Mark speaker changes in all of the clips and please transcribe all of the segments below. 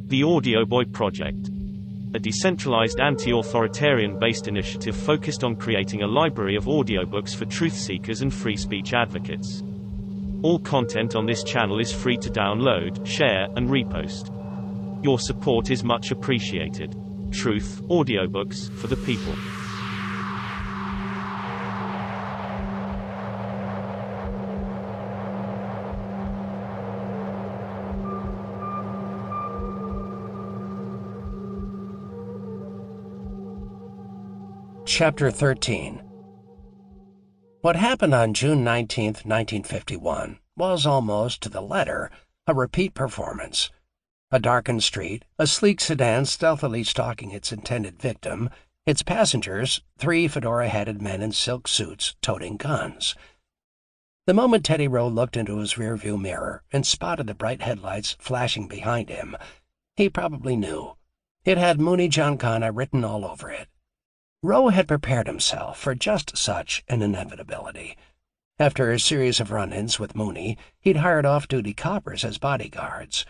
Speaker 1: The Audio Boy Project, a decentralized anti-authoritarian-based initiative focused on creating a library of audiobooks for truth seekers and free speech advocates. All content on this channel is free to download, share, and repost. Your support is much appreciated. Truth, audiobooks, for the people.
Speaker 2: Chapter 13. What happened on June 19, 1951, was almost to the letter a repeat performance. A darkened street, a sleek sedan stealthily stalking its intended victim, its passengers, three fedora-hatted men in silk suits toting guns. The moment Teddy Rowe looked into his rearview mirror and spotted the bright headlights flashing behind him, he probably knew. It had Mooney Giancana written all over it. Rowe had prepared himself for just such an inevitability. After a series of run-ins with Mooney, he'd hired off-duty coppers as bodyguards.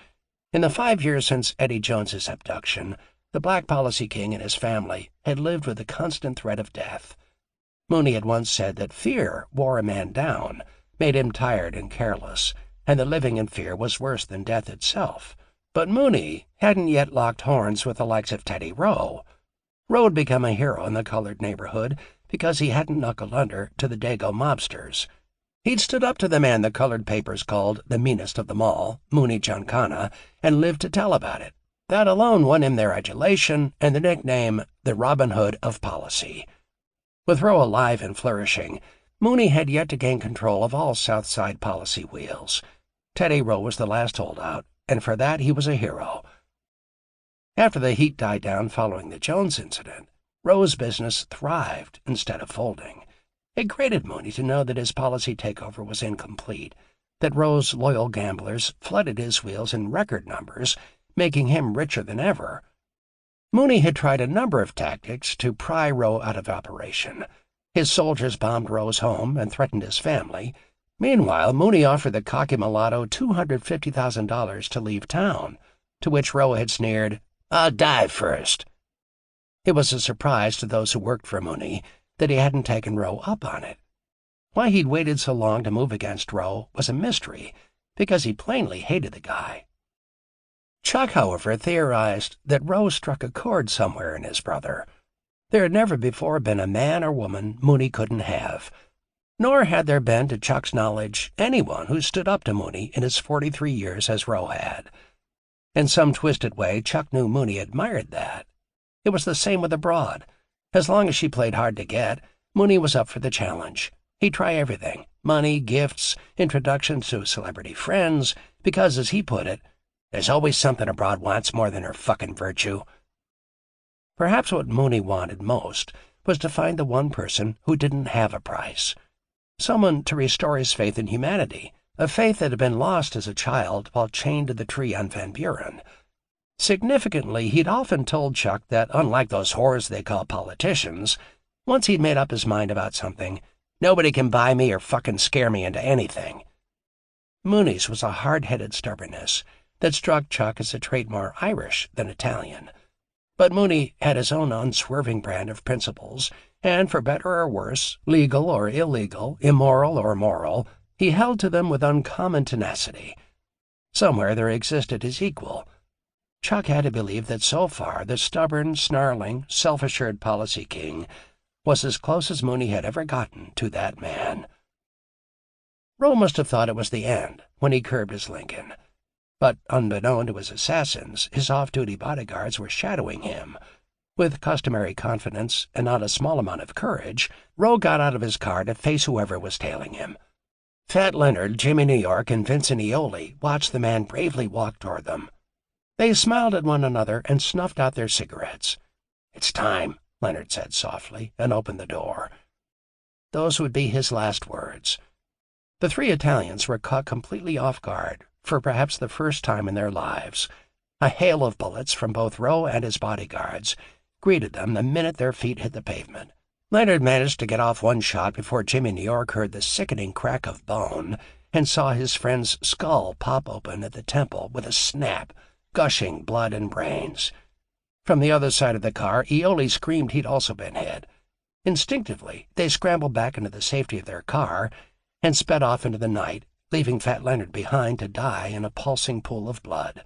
Speaker 2: In the 5 years since Eddie Jones's abduction, the Black Policy King and his family had lived with the constant threat of death. Mooney had once said that fear wore a man down, made him tired and careless, and that living in fear was worse than death itself. But Mooney hadn't yet locked horns with the likes of Teddy Rowe. Rowe had become a hero in the colored neighborhood because he hadn't knuckled under to the Dago mobsters. He'd stood up to the man the colored papers called the meanest of them all, Mooney Giancana, and lived to tell about it. That alone won him their adulation and the nickname the Robin Hood of Policy. With Rowe alive and flourishing, Mooney had yet to gain control of all South Side policy wheels. Teddy Rowe was the last holdout, and for that he was a hero. After the heat died down following the Jones incident, Rowe's business thrived instead of folding. It grated Mooney to know that his policy takeover was incomplete, that Rowe's loyal gamblers flooded his wheels in record numbers, making him richer than ever. Mooney had tried a number of tactics to pry Rowe out of operation. His soldiers bombed Rowe's home and threatened his family. Meanwhile, Mooney offered the cocky mulatto $250,000 to leave town, to which Rowe had sneered, "I'll die first." It was a surprise to those who worked for Mooney that he hadn't taken Rowe up on it. Why he'd waited so long to move against Rowe was a mystery, because he plainly hated the guy. Chuck, however, theorized that Rowe struck a chord somewhere in his brother. There had never before been a man or woman Mooney couldn't have, nor had there been, to Chuck's knowledge, anyone who stood up to Mooney in his 43 years as Rowe had. In some twisted way, Chuck knew Mooney admired that. It was the same with the broad. As long as she played hard to get, Mooney was up for the challenge. He'd try everything: money, gifts, introductions to celebrity friends, because, as he put it, there's always something a broad wants more than her fucking virtue. Perhaps what Mooney wanted most was to find the one person who didn't have a price. Someone to restore his faith in humanity, a faith that had been lost as a child while chained to the tree on Van Buren. Significantly, he'd often told Chuck that, unlike those whores they call politicians, once he'd made up his mind about something, nobody can buy me or fucking scare me into anything. Mooney's was a hard-headed stubbornness that struck Chuck as a trait more Irish than Italian. But Mooney had his own unswerving brand of principles, and for better or worse, legal or illegal, immoral or moral, he held to them with uncommon tenacity. Somewhere there existed his equal. Chuck had to believe that so far the stubborn, snarling, self-assured policy king was as close as Mooney had ever gotten to that man. Rowe must have thought it was the end when he curbed his Lincoln. But unbeknown to his assassins, his off-duty bodyguards were shadowing him. With customary confidence and not a small amount of courage, Rowe got out of his car to face whoever was tailing him. Fat Leonard, Jimmy New York, and Vincent Eoli watched the man bravely walk toward them. They smiled at one another and snuffed out their cigarettes. "It's time," Leonard said softly, and opened the door. Those would be his last words. The three Italians were caught completely off guard, for perhaps the first time in their lives. A hail of bullets from both Rowe and his bodyguards greeted them the minute their feet hit the pavement. Leonard managed to get off one shot before Jimmy New York heard the sickening crack of bone and saw his friend's skull pop open at the temple with a snap, gushing blood and brains. From the other side of the car, Iole screamed he'd also been hit. Instinctively, they scrambled back into the safety of their car and sped off into the night, leaving Fat Leonard behind to die in a pulsing pool of blood.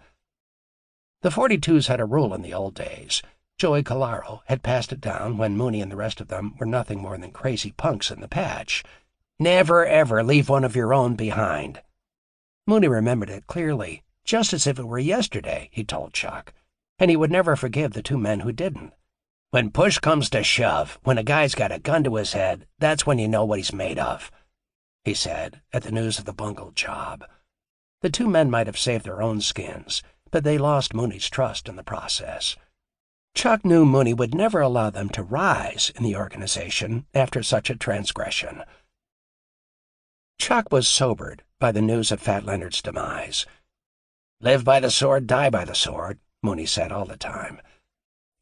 Speaker 2: The 42s had a rule in the old days. Joey Colaro had passed it down when Mooney and the rest of them were nothing more than crazy punks in the patch. Never, ever leave one of your own behind. Mooney remembered it clearly, just as if it were yesterday, he told Chuck, and he would never forgive the two men who didn't. When push comes to shove, when a guy's got a gun to his head, that's when you know what he's made of, he said, at the news of the bungled job. The two men might have saved their own skins, but they lost Mooney's trust in the process. Chuck knew Mooney would never allow them to rise in the organization after such a transgression. Chuck was sobered by the news of Fat Leonard's demise. Live by the sword, die by the sword, Mooney said all the time.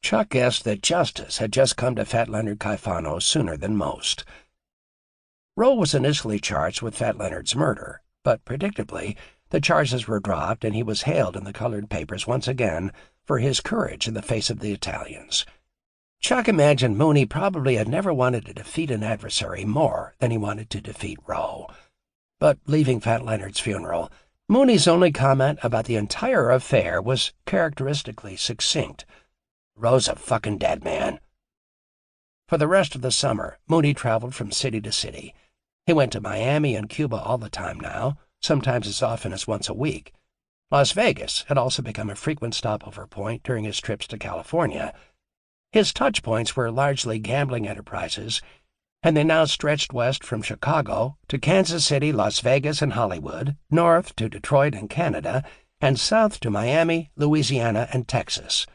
Speaker 2: Chuck guessed that justice had just come to Fat Leonard Caifano sooner than most. Rowe was initially charged with Fat Leonard's murder, but predictably, the charges were dropped and he was hailed in the colored papers once again for his courage in the face of the Italians. Chuck imagined Mooney probably had never wanted to defeat an adversary more than he wanted to defeat Rowe. But leaving Fat Leonard's funeral, Mooney's only comment about the entire affair was characteristically succinct. Rowe's a fucking dead man. For the rest of the summer, Mooney traveled from city to city. He went to Miami and Cuba all the time now, sometimes as often as once a week. Las Vegas had also become a frequent stopover point during his trips to California. His touch points were largely gambling enterprises, and they now stretched west from Chicago to Kansas City, Las Vegas, and Hollywood, north to Detroit and Canada, and south to Miami, Louisiana, and Texas.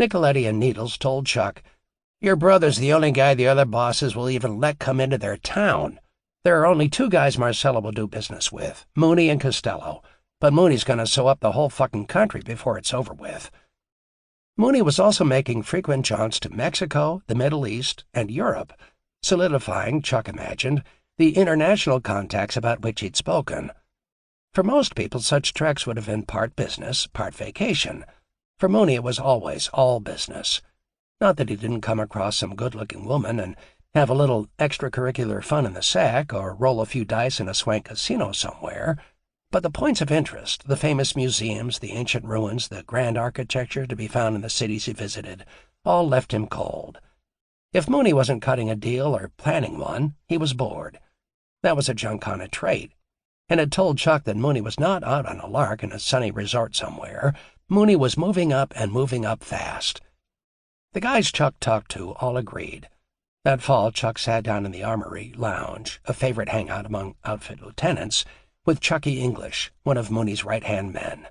Speaker 2: Nicoletti and Needles told Chuck, "Your brother's the only guy the other bosses will even let come into their town. There are only two guys Marcelo will do business with, Mooney and Costello, but Mooney's going to sew up the whole fucking country before it's over with." Mooney was also making frequent jaunts to Mexico, the Middle East, and Europe, solidifying, Chuck imagined, the international contacts about which he'd spoken. For most people, such treks would have been part business, part vacation. For Mooney, it was always all business. Not that he didn't come across some good-looking woman and have a little extracurricular fun in the sack or roll a few dice in a swank casino somewhere, but the points of interest, the famous museums, the ancient ruins, the grand architecture to be found in the cities he visited, all left him cold. If Mooney wasn't cutting a deal or planning one, he was bored. That was a Giancana trait, and it told Chuck that Mooney was not out on a lark in a sunny resort somewhere. Mooney was moving up and moving up fast. The guys Chuck talked to all agreed. That fall, Chuck sat down in the Armory Lounge, a favorite hangout among outfit lieutenants, with Chucky English, one of Mooney's right-hand men.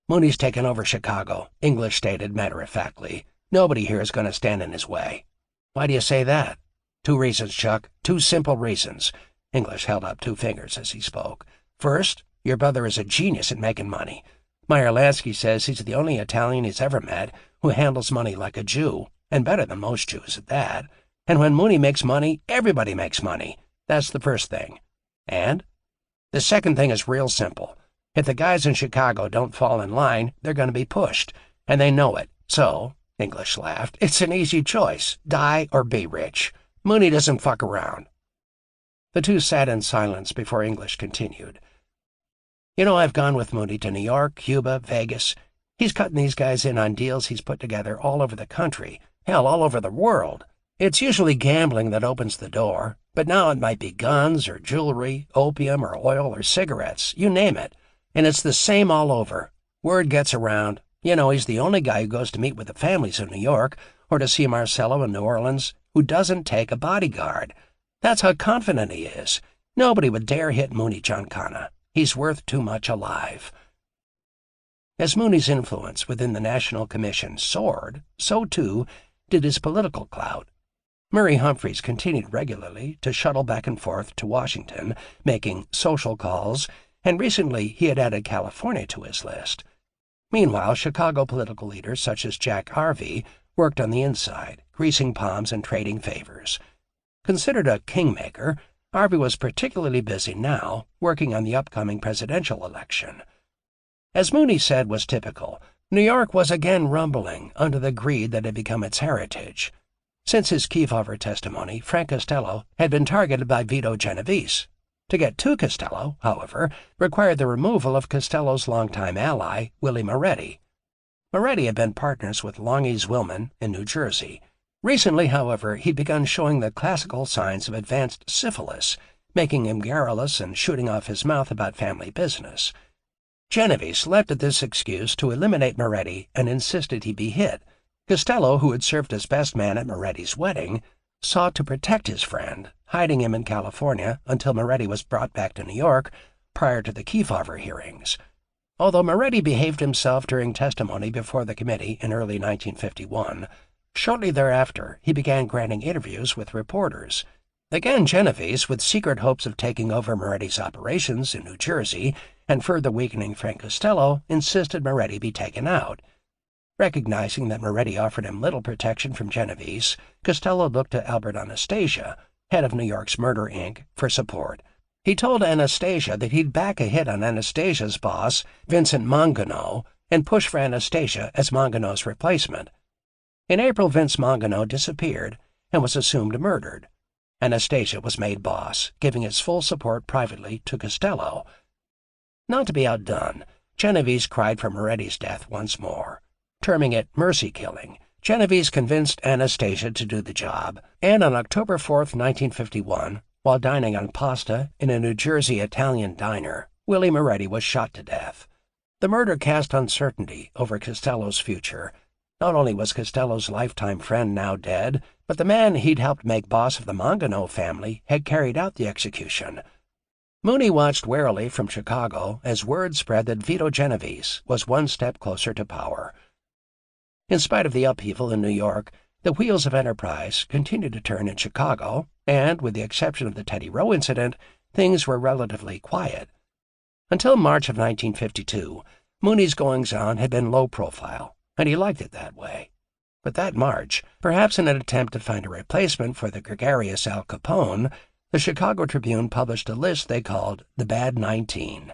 Speaker 2: "Mooney's taken over Chicago," English stated matter-of-factly. "Nobody here is going to stand in his way." "Why do you say that?" "Two reasons, Chuck. Two simple reasons." English held up two fingers as he spoke. "First, your brother is a genius at making money. Meyer Lansky says he's the only Italian he's ever met who handles money like a Jew, and better than most Jews at that. And when Mooney makes money, everybody makes money. That's the first thing. And the second thing is real simple. If the guys in Chicago don't fall in line, they're going to be pushed, and they know it. So," English laughed, "it's an easy choice. Die or be rich. Mooney doesn't fuck around." The two sat in silence before English continued. "You know, I've gone with Mooney to New York, Cuba, Vegas. He's cutting these guys in on deals he's put together all over the country. Hell, all over the world. It's usually gambling that opens the door, but now it might be guns or jewelry, opium or oil or cigarettes, you name it. And it's the same all over. Word gets around. You know, he's the only guy who goes to meet with the families in New York or to see Marcelo in New Orleans who doesn't take a bodyguard. That's how confident he is. Nobody would dare hit Mooney Giancana. He's worth too much alive." As Mooney's influence within the National Commission soared, so too did his political clout. Murray Humphreys continued regularly to shuttle back and forth to Washington, making social calls, and recently he had added California to his list. Meanwhile, Chicago political leaders such as Jack Harvey worked on the inside, greasing palms and trading favors. Considered a kingmaker, Harvey was particularly busy now, working on the upcoming presidential election. As Mooney said was typical, New York was again rumbling under the greed that had become its heritage. Since his Kefauver testimony, Frank Costello had been targeted by Vito Genovese. To get to Costello, however, required the removal of Costello's longtime ally, Willie Moretti. Moretti had been partners with Longies Willman in New Jersey. Recently, however, he'd begun showing the classical signs of advanced syphilis, making him garrulous and shooting off his mouth about family business. Genovese leapt at this excuse to eliminate Moretti and insisted he be hit. Costello, who had served as best man at Moretti's wedding, sought to protect his friend, hiding him in California until Moretti was brought back to New York prior to the Kefauver hearings. Although Moretti behaved himself during testimony before the committee in early 1951, shortly thereafter he began granting interviews with reporters. Again, Genovese, with secret hopes of taking over Moretti's operations in New Jersey and further weakening Frank Costello, insisted Moretti be taken out. Recognizing that Moretti offered him little protection from Genovese, Costello looked to Albert Anastasia, head of New York's Murder, Inc., for support. He told Anastasia that he'd back a hit on Anastasia's boss, Vincent Mangano, and push for Anastasia as Mangano's replacement. In April, Vince Mangano disappeared and was assumed murdered. Anastasia was made boss, giving his full support privately to Costello. Not to be outdone, Genovese cried for Moretti's death once more. Terming it mercy-killing, Genovese convinced Anastasia to do the job, and on October 4, 1951, while dining on pasta in a New Jersey Italian diner, Willie Moretti was shot to death. The murder cast uncertainty over Costello's future. Not only was Costello's lifetime friend now dead, but the man he'd helped make boss of the Mangano family had carried out the execution. Mooney watched warily from Chicago as word spread that Vito Genovese was one step closer to power. In spite of the upheaval in New York, the wheels of enterprise continued to turn in Chicago, and, with the exception of the Teddy Rowe incident, things were relatively quiet. Until March of 1952, Mooney's goings-on had been low profile, and he liked it that way. But that March, perhaps in an attempt to find a replacement for the gregarious Al Capone, the Chicago Tribune published a list they called the Bad 19.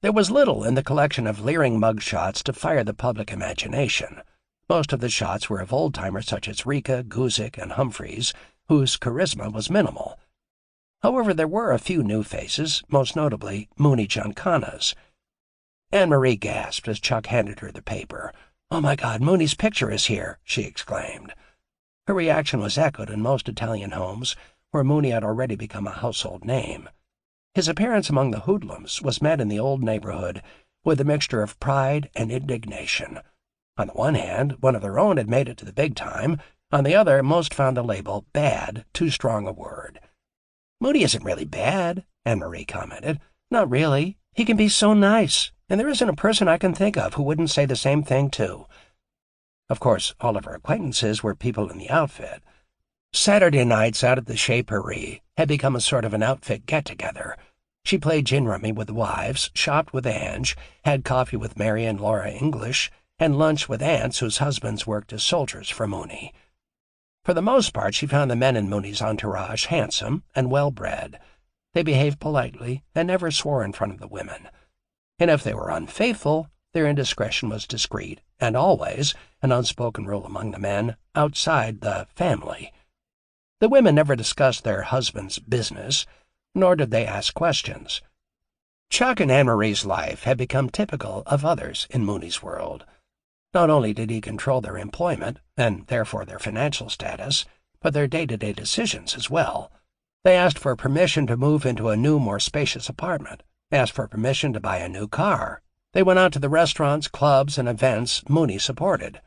Speaker 2: There was little in the collection of leering mugshots to fire the public imagination. Most of the shots were of old-timers such as Rika, Guzik, and Humphreys, whose charisma was minimal. However, there were a few new faces, most notably Mooney Giancana's. Anne-Marie gasped as Chuck handed her the paper. "Oh, my God, Mooney's picture is here," she exclaimed. Her reaction was echoed in most Italian homes, where Mooney had already become a household name. His appearance among the hoodlums was met in the old neighborhood with a mixture of pride and indignation. On the one hand, one of their own had made it to the big time. On the other, most found the label bad too strong a word. "Mooney isn't really bad," Anne-Marie commented. "Not really. He can be so nice, and there isn't a person I can think of who wouldn't say the same thing, too." Of course, all of her acquaintances were people in the outfit. Saturday nights out at the Chez Paris had become a sort of an outfit get-together. She played gin rummy with the wives, shopped with Ange, had coffee with Mary and Laura English, and lunch with aunts whose husbands worked as soldiers for Mooney. For the most part, she found the men in Mooney's entourage handsome and well-bred. They behaved politely and never swore in front of the women. And if they were unfaithful, their indiscretion was discreet, and always, an unspoken rule among the men, outside the family. The women never discussed their husbands' business, nor did they ask questions. Chuck and Anne-Marie's life had become typical of others in Mooney's world. Not only did he control their employment, and therefore their financial status, but their day-to-day decisions as well. They asked for permission to move into a new, more spacious apartment, asked for permission to buy a new car. They went out to the restaurants, clubs, and events Mooney supported.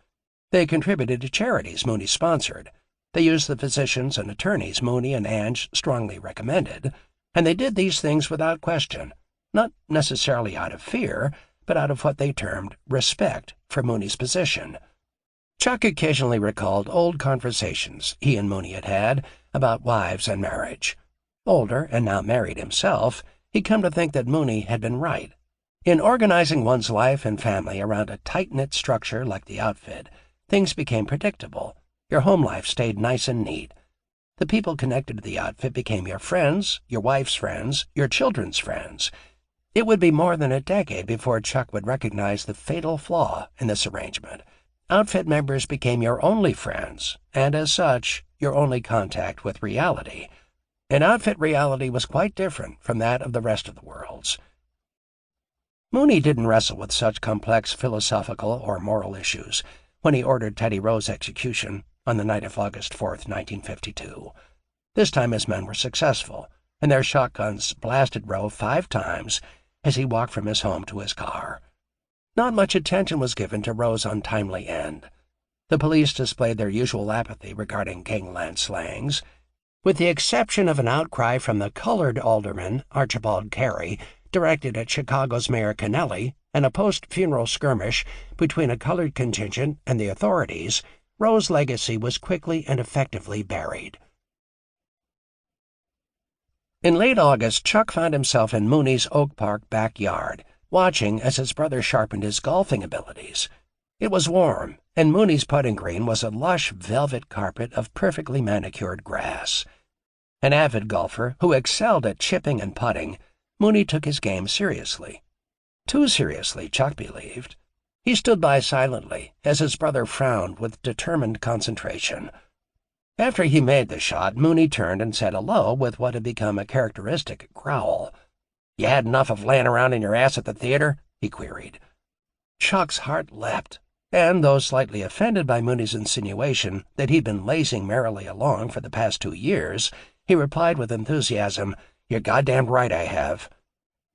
Speaker 2: They contributed to charities Mooney sponsored. They used the physicians and attorneys Mooney and Ange strongly recommended, and they did these things without question, not necessarily out of fear, but out of what they termed respect for Mooney's position. Chuck occasionally recalled old conversations he and Mooney had had about wives and marriage. Older, and now married himself, he'd come to think that Mooney had been right. In organizing one's life and family around a tight-knit structure like the outfit, things became predictable. Your home life stayed nice and neat. The people connected to the outfit became your friends, your wife's friends, your children's friends. It would be more than a decade before Chuck would recognize the fatal flaw in this arrangement. Outfit members became your only friends, and as such, your only contact with reality. And outfit reality was quite different from that of the rest of the world's. Mooney didn't wrestle with such complex philosophical or moral issues when he ordered Teddy Roe's execution on the night of August 4th, 1952. This time his men were successful, and their shotguns blasted Roe 5 times as he walked from his home to his car. Not much attention was given to Roe's untimely end. The police displayed their usual apathy regarding gangland slangs, with the exception of an outcry from the colored alderman, Archibald Carey, directed at Chicago's Mayor Kennelly, and a post-funeral skirmish between a colored contingent and the authorities. Roe's legacy was quickly and effectively buried. In late August, Chuck found himself in Mooney's Oak Park backyard, watching as his brother sharpened his golfing abilities. It was warm, and Mooney's putting green was a lush velvet carpet of perfectly manicured grass. An avid golfer who excelled at chipping and putting, Mooney took his game seriously. Too seriously, Chuck believed. He stood by silently as his brother frowned with determined concentration. After he made the shot, Mooney turned and said hello with what had become a characteristic growl. "You had enough of laying around in your ass at the theater?" he queried. Chuck's heart leapt, and though slightly offended by Mooney's insinuation that he'd been lazing merrily along for the past 2 years, he replied with enthusiasm, "You're goddamn right I have."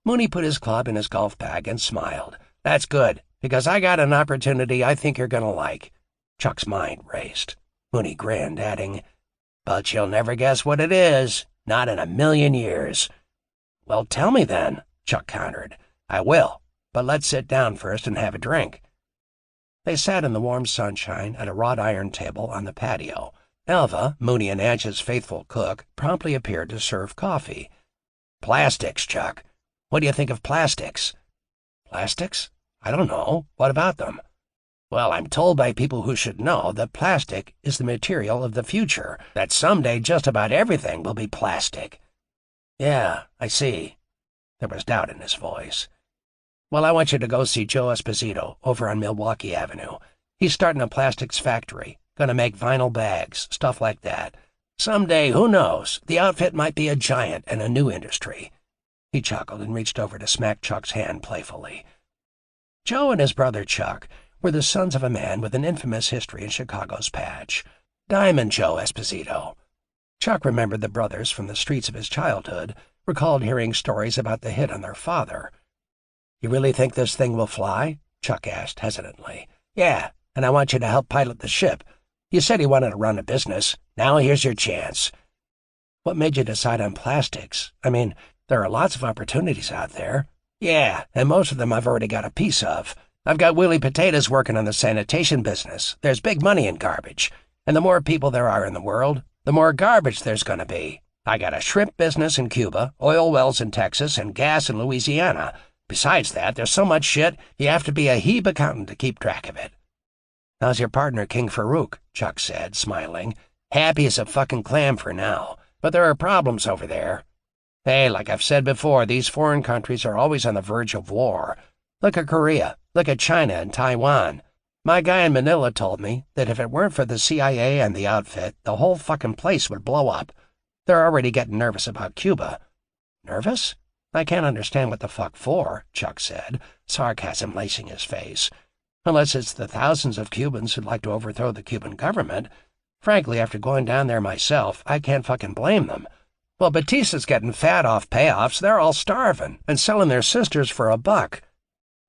Speaker 2: Mooney put his club in his golf bag and smiled. "That's good, because I got an opportunity I think you're going to like." Chuck's mind raced. Mooney grinned, adding, "But you'll never guess what it is, not in a million years." "Well, tell me then," Chuck countered. "I will, but let's sit down first and have a drink." They sat in the warm sunshine at a wrought iron table on the patio. Alva, Mooney and Ange's faithful cook, promptly appeared to serve coffee. "Plastics, Chuck. What do you think of plastics?" "Plastics? I don't know. What about them?" "Well, I'm told by people who should know that plastic is the material of the future, that someday just about everything will be plastic." "Yeah, I see." There was doubt in his voice. "Well, I want you to go see Joe Esposito over on Milwaukee Avenue. He's starting a plastics factory, gonna make vinyl bags, stuff like that. Someday, who knows, the outfit might be a giant in a new industry." He chuckled and reached over to smack Chuck's hand playfully. Joe and his brother Chuck were the sons of a man with an infamous history in Chicago's patch, Diamond Joe Esposito. Chuck remembered the brothers from the streets of his childhood, recalled hearing stories about the hit on their father. "You really think this thing will fly?" Chuck asked hesitantly. "Yeah, and I want you to help pilot the ship. You said you wanted to run a business. Now here's your chance." "What made you decide on plastics? I mean, there are lots of opportunities out there." "Yeah, and most of them I've already got a piece of. I've got Willie Potatoes working on the sanitation business. There's big money in garbage. And the more people there are in the world, the more garbage there's going to be. I got a shrimp business in Cuba, oil wells in Texas, and gas in Louisiana. Besides that, there's so much shit, you have to be a Hebe accountant to keep track of it." "How's your partner, King Farouk?" Chuck said, smiling. "Happy as a fucking clam for now. But there are problems over there. Hey, like I've said before, these foreign countries are always on the verge of war. Look at Korea. Look at China and Taiwan. My guy in Manila told me that if it weren't for the CIA and the outfit, the whole fucking place would blow up. They're already getting nervous about Cuba." "Nervous? I can't understand what the fuck for," Chuck said, sarcasm lacing his face. "Unless it's the thousands of Cubans who'd like to overthrow the Cuban government. Frankly, after going down there myself, I can't fucking blame them. Well, Batista's getting fat off payoffs. They're all starving and selling their sisters for $1.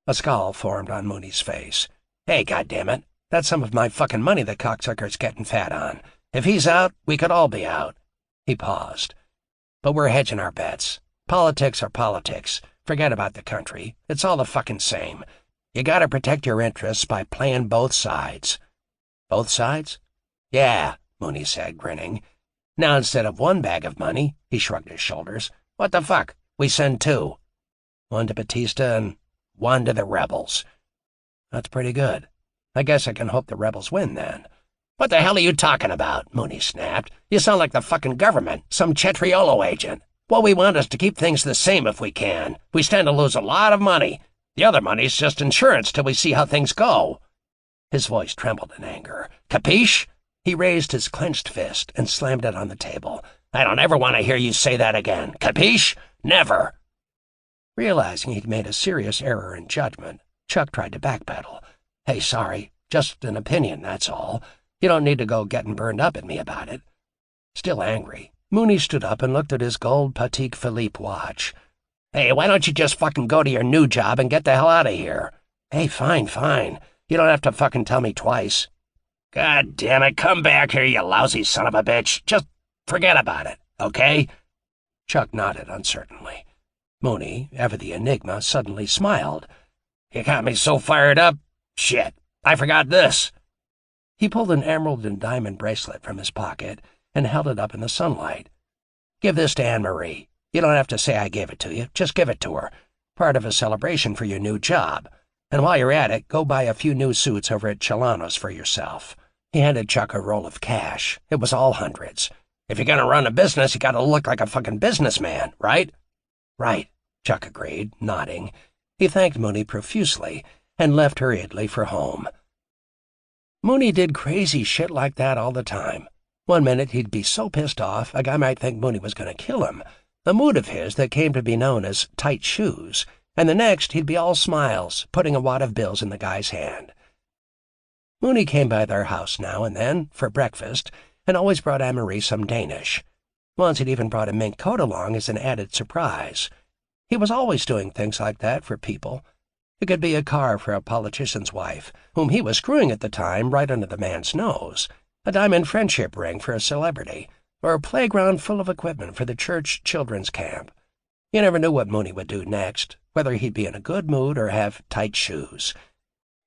Speaker 2: A scowl formed on Mooney's face. "Hey, goddammit, that's some of my fucking money the cocksucker's getting fat on. If he's out, we could all be out." He paused. "But we're hedging our bets. Politics are politics. Forget about the country. It's all the fucking same. You gotta protect your interests by playing both sides." "Both sides?" "Yeah," Mooney said, grinning. "Now instead of one bag of money," he shrugged his shoulders, "what the fuck? We send 2. One to Batista and one to the rebels." "That's pretty good. I guess I can hope the rebels win, then." "What the hell are you talking about?" Mooney snapped. "You sound like the fucking government, some Cetriolo agent. What we want is to keep things the same if we can. We stand to lose a lot of money. The other money's just insurance till we see how things go." His voice trembled in anger. "Capiche?" He raised his clenched fist and slammed it on the table. "I don't ever want to hear you say that again. Capiche? Never!" Realizing he'd made a serious error in judgment, Chuck tried to backpedal. "Hey, sorry. Just an opinion, that's all. You don't need to go getting burned up at me about it." Still angry, Mooney stood up and looked at his gold Patek Philippe watch. "Hey, why don't you just fucking go to your new job and get the hell out of here?" "Hey, fine. You don't have to fucking tell me twice." "God damn it, come back here, you lousy son of a bitch. Just forget about it, okay?" Chuck nodded uncertainly. Mooney, ever the enigma, suddenly smiled. "You got me so fired up. Shit, I forgot this." He pulled an emerald and diamond bracelet from his pocket and held it up in the sunlight. "Give this to Anne-Marie. You don't have to say I gave it to you. Just give it to her. Part of a celebration for your new job. And while you're at it, go buy a few new suits over at Celano's for yourself." He handed Chuck a roll of cash. It was all hundreds. "If you're gonna run a business, you gotta look like a fucking businessman, right?" "Right," Chuck agreed, nodding. He thanked Mooney profusely and left hurriedly for home. Mooney did crazy shit like that all the time. One minute he'd be so pissed off a guy might think Mooney was going to kill him, a mood of his that came to be known as tight shoes, and the next he'd be all smiles, putting a wad of bills in the guy's hand. Mooney came by their house now and then for breakfast and always brought Anne-Marie some Danish. Once he'd even brought a mink coat along as an added surprise. He was always doing things like that for people. It could be a car for a politician's wife, whom he was screwing at the time right under the man's nose, a diamond friendship ring for a celebrity, or a playground full of equipment for the church children's camp. You never knew what Mooney would do next, whether he'd be in a good mood or have tight shoes.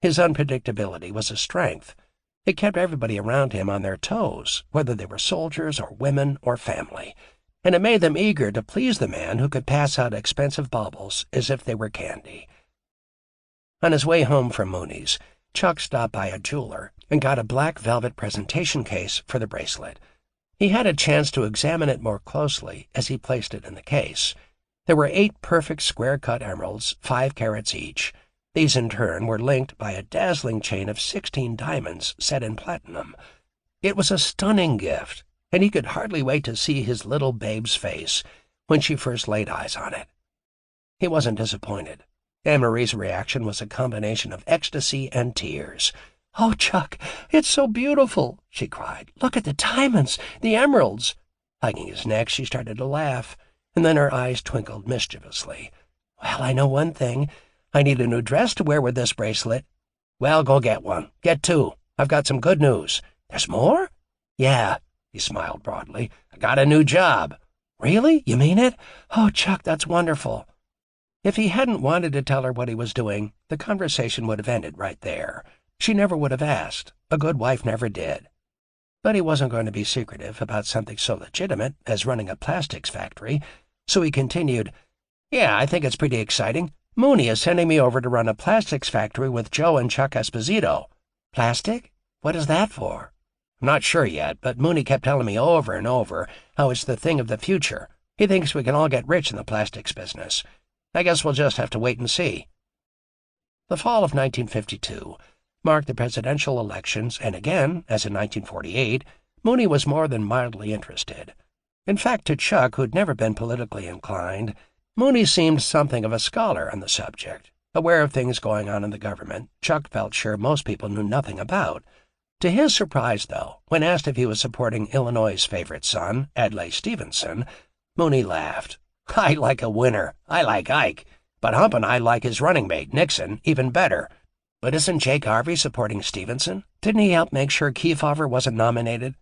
Speaker 2: His unpredictability was a strength. It kept everybody around him on their toes, whether they were soldiers or women or family, and it made them eager to please the man who could pass out expensive baubles as if they were candy. On his way home from Mooney's, Chuck stopped by a jeweler and got a black velvet presentation case for the bracelet. He had a chance to examine it more closely as he placed it in the case. There were 8 perfect square-cut emeralds, 5 carats each. These, in turn, were linked by a dazzling chain of 16 diamonds set in platinum. It was a stunning gift, and he could hardly wait to see his little babe's face when she first laid eyes on it. He wasn't disappointed. Anne-Marie's reaction was a combination of ecstasy and tears. "Oh, Chuck, it's so beautiful," she cried. "Look at the diamonds, the emeralds." Hugging his neck, she started to laugh, and then her eyes twinkled mischievously. "Well, I know one thing. I need a new dress to wear with this bracelet." "Well, go get one. Get 2. I've got some good news." "There's more?" "Yeah," he smiled broadly. "I got a new job." "Really? You mean it? Oh, Chuck, that's wonderful." If he hadn't wanted to tell her what he was doing, the conversation would have ended right there. She never would have asked. A good wife never did. But he wasn't going to be secretive about something so legitimate as running a plastics factory, so he continued, "Yeah, I think it's pretty exciting. Mooney is sending me over to run a plastics factory with Joe and Chuck Esposito." "Plastic? What is that for?" "I'm not sure yet, but Mooney kept telling me over and over how it's the thing of the future. He thinks we can all get rich in the plastics business. I guess we'll just have to wait and see." The fall of 1952 marked the presidential elections, and again, as in 1948, Mooney was more than mildly interested. In fact, to Chuck, who'd never been politically inclined, Mooney seemed something of a scholar on the subject. Aware of things going on in the government, Chuck felt sure most people knew nothing about. To his surprise, though, when asked if he was supporting Illinois' favorite son, Adlai Stevenson, Mooney laughed. "I like a winner. I like Ike. But Hump and I like his running mate, Nixon, even better." "But isn't Jake Harvey supporting Stevenson? Didn't he help make sure Kefauver wasn't nominated?"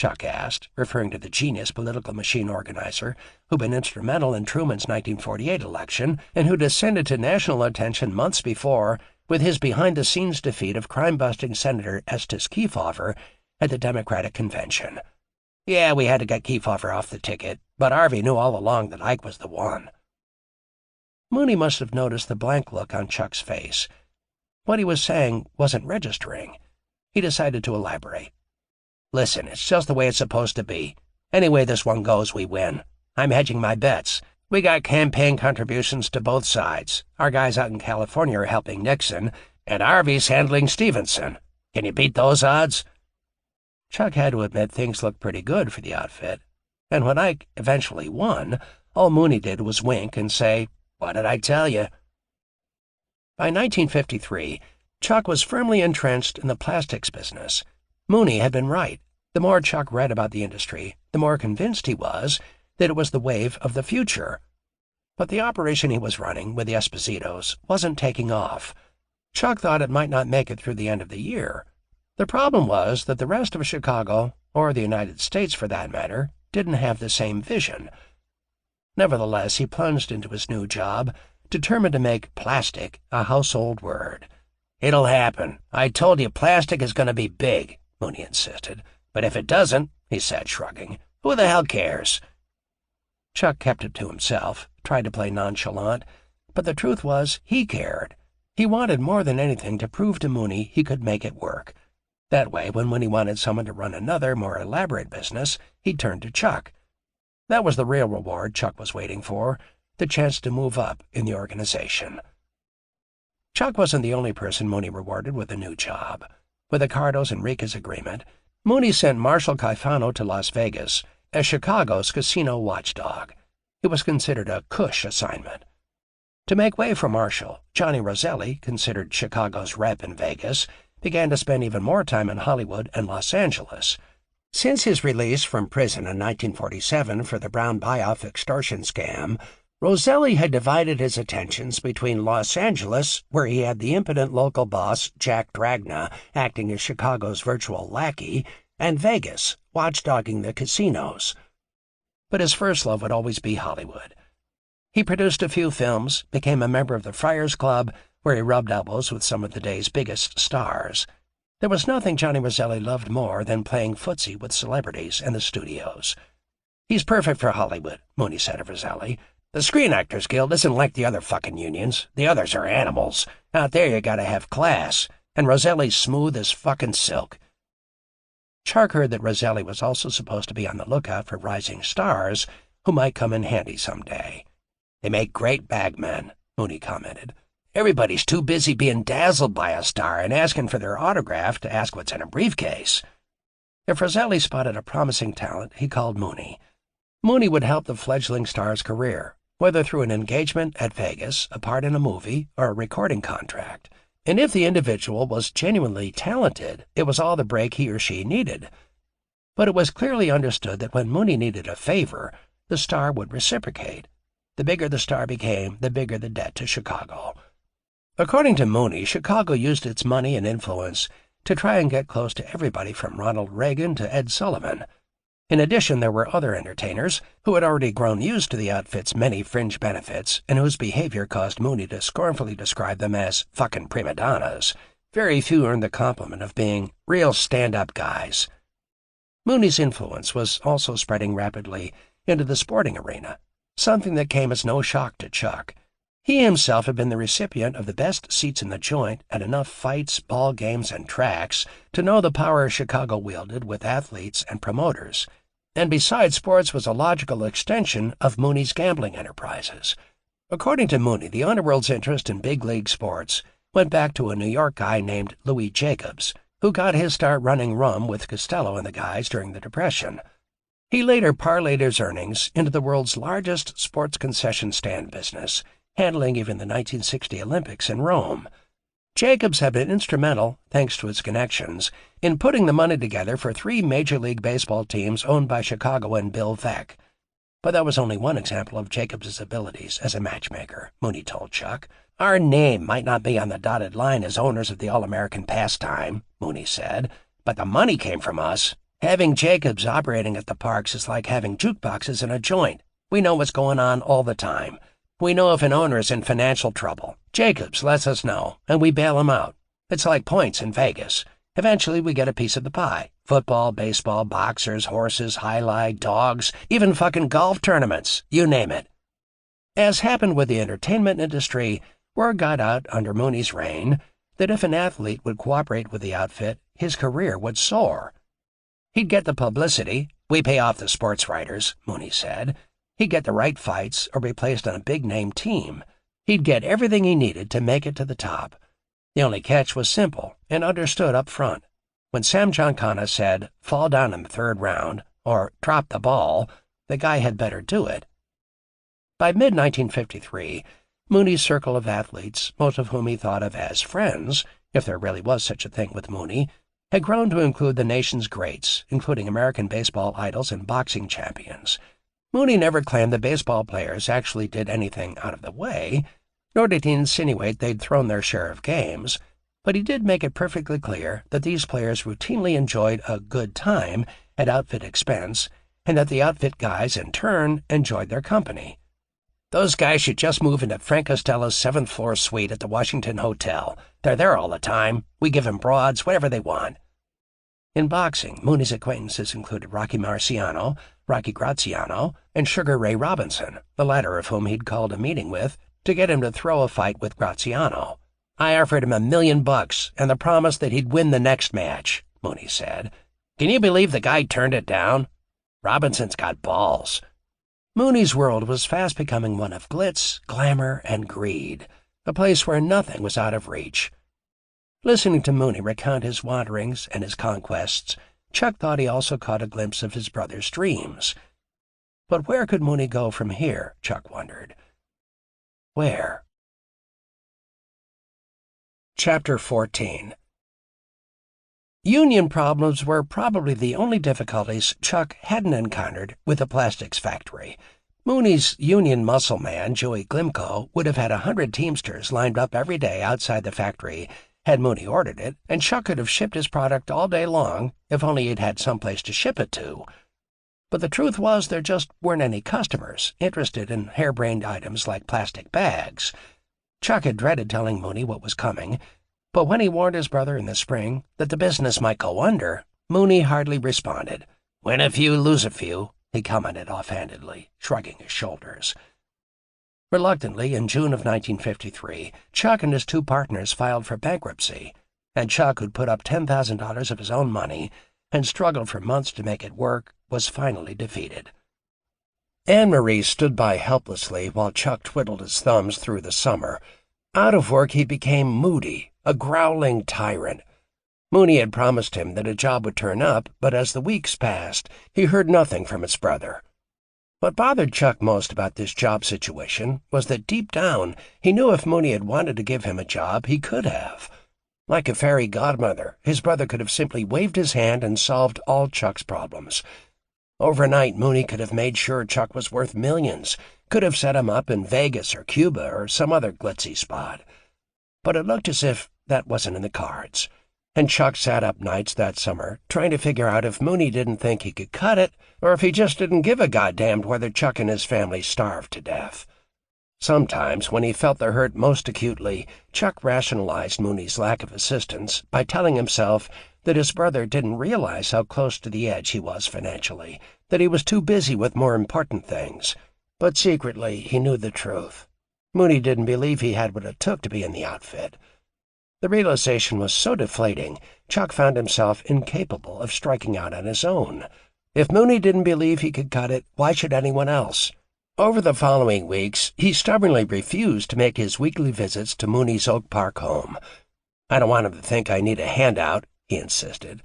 Speaker 2: Chuck asked, referring to the genius political machine organizer who'd been instrumental in Truman's 1948 election and who descended to national attention months before with his behind-the-scenes defeat of crime-busting Senator Estes Kefauver at the Democratic Convention. "Yeah, we had to get Kefauver off the ticket, but Harvey knew all along that Ike was the one." Mooney must have noticed the blank look on Chuck's face. What he was saying wasn't registering. He decided to elaborate. "Listen, it's just the way it's supposed to be. Any way this one goes, we win. I'm hedging my bets. We got campaign contributions to both sides. Our guys out in California are helping Nixon, and Harvey's handling Stevenson. Can you beat those odds?" Chuck had to admit things looked pretty good for the outfit, and when Ike eventually won, all Mooney did was wink and say, "What did I tell you?" By 1953, Chuck was firmly entrenched in the plastics business. Mooney had been right. The more Chuck read about the industry, the more convinced he was that it was the wave of the future. But the operation he was running with the Espositos wasn't taking off. Chuck thought it might not make it through the end of the year. The problem was that the rest of Chicago, or the United States for that matter, didn't have the same vision. Nevertheless, he plunged into his new job, determined to make plastic a household word. "It'll happen. I told you plastic is going to be big," Mooney insisted. "But if it doesn't," he said, shrugging, "who the hell cares?" Chuck kept it to himself, tried to play nonchalant, but the truth was he cared. He wanted more than anything to prove to Mooney he could make it work. That way, when Mooney wanted someone to run another, more elaborate business, he'd turn to Chuck. That was the real reward Chuck was waiting for, the chance to move up in the organization. Chuck wasn't the only person Mooney rewarded with a new job. With the Cardos and Ricas agreement, Mooney sent Marshall Caifano to Las Vegas as Chicago's casino watchdog. It was considered a cush assignment. To make way for Marshall, Johnny Roselli, considered Chicago's rep in Vegas, began to spend even more time in Hollywood and Los Angeles. Since his release from prison in 1947 for the Brown buyoff extortion scam, Roselli had divided his attentions between Los Angeles, where he had the impotent local boss Jack Dragna acting as Chicago's virtual lackey, and Vegas, watchdogging the casinos. But his first love would always be Hollywood. He produced a few films, became a member of the Friars Club, where he rubbed elbows with some of the day's biggest stars. There was nothing Johnny Roselli loved more than playing footsie with celebrities and the studios. "He's perfect for Hollywood," Mooney said of Roselli. "The Screen Actors Guild isn't like the other fucking unions. The others are animals. Out there you gotta have class, and Roselli's smooth as fucking silk." Chuck heard that Roselli was also supposed to be on the lookout for rising stars who might come in handy someday. "They make great bagmen," Mooney commented. "Everybody's too busy being dazzled by a star and asking for their autograph to ask what's in a briefcase." If Roselli spotted a promising talent, he called Mooney. Mooney would help the fledgling star's career, whether through an engagement at Vegas, a part in a movie, or a recording contract. And if the individual was genuinely talented, it was all the break he or she needed. But it was clearly understood that when Mooney needed a favor, the star would reciprocate. The bigger the star became, the bigger the debt to Chicago. According to Mooney, Chicago used its money and influence to try and get close to everybody from Ronald Reagan to Ed Sullivan. In addition, there were other entertainers who had already grown used to the outfit's many fringe benefits and whose behavior caused Mooney to scornfully describe them as fucking prima donnas. Very few earned the compliment of being real stand-up guys. Mooney's influence was also spreading rapidly into the sporting arena, something that came as no shock to Chuck. He himself had been the recipient of the best seats in the joint at enough fights, ball games, and tracks to know the power Chicago wielded with athletes and promoters. And besides, sports was a logical extension of Mooney's gambling enterprises. According to Mooney, the underworld's interest in big league sports went back to a New York guy named Louis Jacobs, who got his start running rum with Costello and the guys during the Depression. He later parlayed his earnings into the world's largest sports concession stand business, handling even the 1960 Olympics in Rome. Jacobs had been instrumental, thanks to his connections, in putting the money together for 3 Major League Baseball teams owned by Chicago and Bill Veeck. But that was only one example of Jacobs' abilities as a matchmaker, Mooney told Chuck. "Our name might not be on the dotted line as owners of the All-American pastime," Mooney said, "but the money came from us. Having Jacobs operating at the parks is like having jukeboxes in a joint. We know what's going on all the time. We know if an owner is in financial trouble. Jacobs lets us know, and we bail him out. It's like points in Vegas. Eventually we get a piece of the pie. Football, baseball, boxers, horses, highlight, dogs, even fucking golf tournaments, you name it." As happened with the entertainment industry, word got out under Mooney's reign that if an athlete would cooperate with the outfit, his career would soar. He'd get the publicity. "We pay off the sports writers," Mooney said. He'd get the right fights or be placed on a big-name team. He'd get everything he needed to make it to the top. The only catch was simple and understood up front. When Sam Giancana said, "fall down in the third round," or "drop the ball," the guy had better do it. By mid-1953, Mooney's circle of athletes, most of whom he thought of as friends, if there really was such a thing with Mooney, had grown to include the nation's greats, including American baseball idols and boxing champions. Mooney never claimed the baseball players actually did anything out of the way, nor did he insinuate they'd thrown their share of games, but he did make it perfectly clear that these players routinely enjoyed a good time at outfit expense, and that the outfit guys, in turn, enjoyed their company. "Those guys should just move into Frank Costello's 7th-floor suite at the Washington Hotel. They're there all the time. We give 'em broads, whatever they want." In boxing, Mooney's acquaintances included Rocky Marciano, Rocky Graziano, and Sugar Ray Robinson, the latter of whom he'd called a meeting with to get him to throw a fight with Graziano. "I offered him $1 million and the promise that he'd win the next match," Mooney said. "Can you believe the guy turned it down? Robinson's got balls." Mooney's world was fast becoming one of glitz, glamour, and greed, a place where nothing was out of reach. Listening to Mooney recount his wanderings and his conquests, Chuck thought he also caught a glimpse of his brother's dreams. But where could Mooney go from here, Chuck wondered. Where? Chapter 14. Union problems were probably the only difficulties Chuck hadn't encountered with the plastics factory. Mooney's union muscle man, Joey Glimko, would have had 100 teamsters lined up every day outside the factory had Mooney ordered it, and Chuck could have shipped his product all day long if only he'd had someplace to ship it to. But the truth was there just weren't any customers interested in harebrained items like plastic bags. Chuck had dreaded telling Mooney what was coming, but when he warned his brother in the spring that the business might go under, Mooney hardly responded. "Win a few, lose a few," he commented offhandedly, shrugging his shoulders. Reluctantly, in June of 1953, Chuck and his two partners filed for bankruptcy, and Chuck, who'd put up $10,000 of his own money and struggled for months to make it work, was finally defeated. Anne-Marie stood by helplessly while Chuck twiddled his thumbs through the summer. Out of work, he became moody, a growling tyrant. Mooney had promised him that a job would turn up, but as the weeks passed, he heard nothing from his brother. What bothered Chuck most about this job situation was that deep down he knew if Mooney had wanted to give him a job, he could have. Like a fairy godmother, his brother could have simply waved his hand and solved all Chuck's problems. Overnight, Mooney could have made sure Chuck was worth millions, could have set him up in Vegas or Cuba or some other glitzy spot. But it looked as if that wasn't in the cards, and Chuck sat up nights that summer trying to figure out if Mooney didn't think he could cut it, or if he just didn't give a goddamn whether Chuck and his family starved to death. Sometimes, when he felt the hurt most acutely, Chuck rationalized Mooney's lack of assistance by telling himself that his brother didn't realize how close to the edge he was financially, that he was too busy with more important things. But secretly, he knew the truth. Mooney didn't believe he had what it took to be in the outfit. The realization was so deflating, Chuck found himself incapable of striking out on his own. If Mooney didn't believe he could cut it, why should anyone else? Over the following weeks, he stubbornly refused to make his weekly visits to Mooney's Oak Park home. "I don't want him to think I need a handout," he insisted.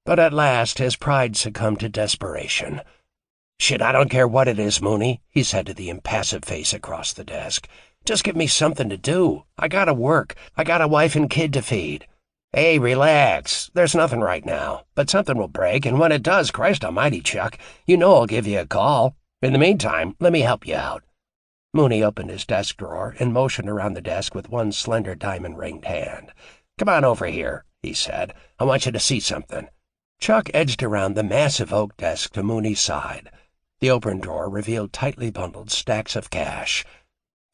Speaker 2: But at last his pride succumbed to desperation. "Shit, I don't care what it is, Mooney," he said to the impassive face across the desk. "Just give me something to do. I gotta work. I got a wife and kid to feed." "Hey, relax. There's nothing right now, but something will break, and when it does, Christ almighty, Chuck, you know I'll give you a call. In the meantime, let me help you out." Mooney opened his desk drawer and motioned around the desk with one slender diamond-ringed hand. "Come on over here," he said. "I want you to see something." Chuck edged around the massive oak desk to Mooney's side. The open drawer revealed tightly bundled stacks of cash.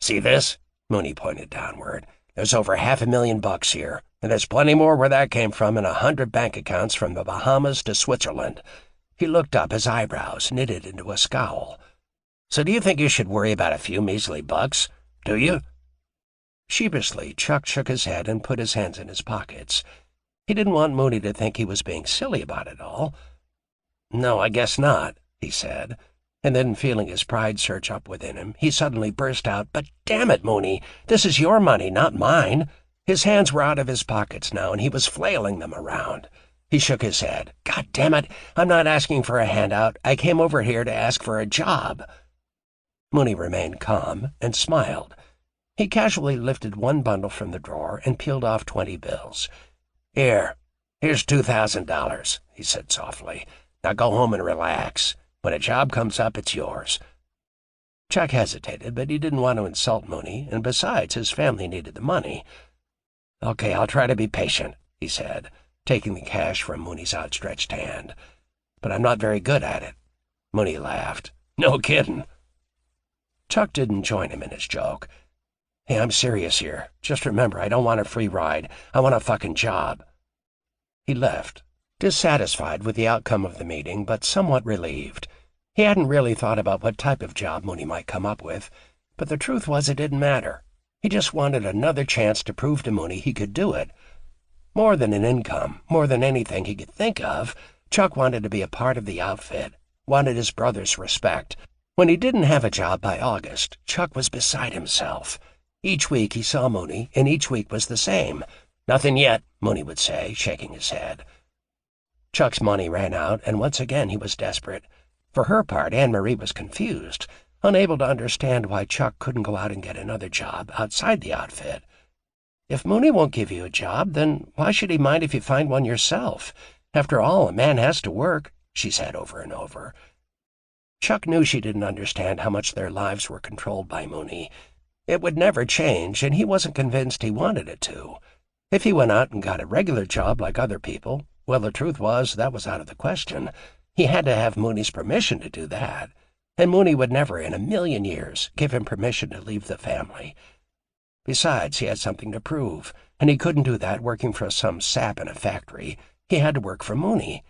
Speaker 2: "See this?" Mooney pointed downward. "There's over $500,000 here, and there's plenty more where that came from in 100 bank accounts from the Bahamas to Switzerland." He looked up, his eyebrows knitted into a scowl. "So do you think you should worry about a few measly bucks? Do you?" Sheepishly, Chuck shook his head and put his hands in his pockets. He didn't want Mooney to think he was being silly about it all. "No, I guess not," he said. And then, feeling his pride surge up within him, he suddenly burst out, "But damn it, Mooney, this is your money, not mine." His hands were out of his pockets now, and he was flailing them around. He shook his head. "God damn it, I'm not asking for a handout. I came over here to ask for a job." Mooney remained calm and smiled. He casually lifted one bundle from the drawer and peeled off 20 bills. Here's $2,000, he said softly. "Now go home and relax. When a job comes up, it's yours." Chuck hesitated, but he didn't want to insult Mooney, and besides, his family needed the money. "Okay, I'll try to be patient," he said, taking the cash from Mooney's outstretched hand. "But I'm not very good at it." Mooney laughed. "No kidding." Chuck didn't join him in his joke. "Hey, I'm serious here. Just remember, I don't want a free ride. I want a fucking job." He left, dissatisfied with the outcome of the meeting, but somewhat relieved. He hadn't really thought about what type of job Mooney might come up with, but the truth was it didn't matter. He just wanted another chance to prove to Mooney he could do it. More than an income, more than anything he could think of, Chuck wanted to be a part of the outfit, wanted his brother's respect. When he didn't have a job by August, Chuck was beside himself. Each week he saw Mooney, and each week was the same. "Nothing yet," Mooney would say, shaking his head. Chuck's money ran out, and once again he was desperate. For her part, Anne-Marie was confused, unable to understand why Chuck couldn't go out and get another job outside the outfit. "If Mooney won't give you a job, then why should he mind if you find one yourself? After all, a man has to work," she said over and over. Chuck knew she didn't understand how much their lives were controlled by Mooney. It would never change, and he wasn't convinced he wanted it to. If he went out and got a regular job like other people, well, the truth was that was out of the question. He had to have Mooney's permission to do that, and Mooney would never in a million years give him permission to leave the family. Besides, he had something to prove, and he couldn't do that working for some sap in a factory. He had to work for Mooney.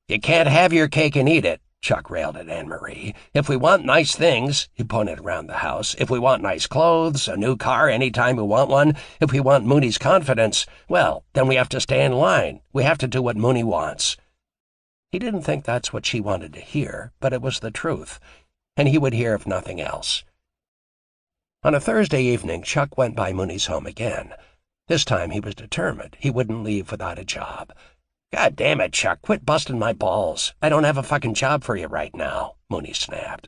Speaker 2: "You can't have your cake and eat it," Chuck railed at Anne-Marie. "If we want nice things," he pointed around the house, "if we want nice clothes, a new car any time we want one, if we want Mooney's confidence, well, then we have to stay in line. We have to do what Mooney wants." He didn't think that's what she wanted to hear, but it was the truth, and he would hear of nothing else. On a Thursday evening, Chuck went by Mooney's home again. This time he was determined he wouldn't leave without a job. "God damn it, Chuck, quit busting my balls. I don't have a fucking job for you right now," Mooney snapped.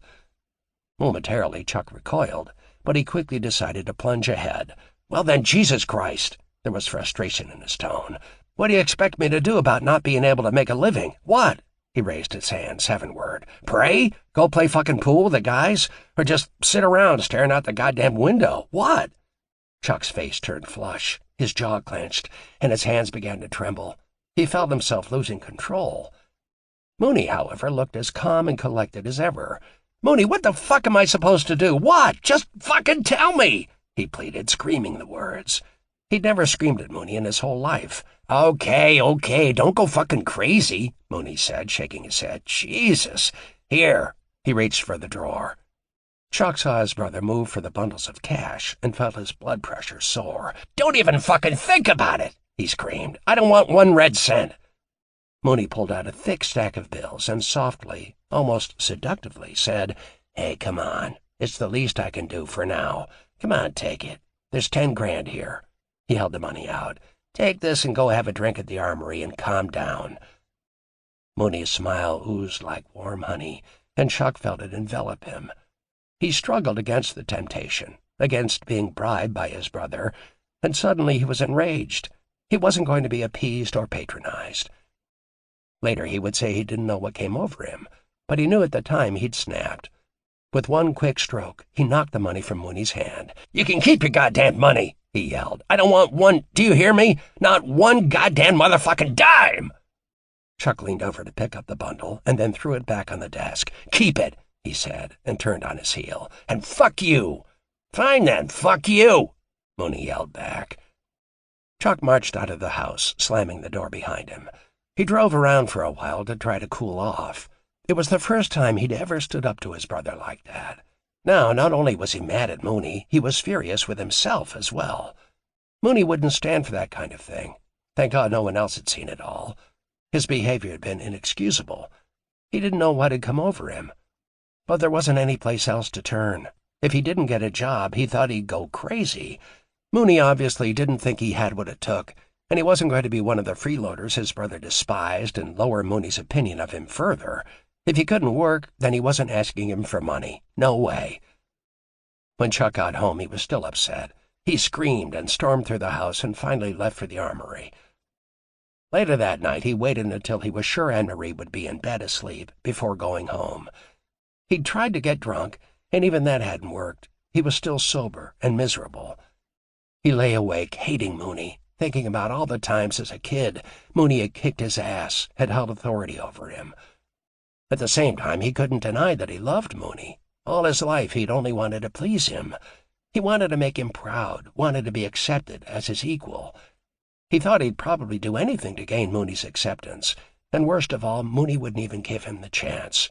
Speaker 2: Momentarily, Chuck recoiled, but he quickly decided to plunge ahead. "Well then, Jesus Christ!" There was frustration in his tone. "What do you expect me to do about not being able to make a living? What?" He raised his hands heavenward. "Pray? Go play fucking pool with the guys? Or just sit around staring out the goddamn window? What?" Chuck's face turned flush, his jaw clenched, and his hands began to tremble. He felt himself losing control. Mooney, however, looked as calm and collected as ever. "Mooney, what the fuck am I supposed to do? What? Just fucking tell me!" he pleaded, screaming the words. He'd never screamed at Mooney in his whole life. Okay, don't go fucking crazy," Mooney said, shaking his head. "Jesus. Here." He reached for the drawer. Chuck saw his brother move for the bundles of cash and felt his blood pressure soar. "Don't even fucking think about it," he screamed. "I don't want 1 red cent." Mooney pulled out a thick stack of bills and softly, almost seductively, said, "Hey, come on. It's the least I can do for now. Come on, take it. There's 10 grand here." He held the money out. "Take this and go have a drink at the Armory and calm down." Mooney's smile oozed like warm honey, and Chuck felt it envelop him. He struggled against the temptation, against being bribed by his brother, and suddenly he was enraged. He wasn't going to be appeased or patronized. Later he would say he didn't know what came over him, but he knew at the time he'd snapped. With one quick stroke, he knocked the money from Mooney's hand. "You can keep your goddamn money," he yelled. "I don't want one, do you hear me? Not one goddamn motherfucking dime!" Chuck leaned over to pick up the bundle and then threw it back on the desk. "Keep it," he said, and turned on his heel. "And fuck you." "Fine then, fuck you," Mooney yelled back. Chuck marched out of the house, slamming the door behind him. He drove around for a while to try to cool off. It was the first time he'd ever stood up to his brother like that. Now, not only was he mad at Mooney, he was furious with himself as well. Mooney wouldn't stand for that kind of thing. Thank God no one else had seen it all. His behavior had been inexcusable. He didn't know what had come over him. but there wasn't any place else to turn. If he didn't get a job, he thought he'd go crazy. Mooney obviously didn't think he had what it took, and he wasn't going to be one of the freeloaders his brother despised and lower Mooney's opinion of him further. If he couldn't work, then he wasn't asking him for money. No way. When Chuck got home, he was still upset. He screamed and stormed through the house and finally left for the armory. Later that night, he waited until he was sure Anne-Marie would be in bed asleep before going home. He'd tried to get drunk, and even that hadn't worked. He was still sober and miserable. He lay awake, hating Mooney, thinking about all the times as a kid Mooney had kicked his ass, had held authority over him. At the same time, he couldn't deny that he loved Mooney. All his life, he'd only wanted to please him. He wanted to make him proud, wanted to be accepted as his equal. He thought he'd probably do anything to gain Mooney's acceptance, and worst of all, Mooney wouldn't even give him the chance.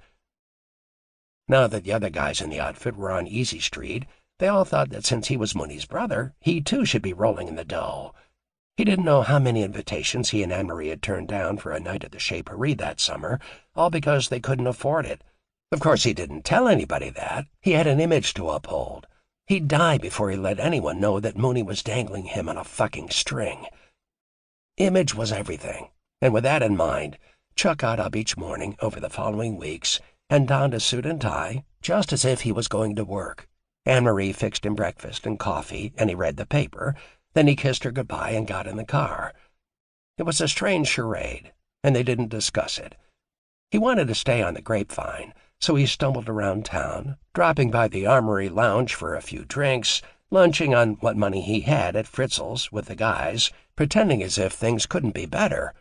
Speaker 2: Now that the other guys in the outfit were on Easy Street, they all thought that since he was Mooney's brother, he too should be rolling in the dough. He didn't know how many invitations he and Anne-Marie had turned down for a night at the Chez Paree that summer, all because they couldn't afford it. Of course, he didn't tell anybody that. He had an image to uphold. He'd die before he let anyone know that Mooney was dangling him on a fucking string. Image was everything, and with that in mind, Chuck got up each morning over the following weeks and donned a suit and tie, just as if he was going to work. Anne-Marie fixed him breakfast and coffee, and he read the paper. Then he kissed her goodbye and got in the car. It was a strange charade, and they didn't discuss it. He wanted to stay on the Grapevine, so he stumbled around town, dropping by the Armory Lounge for a few drinks, lunching on what money he had at Fritzl's with the guys, pretending as if things couldn't be better.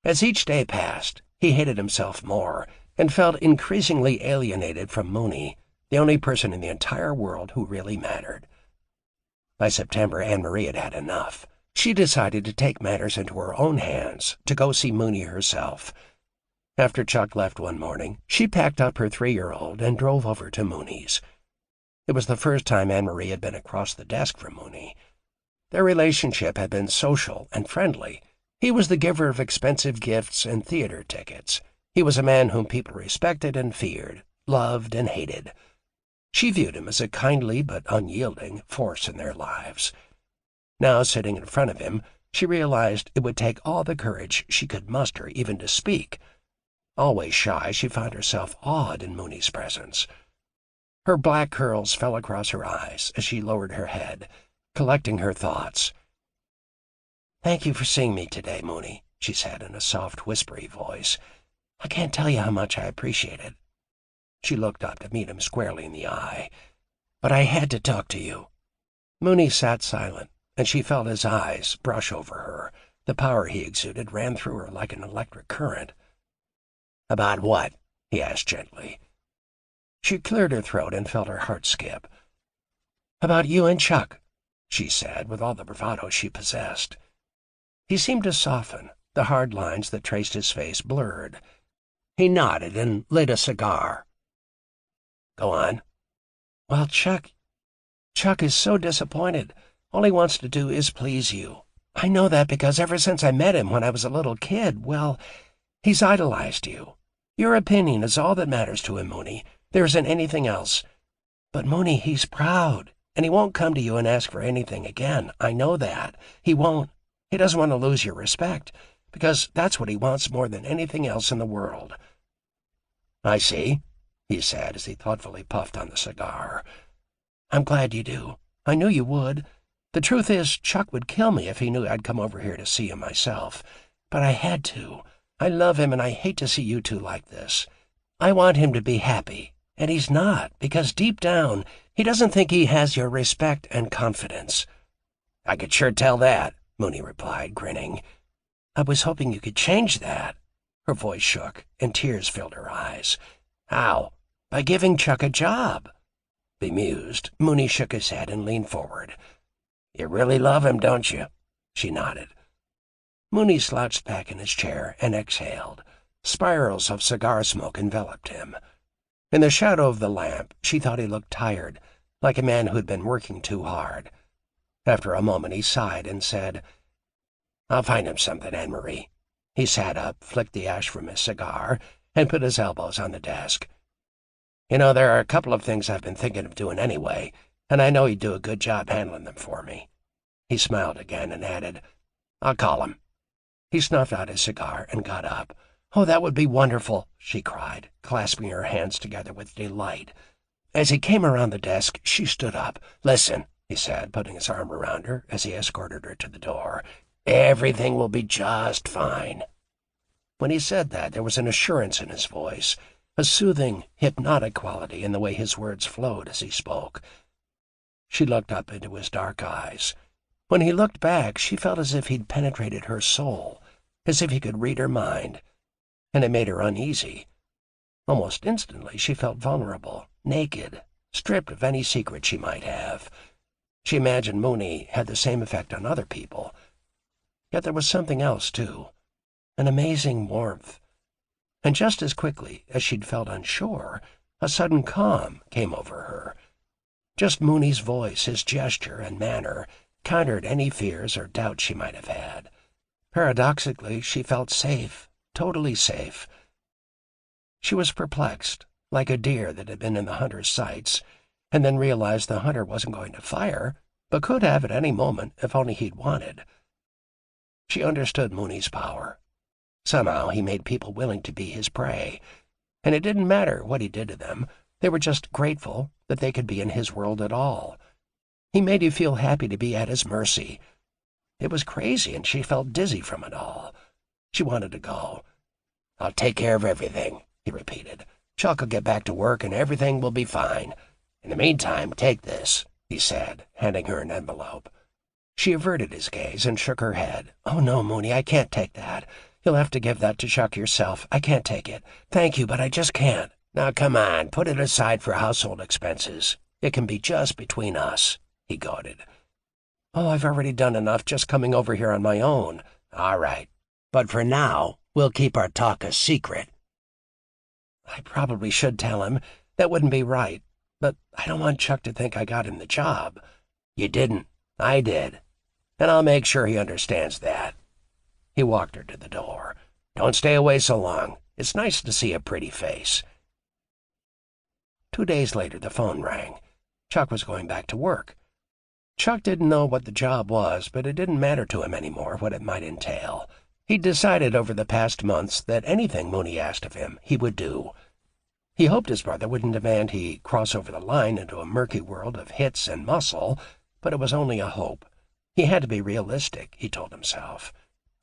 Speaker 2: As each day passed, he hated himself more and felt increasingly alienated from Mooney, the only person in the entire world who really mattered. By September, Anne-Marie had had enough. She decided to take matters into her own hands, to go see Mooney herself. After Chuck left one morning, she packed up her 3-year-old and drove over to Mooney's. It was the first time Anne-Marie had been across the desk from Mooney. Their relationship had been social and friendly. He was the giver of expensive gifts and theater tickets. He was a man whom people respected and feared, loved and hated. She viewed him as a kindly but unyielding force in their lives. Now, sitting in front of him, she realized it would take all the courage she could muster even to speak. Always shy, she found herself awed in Mooney's presence. Her black curls fell across her eyes as she lowered her head, collecting her thoughts. "Thank you for seeing me today, Mooney," she said in a soft, whispery voice. "I can't tell you how much I appreciate it." She looked up to meet him squarely in the eye. "But I had to talk to you." Mooney sat silent, and she felt his eyes brush over her. The power he exuded ran through her like an electric current. "About what?" he asked gently. She cleared her throat and felt her heart skip. "About you and Chuck," she said, with all the bravado she possessed. He seemed to soften. The hard lines that traced his face blurred. He nodded and lit a cigar. "Go on." "Well, Chuck is so disappointed. All he wants to do is please you. I know that because ever since I met him when I was a little kid, well, he's idolized you. Your opinion is all that matters to him, Mooney. There isn't anything else. But, Mooney, he's proud, and he won't come to you and ask for anything again. I know that. He won't. He doesn't want to lose your respect, because that's what he wants more than anything else in the world." "I see," he said as he thoughtfully puffed on the cigar. "I'm glad you do. I knew you would. The truth is, Chuck would kill me if he knew I'd come over here to see him myself. But I had to. I love him, and I hate to see you two like this. I want him to be happy, and he's not, because deep down, he doesn't think he has your respect and confidence." "I could sure tell that," Mooney replied, grinning. "I was hoping you could change that." Her voice shook, and tears filled her eyes. "How?" "By giving Chuck a job." Bemused, Mooney shook his head and leaned forward. "You really love him, don't you?" She nodded. Mooney slouched back in his chair and exhaled. Spirals of cigar smoke enveloped him. In the shadow of the lamp, she thought he looked tired, like a man who'd been working too hard. After a moment, he sighed and said, "I'll find him something, Anne-Marie." He sat up, flicked the ash from his cigar, and put his elbows on the desk. You know, there are a couple of things I've been thinking of doing anyway, and I know you'd do a good job handling them for me." He smiled again and added, "I'll call him." He snuffed out his cigar and got up. "Oh, that would be wonderful," she cried, clasping her hands together with delight. As he came around the desk, she stood up. "Listen," he said, putting his arm around her as he escorted her to the door. "Everything will be just fine." When he said that, there was an assurance in his voice, a soothing, hypnotic quality in the way his words flowed as he spoke. She looked up into his dark eyes. When he looked back, she felt as if he'd penetrated her soul, as if he could read her mind, and it made her uneasy. Almost instantly, she felt vulnerable, naked, stripped of any secret she might have. She imagined Mooney had the same effect on other people. Yet there was something else, too, an amazing warmth. And just as quickly as she'd felt unsure, a sudden calm came over her. Just Mooney's voice, his gesture and manner, countered any fears or doubts she might have had. Paradoxically, she felt safe, totally safe. She was perplexed, like a deer that had been in the hunter's sights, and then realized the hunter wasn't going to fire, but could have at any moment if only he'd wanted. She understood Mooney's power. Somehow he made people willing to be his prey, and it didn't matter what he did to them. They were just grateful that they could be in his world at all. He made you feel happy to be at his mercy. It was crazy, and she felt dizzy from it all. She wanted to go. "I'll take care of everything," he repeated. "Chuck will get back to work, and everything will be fine. In the meantime, take this," he said, handing her an envelope. She averted his gaze and shook her head. "Oh, no, Mooney, I can't take that. You'll have to give that to Chuck yourself. I can't take it. Thank you, but I just can't." "Now, come on, put it aside for household expenses. It can be just between us," he goaded. "Oh, I've already done enough just coming over here on my own." "All right, but for now, we'll keep our talk a secret." "I probably should tell him. That wouldn't be right. But I don't want Chuck to think I got him the job." "You didn't. I did. And I'll make sure he understands that." He walked her to the door. "Don't stay away so long. It's nice to see a pretty face." 2 days later, the phone rang. Chuck was going back to work. Chuck didn't know what the job was, but it didn't matter to him anymore what it might entail. He'd decided over the past months that anything Mooney asked of him, he would do. He hoped his brother wouldn't demand he cross over the line into a murky world of hits and muscle, but it was only a hope. He had to be realistic, he told himself.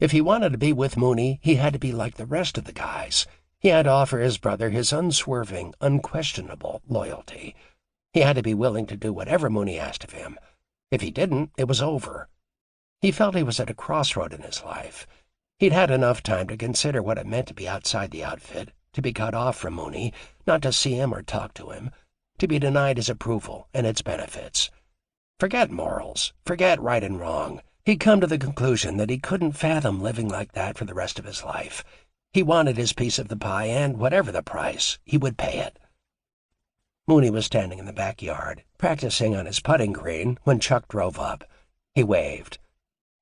Speaker 2: If he wanted to be with Mooney, he had to be like the rest of the guys. He had to offer his brother his unswerving, unquestionable loyalty. He had to be willing to do whatever Mooney asked of him. If he didn't, it was over. He felt he was at a crossroad in his life. He'd had enough time to consider what it meant to be outside the outfit, to be cut off from Mooney, not to see him or talk to him, to be denied his approval and its benefits. Forget morals, forget right and wrong. He'd come to the conclusion that he couldn't fathom living like that for the rest of his life. He wanted his piece of the pie, and whatever the price, he would pay it. Mooney was standing in the backyard, practicing on his putting green, when Chuck drove up. He waved.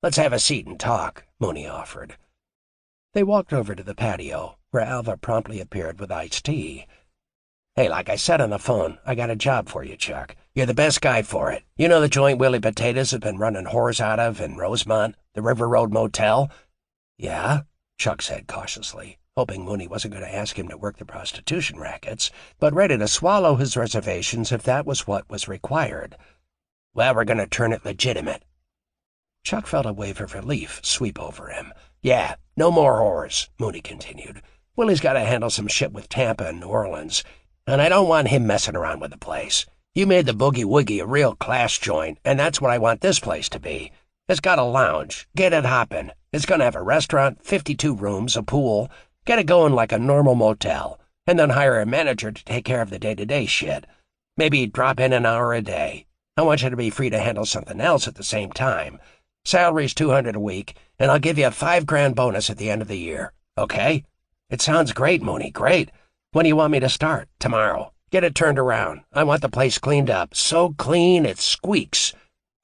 Speaker 2: "Let's have a seat and talk," Mooney offered. They walked over to the patio, where Alva promptly appeared with iced tea. "Hey, like I said on the phone, I got a job for you, Chuck. You're the best guy for it. You know the joint Willie Potatoes has been running whores out of in Rosemont, the River Road Motel?" "Yeah," Chuck said cautiously, hoping Mooney wasn't going to ask him to work the prostitution rackets, but ready to swallow his reservations if that was what was required. "Well, we're going to turn it legitimate." Chuck felt a wave of relief sweep over him. "Yeah, no more whores," Mooney continued. "Willie's got to handle some shit with Tampa and New Orleans, and I don't want him messing around with the place. You made the Boogie Woogie a real class joint, and that's what I want this place to be. It's got a lounge. Get it hopping. It's going to have a restaurant, 52 rooms, a pool. Get it going like a normal motel, and then hire a manager to take care of the day-to-day shit. Maybe drop in an hour a day. I want you to be free to handle something else at the same time. Salary's $200 a week, and I'll give you a $5,000 bonus at the end of the year. Okay?" "It sounds great, Mooney, great. When do you want me to start? Tomorrow. Get it turned around. I want the place cleaned up. So clean it squeaks."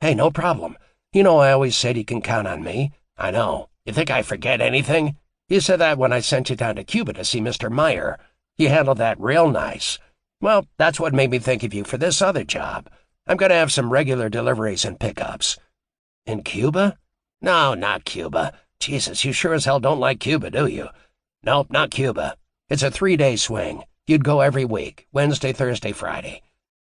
Speaker 2: "Hey, no problem. You know I always said you can count on me." "I know. You think I forget anything? You said that when I sent you down to Cuba to see Mr. Meyer. You handled that real nice." Well, that's what made me think of you for this other job. I'm going to have some regular deliveries and pickups. In Cuba? No, not Cuba. Jesus, you sure as hell don't like Cuba, do you? Nope, not Cuba. It's a 3-day swing. You'd go every week, Wednesday, Thursday, Friday.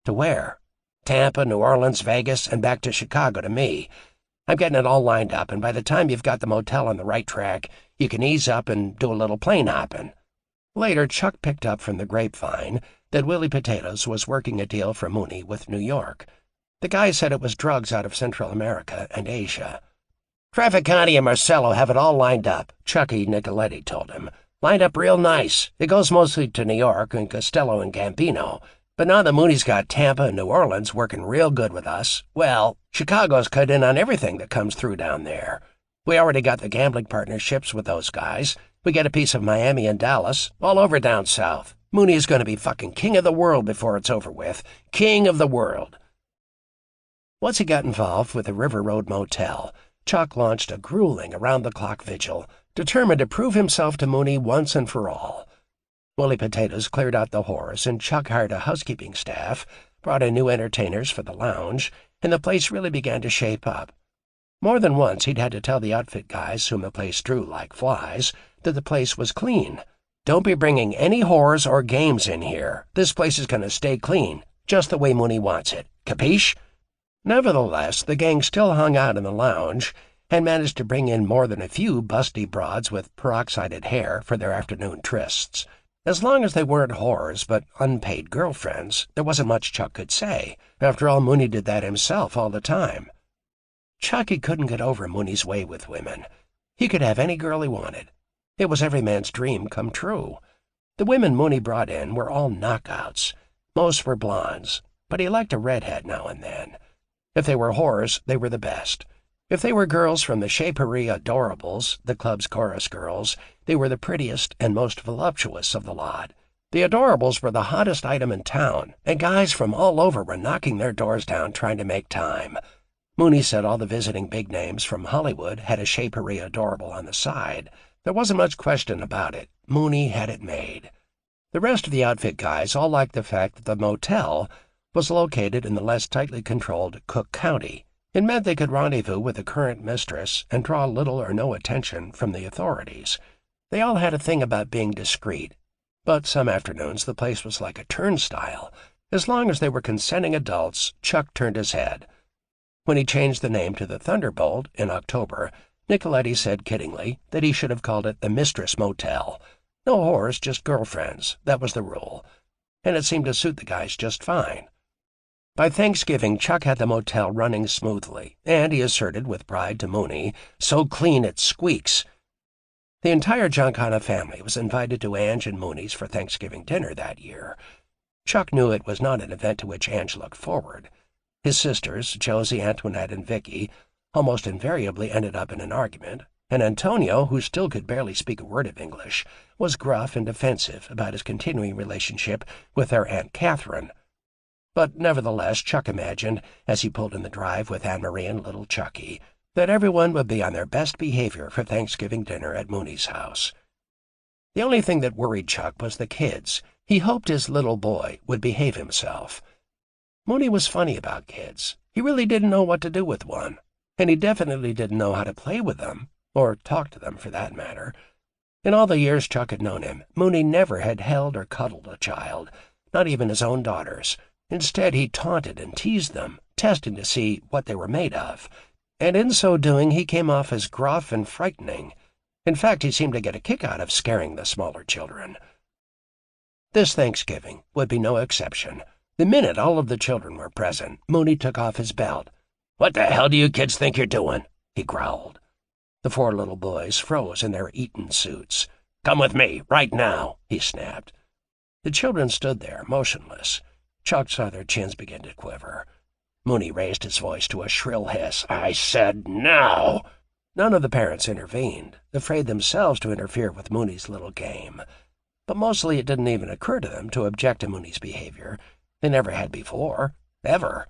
Speaker 2: To where? Tampa, New Orleans, Vegas, and back to Chicago to me. I'm getting it all lined up, and by the time you've got the motel on the right track, you can ease up and do a little plane hopping. Later, Chuck picked up from the grapevine that Willie Potatoes was working a deal for Mooney with New York. The guy said it was drugs out of Central America and Asia. Trafficani and Marcello have it all lined up, Chucky Nicoletti told him. Lined up real nice. It goes mostly to New York and Costello and Gambino. But now that Mooney's got Tampa and New Orleans working real good with us, well, Chicago's cut in on everything that comes through down there. We already got the gambling partnerships with those guys. We get a piece of Miami and Dallas, all over down south. Mooney is going to be fucking king of the world before it's over with. King of the world. Once he got involved with the River Road Motel, Chuck launched a grueling around-the-clock vigil, determined to prove himself to Mooney once and for all. Willie Potatoes cleared out the whores, and Chuck hired a housekeeping staff, brought in new entertainers for the lounge, and the place really began to shape up. More than once he'd had to tell the outfit guys, whom the place drew like flies, that the place was clean. Don't be bringing any whores or games in here. This place is going to stay clean, just the way Mooney wants it. Capiche? Nevertheless, the gang still hung out in the lounge and managed to bring in more than a few busty broads with peroxided hair for their afternoon trysts. As long as they weren't whores but unpaid girlfriends, there wasn't much Chuck could say. After all, Mooney did that himself all the time. Chucky couldn't get over Mooney's way with women. He could have any girl he wanted. It was every man's dream come true. The women Mooney brought in were all knockouts. Most were blondes, but he liked a redhead now and then. If they were whores, they were the best. If they were girls from the Shapery Adorables, the club's chorus girls, they were the prettiest and most voluptuous of the lot. The Adorables were the hottest item in town, and guys from all over were knocking their doors down trying to make time. Mooney said all the visiting big names from Hollywood had a Shapery Adorable on the side. There wasn't much question about it. Mooney had it made. The rest of the outfit guys all liked the fact that the motel was located in the less tightly controlled Cook County. It meant they could rendezvous with the current mistress and draw little or no attention from the authorities. They all had a thing about being discreet, but some afternoons the place was like a turnstile. As long as they were consenting adults, Chuck turned his head. When he changed the name to the Thunderbolt in October, Nicoletti said kiddingly that he should have called it the Mistress Motel. No whores, just girlfriends. That was the rule. And it seemed to suit the guys just fine. By Thanksgiving, Chuck had the motel running smoothly, and he asserted with pride to Mooney, so clean it squeaks. The entire Giancana family was invited to Ange and Mooney's for Thanksgiving dinner that year. Chuck knew it was not an event to which Ange looked forward. His sisters, Josie, Antoinette, and Vicky, almost invariably ended up in an argument, and Antonio, who still could barely speak a word of English, was gruff and defensive about his continuing relationship with their Aunt Catherine. But nevertheless, Chuck imagined, as he pulled in the drive with Anne-Marie and little Chucky, that everyone would be on their best behavior for Thanksgiving dinner at Mooney's house. The only thing that worried Chuck was the kids. He hoped his little boy would behave himself. Mooney was funny about kids. He really didn't know what to do with one, and he definitely didn't know how to play with them, or talk to them for that matter. In all the years Chuck had known him, Mooney never had held or cuddled a child, not even his own daughters. Instead, he taunted and teased them, testing to see what they were made of, and in so doing he came off as gruff and frightening. In fact, he seemed to get a kick out of scaring the smaller children. This Thanksgiving would be no exception. The minute all of the children were present, Mooney took off his belt. "What the hell do you kids think you're doing?" he growled. The 4 little boys froze in their Eton suits. "Come with me, right now," he snapped. The children stood there, motionless. Chuck saw their chins begin to quiver. Mooney raised his voice to a shrill hiss. "I said now!" None of the parents intervened, afraid themselves to interfere with Mooney's little game. But mostly it didn't even occur to them to object to Mooney's behavior. They never had before. Ever.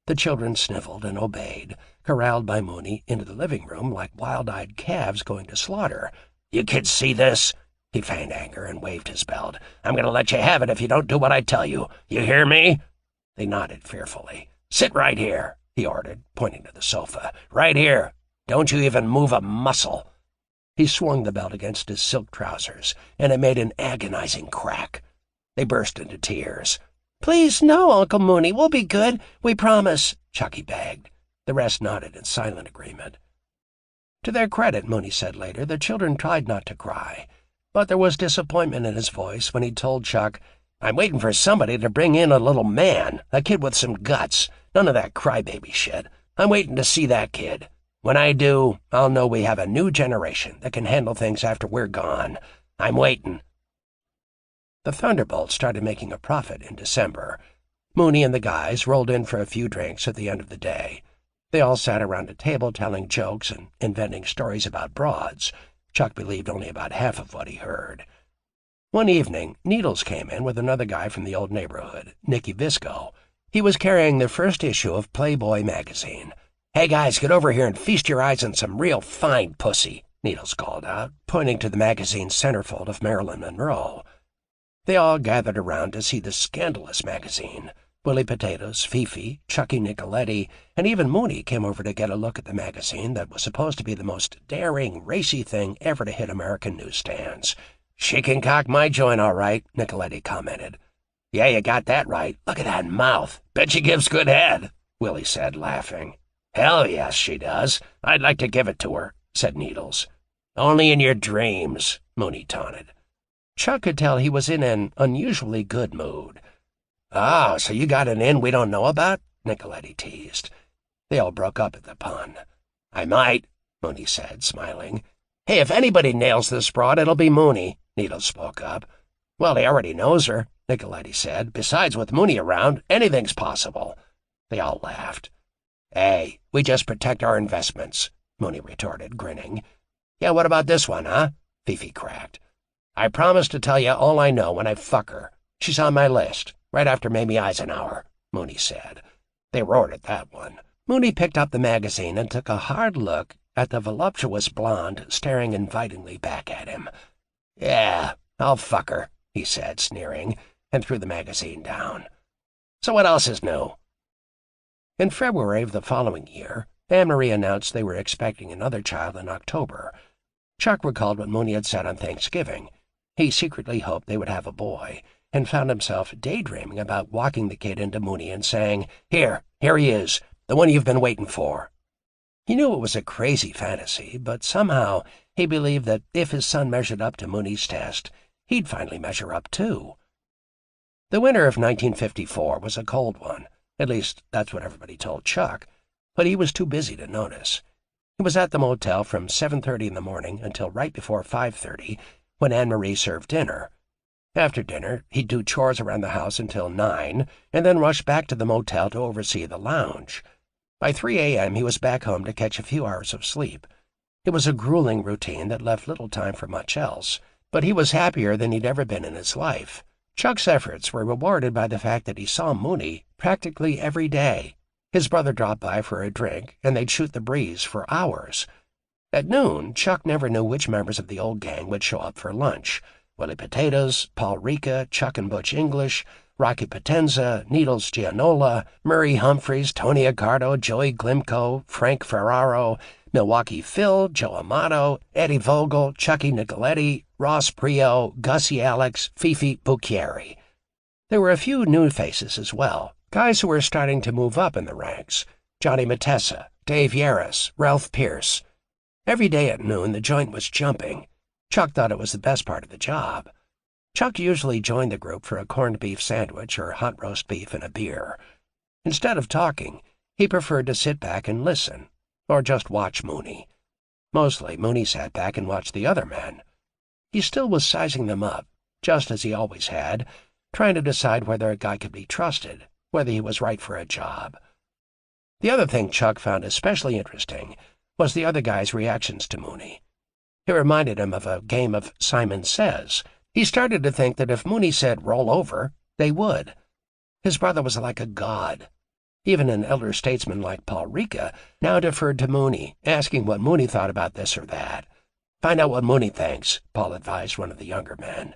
Speaker 2: The children sniveled and obeyed, corralled by Mooney into the living room like wild-eyed calves going to slaughter. "You kids see this?" He feigned anger and waved his belt. "I'm going to let you have it if you don't do what I tell you. You hear me?" They nodded fearfully. "Sit right here," he ordered, pointing to the sofa. "Right here. Don't you even move a muscle." He swung the belt against his silk trousers, and it made an agonizing crack. They burst into tears. "Please, no, Uncle Mooney. We'll be good. We promise," Chucky begged. The rest nodded in silent agreement. To their credit, Mooney said later, the children tried not to cry, but there was disappointment in his voice when he told Chuck, "I'm waiting for somebody to bring in a little man, a kid with some guts. None of that crybaby shit. I'm waiting to see that kid. When I do, I'll know we have a new generation that can handle things after we're gone. I'm waiting." The Thunderbolts started making a profit in December. Mooney and the guys rolled in for a few drinks at the end of the day. They all sat around a table telling jokes and inventing stories about broads. Chuck believed only about half of what he heard. One evening, Needles came in with another guy from the old neighborhood, Nicky Visco. He was carrying the first issue of Playboy magazine. "Hey guys, get over here and feast your eyes on some real fine pussy," Needles called out, pointing to the magazine's centerfold of Marilyn Monroe. They all gathered around to see the scandalous magazine. Willie Potatoes, Fifi, Chucky Nicoletti, and even Mooney came over to get a look at the magazine that was supposed to be the most daring, racy thing ever to hit American newsstands. "She can cock my joint all right," Nicoletti commented. "Yeah, you got that right. Look at that mouth. Bet she gives good head," Willie said, laughing. "Hell yes, she does. I'd like to give it to her," said Needles. "Only in your dreams," Mooney taunted. Chuck could tell he was in an unusually good mood. "Oh, so you got an in we don't know about?" Nicoletti teased. They all broke up at the pun. "I might," Mooney said, smiling. "Hey, if anybody nails this broad, it'll be Mooney," Needles spoke up. "Well, he already knows her," Nicoletti said. "Besides, with Mooney around, anything's possible." They all laughed. "Hey, we just protect our investments," Mooney retorted, grinning. "Yeah, what about this one, huh?" Fifi cracked. "I promise to tell you all I know when I fuck her. She's on my list, right after Mamie Eisenhower," Mooney said. They roared at that one. Mooney picked up the magazine and took a hard look at the voluptuous blonde staring invitingly back at him. "Yeah, I'll fuck her," he said, sneering, and threw the magazine down. "So what else is new?" In February of the following year, Anne-Marie announced they were expecting another child in October. Chuck recalled what Mooney had said on Thanksgiving. He secretly hoped they would have a boy, and found himself daydreaming about walking the kid into Mooney and saying, Here he is, the one you've been waiting for." He knew it was a crazy fantasy, but somehow he believed that if his son measured up to Mooney's test, he'd finally measure up too. The winter of 1954 was a cold one. At least, that's what everybody told Chuck, but he was too busy to notice. He was at the motel from 7:30 in the morning until right before 5:30, when Anne-Marie served dinner. After dinner, he'd do chores around the house until 9, and then rush back to the motel to oversee the lounge. By 3 a.m., he was back home to catch a few hours of sleep. It was a grueling routine that left little time for much else, but he was happier than he'd ever been in his life. Chuck's efforts were rewarded by the fact that he saw Mooney practically every day. His brother dropped by for a drink, and they'd shoot the breeze for hours. At noon, Chuck never knew which members of the old gang would show up for lunch. Willie Potatoes, Paul Ricca, Chuck and Butch English, Rocky Potenza, Needles Gianola, Murray Humphreys, Tony Accardo, Joey Glimko, Frank Ferraro, Milwaukee Phil, Joe Amato, Eddie Vogel, Chucky Nicoletti, Ross Prio, Gussie Alex, Fifi Bucchieri. There were a few new faces as well, guys who were starting to move up in the ranks. Johnny Matessa, Dave Yaris, Ralph Pierce. Every day at noon, the joint was jumping. Chuck thought it was the best part of the job. Chuck usually joined the group for a corned beef sandwich or hot roast beef and a beer. Instead of talking, he preferred to sit back and listen, or just watch Mooney. Mostly, Mooney sat back and watched the other men. He still was sizing them up, just as he always had, trying to decide whether a guy could be trusted, whether he was right for a job. The other thing Chuck found especially interesting was the other guy's reactions to Mooney. It reminded him of a game of Simon Says. He started to think that if Mooney said roll over, they would. His brother was like a god. Even an elder statesman like Paul Ricca now deferred to Mooney, asking what Mooney thought about this or that. Find out what Mooney thinks, Paul advised one of the younger men.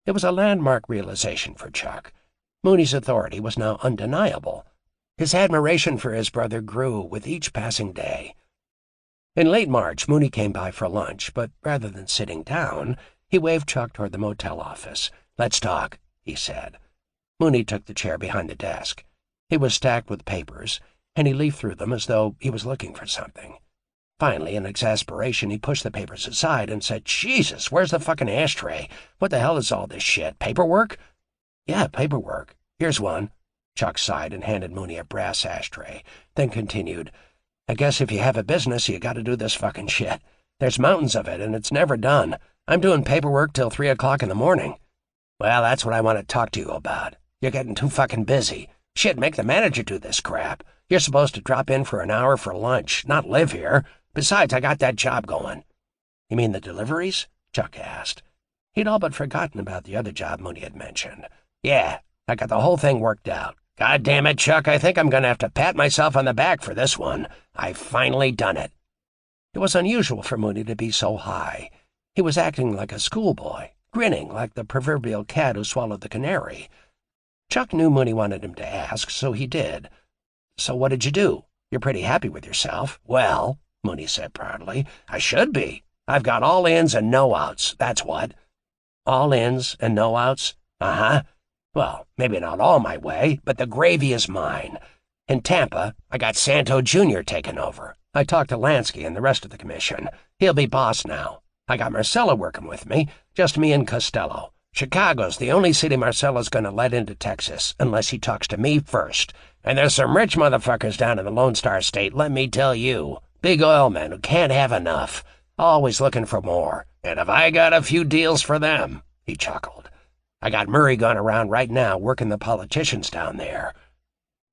Speaker 2: It was a landmark realization for Chuck. Mooney's authority was now undeniable. His admiration for his brother grew with each passing day. In late March, Mooney came by for lunch, but rather than sitting down, he waved Chuck toward the motel office. "Let's talk," he said. Mooney took the chair behind the desk. It was stacked with papers, and he leafed through them as though he was looking for something. Finally, in exasperation, he pushed the papers aside and said, "Jesus, where's the fucking ashtray? What the hell is all this shit? Paperwork?" "Yeah, paperwork. Here's one." Chuck sighed and handed Mooney a brass ashtray, then continued, "I guess if you have a business, you gotta do this fucking shit. There's mountains of it, and it's never done. I'm doing paperwork till 3 o'clock in the morning." "Well, that's what I want to talk to you about. You're getting too fucking busy. Shit, make the manager do this crap. You're supposed to drop in for an hour for lunch, not live here. Besides, I got that job going." "You mean the deliveries?" Chuck asked. He'd all but forgotten about the other job Mooney had mentioned. "Yeah, I got the whole thing worked out. God damn it, Chuck, I think I'm going to have to pat myself on the back for this one. I've finally done it." It was unusual for Mooney to be so high. He was acting like a schoolboy, grinning like the proverbial cat who swallowed the canary. Chuck knew Mooney wanted him to ask, so he did. "So what did you do? You're pretty happy with yourself." "Well," Mooney said proudly, "I should be. I've got all ins and no outs, that's what." "All ins and no outs?" "Uh-huh. Well, maybe not all my way, but the gravy is mine. In Tampa, I got Santo Jr. taking over. I talked to Lansky and the rest of the commission. He'll be boss now. I got Marcella working with me, just me and Costello. Chicago's the only city Marcella's going to let into Texas, unless he talks to me first. And there's some rich motherfuckers down in the Lone Star State, let me tell you. Big oil men who can't have enough. Always looking for more. And have I got a few deals for them?" He chuckled. "I got Murray going around right now working the politicians down there."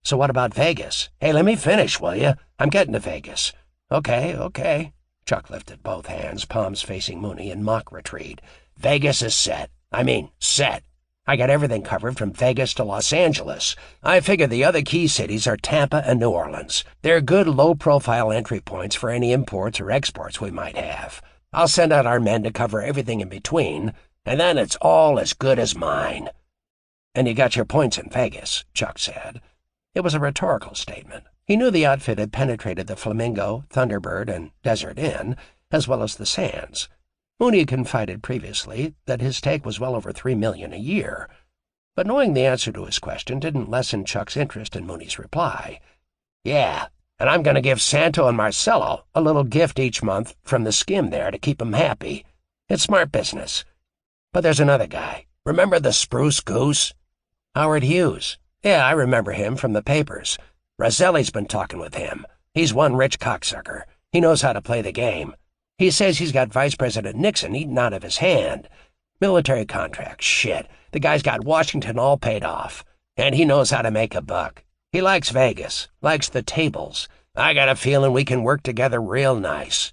Speaker 2: "So what about Vegas? Hey, let me finish, will you? I'm getting to Vegas." Okay. Chuck lifted both hands, palms facing Mooney in mock retreat. "Vegas is set. I mean, set. I got everything covered from Vegas to Los Angeles. I figure the other key cities are Tampa and New Orleans. They're good low-profile entry points for any imports or exports we might have. I'll send out our men to cover everything in between, and then it's all as good as mine." "And you got your points in Vegas," Chuck said. It was a rhetorical statement. He knew the outfit had penetrated the Flamingo, Thunderbird, and Desert Inn, as well as the Sands. Mooney had confided previously that his take was well over $3 million a year. But knowing the answer to his question didn't lessen Chuck's interest in Mooney's reply. "Yeah, and I'm going to give Santo and Marcello a little gift each month from the skim there to keep 'em happy. It's smart business. But there's another guy. Remember the Spruce Goose? Howard Hughes. Yeah, I remember him from the papers. Roselli's been talking with him. He's one rich cocksucker. He knows how to play the game. He says he's got Vice President Nixon eaten out of his hand. Military contract, shit. The guy's got Washington all paid off. And he knows how to make a buck. He likes Vegas, likes the tables. I got a feeling we can work together real nice."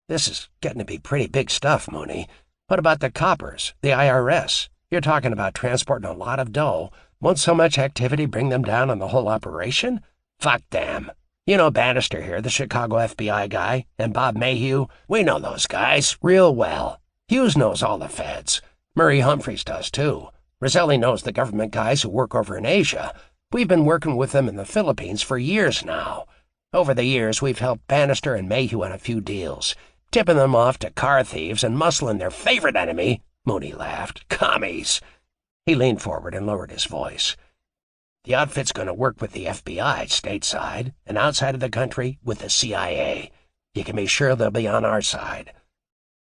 Speaker 2: "This is getting to be pretty big stuff, Mooney. What about the coppers, the IRS? You're talking about transporting a lot of dough. Won't so much activity bring them down on the whole operation?" "Fuck them. You know Bannister here, the Chicago FBI guy, and Bob Mayhew. We know those guys real well. Hughes knows all the feds. Murray Humphreys does, too. Roselli knows the government guys who work over in Asia. We've been working with them in the Philippines for years now. Over the years, we've helped Bannister and Mayhew on a few deals, tipping them off to car thieves and muscling their favorite enemy." Mooney laughed. "Commies." He leaned forward and lowered his voice. "The outfit's going to work with the FBI stateside, and outside of the country with the CIA. You can be sure they'll be on our side."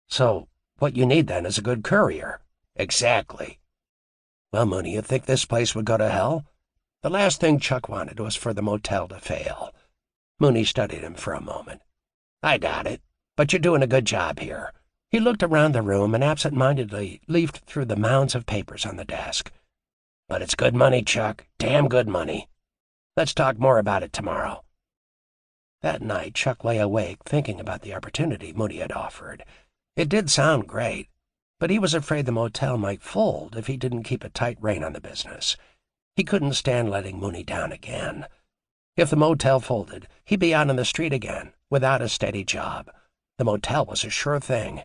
Speaker 2: "So what you need, then, is a good courier." "Exactly." "Well, Mooney, you think this place would go to hell?" The last thing Chuck wanted was for the motel to fail. Mooney studied him for a moment. "I doubt it, but you're doing a good job here." He looked around the room and absent-mindedly leafed through the mounds of papers on the desk. "But it's good money, Chuck. Damn good money. Let's talk more about it tomorrow." That night, Chuck lay awake thinking about the opportunity Mooney had offered. It did sound great, but he was afraid the motel might fold if he didn't keep a tight rein on the business. He couldn't stand letting Mooney down again. If the motel folded, he'd be out on the street again, without a steady job. The motel was a sure thing.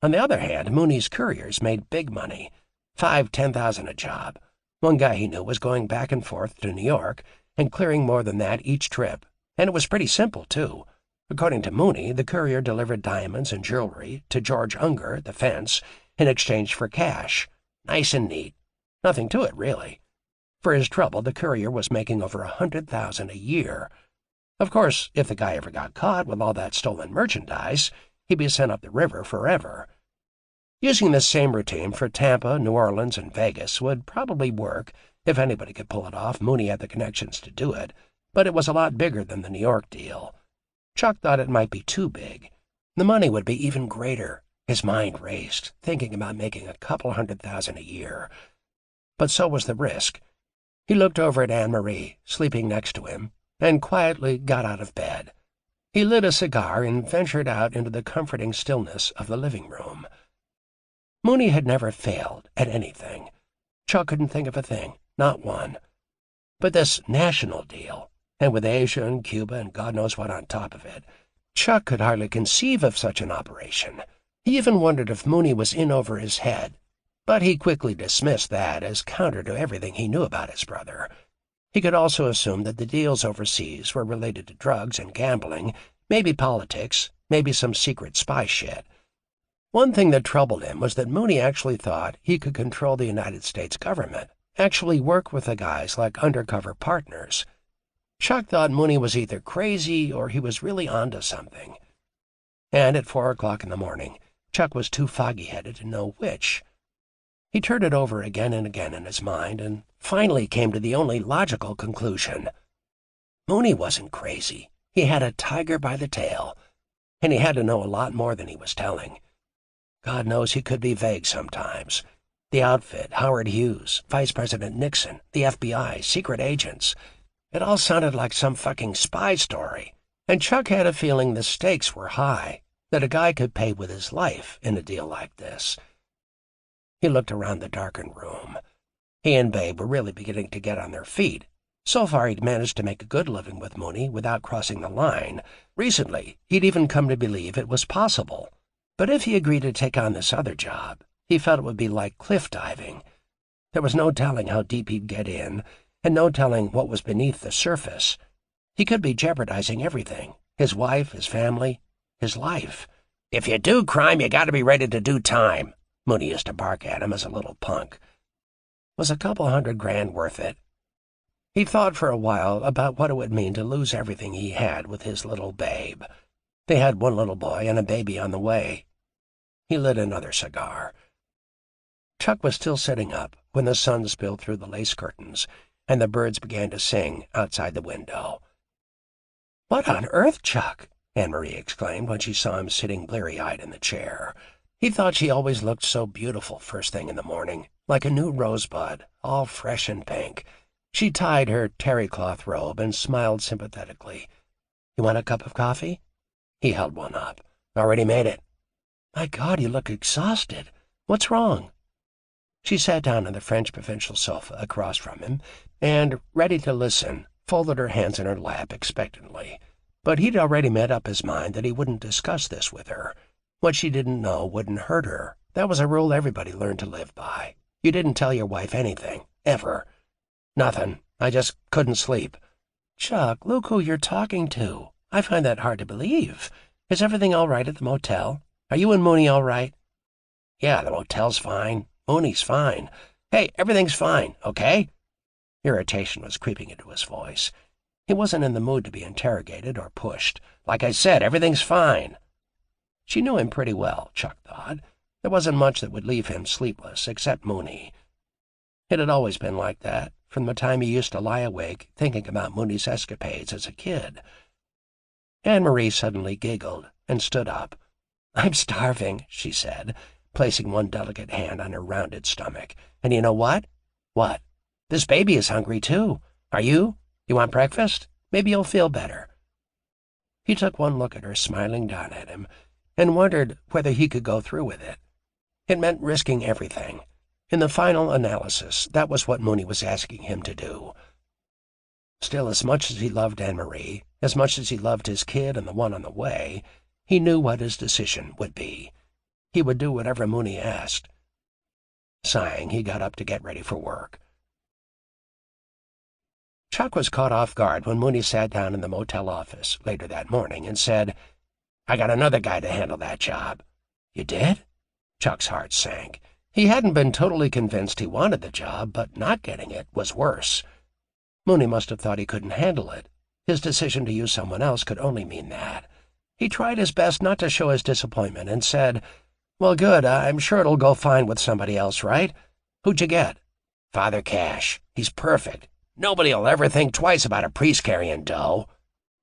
Speaker 2: On the other hand, Mooney's couriers made big money, $5,000-10,000 a job. One guy he knew was going back and forth to New York and clearing more than that each trip, and it was pretty simple, too. According to Mooney, the courier delivered diamonds and jewelry to George Unger, the fence, in exchange for cash. Nice and neat. Nothing to it, really. For his trouble, the courier was making over $100,000 a year. Of course, if the guy ever got caught with all that stolen merchandise, he'd be sent up the river forever. Using this same routine for Tampa, New Orleans, and Vegas would probably work. If anybody could pull it off, Mooney had the connections to do it, but it was a lot bigger than the New York deal. Chuck thought it might be too big. The money would be even greater. His mind raced, thinking about making a couple $100,000 a year. But so was the risk. He looked over at Anne-Marie, sleeping next to him, and quietly got out of bed. He lit a cigar and ventured out into the comforting stillness of the living room. Mooney had never failed at anything. Chuck couldn't think of a thing, not one. But this national deal, and with Asia and Cuba and God knows what on top of it, Chuck could hardly conceive of such an operation. He even wondered if Mooney was in over his head, but he quickly dismissed that as counter to everything he knew about his brother. He could also assume that the deals overseas were related to drugs and gambling, maybe politics, maybe some secret spy shit. One thing that troubled him was that Mooney actually thought he could control the United States government, actually work with the guys like undercover partners. Chuck thought Mooney was either crazy or he was really onto something. And at 4 o'clock in the morning, Chuck was too foggy-headed to know which. He turned it over again and again in his mind and finally came to the only logical conclusion. Mooney wasn't crazy. He had a tiger by the tail, and he had to know a lot more than he was telling. God knows he could be vague sometimes. The outfit, Howard Hughes, Vice President Nixon, the FBI, secret agents. It all sounded like some fucking spy story, and Chuck had a feeling the stakes were high, that a guy could pay with his life in a deal like this. He looked around the darkened room. He and Babe were really beginning to get on their feet. So far he'd managed to make a good living with Mooney without crossing the line. Recently, he'd even come to believe it was possible. But if he agreed to take on this other job, he felt it would be like cliff diving. There was no telling how deep he'd get in, and no telling what was beneath the surface. He could be jeopardizing everything, his wife, his family, his life. "If you do crime, you gotta be ready to do time," Mooney used to bark at him as a little punk. Was a couple $100,000 worth it? He thought for a while about what it would mean to lose everything he had with his little Babe. They had one little boy and a baby on the way. He lit another cigar. Chuck was still sitting up when the sun spilled through the lace curtains and the birds began to sing outside the window. "What on earth, Chuck?" Anne-Marie exclaimed when she saw him sitting bleary-eyed in the chair. He thought she always looked so beautiful first thing in the morning, like a new rosebud, all fresh and pink. She tied her terry-cloth robe and smiled sympathetically. "You want a cup of coffee?" He held one up. "Already made it." "My God, you look exhausted. What's wrong?" She sat down on the French provincial sofa across from him and, ready to listen, folded her hands in her lap expectantly. But he'd already made up his mind that he wouldn't discuss this with her. What she didn't know wouldn't hurt her. That was a rule everybody learned to live by. You didn't tell your wife anything, ever. "Nothing. I just couldn't sleep." "Chuck, look who you're talking to. I find that hard to believe. Is everything all right at the motel? Are you and Mooney all right?" "Yeah, the motel's fine. Mooney's fine. Hey, everything's fine, okay?" Irritation was creeping into his voice. He wasn't in the mood to be interrogated or pushed. "Like I said, everything's fine." She knew him pretty well, Chuck thought. There wasn't much that would leave him sleepless, except Mooney. It had always been like that, from the time he used to lie awake thinking about Mooney's escapades as a kid. Anne-Marie suddenly giggled and stood up. "I'm starving," she said, placing one delicate hand on her rounded stomach. "And you know what?" "What?" "This baby is hungry, too. Are you? You want breakfast? Maybe you'll feel better." He took one look at her smiling down at him and wondered whether he could go through with it. It meant risking everything. In the final analysis, that was what Mooney was asking him to do. Still, as much as he loved Anne-Marie, as much as he loved his kid and the one on the way, He knew what his decision would be. He would do whatever Mooney asked. Sighing, he got up to get ready for work. Chuck was caught off guard when Mooney sat down in the motel office later that morning and said, "I got another guy to handle that job." "You did?" Chuck's heart sank. He hadn't been totally convinced he wanted the job, but not getting it was worse. Mooney must have thought he couldn't handle it. His decision to use someone else could only mean that. He tried his best not to show his disappointment and said, "Well, good, I'm sure it'll go fine with somebody else, right? Who'd you get?" "Father Cash. He's perfect. Nobody'll ever think twice about a priest carrying dough."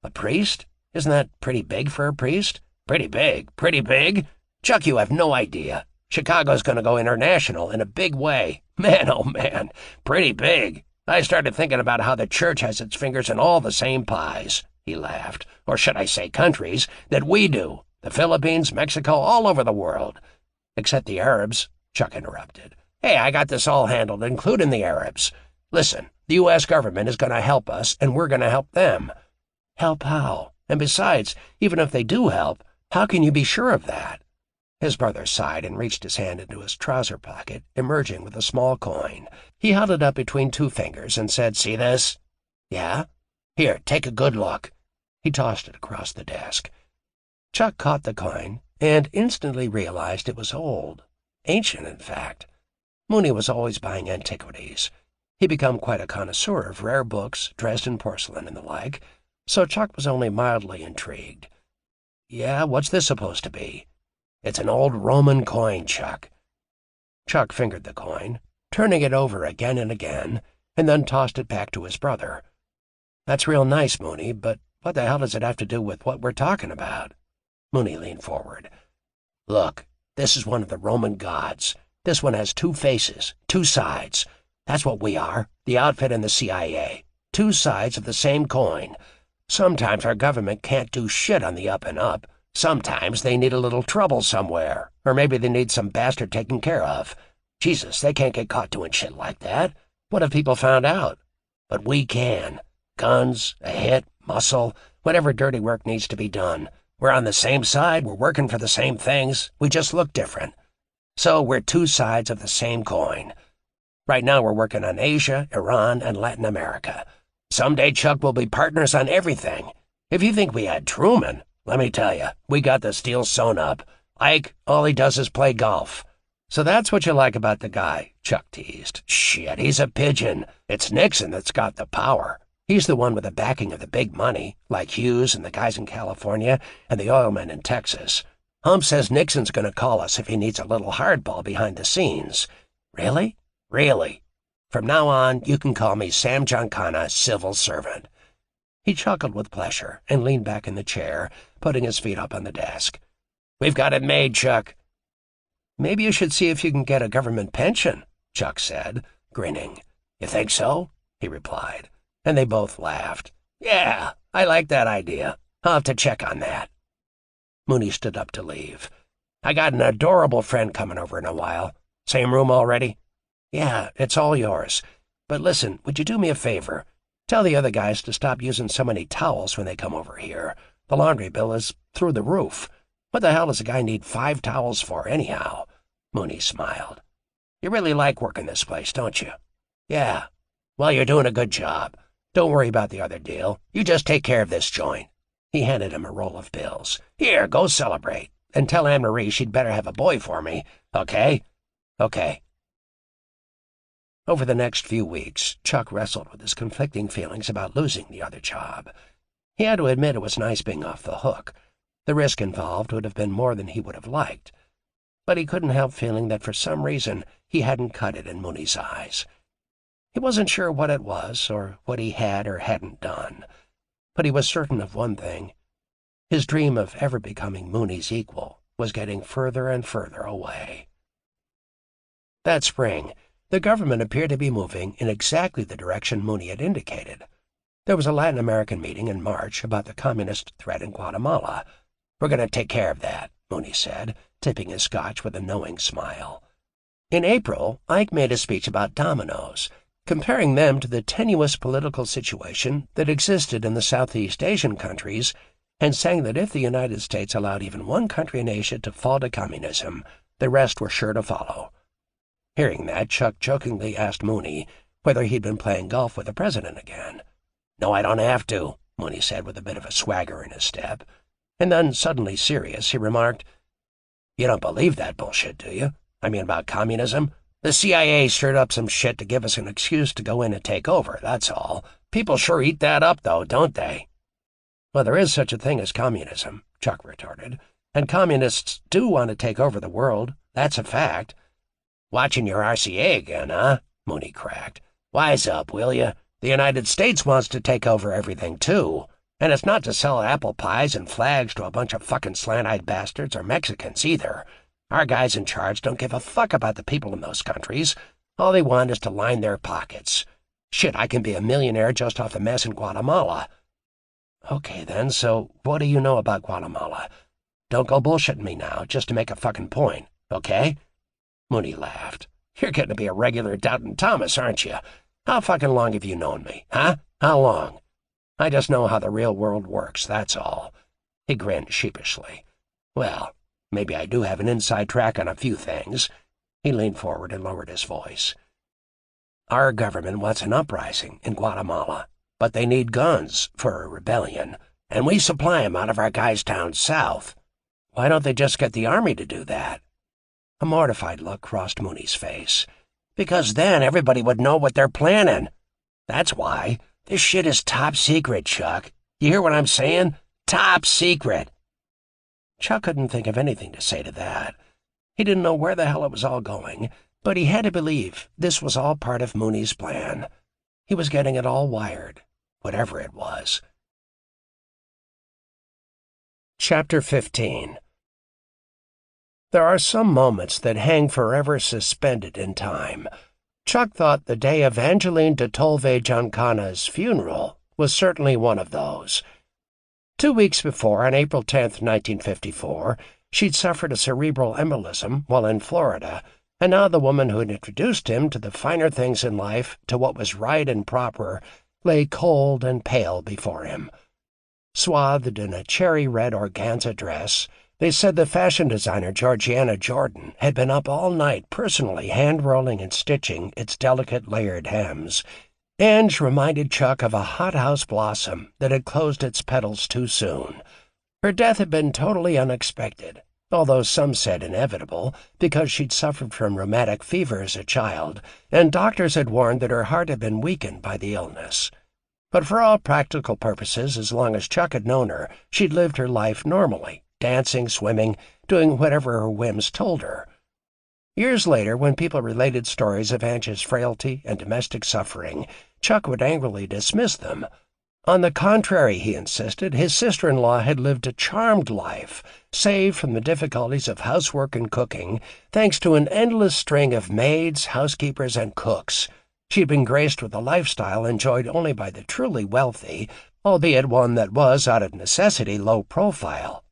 Speaker 2: "A priest? Isn't that pretty big for a priest?" "Pretty big? Pretty big? Chuck, you have no idea. Chicago's going to go international in a big way. Man, oh man, pretty big. I started thinking about how the church has its fingers in all the same pies," he laughed, "or should I say countries, that we do. The Philippines, Mexico, all over the world." "Except the Arabs," Chuck interrupted. "Hey, I got this all handled, including the Arabs. Listen, the U.S. government is going to help us, and we're going to help them." "Help how? And besides, even if they do help, how can you be sure of that?" His brother sighed and reached his hand into his trouser pocket, emerging with a small coin. He held it up between two fingers and said, "See this?" "Yeah?" "Here, take a good look." He tossed it across the desk. Chuck caught the coin and instantly realized it was old. Ancient, in fact. Mooney was always buying antiquities. He'd become quite a connoisseur of rare books, Dresden porcelain, and the like, so Chuck was only mildly intrigued. "Yeah, what's this supposed to be?" "It's an old Roman coin, Chuck." Chuck fingered the coin, turning it over again and again, and then tossed it back to his brother. "That's real nice, Mooney, but what the hell does it have to do with what we're talking about?" Mooney leaned forward. "Look, this is one of the Roman gods. This one has two faces, two sides. That's what we are, the outfit and the CIA. Two sides of the same coin. Sometimes our government can't do shit on the up and up. Sometimes they need a little trouble somewhere, or maybe they need some bastard taken care of. Jesus, they can't get caught doing shit like that. What if people found out? But we can. Guns, a hit, muscle, whatever dirty work needs to be done. We're on the same side, we're working for the same things, we just look different. So we're two sides of the same coin. Right now we're working on Asia, Iran, and Latin America. Someday, Chuck, we'll be partners on everything. If you think we had Truman, let me tell you, we got the steel sewn up. Ike, all he does is play golf." "So that's what you like about the guy," Chuck teased. "Shit, he's a pigeon. It's Nixon that's got the power. He's the one with the backing of the big money, like Hughes and the guys in California and the oilmen in Texas. Hump says Nixon's going to call us if he needs a little hardball behind the scenes." "Really?" "Really. From now on, you can call me Sam Giancana, civil servant." He chuckled with pleasure and leaned back in the chair, putting his feet up on the desk. "We've got it made, Chuck." "Maybe you should see if you can get a government pension," Chuck said, grinning. "You think so?" he replied, and they both laughed. "Yeah, I like that idea. I'll have to check on that." Mooney stood up to leave. "I got an adorable friend coming over in a while. Same room already?" "Yeah, it's all yours. But listen, would you do me a favor? Tell the other guys to stop using so many towels when they come over here. The laundry bill is through the roof. What the hell does a guy need 5 towels for, anyhow?" Mooney smiled. "You really like working this place, don't you?" "Yeah. Well, you're doing a good job. Don't worry about the other deal. You just take care of this joint." He handed him a roll of bills. "Here, go celebrate. And tell Anne-Marie she'd better have a boy for me. Okay?" "Okay." Over the next few weeks, Chuck wrestled with his conflicting feelings about losing the other job. He had to admit it was nice being off the hook. The risk involved would have been more than he would have liked. But he couldn't help feeling that for some reason he hadn't cut it in Mooney's eyes. He wasn't sure what it was, or what he had or hadn't done. But he was certain of one thing. His dream of ever becoming Mooney's equal was getting further and further away. That spring, the government appeared to be moving in exactly the direction Mooney had indicated. There was a Latin American meeting in March about the communist threat in Guatemala. "We're going to take care of that," Mooney said, tipping his scotch with a knowing smile. In April, Ike made a speech about dominoes, comparing them to the tenuous political situation that existed in the Southeast Asian countries and saying that if the United States allowed even one country in Asia to fall to communism, the rest were sure to follow. Hearing that, Chuck jokingly asked Mooney whether he'd been playing golf with the president again. "No, I don't have to," Mooney said with a bit of a swagger in his step. And then, suddenly serious, he remarked, "You don't believe that bullshit, do you? I mean about communism? The CIA stirred up some shit to give us an excuse to go in and take over, that's all. People sure eat that up, though, don't they?" "Well, there is such a thing as communism," Chuck retorted. "And communists do want to take over the world. That's a fact." "Watching your RCA again, huh?" Mooney cracked. "Wise up, will you? The United States wants to take over everything, too. And it's not to sell apple pies and flags to a bunch of fucking slant-eyed bastards or Mexicans, either. Our guys in charge don't give a fuck about the people in those countries. All they want is to line their pockets. Shit, I can be a millionaire just off the mess in Guatemala." "Okay, then, so what do you know about Guatemala? Don't go bullshitting me now, just to make a fucking point, okay?" Mooney laughed. "You're getting to be a regular Doubting Thomas, aren't you? How fucking long have you known me, huh? How long? I just know how the real world works, that's all." He grinned sheepishly. "Well, maybe I do have an inside track on a few things." He leaned forward and lowered his voice. "Our government wants an uprising in Guatemala, but they need guns for a rebellion, and we supply 'em out of our guys down south. Why don't they just get the army to do that?" A mortified look crossed Mooney's face. "Because then everybody would know what they're planning. That's why. This shit is top secret, Chuck. You hear what I'm saying? Top secret." Chuck couldn't think of anything to say to that. He didn't know where the hell it was all going, but he had to believe this was all part of Mooney's plan. He was getting it all wired, whatever it was. Chapter 15. There are some moments that hang forever suspended in time. Chuck thought the day of Angeline de Tolve Giancana's funeral was certainly one of those. 2 weeks before, on April 10th, 1954, she'd suffered a cerebral embolism while in Florida, and now the woman who had introduced him to the finer things in life, to what was right and proper, lay cold and pale before him. Swathed in a cherry-red organza dress, they said the fashion designer Giancana had been up all night personally hand-rolling and stitching its delicate layered hems. Ange reminded Chuck of a hothouse blossom that had closed its petals too soon. Her death had been totally unexpected, although some said inevitable, because she'd suffered from rheumatic fever as a child, and doctors had warned that her heart had been weakened by the illness. But for all practical purposes, as long as Chuck had known her, she'd lived her life normally, dancing, swimming, doing whatever her whims told her. Years later, when people related stories of Ange's frailty and domestic suffering, Chuck would angrily dismiss them. On the contrary, he insisted, his sister-in-law had lived a charmed life, saved from the difficulties of housework and cooking, thanks to an endless string of maids, housekeepers, and cooks. She'd been graced with a lifestyle enjoyed only by the truly wealthy, albeit one that was, out of necessity, low profile.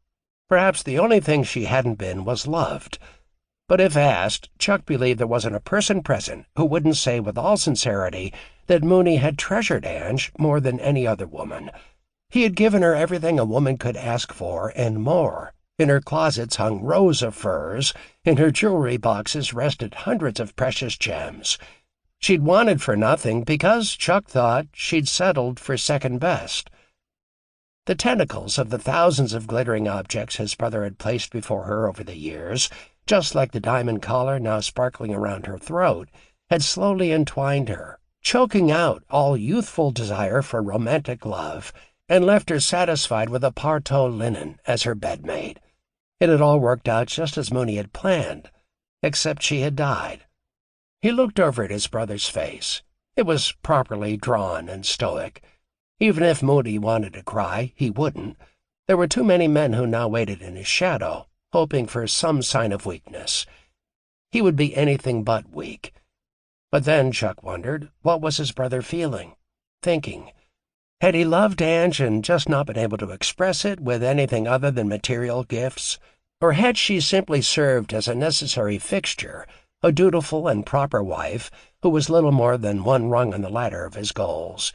Speaker 2: Perhaps the only thing she hadn't been was loved. But if asked, Chuck believed there wasn't a person present who wouldn't say with all sincerity that Mooney had treasured Ange more than any other woman. He had given her everything a woman could ask for and more. In her closets hung rows of furs, in her jewelry boxes rested hundreds of precious gems. She'd wanted for nothing because, Chuck thought, she'd settled for second best. The tentacles of the thousands of glittering objects his brother had placed before her over the years, just like the diamond collar now sparkling around her throat, had slowly entwined her, choking out all youthful desire for romantic love, and left her satisfied with a Parto linen as her bedmate. It had all worked out just as Mooney had planned, except she had died. He looked over at his brother's face. It was properly drawn and stoic. Even if Mooney wanted to cry, he wouldn't. There were too many men who now waited in his shadow, hoping for some sign of weakness. He would be anything but weak. But then, Chuck wondered, what was his brother feeling, thinking? Had he loved Ange and just not been able to express it with anything other than material gifts? Or had she simply served as a necessary fixture, a dutiful and proper wife who was little more than one rung on the ladder of his goals?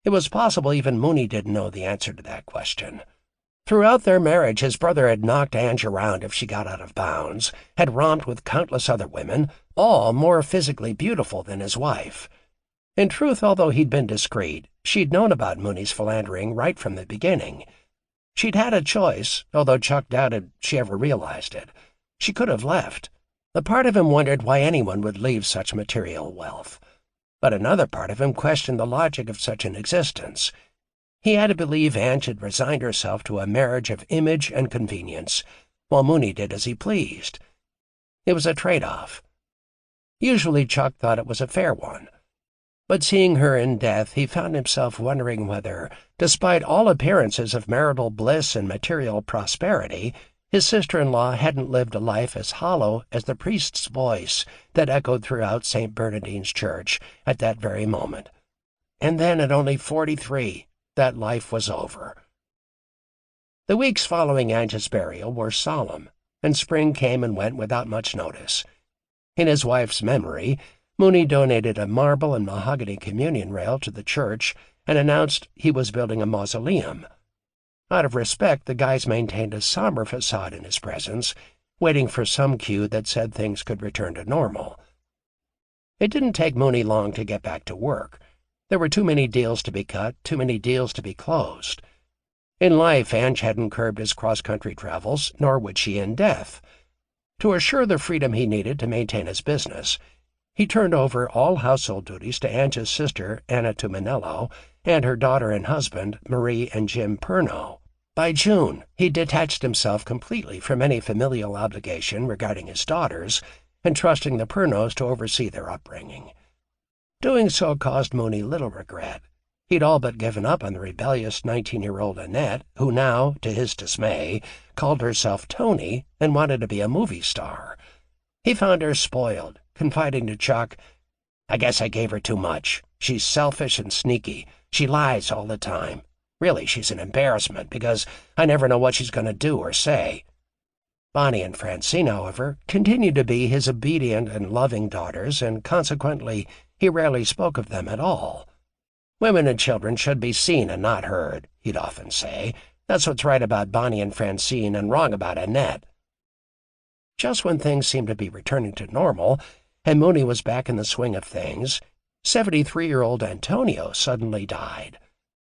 Speaker 2: It was possible even Mooney didn't know the answer to that question. Throughout their marriage, his brother had knocked Ange around if she got out of bounds, had romped with countless other women, all more physically beautiful than his wife. In truth, although he'd been discreet, she'd known about Mooney's philandering right from the beginning. She'd had a choice, although Chuck doubted she ever realized it. She could have left. A part of him wondered why anyone would leave such material wealth. But another part of him questioned the logic of such an existence. He had to believe Ange had resigned herself to a marriage of image and convenience, while Mooney did as he pleased. It was a trade-off. Usually Chuck thought it was a fair one. But seeing her in death, he found himself wondering whether, despite all appearances of marital bliss and material prosperity, his sister-in-law hadn't lived a life as hollow as the priest's voice that echoed throughout St. Bernardine's Church at that very moment. And then, at only 43, that life was over. The weeks following Ange's burial were solemn, and spring came and went without much notice. In his wife's memory, Mooney donated a marble and mahogany communion rail to the church and announced he was building a mausoleum. Out of respect, the guys maintained a somber facade in his presence, waiting for some cue that said things could return to normal. It didn't take Mooney long to get back to work. There were too many deals to be cut, too many deals to be closed. In life, Ange hadn't curbed his cross-country travels, nor would she in death. To assure the freedom he needed to maintain his business, he turned over all household duties to Ange's sister, Anna Tuminello, and her daughter and husband, Marie and Jim Perno. By June, he detached himself completely from any familial obligation regarding his daughters, entrusting the Pernos to oversee their upbringing. Doing so caused Mooney little regret. He'd all but given up on the rebellious 19-year-old Annette, who now, to his dismay, called herself Tony and wanted to be a movie star. He found her spoiled, confiding to Chuck, "I guess I gave her too much. She's selfish and sneaky. She lies all the time. Really, she's an embarrassment because I never know what she's going to do or say." Bonnie and Francine, however, continued to be his obedient and loving daughters, and consequently he rarely spoke of them at all. "Women and children should be seen and not heard," he'd often say. "That's what's right about Bonnie and Francine and wrong about Annette." Just when things seemed to be returning to normal, and Mooney was back in the swing of things, 73-year-old Antonio suddenly died.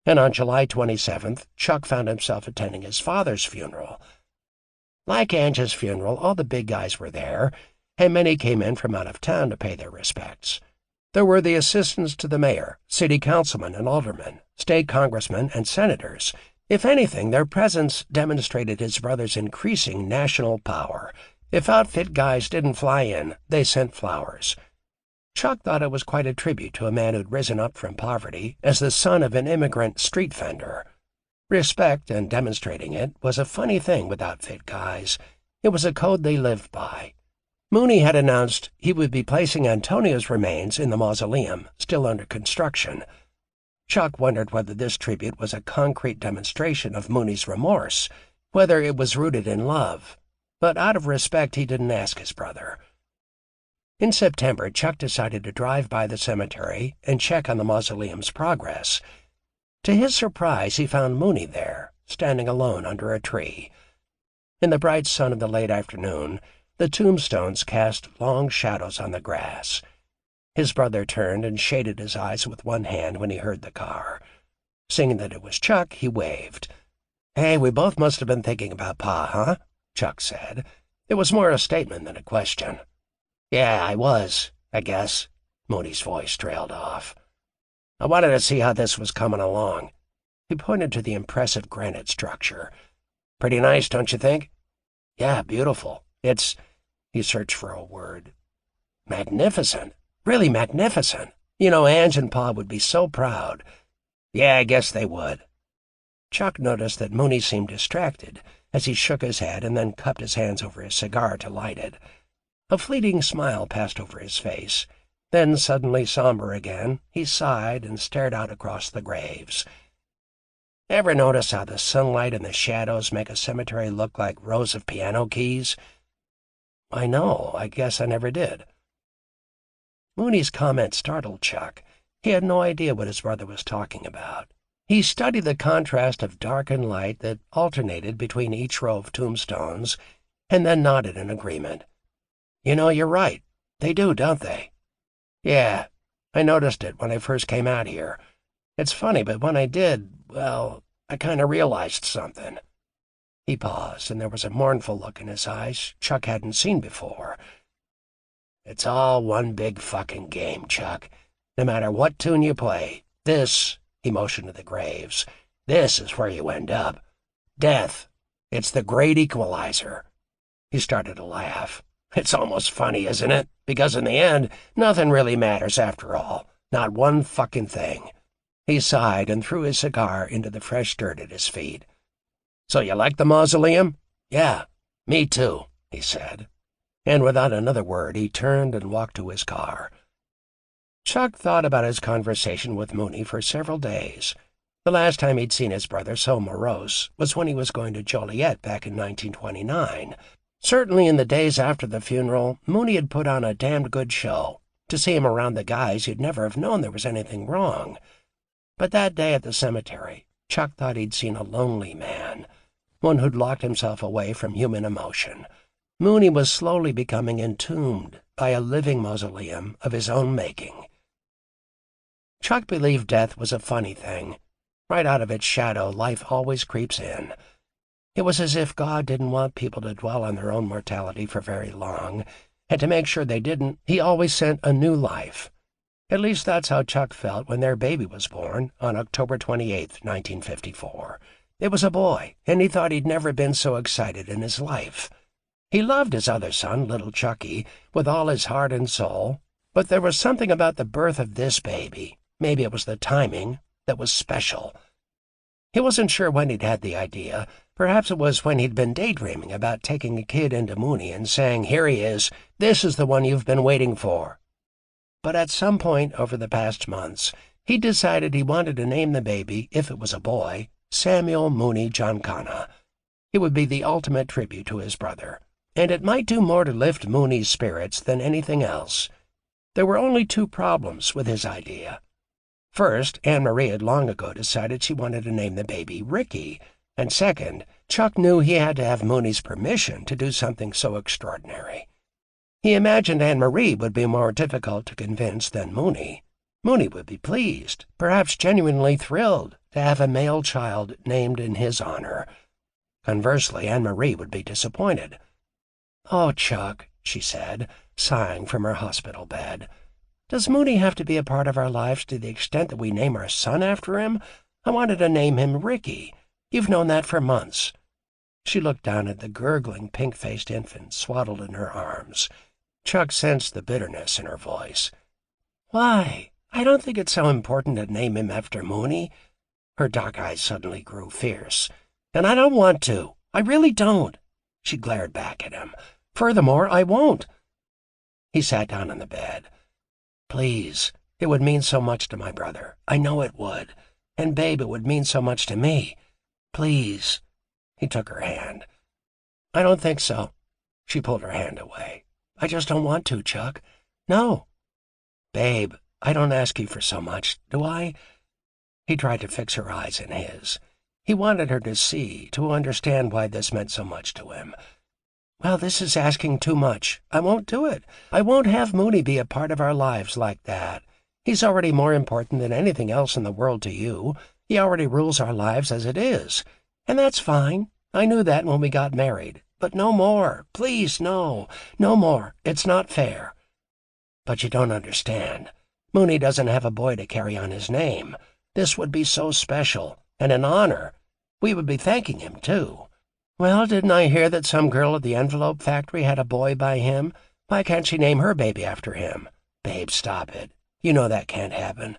Speaker 2: And on July 27th, Chuck found himself attending his father's funeral. Like Ange's funeral, all the big guys were there, and many came in from out of town to pay their respects. There were the assistants to the mayor, city councilmen and aldermen, state congressmen and senators. If anything, their presence demonstrated his brother's increasing national power. If outfit guys didn't fly in, they sent flowers. Chuck thought it was quite a tribute to a man who'd risen up from poverty as the son of an immigrant street vendor. Respect, and demonstrating it, was a funny thing with outfit guys. It was a code they lived by. Mooney had announced he would be placing Antonio's remains in the mausoleum, still under construction. Chuck wondered whether this tribute was a concrete demonstration of Mooney's remorse, whether it was rooted in love. But out of respect, he didn't ask his brother. In September, Chuck decided to drive by the cemetery and check on the mausoleum's progress. To his surprise, he found Mooney there, standing alone under a tree. In the bright sun of the late afternoon, the tombstones cast long shadows on the grass. His brother turned and shaded his eyes with one hand when he heard the car. Seeing that it was Chuck, he waved. "Hey, we both must have been thinking about Pa, huh?" Chuck said. It was more a statement than a question. "Yeah, I was, I guess." Mooney's voice trailed off. "I wanted to see how this was coming along." He pointed to the impressive granite structure. "Pretty nice, don't you think?" "Yeah, beautiful. It's—" he searched for a word. "Magnificent. Really magnificent. You know, Ange and Pa would be so proud." "Yeah, I guess they would." Chuck noticed that Mooney seemed distracted as he shook his head and then cupped his hands over his cigar to light it. A fleeting smile passed over his face. Then, suddenly somber again, he sighed and stared out across the graves. "Ever notice how the sunlight and the shadows make a cemetery look like rows of piano keys?" "I know. I guess I never did." Mooney's comment startled Chuck. He had no idea what his brother was talking about. He studied the contrast of dark and light that alternated between each row of tombstones, and then nodded in agreement. "You know, you're right. They do, don't they?" "Yeah, I noticed it when I first came out here. It's funny, but when I did, well, I kind of realized something." He paused, and there was a mournful look in his eyes Chuck hadn't seen before. "It's all one big fucking game, Chuck. No matter what tune you play, this," he motioned to the graves, "this is where you end up. Death. It's the great equalizer." He started to laugh. "It's almost funny, isn't it? Because in the end, nothing really matters after all. Not one fucking thing." He sighed and threw his cigar into the fresh dirt at his feet. "So you like the mausoleum?" "Yeah, me too," he said. And without another word, he turned and walked to his car. Chuck thought about his conversation with Mooney for several days. The last time he'd seen his brother so morose was when he was going to Joliet back in 1929. Certainly in the days after the funeral, Mooney had put on a damned good show. To see him around the guys, you'd never have known there was anything wrong. But that day at the cemetery, Chuck thought he'd seen a lonely man, one who'd locked himself away from human emotion. Mooney was slowly becoming entombed by a living mausoleum of his own making. Chuck believed death was a funny thing. Right out of its shadow, life always creeps in. It was as if God didn't want people to dwell on their own mortality for very long, and to make sure they didn't, he always sent a new life. At least that's how Chuck felt when their baby was born on October 28th, 1954. It was a boy, and he thought he'd never been so excited in his life. He loved his other son, little Chucky, with all his heart and soul, but there was something about the birth of this baby, maybe it was the timing, that was special. He wasn't sure when he'd had the idea. Perhaps it was when he'd been daydreaming about taking a kid into Mooney and saying, "Here he is, this is the one you've been waiting for." But at some point over the past months, he decided he wanted to name the baby, if it was a boy, Samuel Mooney Giancana. It would be the ultimate tribute to his brother, and it might do more to lift Mooney's spirits than anything else. There were only two problems with his idea. First, Anne-Marie had long ago decided she wanted to name the baby Ricky, and second, Chuck knew he had to have Mooney's permission to do something so extraordinary. He imagined Anne-Marie would be more difficult to convince than Mooney. Mooney would be pleased, perhaps genuinely thrilled, to have a male child named in his honor. Conversely, Anne-Marie would be disappointed. "Oh, Chuck," she said, sighing from her hospital bed, "does Mooney have to be a part of our lives to the extent that we name our son after him? I wanted to name him Ricky. You've known that for months." She looked down at the gurgling, pink-faced infant swaddled in her arms. Chuck sensed the bitterness in her voice. "Why? I don't think it's so important to name him after Mooney." Her dark eyes suddenly grew fierce. "And I don't want to. I really don't." She glared back at him. "Furthermore, I won't." He sat down on the bed. "Please, it would mean so much to my brother. I know it would. And, babe, it would mean so much to me. Please." He took her hand. "I don't think so." She pulled her hand away. "I just don't want to, Chuck. No." "Babe, I don't ask you for so much, do I?" He tried to fix her eyes in his. He wanted her to see, to understand why this meant so much to him. "Well, this is asking too much. I won't do it. I won't have Mooney be a part of our lives like that. He's already more important than anything else in the world to you. He already rules our lives as it is. And that's fine. I knew that when we got married. But no more. Please, no. No more. It's not fair." "But you don't understand. Mooney doesn't have a boy to carry on his name. This would be so special, and an honor. We would be thanking him, too." "Well, didn't I hear that some girl at the envelope factory had a boy by him? Why can't she name her baby after him?" "Babe, stop it. You know that can't happen."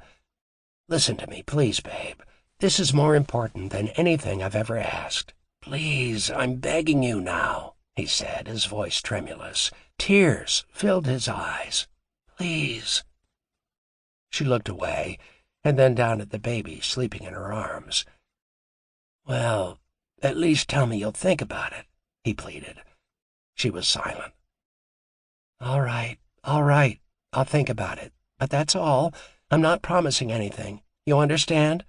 Speaker 2: "Listen to me, please, babe. This is more important than anything I've ever asked. Please, I'm begging you now," he said, his voice tremulous. Tears filled his eyes. "Please." She looked away, and then down at the baby sleeping in her arms. "Well, at least tell me you'll think about it," he pleaded. She was silent. All right. I'll think about it. But that's all. I'm not promising anything. You understand?"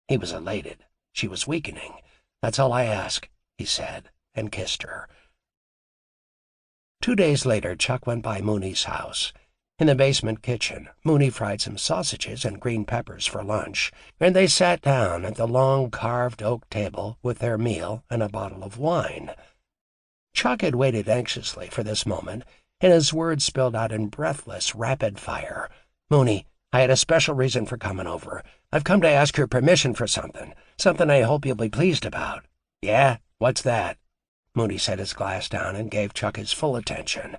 Speaker 2: He was elated. She was weakening. "That's all I ask," he said, and kissed her. 2 days later, Chuck went by Mooney's house. In the basement kitchen, Mooney fried some sausages and green peppers for lunch, and they sat down at the long carved oak table with their meal and a bottle of wine. Chuck had waited anxiously for this moment, and his words spilled out in breathless, rapid fire. "Mooney, I had a special reason for coming over. I've come to ask your permission for something I hope you'll be pleased about." "Yeah? What's that?" Mooney set his glass down and gave Chuck his full attention.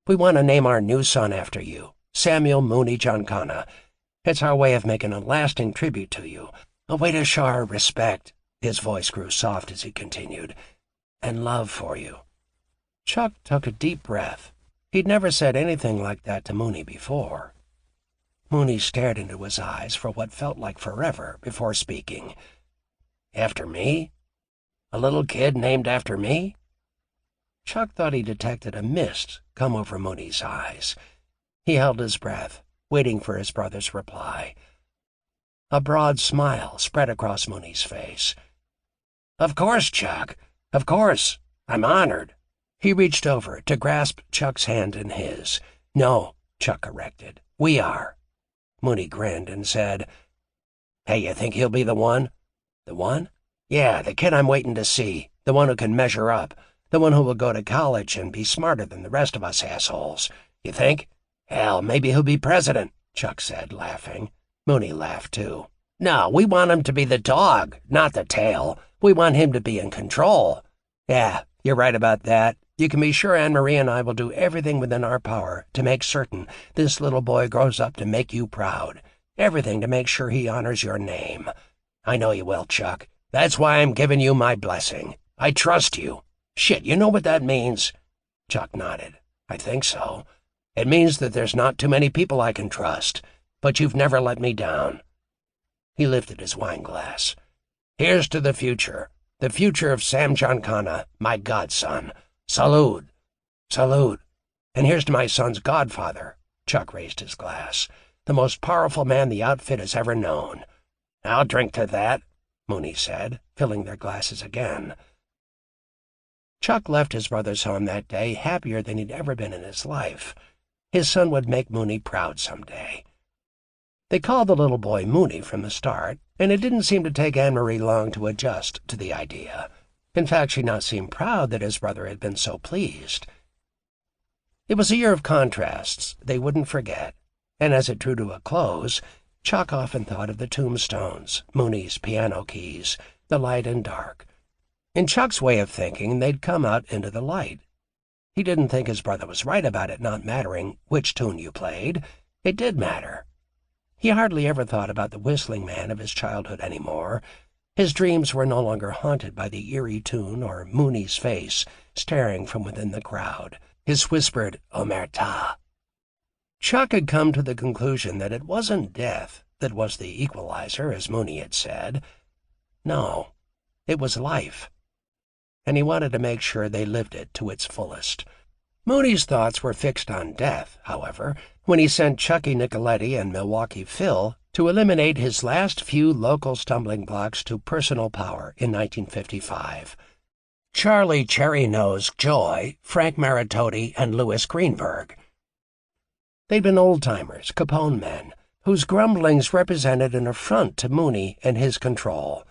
Speaker 2: "We want to name our new son after you, Samuel Mooney Giancana. It's our way of making a lasting tribute to you, a way to show our respect," his voice grew soft as he continued, "and love for you." Chuck took a deep breath. He'd never said anything like that to Mooney before. Mooney stared into his eyes for what felt like forever before speaking. "After me? A little kid named after me?" Chuck thought he detected a mist come over Mooney's eyes. He held his breath, waiting for his brother's reply. A broad smile spread across Mooney's face. "Of course, Chuck. Of course. I'm honored." He reached over to grasp Chuck's hand in his. "No," Chuck corrected. "We are." Mooney grinned and said, "Hey, you think he'll be the one?" "The one?" "Yeah, the kid I'm waiting to see. The one who can measure up. The one who will go to college and be smarter than the rest of us assholes. You think?" "Hell, maybe he'll be president," Chuck said, laughing. Mooney laughed, too. "No, we want him to be the dog, not the tail. We want him to be in control." "Yeah, you're right about that. You can be sure Anne-Marie and I will do everything within our power to make certain this little boy grows up to make you proud. Everything to make sure he honors your name. I know you will, Chuck. That's why I'm giving you my blessing. I trust you. Shit, you know what that means?" Chuck nodded. "I think so. It means that there's not too many people I can trust, but you've never let me down." He lifted his wine glass. "Here's to the future of Sam Giancana, my godson. Salud. Salud. And here's to my son's godfather." Chuck raised his glass. "The most powerful man the outfit has ever known." "I'll drink to that," Mooney said, filling their glasses again. Chuck left his brother's home that day happier than he'd ever been in his life. His son would make Mooney proud someday. They called the little boy Mooney from the start, and it didn't seem to take Anne-Marie long to adjust to the idea. In fact, she now seemed proud that his brother had been so pleased. It was a year of contrasts they wouldn't forget, and as it drew to a close, Chuck often thought of the tombstones, Mooney's piano keys, the light and dark. In Chuck's way of thinking, they'd come out into the light. He didn't think his brother was right about it not mattering which tune you played. It did matter. He hardly ever thought about the whistling man of his childhood anymore. His dreams were no longer haunted by the eerie tune or Mooney's face staring from within the crowd, his whispered omerta. Chuck had come to the conclusion that it wasn't death that was the equalizer, as Mooney had said. No, it was life. And he wanted to make sure they lived it to its fullest. Mooney's thoughts were fixed on death, however, when he sent Chucky Nicoletti and Milwaukee Phil to eliminate his last few local stumbling blocks to personal power in 1955. Charlie Cherry-Nosed Joy, Frank Maritotti, and Louis Greenberg. They'd been old-timers, Capone men, whose grumblings represented an affront to Mooney and his control.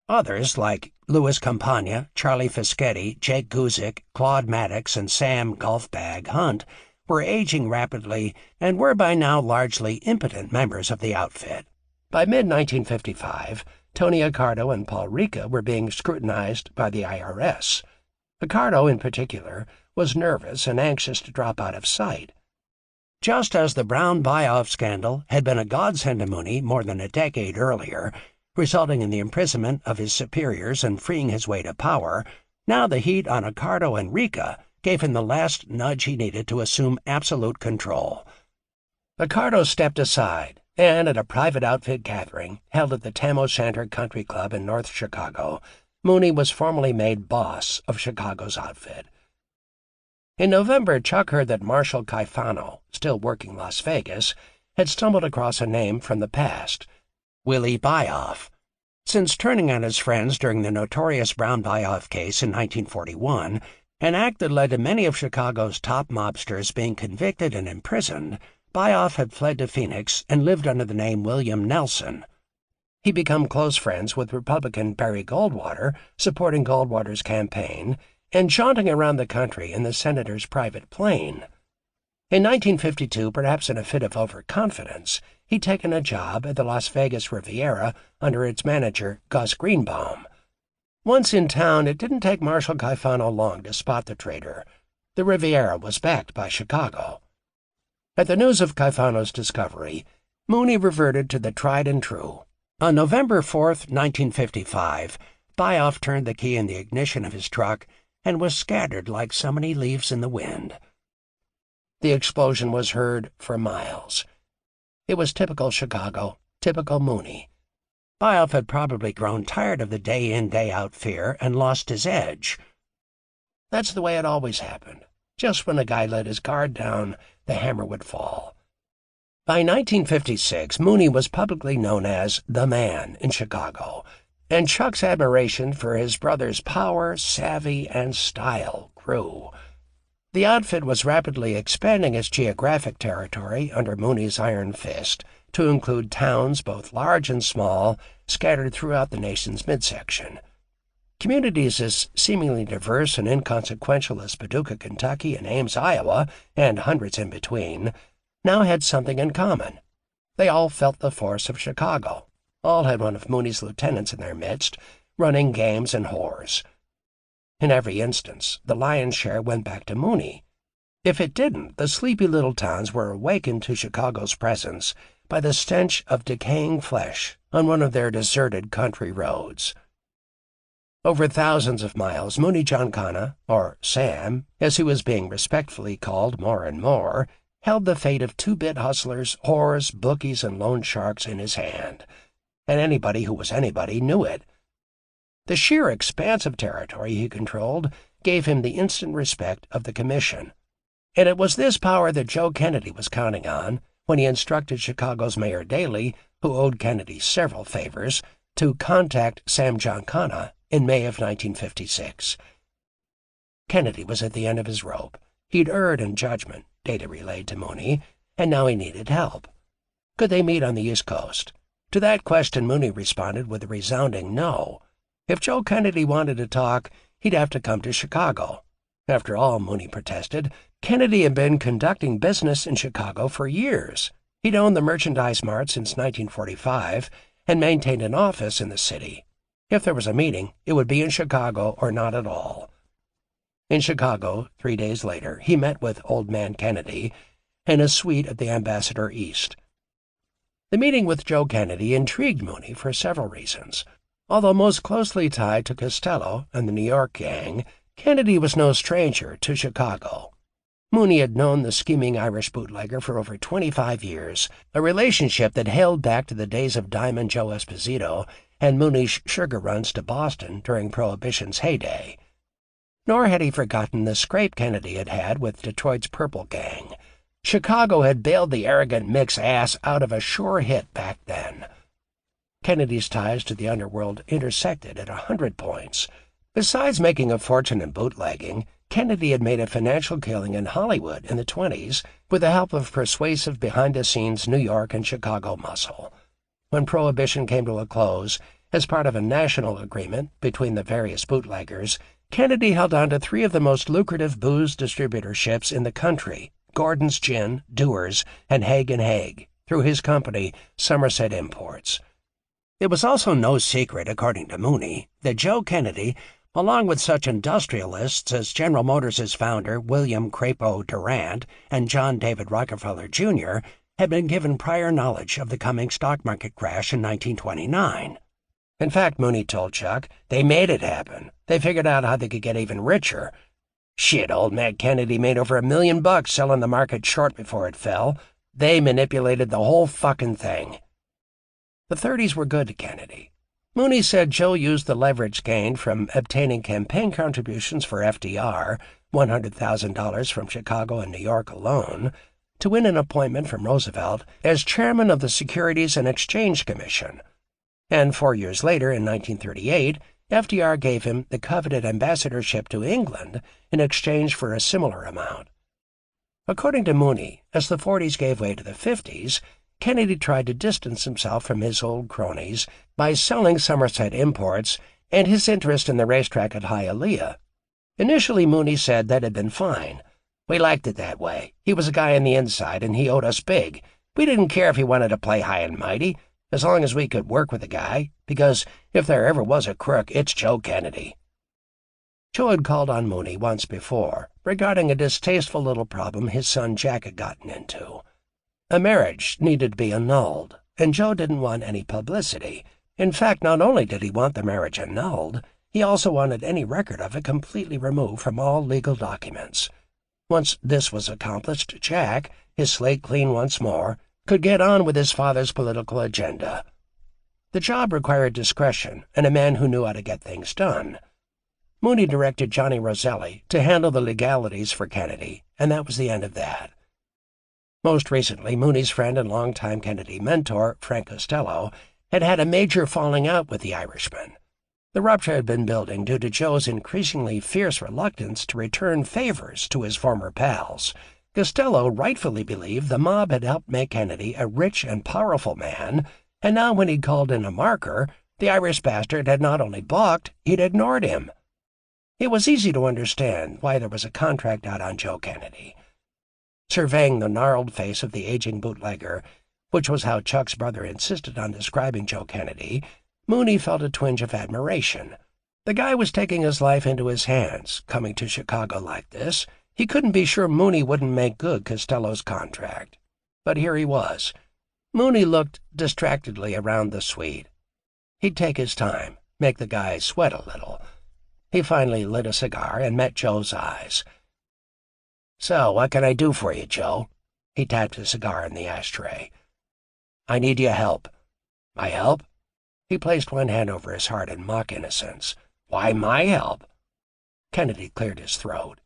Speaker 2: Others, like Louis Campagna, Charlie Fischetti, Jake Guzik, Claude Maddox, and Sam Golfbag Hunt, were aging rapidly and were by now largely impotent members of the outfit. By mid-1955, Tony Accardo and Paul Ricca were being scrutinized by the IRS. Accardo, in particular, was nervous and anxious to drop out of sight. Just as the Brown buy-off scandal had been a godsend to Mooney more than a decade earlier, resulting in the imprisonment of his superiors and freeing his way to power, now the heat on Accardo and Ricca gave him the last nudge he needed to assume absolute control. Accardo stepped aside, and at a private outfit gathering held at the Tam O'Shanter Country Club in North Chicago, Mooney was formally made boss of Chicago's outfit. In November, Chuck heard that Marshall Caifano, still working Las Vegas, had stumbled across a name from the past, Willie Buyoff. Since turning on his friends during the notorious Brown buyoff case in 1941, an act that led to many of Chicago's top mobsters being convicted and imprisoned, Buyoff had fled to Phoenix and lived under the name William Nelson. He'd become close friends with Republican Barry Goldwater, supporting Goldwater's campaign, and jaunting around the country in the senator's private plane. In 1952, perhaps in a fit of overconfidence, he'd taken a job at the Las Vegas Riviera under its manager, Gus Greenbaum. Once in town, it didn't take Marshal Caifano long to spot the traitor. The Riviera was backed by Chicago. At the news of Caifano's discovery, Mooney reverted to the tried and true. On November 4th, 1955, Buyoff turned the key in the ignition of his truck and was scattered like so many leaves in the wind. The explosion was heard for miles. It was typical Chicago, typical Mooney. Buyoff had probably grown tired of the day-in, day-out fear and lost his edge. That's the way it always happened. Just when a guy let his guard down, the hammer would fall. By 1956, Mooney was publicly known as the Man in Chicago, and Chuck's admiration for his brother's power, savvy, and style grew. The outfit was rapidly expanding its geographic territory under Mooney's iron fist to include towns both large and small, scattered throughout the nation's midsection. Communities as seemingly diverse and inconsequential as Paducah, Kentucky, and Ames, Iowa, and hundreds in between, now had something in common. They all felt the force of Chicago. All had one of Mooney's lieutenants in their midst, running games and whores. In every instance, the lion's share went back to Mooney. If it didn't, the sleepy little towns were awakened to Chicago's presence by the stench of decaying flesh on one of their deserted country roads. Over thousands of miles, Mooney Giancana, or Sam, as he was being respectfully called more and more, held the fate of two-bit hustlers, whores, bookies, and loan sharks in his hand. And anybody who was anybody knew it. The sheer expanse of territory he controlled gave him the instant respect of the Commission. And it was this power that Joe Kennedy was counting on when he instructed Chicago's Mayor Daley, who owed Kennedy several favors, to contact Sam Giancana in May of 1956. Kennedy was at the end of his rope. He'd erred in judgment, Data relayed to Mooney, and now he needed help. Could they meet on the East Coast? To that question, Mooney responded with a resounding no. If Joe Kennedy wanted to talk, he'd have to come to Chicago. After all, Mooney protested, Kennedy had been conducting business in Chicago for years. He'd owned the Merchandise Mart since 1945 and maintained an office in the city. If there was a meeting, it would be in Chicago or not at all. In Chicago, 3 days later, he met with Old Man Kennedy in a suite at the Ambassador East. The meeting with Joe Kennedy intrigued Mooney for several reasons. Although most closely tied to Costello and the New York gang, Kennedy was no stranger to Chicago. Mooney had known the scheming Irish bootlegger for over 25 years, a relationship that hailed back to the days of Diamond Joe Esposito and Mooney's sugar runs to Boston during Prohibition's heyday. Nor had he forgotten the scrape Kennedy had had with Detroit's Purple Gang. Chicago had bailed the arrogant Mick's ass out of a sure hit back then. Kennedy's ties to the underworld intersected at 100 points. Besides making a fortune in bootlegging, Kennedy had made a financial killing in Hollywood in the 1920s with the help of persuasive behind-the-scenes New York and Chicago muscle. When Prohibition came to a close, as part of a national agreement between the various bootleggers, Kennedy held on to 3 of the most lucrative booze distributorships in the country, Gordon's Gin, Dewar's, and Haig & Haig, through his company, Somerset Imports. It was also no secret, according to Mooney, that Joe Kennedy, along with such industrialists as General Motors' founder William Crapo Durant and John David Rockefeller, Jr., had been given prior knowledge of the coming stock market crash in 1929. In fact, Mooney told Chuck, they made it happen. They figured out how they could get even richer. Shit, old Matt Kennedy made over $1 million selling the market short before it fell. They manipulated the whole fucking thing. The 30s were good to Kennedy. Mooney said Joe used the leverage gained from obtaining campaign contributions for FDR, $100,000 from Chicago and New York alone, to win an appointment from Roosevelt as chairman of the Securities and Exchange Commission. And 4 years later, in 1938, FDR gave him the coveted ambassadorship to England in exchange for a similar amount. According to Mooney, as the 40s gave way to the 50s, Kennedy tried to distance himself from his old cronies by selling Somerset imports and his interest in the racetrack at Hialeah. Initially, Mooney said that had been fine. "We liked it that way. He was a guy on the inside, and he owed us big. We didn't care if he wanted to play high and mighty, as long as we could work with the guy, because if there ever was a crook, it's Joe Kennedy." Joe had called on Mooney once before, regarding a distasteful little problem his son Jack had gotten into. A marriage needed to be annulled, and Joe didn't want any publicity. In fact, not only did he want the marriage annulled, he also wanted any record of it completely removed from all legal documents. Once this was accomplished, Jack, his slate clean once more, could get on with his father's political agenda. The job required discretion and a man who knew how to get things done. Mooney directed Johnny Roselli to handle the legalities for Kennedy, and that was the end of that. Most recently, Mooney's friend and longtime Kennedy mentor, Frank Costello, had had a major falling out with the Irishman. The rupture had been building due to Joe's increasingly fierce reluctance to return favors to his former pals. Costello rightfully believed the mob had helped make Kennedy a rich and powerful man, and now when he'd called in a marker, the Irish bastard had not only balked, he'd ignored him. It was easy to understand why there was a contract out on Joe Kennedy. Surveying the gnarled face of the aging bootlegger, which was how Chuck's brother insisted on describing Joe Kennedy, Mooney felt a twinge of admiration. The guy was taking his life into his hands, coming to Chicago like this. He couldn't be sure Mooney wouldn't make good Costello's contract. But here he was. Mooney looked distractedly around the suite. He'd take his time, make the guy sweat a little. He finally lit a cigar and met Joe's eyes. "So, what can I do for you, Joe?" He tapped his cigar in the ashtray. "I need your help." "My help?" He placed one hand over his heart in mock innocence. "Why my help?" Kennedy cleared his throat.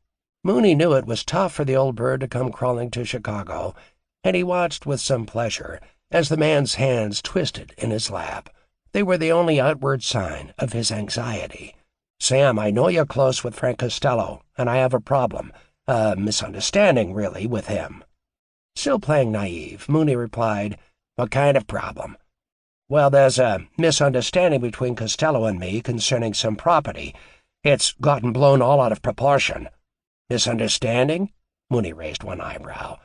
Speaker 2: Mooney knew it was tough for the old bird to come crawling to Chicago, and he watched with some pleasure as the man's hands twisted in his lap. They were the only outward sign of his anxiety. "Sam, I know you're close with Frank Costello, and I have a problem. A misunderstanding, really, with him." Still playing naive, Mooney replied, "What kind of problem?" "Well, there's a misunderstanding between Costello and me concerning some property. It's gotten blown all out of proportion." "Misunderstanding?" Mooney raised one eyebrow.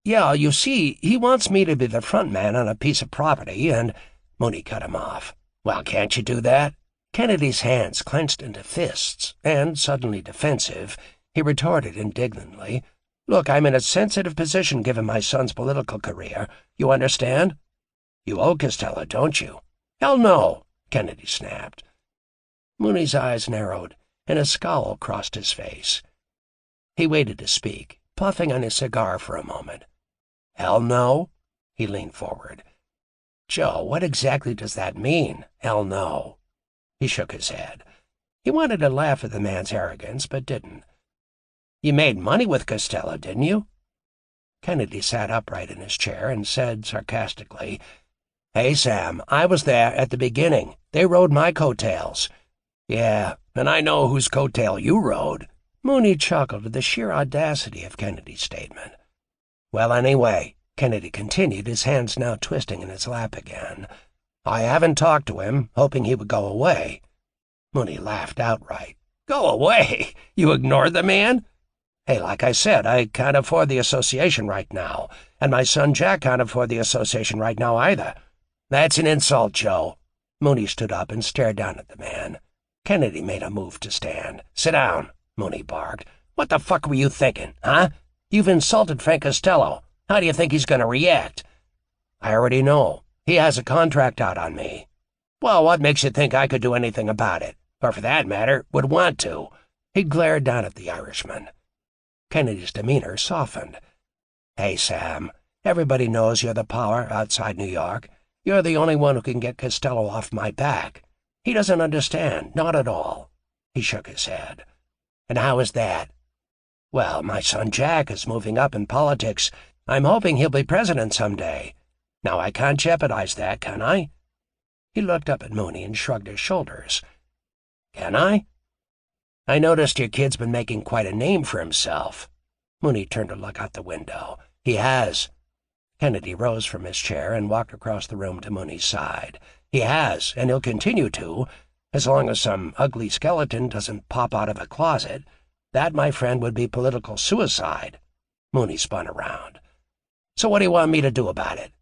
Speaker 2: "Yeah, you see, he wants me to be the front man on a piece of property, and—" Mooney cut him off. "Well, can't you do that?" Kennedy's hands clenched into fists, and, suddenly defensive, he retorted indignantly, "Look, I'm in a sensitive position given my son's political career. You understand?" "You owe Costello, don't you?" "Hell no," Kennedy snapped. Mooney's eyes narrowed, and a scowl crossed his face. He waited to speak, puffing on his cigar for a moment. "Hell no?" He leaned forward. "Joe, what exactly does that mean, hell no?" He shook his head. He wanted to laugh at the man's arrogance, but didn't. "You made money with Costello, didn't you?" Kennedy sat upright in his chair and said sarcastically, "Hey, Sam, I was there at the beginning. They rode my coattails." "Yeah, and I know whose coattail you rode." Mooney chuckled at the sheer audacity of Kennedy's statement. "Well, anyway," Kennedy continued, his hands now twisting in his lap again, "I haven't talked to him, hoping he would go away." Mooney laughed outright. "Go away? You ignored the man?" "Hey, like I said, I can't afford the association right now, and my son Jack can't afford the association right now either." "That's an insult, Joe." Mooney stood up and stared down at the man. Kennedy made a move to stand. "Sit down," Mooney barked. "What the fuck were you thinking, huh? You've insulted Frank Costello. How do you think he's going to react?" "I already know. He has a contract out on me." "Well, what makes you think I could do anything about it? Or for that matter, would want to?" He glared down at the Irishman. Kennedy's demeanor softened. "Hey, Sam, everybody knows you're the power outside New York. You're the only one who can get Costello off my back. He doesn't understand, not at all." He shook his head. "And how is that?" "Well, my son Jack is moving up in politics. I'm hoping he'll be president someday. Now, I can't jeopardize that, can I?" He looked up at Mooney and shrugged his shoulders. "Can I?" "I noticed your kid's been making quite a name for himself." Mooney turned to look out the window. "He has." Kennedy rose from his chair and walked across the room to Mooney's side. "He has, and he'll continue to, as long as some ugly skeleton doesn't pop out of a closet. That, my friend, would be political suicide." Mooney spun around. "So what do you want me to do about it?"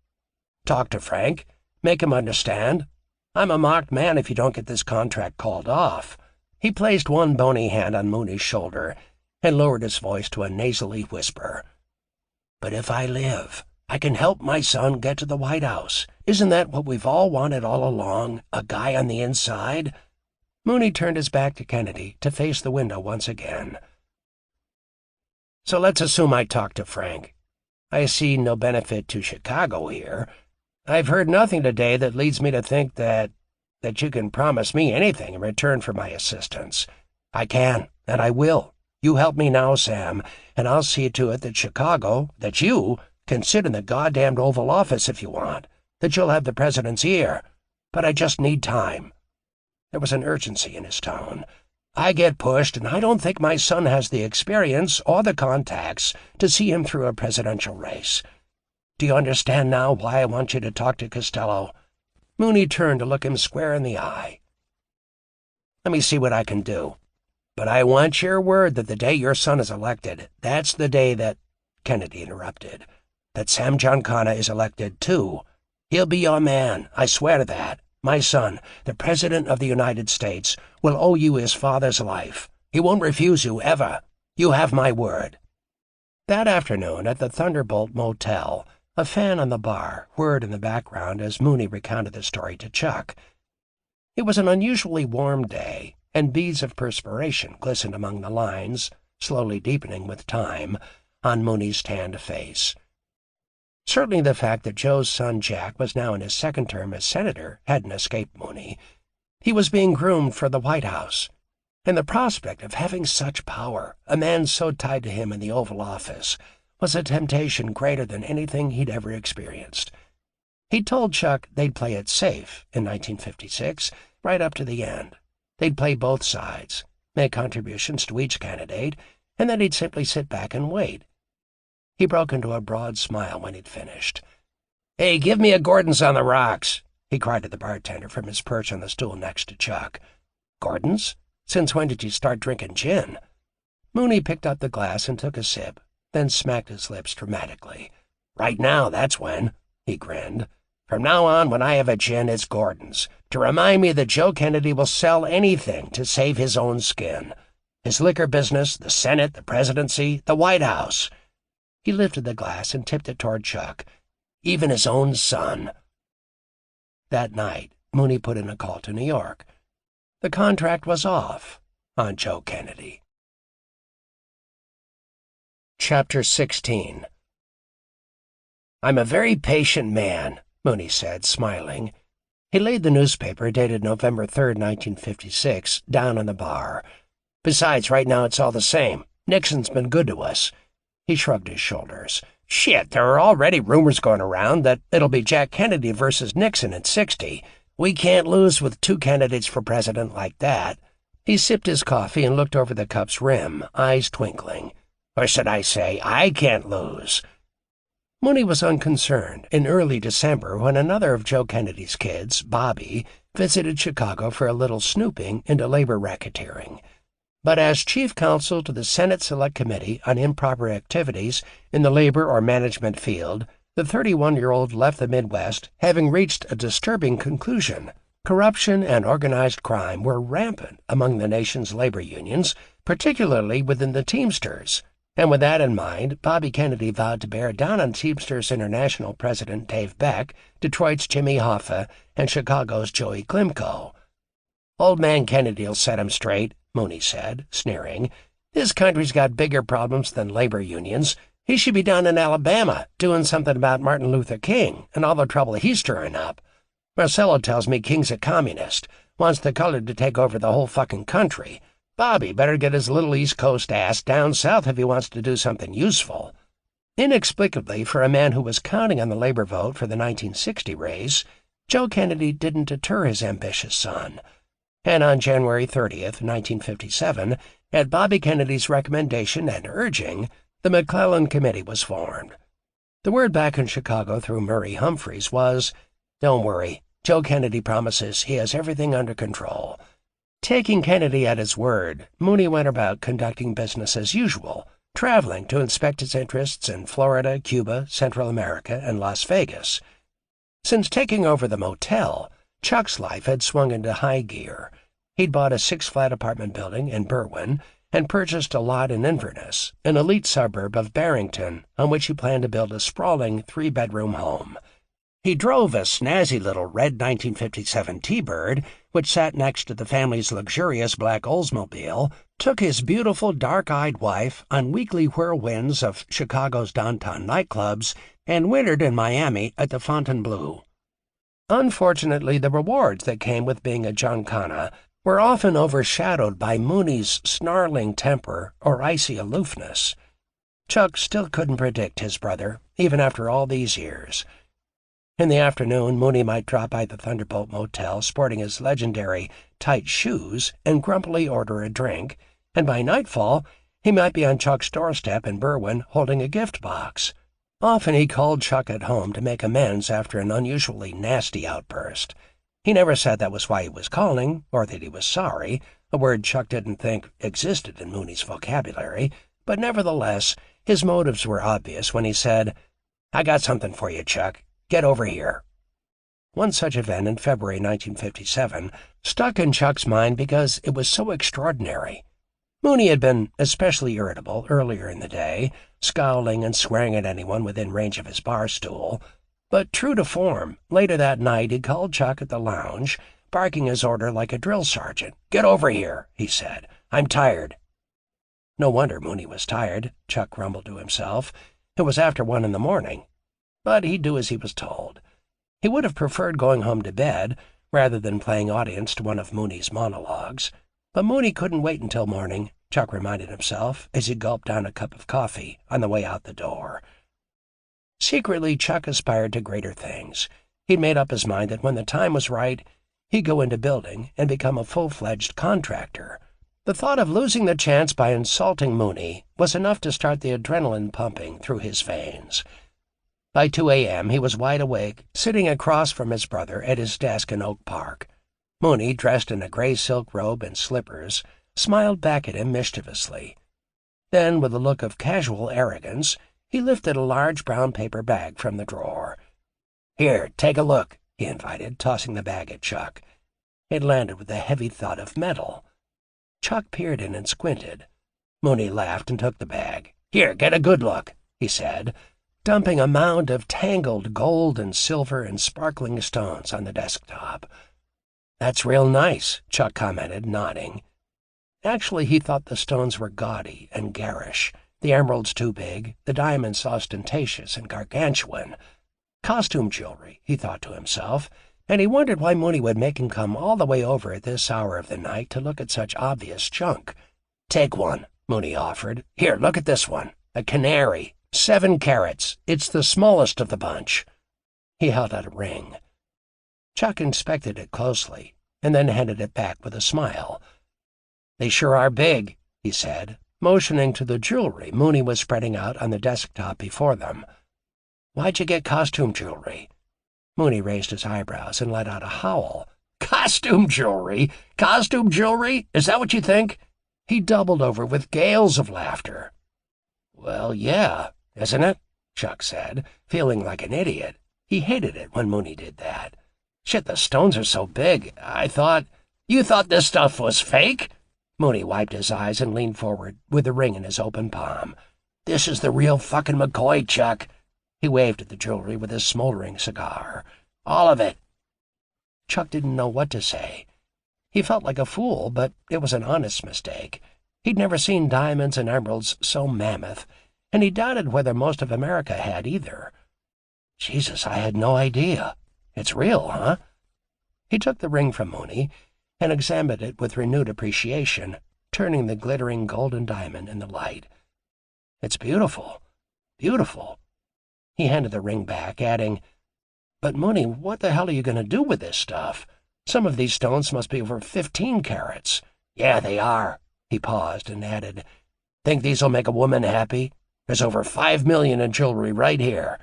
Speaker 2: "Talk to Frank. Make him understand. I'm a marked man if you don't get this contract called off." He placed one bony hand on Mooney's shoulder and lowered his voice to a nasally whisper. "But if I live, I can help my son get to the White House. Isn't that what we've all wanted all along, a guy on the inside?" Mooney turned his back to Kennedy to face the window once again. "So let's assume I talk to Frank. I see no benefit to Chicago here. I've heard nothing today that leads me to think that you can promise me anything in return for my assistance. I can, and I will. You help me now, Sam, and I'll see to it that Chicago, that you, can sit in the goddamned Oval Office if you want, that you'll have the president's ear. But I just need time." There was an urgency in his tone. "I get pushed, and I don't think my son has the experience or the contacts to see him through a presidential race. Do you understand now why I want you to talk to Costello?" Mooney turned to look him square in the eye. "Let me see what I can do. But I want your word that the day your son is elected, that's the day that—" Kennedy interrupted. "That Sam Giancana is elected, too. He'll be your man, I swear to that. My son, the President of the United States, will owe you his father's life. He won't refuse you, ever. You have my word." That afternoon at the Thunderbolt Motel, a fan on the bar whirred in the background as Mooney recounted the story to Chuck. It was an unusually warm day, and beads of perspiration glistened among the lines, slowly deepening with time, on Mooney's tanned face. Certainly the fact that Joe's son Jack was now in his second term as senator hadn't escaped Mooney. He was being groomed for the White House, and the prospect of having such power, a man so tied to him in the Oval Office, was a temptation greater than anything he'd ever experienced. He'd told Chuck they'd play it safe in 1956, right up to the end. They'd play both sides, make contributions to each candidate, and then he'd simply sit back and wait. He broke into a broad smile when he'd finished. "Hey, give me a Gordon's on the rocks," he cried to the bartender from his perch on the stool next to Chuck. "Gordon's? Since when did you start drinking gin?" Mooney picked up the glass and took a sip, then smacked his lips dramatically. "Right now, that's when," he grinned. "From now on, when I have a gin, it's Gordon's, to remind me that Joe Kennedy will sell anything to save his own skin. His liquor business, the Senate, the presidency, the White House." He lifted the glass and tipped it toward Chuck. "Even his own son." That night, Mooney put in a call to New York. The contract was off on Joe Kennedy. Chapter 16. "I'm a very patient man," Mooney said, smiling. He laid the newspaper, dated November 3rd, 1956, down on the bar. "Besides, right now it's all the same. Nixon's been good to us." He shrugged his shoulders. "Shit, there are already rumors going around that it'll be Jack Kennedy versus Nixon at 60. We can't lose with two candidates for president like that." He sipped his coffee and looked over the cup's rim, eyes twinkling. "Or should I say, I can't lose." Mooney was unconcerned in early December when another of Joe Kennedy's kids, Bobby, visited Chicago for a little snooping into labor racketeering. But as chief counsel to the Senate Select Committee on Improper Activities in the labor or management field, the 31-year-old left the Midwest having reached a disturbing conclusion. Corruption and organized crime were rampant among the nation's labor unions, particularly within the Teamsters. And with that in mind, Bobby Kennedy vowed to bear down on Teamsters International President Dave Beck, Detroit's Jimmy Hoffa, and Chicago's Joey Klimko. "Old man Kennedy'll set him straight," Mooney said, sneering. "This country's got bigger problems than labor unions. He should be down in Alabama doing something about Martin Luther King and all the trouble he's stirring up. Marcello tells me King's a communist, wants the colored to take over the whole fucking country. Bobby better get his little East Coast ass down south if he wants to do something useful." Inexplicably, for a man who was counting on the labor vote for the 1960 race, Joe Kennedy didn't deter his ambitious son, and on January 30th, 1957, at Bobby Kennedy's recommendation and urging, the McClellan Committee was formed. The word back in Chicago through Murray Humphreys was, "Don't worry, Joe Kennedy promises he has everything under control." Taking Kennedy at his word, Mooney went about conducting business as usual, traveling to inspect his interests in Florida, Cuba, Central America, and Las Vegas. Since taking over the motel, Chuck's life had swung into high gear. He'd bought a 6-flat apartment building in Berwyn and purchased a lot in Inverness, an elite suburb of Barrington, on which he planned to build a sprawling 3-bedroom home. He drove a snazzy little red 1957 T-Bird, which sat next to the family's luxurious black Oldsmobile, took his beautiful dark-eyed wife on weekly whirlwinds of Chicago's downtown nightclubs, and wintered in Miami at the Fontainebleau. Unfortunately, the rewards that came with being a Giancana were often overshadowed by Mooney's snarling temper or icy aloofness. Chuck still couldn't predict his brother, even after all these years. In the afternoon, Mooney might drop by the Thunderbolt Motel sporting his legendary tight shoes and grumpily order a drink, and by nightfall he might be on Chuck's doorstep in Berwyn holding a gift box. Often he called Chuck at home to make amends after an unusually nasty outburst. He never said that was why he was calling, or that he was sorry, a word Chuck didn't think existed in Mooney's vocabulary, but nevertheless his motives were obvious when he said, "I got something for you, Chuck. Get over here." One such event in February 1957 stuck in Chuck's mind because it was so extraordinary. Mooney had been especially irritable earlier in the day, scowling and swearing at anyone within range of his bar stool. But true to form, later that night he called Chuck at the lounge, barking his order like a drill sergeant. "Get over here," he said. "I'm tired." No wonder Mooney was tired, Chuck grumbled to himself. It was after 1 in the morning. But he'd do as he was told. He would have preferred going home to bed, rather than playing audience to one of Mooney's monologues. But Mooney couldn't wait until morning, Chuck reminded himself as he gulped down a cup of coffee on the way out the door. Secretly, Chuck aspired to greater things. He'd made up his mind that when the time was right, he'd go into building and become a full-fledged contractor. The thought of losing the chance by insulting Mooney was enough to start the adrenaline pumping through his veins. By 2 a.m., he was wide awake, sitting across from his brother at his desk in Oak Park. Mooney, dressed in a gray silk robe and slippers, smiled back at him mischievously. Then, with a look of casual arrogance, he lifted a large brown paper bag from the drawer. "Here, take a look," he invited, tossing the bag at Chuck. It landed with a heavy thud of metal. Chuck peered in and squinted. Mooney laughed and took the bag. "Here, get a good look," he said, dumping a mound of tangled gold and silver and sparkling stones on the desktop. "That's real nice," Chuck commented, nodding. Actually, he thought the stones were gaudy and garish, the emeralds too big, the diamonds ostentatious and gargantuan. Costume jewelry, he thought to himself, and he wondered why Mooney would make him come all the way over at this hour of the night to look at such obvious junk. "Take one," Mooney offered. "Here, look at this one. A canary. 7 carats. It's the smallest of the bunch." He held out a ring. Chuck inspected it closely, and then handed it back with a smile. "They sure are big," he said, motioning to the jewelry Mooney was spreading out on the desktop before them. "Why'd you get costume jewelry?" Mooney raised his eyebrows and let out a howl. "Costume jewelry? Costume jewelry? Is that what you think?" He doubled over with gales of laughter. "Well, yeah, isn't it?" Chuck said, feeling like an idiot. He hated it when Mooney did that. "Shit, the stones are so big. I thought—" "You thought this stuff was fake?" Mooney wiped his eyes and leaned forward with the ring in his open palm. "This is the real fucking McCoy, Chuck." He waved at the jewelry with his smoldering cigar. "All of it." Chuck didn't know what to say. He felt like a fool, but it was an honest mistake. He'd never seen diamonds and emeralds so mammoth, and he doubted whether most of America had either. "Jesus, I had no idea. It's real, huh?" He took the ring from Mooney and examined it with renewed appreciation, turning the glittering golden diamond in the light. "It's beautiful, beautiful." He handed the ring back, adding, But, Mooney, what the hell are you going to do with this stuff? Some of these stones must be over 15 carats. Yeah, they are. He paused and added, Think these'll make a woman happy? There's over 5 million in jewelry right here.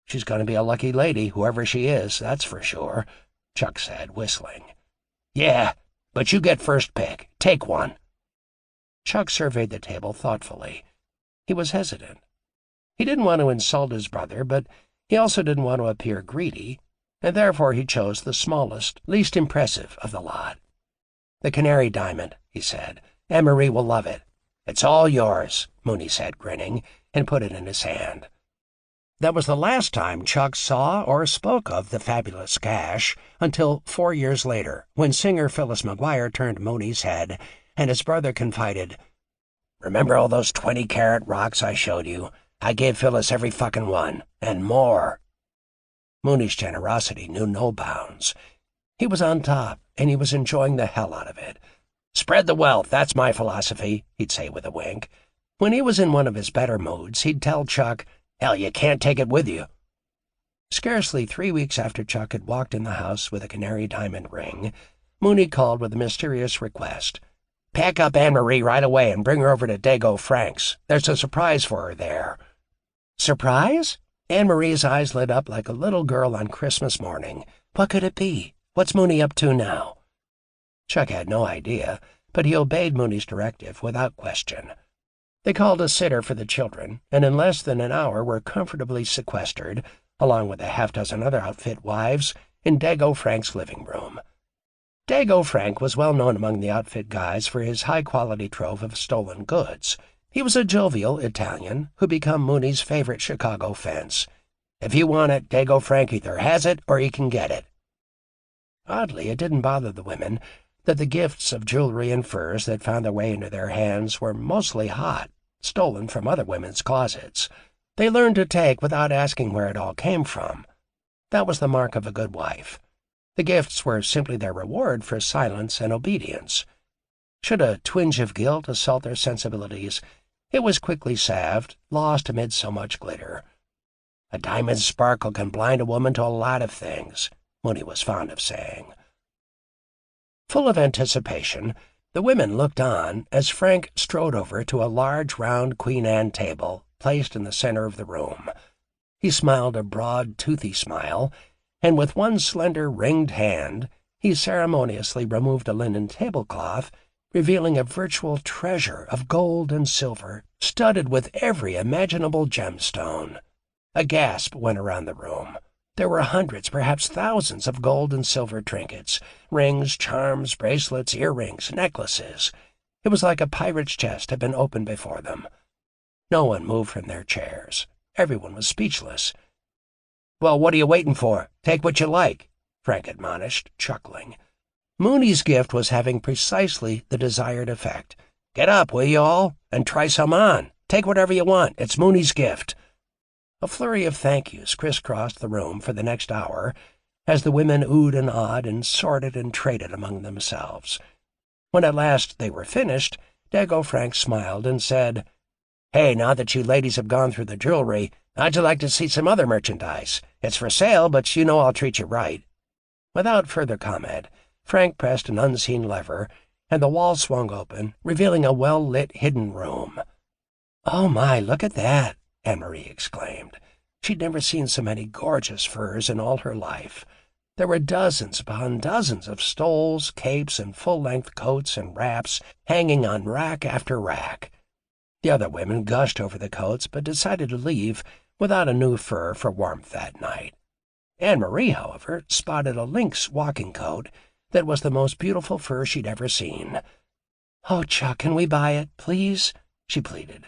Speaker 2: She's going to be a lucky lady, whoever she is, that's for sure, Chuck said, whistling. Yeah, but you get first pick. Take one. Chuck surveyed the table thoughtfully. He was hesitant. He didn't want to insult his brother, but he also didn't want to appear greedy, and therefore he chose the smallest, least impressive of the lot. The canary diamond, he said. Anne-Marie will love it. It's all yours, Mooney said, grinning, and put it in his hand. That was the last time Chuck saw or spoke of the fabulous cash until 4 years later, when singer Phyllis McGuire turned Mooney's head, and his brother confided, Remember all those 20-carat rocks I showed you? I gave Phyllis every fucking one, and more. Mooney's generosity knew no bounds. He was on top, and he was enjoying the hell out of it. Spread the wealth, that's my philosophy, he'd say with a wink. When he was in one of his better moods, he'd tell Chuck, Hell, you can't take it with you. Scarcely 3 weeks after Chuck had walked in the house with a canary diamond ring, Mooney called with a mysterious request. Pack up Anne-Marie right away and bring her over to Dago Frank's. There's a surprise for her there. Surprise? Anne-Marie's eyes lit up like a little girl on Christmas morning. What could it be? What's Mooney up to now? Chuck had no idea, but he obeyed Mooney's directive without question. They called a sitter for the children, and in less than an hour were comfortably sequestered, along with a half-dozen other outfit wives, in Dago Frank's living room. Dago Frank was well known among the outfit guys for his high-quality trove of stolen goods. He was a jovial Italian who became Mooney's favorite Chicago fence. If you want it, Dago Frank either has it or he can get it. Oddly, it didn't bother the women that the gifts of jewelry and furs that found their way into their hands were mostly hot, stolen from other women's closets. They learned to take without asking where it all came from. That was the mark of a good wife. The gifts were simply their reward for silence and obedience. Should a twinge of guilt assault their sensibilities, it was quickly salved, lost amid so much glitter. A diamond's sparkle can blind a woman to a lot of things, Mooney was fond of saying. Full of anticipation, the women looked on as Frank strode over to a large, round Queen Anne table placed in the center of the room. He smiled a broad, toothy smile, and with one slender, ringed hand, he ceremoniously removed a linen tablecloth, revealing a virtual treasure of gold and silver, studded with every imaginable gemstone. A gasp went around the room. There were hundreds, perhaps thousands, of gold and silver trinkets, rings, charms, bracelets, earrings, necklaces. It was like a pirate's chest had been opened before them. No one moved from their chairs. Everyone was speechless. Well, what are you waiting for? Take what you like, Frank admonished, chuckling. Mooney's gift was having precisely the desired effect. Get up, will you all, and try some on. Take whatever you want. It's Mooney's gift. A flurry of thank yous crisscrossed the room for the next hour as the women oohed and awed and sorted and traded among themselves. When at last they were finished, Dago Frank smiled and said, Hey, now that you ladies have gone through the jewelry, how'd you like to see some other merchandise? It's for sale, but you know I'll treat you right. Without further comment, Frank pressed an unseen lever, and the wall swung open, revealing a well-lit hidden room. Oh my, look at that, Anne-Marie exclaimed. She'd never seen so many gorgeous furs in all her life. There were dozens upon dozens of stoles, capes, and full-length coats and wraps hanging on rack after rack. The other women gushed over the coats, but decided to leave without a new fur for warmth that night. Anne-Marie, however, spotted a lynx walking coat that was the most beautiful fur she'd ever seen. Oh, Chuck, can we buy it, please? She pleaded.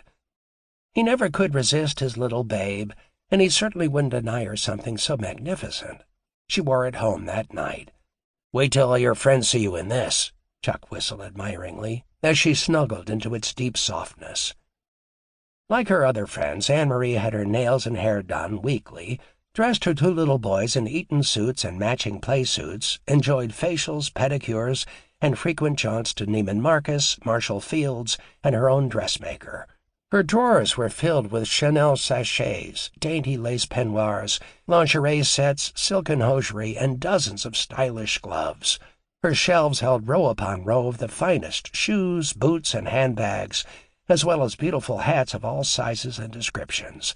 Speaker 2: He never could resist his little babe, and he certainly wouldn't deny her something so magnificent. She wore it home that night. Wait till all your friends see you in this, Chuck whistled admiringly, as she snuggled into its deep softness. Like her other friends, Anne-Marie had her nails and hair done weekly, dressed her two little boys in Eton suits and matching play suits, enjoyed facials, pedicures, and frequent jaunts to Neiman Marcus, Marshall Field's, and her own dressmaker. Her drawers were filled with Chanel sachets, dainty lace peignoirs, lingerie sets, silken hosiery, and dozens of stylish gloves. Her shelves held row upon row of the finest shoes, boots, and handbags, as well as beautiful hats of all sizes and descriptions.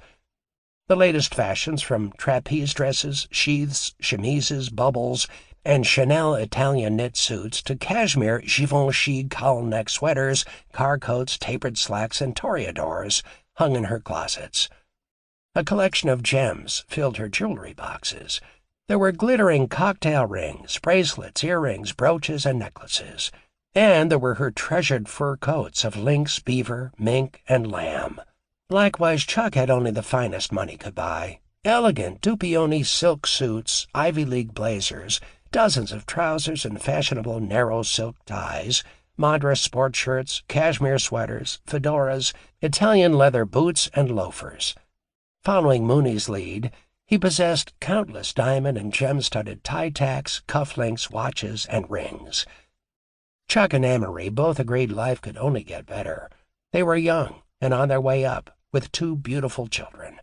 Speaker 2: The latest fashions, from trapeze dresses, sheaths, chemises, bubbles, and Chanel Italian knit suits to cashmere Givenchy cowl-neck sweaters, car coats, tapered slacks, and toreadors, hung in her closets. A collection of gems filled her jewelry boxes. There were glittering cocktail rings, bracelets, earrings, brooches, and necklaces. And there were her treasured fur coats of lynx, beaver, mink, and lamb. Likewise, Chuck had only the finest money could buy. Elegant Dupioni silk suits, Ivy League blazers, dozens of trousers and fashionable narrow silk ties, Madras sport shirts, cashmere sweaters, fedoras, Italian leather boots, and loafers. Following Mooney's lead, he possessed countless diamond and gem-studded tie-tacks, cufflinks, watches, and rings. Chuck and Anne-Marie both agreed life could only get better. They were young and on their way up, with 2 beautiful children.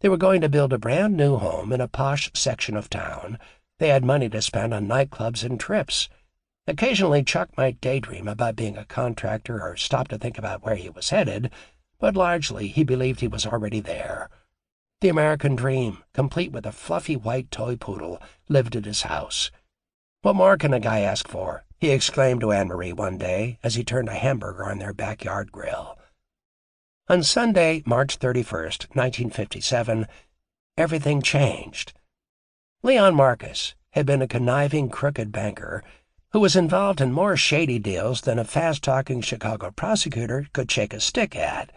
Speaker 2: They were going to build a brand-new home in a posh section of town. They had money to spend on nightclubs and trips. Occasionally Chuck might daydream about being a contractor or stop to think about where he was headed, but largely he believed he was already there. The American dream, complete with a fluffy white toy poodle, lived at his house. "What more can a guy ask for?" he exclaimed to Anne-Marie one day as he turned a hamburger on their backyard grill. On Sunday, March 31st, 1957, everything changed. Leon Marcus had been a conniving, crooked banker who was involved in more shady deals than a fast-talking Chicago prosecutor could shake a stick at.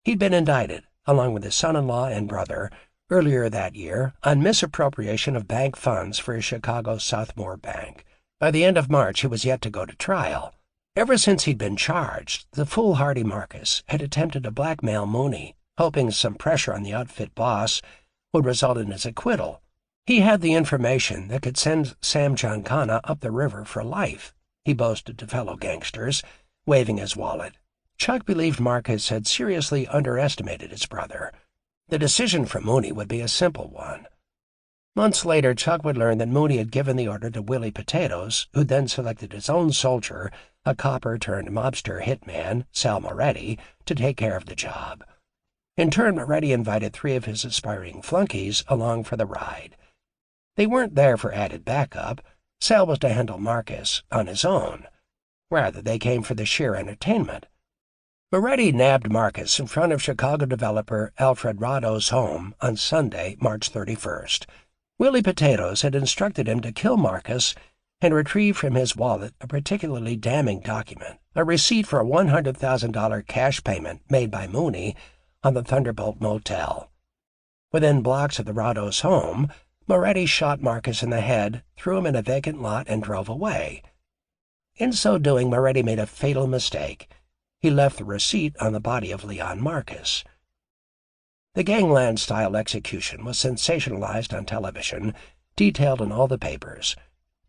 Speaker 2: He'd been indicted, along with his son-in-law and brother, earlier that year on misappropriation of bank funds for his Chicago Southmore Bank. By the end of March, he was yet to go to trial. Ever since he'd been charged, the foolhardy Marcus had attempted to blackmail Mooney, hoping some pressure on the outfit boss would result in his acquittal. He had the information that could send Sam Giancana up the river for life, he boasted to fellow gangsters, waving his wallet. Chuck believed Marcus had seriously underestimated his brother. The decision for Mooney would be a simple one. Months later, Chuck would learn that Mooney had given the order to Willie Potatoes, who then selected his own soldier, a copper-turned-mobster hitman, Sal Moretti, to take care of the job. In turn, Moretti invited 3 of his aspiring flunkies along for the ride. They weren't there for added backup. Sal was to handle Marcus on his own. Rather, they came for the sheer entertainment. Moretti nabbed Marcus in front of Chicago developer Alfred Rado's home on Sunday, March 31st. Willie Potatoes had instructed him to kill Marcus and retrieve from his wallet a particularly damning document, a receipt for a $100,000 cash payment made by Mooney on the Thunderbolt Motel. Within blocks of the Rado's home, Moretti shot Marcus in the head, threw him in a vacant lot, and drove away. In so doing, Moretti made a fatal mistake. He left the receipt on the body of Leon Marcus. The gangland-style execution was sensationalized on television, detailed in all the papers,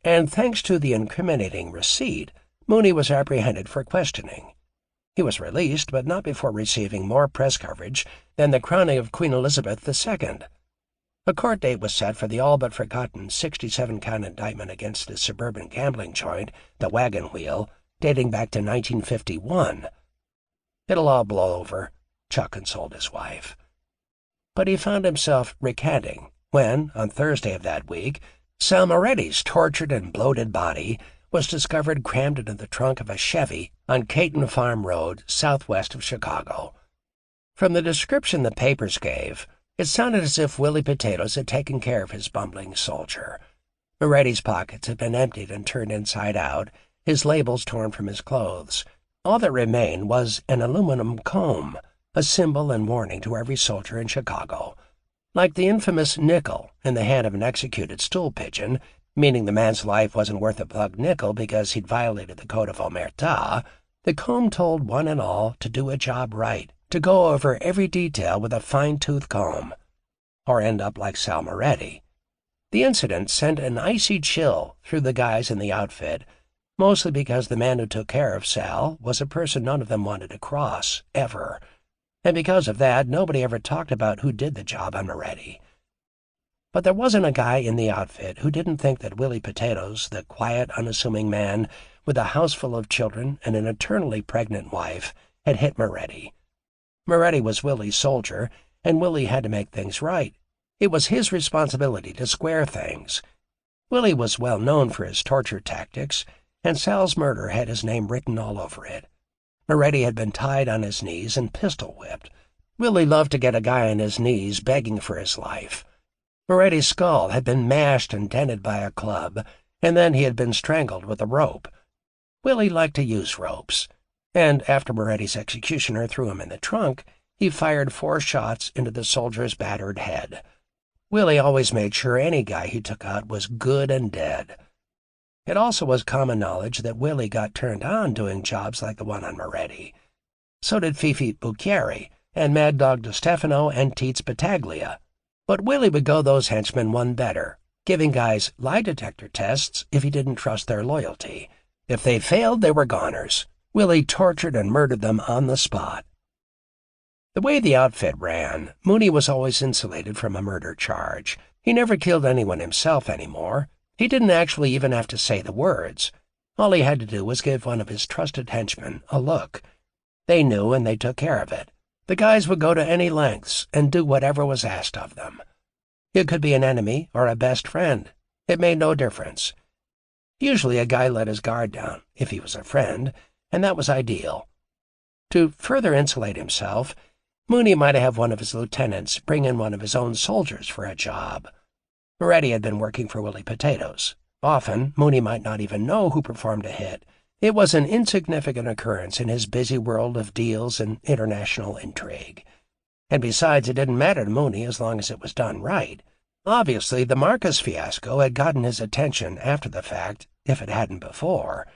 Speaker 2: and thanks to the incriminating receipt, Mooney was apprehended for questioning. He was released, but not before receiving more press coverage than the crowning of Queen Elizabeth II. A court date was set for the all-but-forgotten 67-count indictment against the suburban gambling joint, the Wagon Wheel, dating back to 1951. "It'll all blow over," Chuck consoled his wife. But he found himself recanting when, on Thursday of that week, Sal Moretti's tortured and bloated body was discovered crammed into the trunk of a Chevy on Caton Farm Road, southwest of Chicago. From the description the papers gave, it sounded as if Willie Potatoes had taken care of his bumbling soldier. Moretti's pockets had been emptied and turned inside out, his labels torn from his clothes. All that remained was an aluminum comb, a symbol and warning to every soldier in Chicago. Like the infamous nickel in the hand of an executed stool pigeon, meaning the man's life wasn't worth a plugged nickel because he'd violated the code of omerta, the comb told one and all to do a job right, to go over every detail with a fine-tooth comb, or end up like Sal Moretti. The incident sent an icy chill through the guys in the outfit, mostly because the man who took care of Sal was a person none of them wanted to cross, ever. and because of that, nobody ever talked about who did the job on Moretti. But there wasn't a guy in the outfit who didn't think that Willie Potatoes, the quiet, unassuming man with a house full of children and an eternally pregnant wife, had hit Moretti. Moretti was Willie's soldier, and Willie had to make things right. It was his responsibility to square things. Willie was well known for his torture tactics, and Sal's murder had his name written all over it. Moretti had been tied on his knees and pistol-whipped. Willie loved to get a guy on his knees begging for his life. Moretti's skull had been mashed and dented by a club, and then he had been strangled with a rope. Willie liked to use ropes, and after Moretti's executioner threw him in the trunk, he fired 4 shots into the soldier's battered head. Willie always made sure any guy he took out was good and dead. It also was common knowledge that Willie got turned on doing jobs like the one on Moretti. So did Fifi Bucchieri, and Mad Dog DeStefano and Teets Battaglia. But Willie would go those henchmen one better, giving guys lie detector tests if he didn't trust their loyalty. If they failed, they were goners. Willie tortured and murdered them on the spot. The way the outfit ran, Mooney was always insulated from a murder charge. He never killed anyone himself anymore. He didn't actually even have to say the words. All he had to do was give one of his trusted henchmen a look. They knew, and they took care of it. The guys would go to any lengths and do whatever was asked of them. It could be an enemy or a best friend. It made no difference. Usually a guy let his guard down, if he was a friend, and that was ideal. To further insulate himself, Mooney might have one of his lieutenants bring in one of his own soldiers for a job. Moretti had been working for Willie Potatoes. Often, Mooney might not even know who performed a hit. It was an insignificant occurrence in his busy world of deals and international intrigue. And besides, it didn't matter to Mooney as long as it was done right. Obviously, the Marcus fiasco had gotten his attention after the fact, if it hadn't before.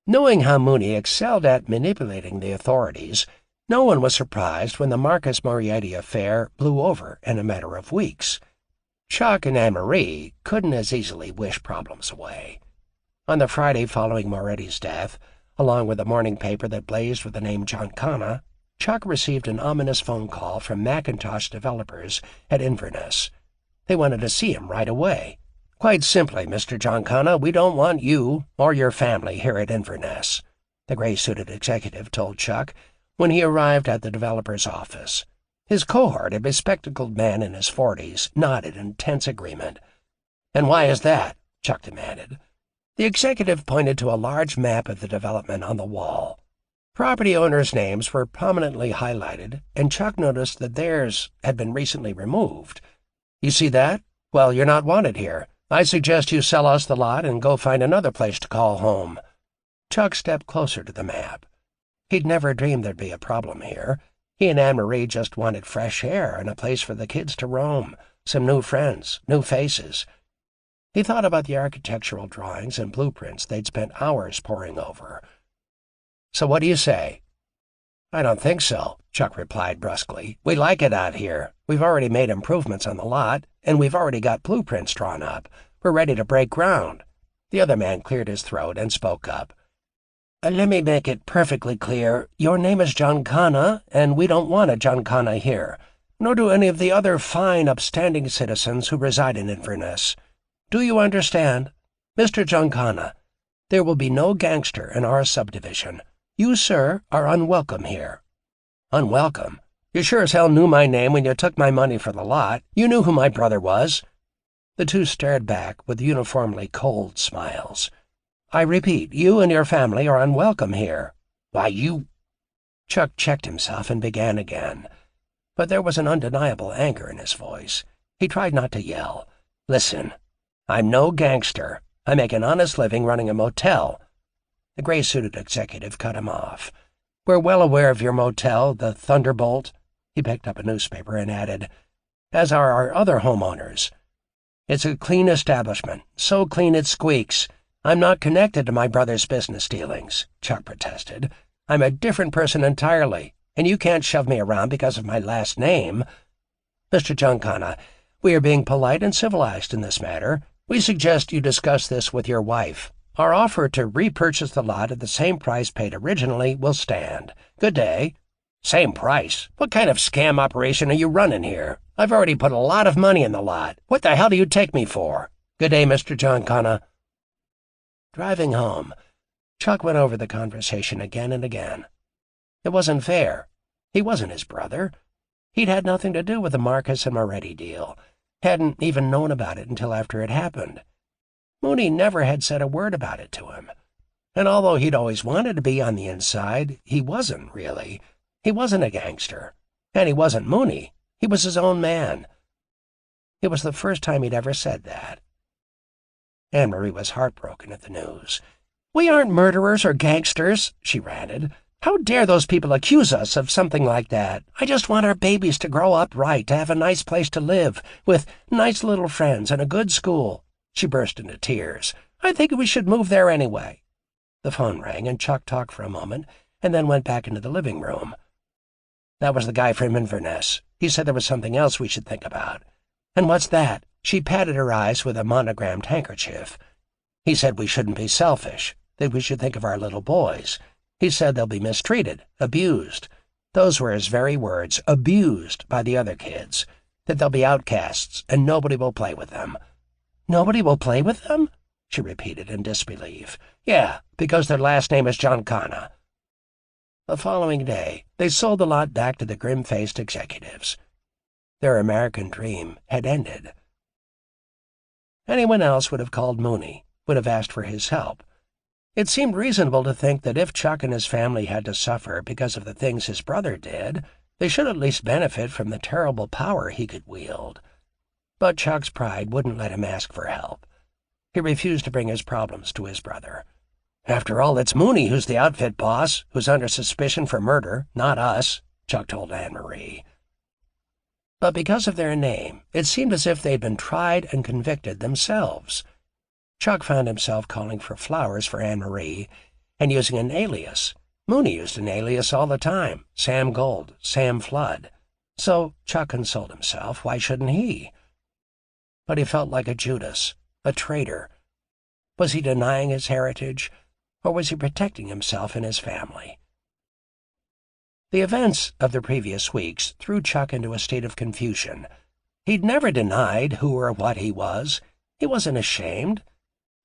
Speaker 2: Knowing how Mooney excelled at manipulating the authorities, no one was surprised when the Marcus Moriarty affair blew over in a matter of weeks. Chuck and Anne-Marie couldn't as easily wish problems away. On the Friday following Moretti's death, along with a morning paper that blazed with the name Giancana, Chuck received an ominous phone call from Macintosh developers at Inverness. They wanted to see him right away. "Quite simply, Mr. Giancana, we don't want you or your family here at Inverness," the gray-suited executive told Chuck when he arrived at the developer's office. His cohort, a bespectacled man in his 40s, nodded in tense agreement. "And why is that?" Chuck demanded. The executive pointed to a large map of the development on the wall. Property owners' names were prominently highlighted, and Chuck noticed that theirs had been recently removed. "You see that? Well, you're not wanted here. I suggest you sell us the lot and go find another place to call home." Chuck stepped closer to the map. He'd never dreamed there'd be a problem here. He and Anne-Marie just wanted fresh air and a place for the kids to roam, some new friends, new faces. He thought about the architectural drawings and blueprints they'd spent hours poring over. "So what do you say?" "I don't think so," Chuck replied brusquely. "We like it out here. We've already made improvements on the lot, and we've already got blueprints drawn up. We're ready to break ground." The other man cleared his throat and spoke up. "Let me make it perfectly clear. Your name is Giancana, and we don't want a Giancana here, nor do any of the other fine, upstanding citizens who reside in Inverness. Do you understand? Mr. Giancana, there will be no gangster in our subdivision. You, sir, are unwelcome here." "Unwelcome? You sure as hell knew my name when you took my money for the lot. You knew who my brother was." The two stared back with uniformly cold smiles. "I repeat, you and your family are unwelcome here." "Why, you—" Chuck checked himself and began again. But there was an undeniable anger in his voice. He tried not to yell. "Listen, I'm no gangster. I make an honest living running a motel." The gray-suited executive cut him off. "We're well aware of your motel, the Thunderbolt." He picked up a newspaper and added, "as are our other homeowners. It's a clean establishment, so clean it squeaks. I'm not connected to my brother's business dealings," Chuck protested. "I'm a different person entirely, and you can't shove me around because of my last name. Mr. Giancana, we are being polite and civilized in this matter. We suggest you discuss this with your wife. Our offer to repurchase the lot at the same price paid originally will stand. Good day." Same price? What kind of scam operation are you running here? I've already put a lot of money in the lot. What the hell do you take me for? Good day, Mr. Giancana. Driving home, Chuck went over the conversation again and again. It wasn't fair. He wasn't his brother. He'd had nothing to do with the Marcus and Moretti deal. Hadn't even known about it until after it happened. Mooney never had said a word about it to him. And although he'd always wanted to be on the inside, he wasn't, really. He wasn't a gangster. And he wasn't Mooney. He was his own man. It was the first time he'd ever said that. Anne-Marie was heartbroken at the news. "We aren't murderers or gangsters," she ranted. "How dare those people accuse us of something like that? I just want our babies to grow up right, to have a nice place to live, with nice little friends and a good school." She burst into tears. "I think we should move there anyway." The phone rang, and Chuck talked for a moment, and then went back into the living room. "That was the guy from Inverness. He said there was something else we should think about." "And what's that?" She patted her eyes with a monogrammed handkerchief. "He said we shouldn't be selfish, that we should think of our little boys. He said they'll be mistreated, abused. Those were his very words, abused by the other kids. That they'll be outcasts, and nobody will play with them." "Nobody will play with them?" she repeated in disbelief. "Yeah, because their last name is Giancana." The following day, they sold the lot back to the grim-faced executives. Their American dream had ended. Anyone else would have called Mooney, would have asked for his help. It seemed reasonable to think that if Chuck and his family had to suffer because of the things his brother did, they should at least benefit from the terrible power he could wield. But Chuck's pride wouldn't let him ask for help. He refused to bring his problems to his brother. "After all, it's Mooney who's the outfit boss, who's under suspicion for murder, not us," Chuck told Anne-Marie. But because of their name, it seemed as if they'd been tried and convicted themselves. Chuck found himself calling for flowers for Anne-Marie and using an alias. Mooney used an alias all the time, Sam Gold, Sam Flood. So Chuck consoled himself, why shouldn't he? But he felt like a Judas, a traitor. Was he denying his heritage, or was he protecting himself and his family? The events of the previous weeks threw Chuck into a state of confusion. He'd never denied who or what he was. He wasn't ashamed.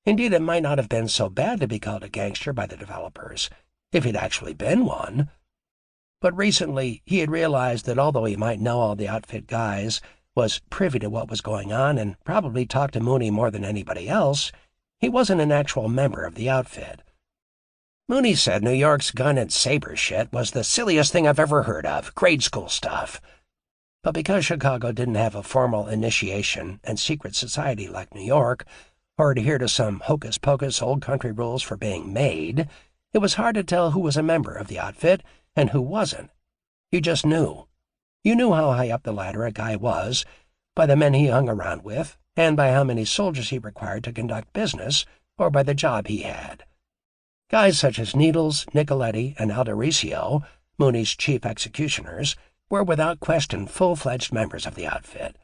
Speaker 2: Indeed, it might not have been so bad to be called a gangster by the developers, if he'd actually been one. But recently he had realized that although he might know all the outfit guys, was privy to what was going on, and probably talked to Mooney more than anybody else, he wasn't an actual member of the outfit. Mooney said New York's gun and saber shit was the silliest thing I've ever heard of, grade school stuff. But because Chicago didn't have a formal initiation and secret society like New York, or adhere to some hocus-pocus old country rules for being made, it was hard to tell who was a member of the outfit and who wasn't. You just knew. You knew how high up the ladder a guy was by the men he hung around with, and by how many soldiers he required to conduct business, or by the job he had. Guys such as Needles, Nicoletti, and Aldericio, Mooney's chief executioners, were without question full-fledged members of the outfit.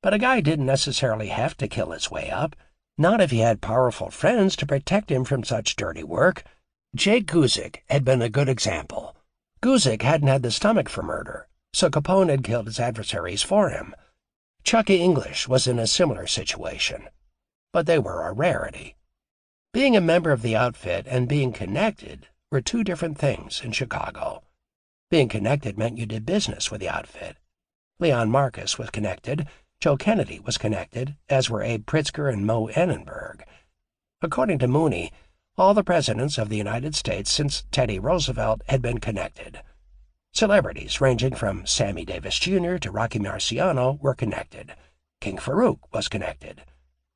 Speaker 2: But a guy didn't necessarily have to kill his way up, not if he had powerful friends to protect him from such dirty work. Jake Guzik had been a good example. Guzik hadn't had the stomach for murder, so Capone had killed his adversaries for him. Chucky English was in a similar situation, but they were a rarity. Being a member of the outfit and being connected were two different things in Chicago. Being connected meant you did business with the outfit. Leon Marcus was connected, Joe Kennedy was connected, as were Abe Pritzker and Moe Annenberg. According to Mooney, all the presidents of the United States since Teddy Roosevelt had been connected. Celebrities ranging from Sammy Davis Jr. to Rocky Marciano were connected. King Farouk was connected.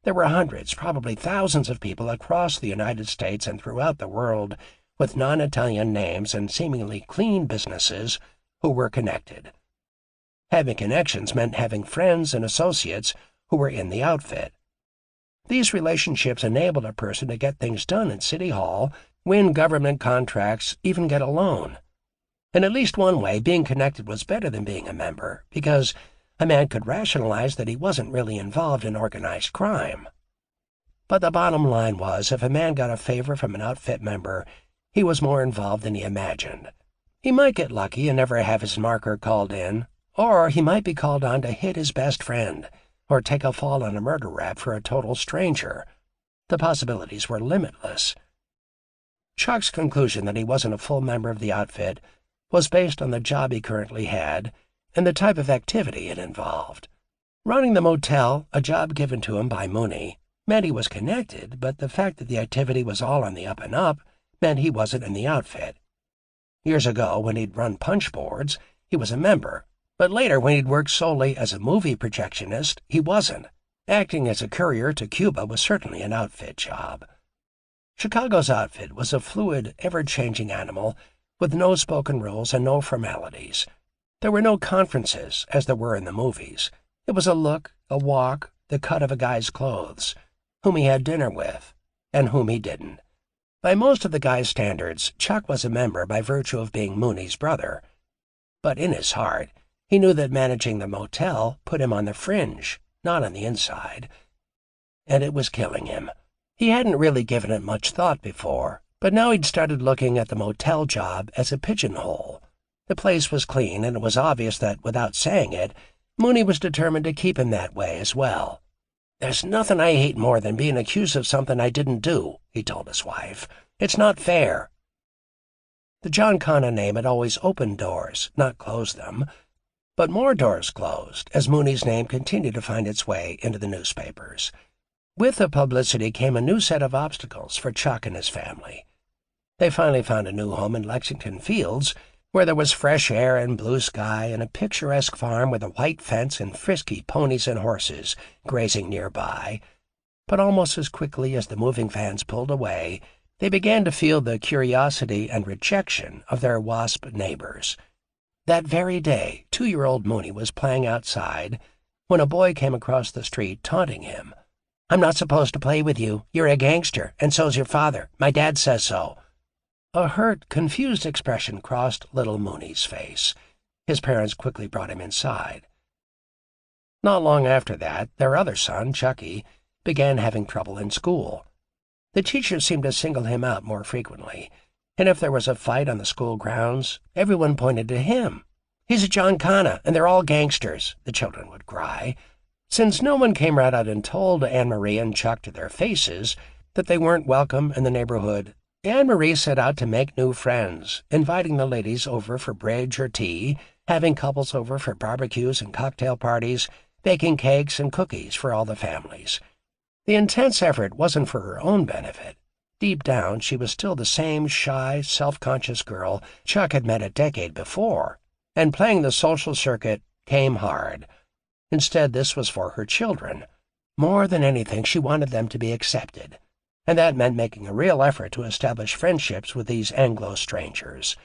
Speaker 2: There were hundreds, probably thousands of people across the United States and throughout the world with non-Italian names and seemingly clean businesses who were connected. Having connections meant having friends and associates who were in the outfit. These relationships enabled a person to get things done in City Hall, win government contracts, even get a loan. In at least one way, being connected was better than being a member, because a man could rationalize that he wasn't really involved in organized crime. But the bottom line was, if a man got a favor from an outfit member, he was more involved than he imagined. He might get lucky and never have his marker called in, or he might be called on to hit his best friend, or take a fall on a murder rap for a total stranger. The possibilities were limitless. Chuck's conclusion that he wasn't a full member of the outfit was based on the job he currently had and the type of activity it involved. Running the motel, a job given to him by Mooney, meant he was connected, but the fact that the activity was all on the up and up meant he wasn't in the outfit. Years ago, when he'd run punch boards, he was a member, but later when he'd worked solely as a movie projectionist, he wasn't. Acting as a courier to Cuba was certainly an outfit job. Chicago's outfit was a fluid, ever-changing animal with no spoken rules and no formalities. There were no conferences, as there were in the movies. It was a look, a walk, the cut of a guy's clothes, whom he had dinner with, and whom he didn't. By most of the guy's standards, Chuck was a member by virtue of being Mooney's brother. But in his heart, he knew that managing the motel put him on the fringe, not on the inside. And it was killing him. He hadn't really given it much thought before, but now he'd started looking at the motel job as a pigeonhole. The place was clean, and it was obvious that, without saying it, Mooney was determined to keep him that way as well. "There's nothing I hate more than being accused of something I didn't do," he told his wife. "It's not fair." The Giancana name had always opened doors, not closed them, but more doors closed as Mooney's name continued to find its way into the newspapers. With the publicity came a new set of obstacles for Chuck and his family. They finally found a new home in Lexington Fields, where there was fresh air and blue sky and a picturesque farm with a white fence and frisky ponies and horses grazing nearby. But almost as quickly as the moving vans pulled away, they began to feel the curiosity and rejection of their WASP neighbors. That very day, 2-year-old Mooney was playing outside when a boy came across the street taunting him. "I'm not supposed to play with you. You're a gangster, and so's your father. My dad says so." A hurt, confused expression crossed little Mooney's face. His parents quickly brought him inside. Not long after that, their other son, Chucky, began having trouble in school. The teachers seemed to single him out more frequently, and if there was a fight on the school grounds, everyone pointed to him. "He's a Giancana, and they're all gangsters," the children would cry. Since no one came right out and told Anne-Marie and Chuck to their faces that they weren't welcome in the neighborhood, Anne-Marie set out to make new friends, inviting the ladies over for bridge or tea, having couples over for barbecues and cocktail parties, baking cakes and cookies for all the families. The intense effort wasn't for her own benefit. Deep down, she was still the same shy, self-conscious girl Chuck had met a decade before, and playing the social circuit came hard. Instead, this was for her children. More than anything, she wanted them to be accepted, and that meant making a real effort to establish friendships with these Anglo strangers.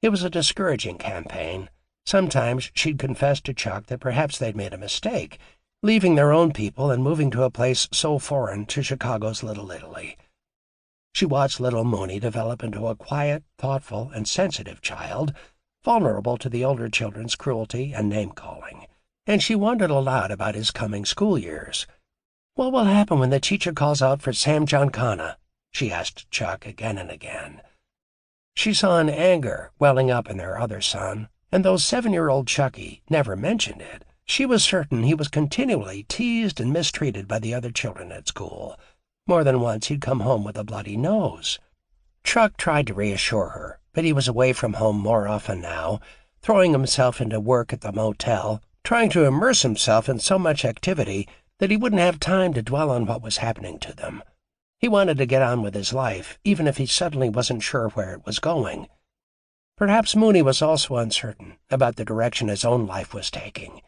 Speaker 2: It was a discouraging campaign. Sometimes she'd confess to Chuck that perhaps they'd made a mistake, leaving their own people and moving to a place so foreign to Chicago's Little Italy. She watched little Mooney develop into a quiet, thoughtful, and sensitive child, vulnerable to the older children's cruelty and name-calling, and she wondered aloud about his coming school years. "What will happen when the teacher calls out for Sam Giancana?" she asked Chuck again and again. She saw an anger welling up in their other son, and though 7-year-old Chucky never mentioned it, she was certain he was continually teased and mistreated by the other children at school. More than once he'd come home with a bloody nose. Chuck tried to reassure her, but he was away from home more often now, throwing himself into work at the motel, trying to immerse himself in so much activity that he wouldn't have time to dwell on what was happening to them. He wanted to get on with his life, even if he suddenly wasn't sure where it was going. Perhaps Mooney was also uncertain about the direction his own life was taking.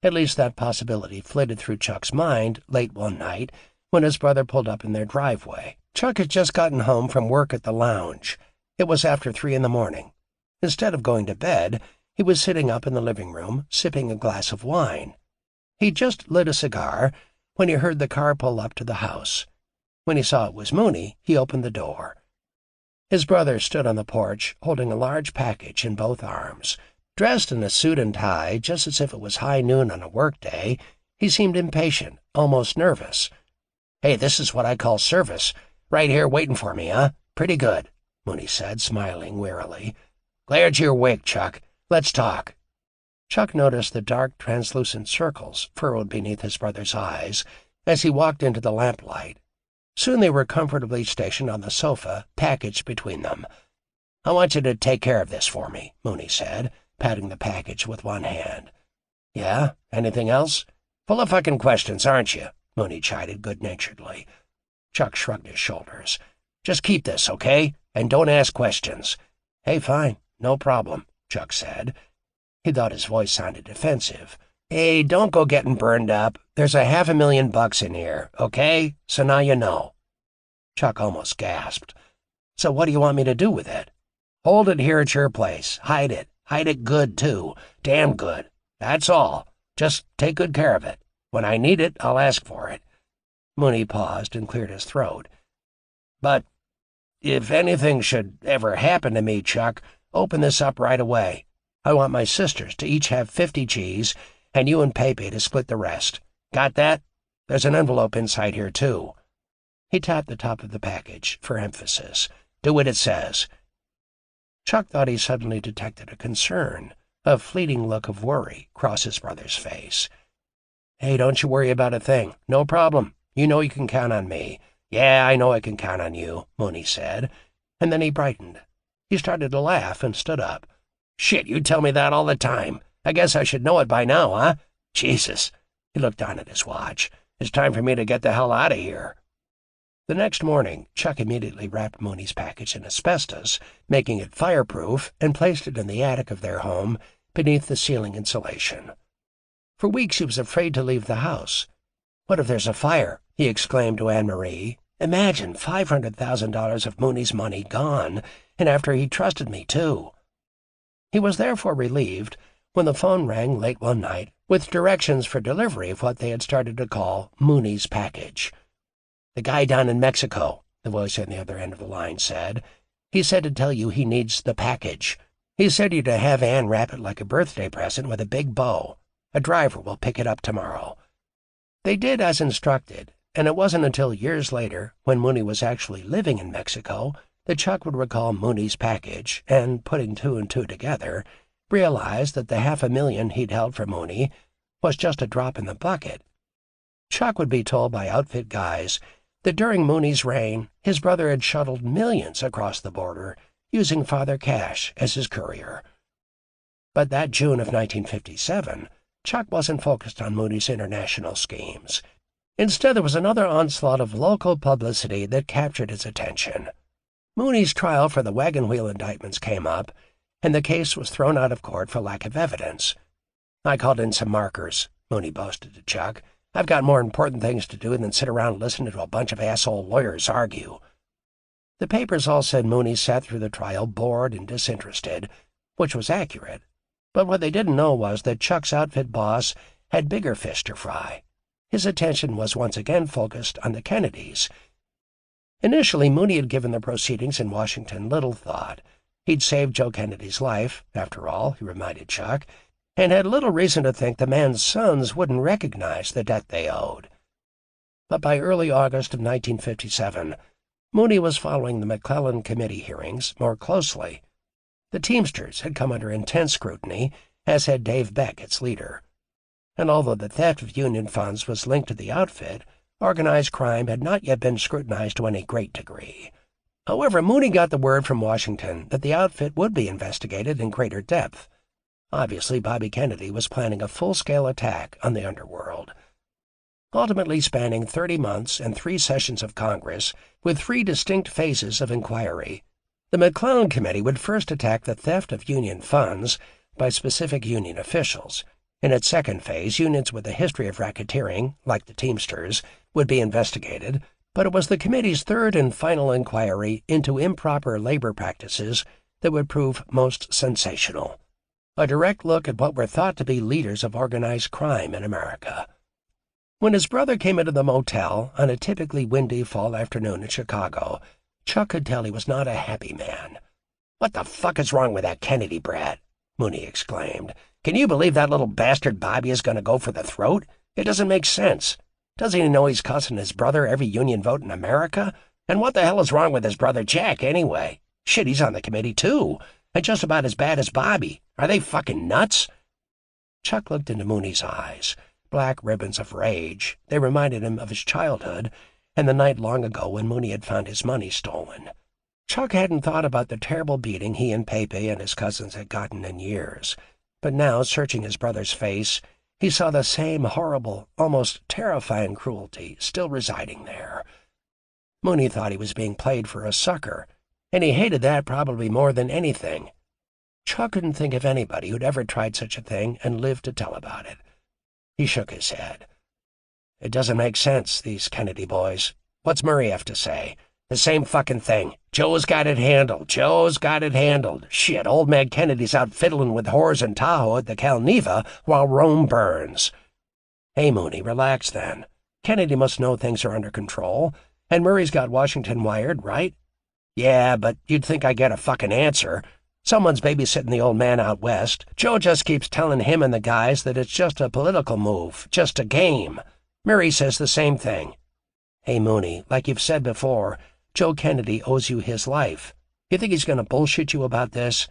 Speaker 2: At least that possibility flitted through Chuck's mind late one night when his brother pulled up in their driveway. Chuck had just gotten home from work at the lounge. It was after 3 a.m. Instead of going to bed, he was sitting up in the living room, sipping a glass of wine. He'd just lit a cigar when he heard the car pull up to the house. When he saw it was Mooney, he opened the door. His brother stood on the porch, holding a large package in both arms. Dressed in a suit and tie, just as if it was high noon on a workday, he seemed impatient, almost nervous. "Hey, this is what I call service. Right here waiting for me, huh? Pretty good," Mooney said, smiling wearily. Glare to your wig, Chuck. Let's talk." Chuck noticed the dark, translucent circles furrowed beneath his brother's eyes as he walked into the lamplight. Soon they were comfortably stationed on the sofa, packaged between them. "I want you to take care of this for me," Mooney said, patting the package with one hand. "Yeah? Anything else? Full of fucking questions, aren't you?" Mooney chided good-naturedly. Chuck shrugged his shoulders. "Just keep this, okay? And don't ask questions." "Hey, fine. No problem," Chuck said. He thought his voice sounded defensive. "Hey, don't go getting burned up. There's $500,000 in here, okay? So now you know." Chuck almost gasped. "So what do you want me to do with it?" "Hold it here at your place. Hide it. Hide it good, too. Damn good. That's all. Just take good care of it. When I need it, I'll ask for it." Mooney paused and cleared his throat. "But if anything should ever happen to me, Chuck, open this up right away. I want my sisters to each have 50 G's, and you and Pepe to split the rest. Got that? There's an envelope inside here, too." He tapped the top of the package for emphasis. "Do what it says." Chuck thought he suddenly detected a concern, a fleeting look of worry cross his brother's face. "Hey, don't you worry about a thing. No problem. You know you can count on me." "Yeah, I know I can count on you," Mooney said, and then he brightened. He started to laugh and stood up. "Shit, you tell me that all the time. I guess I should know it by now, huh? Jesus." He looked down at his watch. "It's time for me to get the hell out of here." The next morning, Chuck immediately wrapped Mooney's package in asbestos, making it fireproof, and placed it in the attic of their home beneath the ceiling insulation. For weeks he was afraid to leave the house. "What if there's a fire?" he exclaimed to Anne-Marie. "Imagine $500,000 of Mooney's money gone, and after he trusted me, too." He was therefore relieved when the phone rang late one night with directions for delivery of what they had started to call Mooney's package. "The guy down in Mexico," the voice on the other end of the line said. "He said to tell you he needs the package. He said you to have Anne wrap it like a birthday present with a big bow. A driver will pick it up tomorrow." They did as instructed, and it wasn't until years later, when Mooney was actually living in Mexico, that Chuck would recall Mooney's package and, putting two and two together, realized that the $500,000 he'd held for Mooney was just a drop in the bucket. Chuck would be told by outfit guys that during Mooney's reign, his brother had shuttled millions across the border, using Father Cash as his courier. But that June of 1957, Chuck wasn't focused on Mooney's international schemes. Instead, there was another onslaught of local publicity that captured his attention. Mooney's trial for the wagon wheel indictments came up, and the case was thrown out of court for lack of evidence. "I called in some markers," Mooney boasted to Chuck. "I've got more important things to do than sit around listening to a bunch of asshole lawyers argue." The papers all said Mooney sat through the trial bored and disinterested, which was accurate. But what they didn't know was that Chuck's outfit boss had bigger fish to fry. His attention was once again focused on the Kennedys. Initially, Mooney had given the proceedings in Washington little thought. He'd saved Joe Kennedy's life, after all, he reminded Chuck, and had little reason to think the man's sons wouldn't recognize the debt they owed. But by early August of 1957, Mooney was following the McClellan Committee hearings more closely. The Teamsters had come under intense scrutiny, as had Dave Beck, its leader. And although the theft of union funds was linked to the outfit, organized crime had not yet been scrutinized to any great degree. However, Mooney got the word from Washington that the outfit would be investigated in greater depth. Obviously, Bobby Kennedy was planning a full-scale attack on the underworld. Ultimately spanning 30 months and 3 sessions of Congress, with 3 distinct phases of inquiry, the McClellan Committee would first attack the theft of union funds by specific union officials. In its second phase, unions with a history of racketeering, like the Teamsters, would be investigated, but it was the committee's third and final inquiry into improper labor practices that would prove most sensational. A direct look at what were thought to be leaders of organized crime in America. When his brother came into the motel on a typically windy fall afternoon in Chicago, Chuck could tell he was not a happy man. "What the fuck is wrong with that Kennedy brat?" Mooney exclaimed. "Can you believe that little bastard Bobby is going to go for the throat? It doesn't make sense. Doesn't he know he's costing his brother every union vote in America? And what the hell is wrong with his brother Jack, anyway? Shit, he's on the committee, too. and just about as bad as Bobby. Are they fucking nuts?" Chuck looked into Mooney's eyes, black ribbons of rage. They reminded him of his childhood and the night long ago when Mooney had found his money stolen. Chuck hadn't thought about the terrible beating he and Pepe and his cousins had gotten in years, but now, searching his brother's face, he saw the same horrible, almost terrifying cruelty still residing there. Mooney thought he was being played for a sucker, and he hated that probably more than anything. Chuck couldn't think of anybody who'd ever tried such a thing and lived to tell about it. He shook his head. "It doesn't make sense, these Kennedy boys. What's Murray have to say? The same fucking thing. Joe's got it handled. Joe's got it handled. Shit, old man Kennedy's out fiddling with whores in Tahoe at the Calneva while Rome burns." "Hey, Mooney, relax then. Kennedy must know things are under control, and Murray's got Washington wired, right?" "Yeah, but you'd think I'd get a fucking answer. Someone's babysitting the old man out west. Joe just keeps telling him and the guys that it's just a political move, just a game. Murray says the same thing." "Hey, Mooney, like you've said before, Joe Kennedy owes you his life. You think he's going to bullshit you about this?"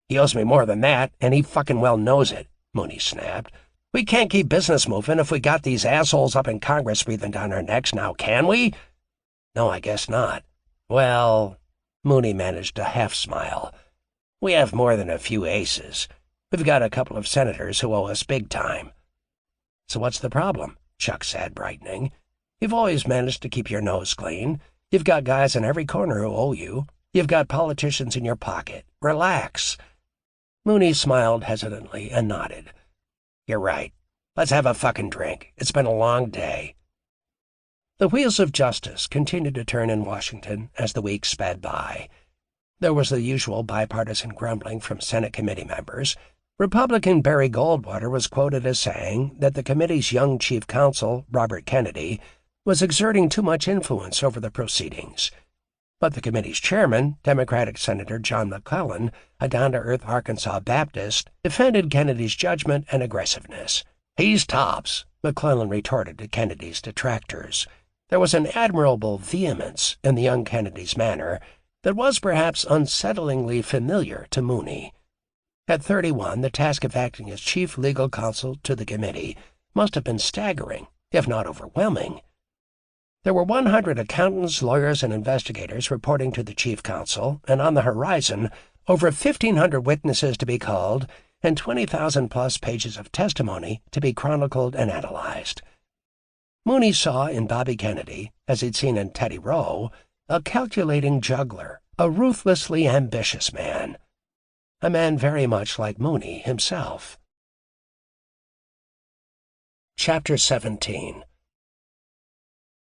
Speaker 2: "He owes me more than that, and he fucking well knows it," Mooney snapped. "We can't keep business moving if we got these assholes up in Congress breathing down our necks now, can we?" "No, I guess not." "Well," Mooney managed a half-smile, "we have more than a few aces. We've got a couple of senators who owe us big time." "So what's the problem?" Chuck said, brightening. "You've always managed to keep your nose clean. You've got guys in every corner who owe you. You've got politicians in your pocket. Relax." Mooney smiled hesitantly and nodded. "You're right. Let's have a fucking drink. It's been a long day." The wheels of justice continued to turn in Washington as the weeks sped by. There was the usual bipartisan grumbling from Senate committee members. Republican Barry Goldwater was quoted as saying that the committee's young chief counsel, Robert Kennedy, was exerting too much influence over the proceedings. But the committee's chairman, Democratic Senator John McClellan, a down-to-earth Arkansas Baptist, defended Kennedy's judgment and aggressiveness. "He's tops," McClellan retorted to Kennedy's detractors. There was an admirable vehemence in the young Kennedy's manner that was perhaps unsettlingly familiar to Mooney. At 31, the task of acting as chief legal counsel to the committee must have been staggering, if not overwhelming. There were 100 accountants, lawyers, and investigators reporting to the chief counsel, and on the horizon, over 1,500 witnesses to be called, and 20,000-plus pages of testimony to be chronicled and analyzed. Mooney saw in Bobby Kennedy, as he'd seen in Teddy Rowe, a calculating juggler, a ruthlessly ambitious man. A man very much like Mooney himself. Chapter 17.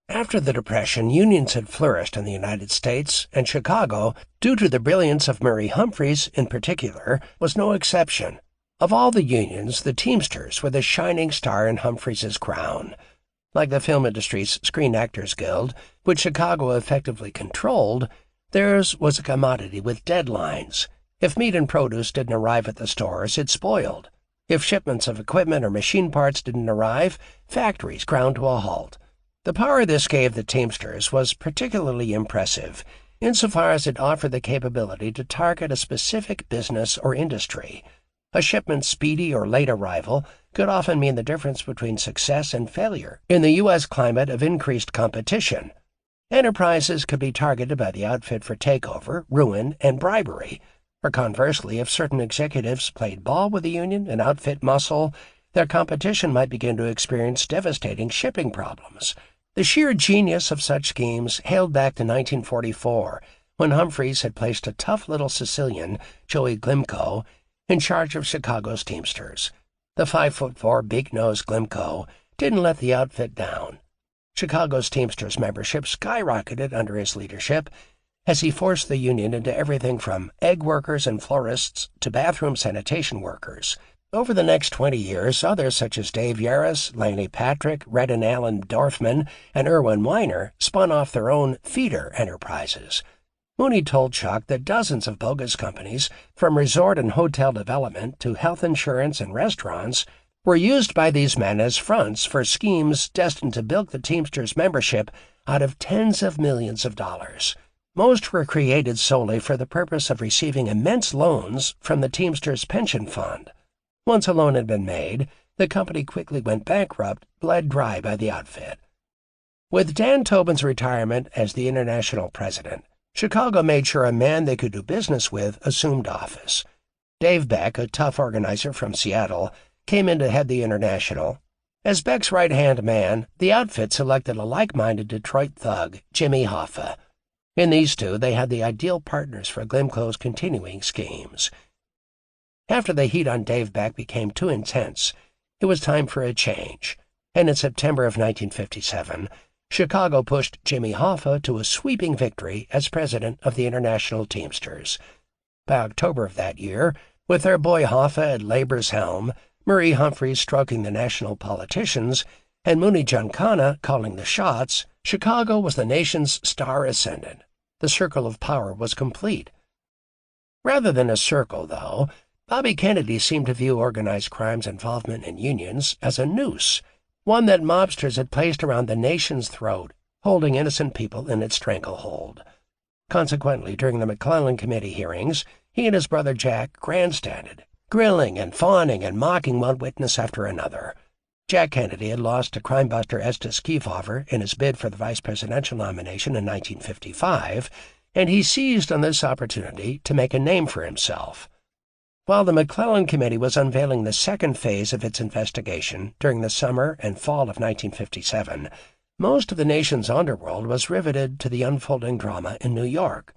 Speaker 2: After the Depression, unions had flourished in the United States, and Chicago, due to the brilliance of Murray Humphreys in particular, was no exception. Of all the unions, the Teamsters were the shining star in Humphreys's crown. Like the film industry's Screen Actors Guild, which Chicago effectively controlled, theirs was a commodity with deadlines. If meat and produce didn't arrive at the stores, it spoiled. If shipments of equipment or machine parts didn't arrive, factories ground to a halt. The power this gave the Teamsters was particularly impressive, insofar as it offered the capability to target a specific business or industry. A shipment's speedy or late arrival could often mean the difference between success and failure in the U.S. climate of increased competition. Enterprises could be targeted by the outfit for takeover, ruin, and bribery. Or conversely, if certain executives played ball with the union and outfit muscle, their competition might begin to experience devastating shipping problems. The sheer genius of such schemes hailed back to 1944, when Humphreys had placed a tough little Sicilian, Joey Glimko, in charge of Chicago's Teamsters. The 5'4", big-nosed Glimko didn't let the outfit down. Chicago's Teamsters membership skyrocketed under his leadership as he forced the union into everything from egg workers and florists to bathroom sanitation workers. Over the next 20 years, others such as Dave Yaris, Laney Patrick, Red and Allen Dorfman, and Irwin Weiner spun off their own feeder enterprises. Mooney told Chuck that dozens of bogus companies, from resort and hotel development to health insurance and restaurants, were used by these men as fronts for schemes destined to bilk the Teamsters membership out of tens of millions of dollars. Most were created solely for the purpose of receiving immense loans from the Teamsters Pension Fund. Once a loan had been made, the company quickly went bankrupt, bled dry by the outfit. With Dan Tobin's retirement as the International president, Chicago made sure a man they could do business with assumed office. Dave Beck, a tough organizer from Seattle, came in to head the International. As Beck's right-hand man, the outfit selected a like-minded Detroit thug, Jimmy Hoffa. In these two, they had the ideal partners for Glimco's continuing schemes. After the heat on Dave Beck became too intense, it was time for a change, and in September of 1957, Chicago pushed Jimmy Hoffa to a sweeping victory as president of the International Teamsters. By October of that year, with their boy Hoffa at labor's helm, Murray Humphreys stroking the national politicians, and Mooney Giancana calling the shots, Chicago was the nation's star ascendant. The circle of power was complete. Rather than a circle, though, Bobby Kennedy seemed to view organized crime's involvement in unions as a noose, one that mobsters had placed around the nation's throat, holding innocent people in its stranglehold. Consequently, during the McClellan Committee hearings, he and his brother Jack grandstanded, grilling and fawning and mocking one witness after another. Jack Kennedy had lost to crimebuster Estes Kefauver in his bid for the vice presidential nomination in 1955, and he seized on this opportunity to make a name for himself. While the McClellan Committee was unveiling the second phase of its investigation during the summer and fall of 1957, most of the nation's underworld was riveted to the unfolding drama in New York.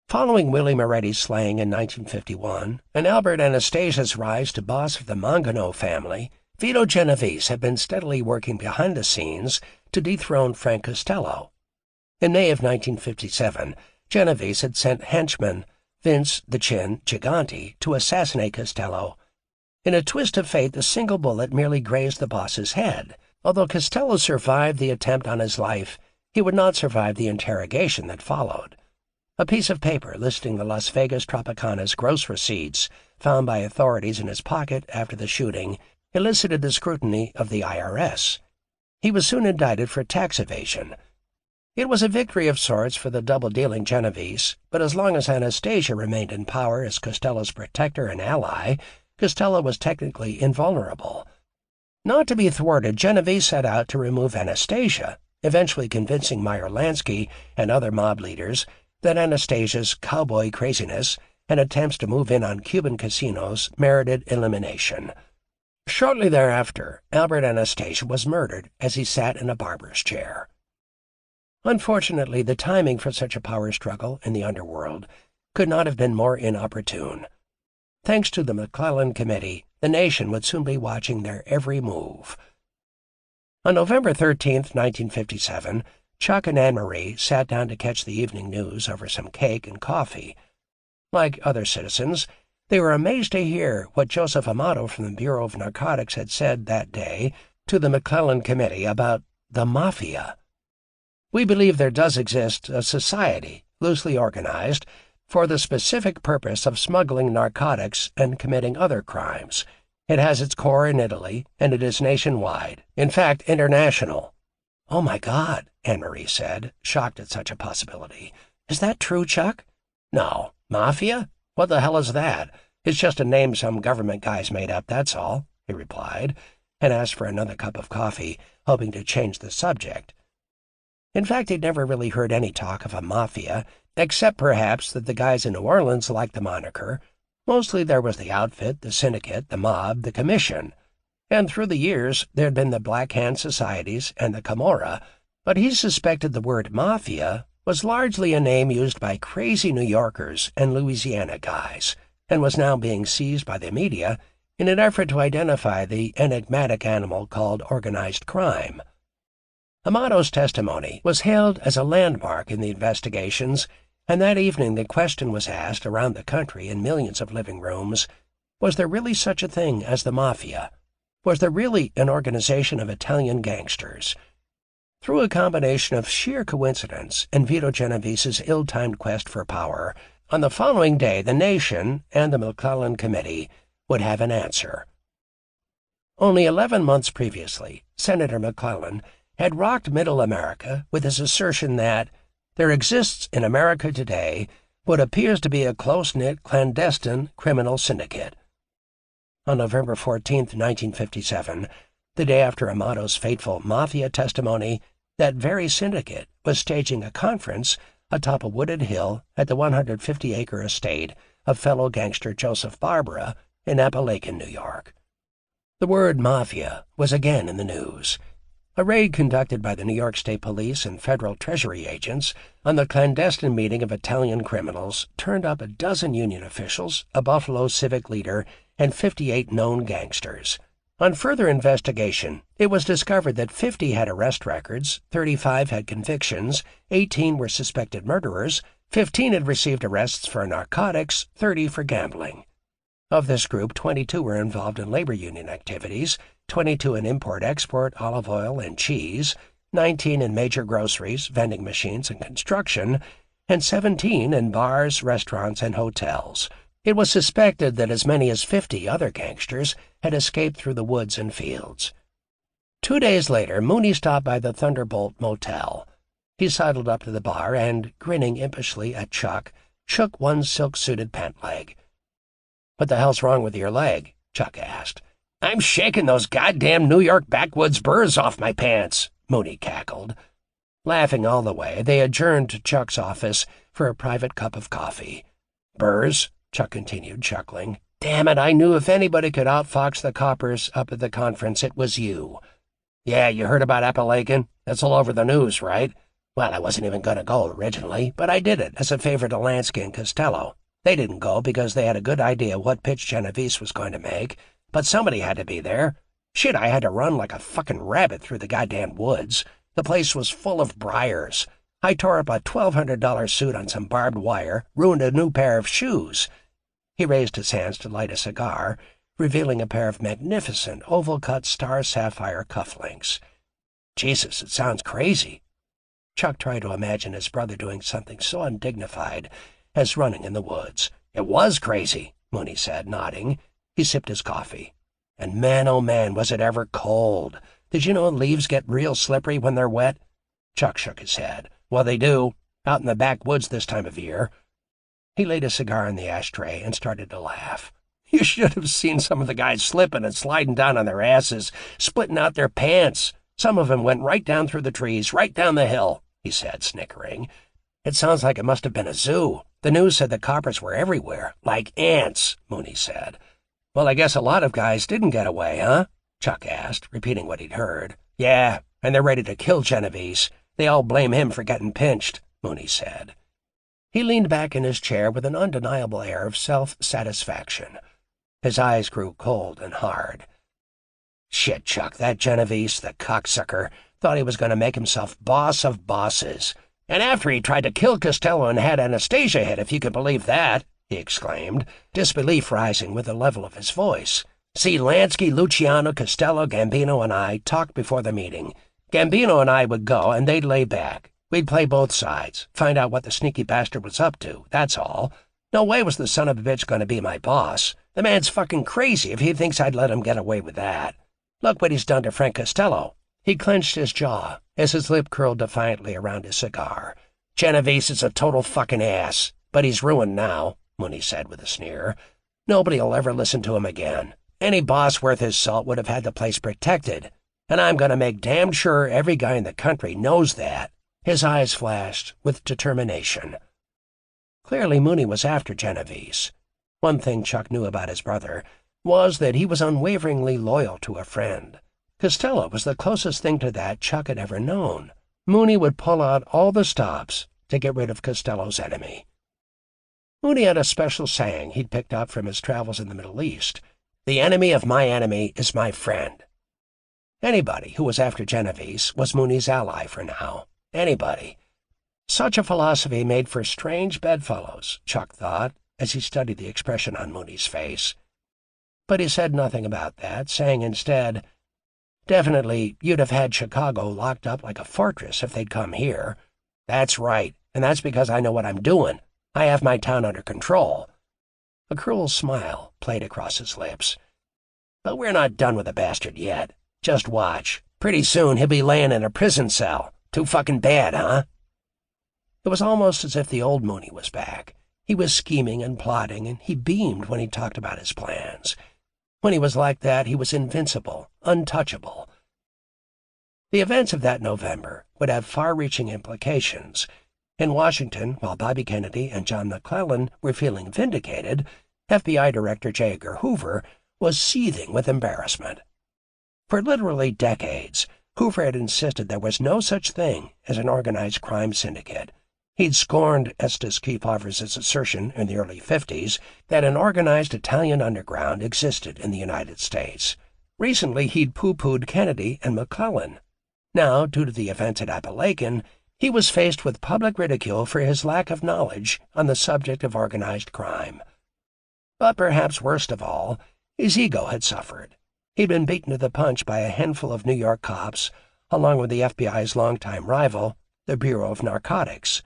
Speaker 2: Following Willie Moretti's slaying in 1951 and Albert Anastasia's rise to boss of the Mangano family, Vito Genovese had been steadily working behind the scenes to dethrone Frank Costello. In May of 1957, Genovese had sent henchman Vince the Chin Gigante to assassinate Costello. In a twist of fate, the single bullet merely grazed the boss's head. Although Costello survived the attempt on his life, he would not survive the interrogation that followed. A piece of paper listing the Las Vegas Tropicana's gross receipts, found by authorities in his pocket after the shooting, elicited the scrutiny of the IRS. He was soon indicted for tax evasion. It was a victory of sorts for the double-dealing Genovese, but as long as Anastasia remained in power as Costello's protector and ally, Costello was technically invulnerable. Not to be thwarted, Genovese set out to remove Anastasia, eventually convincing Meyer Lansky and other mob leaders that Anastasia's cowboy craziness and attempts to move in on Cuban casinos merited elimination. Shortly thereafter, Albert Anastasia was murdered as he sat in a barber's chair. Unfortunately, the timing for such a power struggle in the underworld could not have been more inopportune. Thanks to the McClellan Committee, the nation would soon be watching their every move. On November 13, 1957, Chuck and Anne-Marie sat down to catch the evening news over some cake and coffee. Like other citizens, they were amazed to hear what Joseph Amato from the Bureau of Narcotics had said that day to the McClellan Committee about the Mafia. "We believe there does exist a society, loosely organized, for the specific purpose of smuggling narcotics and committing other crimes. It has its core in Italy, and it is nationwide, in fact, international." "Oh, my God," Anne-Marie said, shocked at such a possibility. "Is that true, Chuck?" "No. Mafia? What the hell is that? It's just a name some government guys made up, that's all," he replied, and asked for another cup of coffee, hoping to change the subject. In fact, he'd never really heard any talk of a mafia, except perhaps that the guys in New Orleans liked the moniker. Mostly there was the outfit, the syndicate, the mob, the commission. And through the years there had been the Black Hand Societies and the Camorra, but he suspected the word mafia was largely a name used by crazy New Yorkers and Louisiana guys, and was now being seized by the media in an effort to identify the enigmatic animal called organized crime. Amato's testimony was hailed as a landmark in the investigations, and that evening the question was asked around the country in millions of living rooms, was there really such a thing as the Mafia? Was there really an organization of Italian gangsters? Through a combination of sheer coincidence and Vito Genovese's ill-timed quest for power, on the following day the nation and the McClellan Committee would have an answer. Only 11 months previously, Senator McClellan had rocked Middle America with his assertion that There exists in America today what appears to be a close-knit, clandestine criminal syndicate. On November 14, 1957, the day after Amato's fateful mafia testimony, that very syndicate was staging a conference atop a wooded hill at the 150-acre estate of fellow gangster Joseph Barbara in Appalachian, New York. The word mafia was again in the news. A raid conducted by the New York State Police and federal Treasury agents on the clandestine meeting of Italian criminals turned up a dozen union officials, a Buffalo civic leader, and 58 known gangsters. On further investigation, it was discovered that 50 had arrest records, 35 had convictions, 18 were suspected murderers, 15 had received arrests for narcotics, 30 for gambling. Of this group, 22 were involved in labor union activities, 22 in import-export, olive oil, and cheese, 19 in major groceries, vending machines, and construction, and 17 in bars, restaurants, and hotels. It was suspected that as many as 50 other gangsters had escaped through the woods and fields. 2 days later, Mooney stopped by the Thunderbolt Motel. He sidled up to the bar and, grinning impishly at Chuck, shook one silk-suited pant leg. "What the hell's wrong with your leg?" Chuck asked. "I'm shaking those goddamn New York backwoods burrs off my pants," Mooney cackled. Laughing all the way, they adjourned to Chuck's office for a private cup of coffee. "Burrs?" Chuck continued, chuckling. "Damn it, I knew if anybody could outfox the coppers up at the conference, it was you. Yeah, you heard about Appalachian? That's all over the news, right? Well, I wasn't even going to go originally, but I did it as a favor to Lansky and Costello. They didn't go because they had a good idea what pitch Genovese was going to make, but somebody had to be there. Shit, I had to run like a fucking rabbit through the goddamn woods. The place was full of briars. I tore up a $1,200 suit on some barbed wire, ruined a new pair of shoes." He raised his hands to light a cigar, revealing a pair of magnificent oval-cut star sapphire cufflinks. "Jesus, it sounds crazy." Chuck tried to imagine his brother doing something so undignified as running in the woods. "It was crazy," Mooney said, nodding. He sipped his coffee. "And man, oh man, was it ever cold. Did you know leaves get real slippery when they're wet?" Chuck shook his head. "Well, they do, out in the backwoods this time of year." He laid a cigar in the ashtray and started to laugh. "You should have seen some of the guys slipping and sliding down on their asses, splitting out their pants. Some of them went right down through the trees, right down the hill," he said, snickering. "It sounds like it must have been a zoo. The news said the coppers were everywhere, like ants," Mooney said. "Well, I guess a lot of guys didn't get away, huh?" Chuck asked, repeating what he'd heard. "Yeah, and they're ready to kill Genovese. They all blame him for getting pinched," Mooney said. He leaned back in his chair with an undeniable air of self-satisfaction. His eyes grew cold and hard. "Shit, Chuck, that Genovese, the cocksucker, thought he was going to make himself boss of bosses. And after he tried to kill Costello and had Anastasia hit, if you could believe that," he exclaimed, disbelief rising with the level of his voice. "See, Lansky, Luciano, Costello, Gambino, and I talked before the meeting. Gambino and I would go, and they'd lay back. We'd play both sides, find out what the sneaky bastard was up to, that's all. No way was the son of a bitch going to be my boss. The man's fucking crazy if he thinks I'd let him get away with that. Look what he's done to Frank Costello." He clenched his jaw as his lip curled defiantly around his cigar. "Genovese is a total fucking ass, but he's ruined now," Mooney said with a sneer. "Nobody'll ever listen to him again. Any boss worth his salt would have had the place protected, and I'm going to make damn sure every guy in the country knows that." His eyes flashed with determination. Clearly Mooney was after Genovese. One thing Chuck knew about his brother was that he was unwaveringly loyal to a friend. Costello was the closest thing to that Chuck had ever known. Mooney would pull out all the stops to get rid of Costello's enemy. Mooney had a special saying he'd picked up from his travels in the Middle East. "The enemy of my enemy is my friend." Anybody who was after Genovese was Mooney's ally for now. Anybody. Such a philosophy made for strange bedfellows, Chuck thought, as he studied the expression on Mooney's face. But he said nothing about that, saying instead, "Definitely, you'd have had Chicago locked up like a fortress if they'd come here. That's right, and that's because I know what I'm doing. I have my town under control." A cruel smile played across his lips. "But we're not done with the bastard yet. Just watch. Pretty soon he'll be laying in a prison cell. Too fucking bad, huh?" It was almost as if the old Mooney was back. He was scheming and plotting, and he beamed when he talked about his plans. When he was like that, he was invincible, untouchable. The events of that November would have far-reaching implications. In Washington, while Bobby Kennedy and John McClellan were feeling vindicated, FBI Director J. Edgar Hoover was seething with embarrassment. For literally decades, Hoover had insisted there was no such thing as an organized crime syndicate. He'd scorned Estes Kefauver's assertion in the early 50s that an organized Italian underground existed in the United States. Recently, he'd pooh-poohed Kennedy and McClellan. Now, due to the events at Appalachian, he was faced with public ridicule for his lack of knowledge on the subject of organized crime. But perhaps worst of all, his ego had suffered. He'd been beaten to the punch by a handful of New York cops, along with the FBI's longtime rival, the Bureau of Narcotics.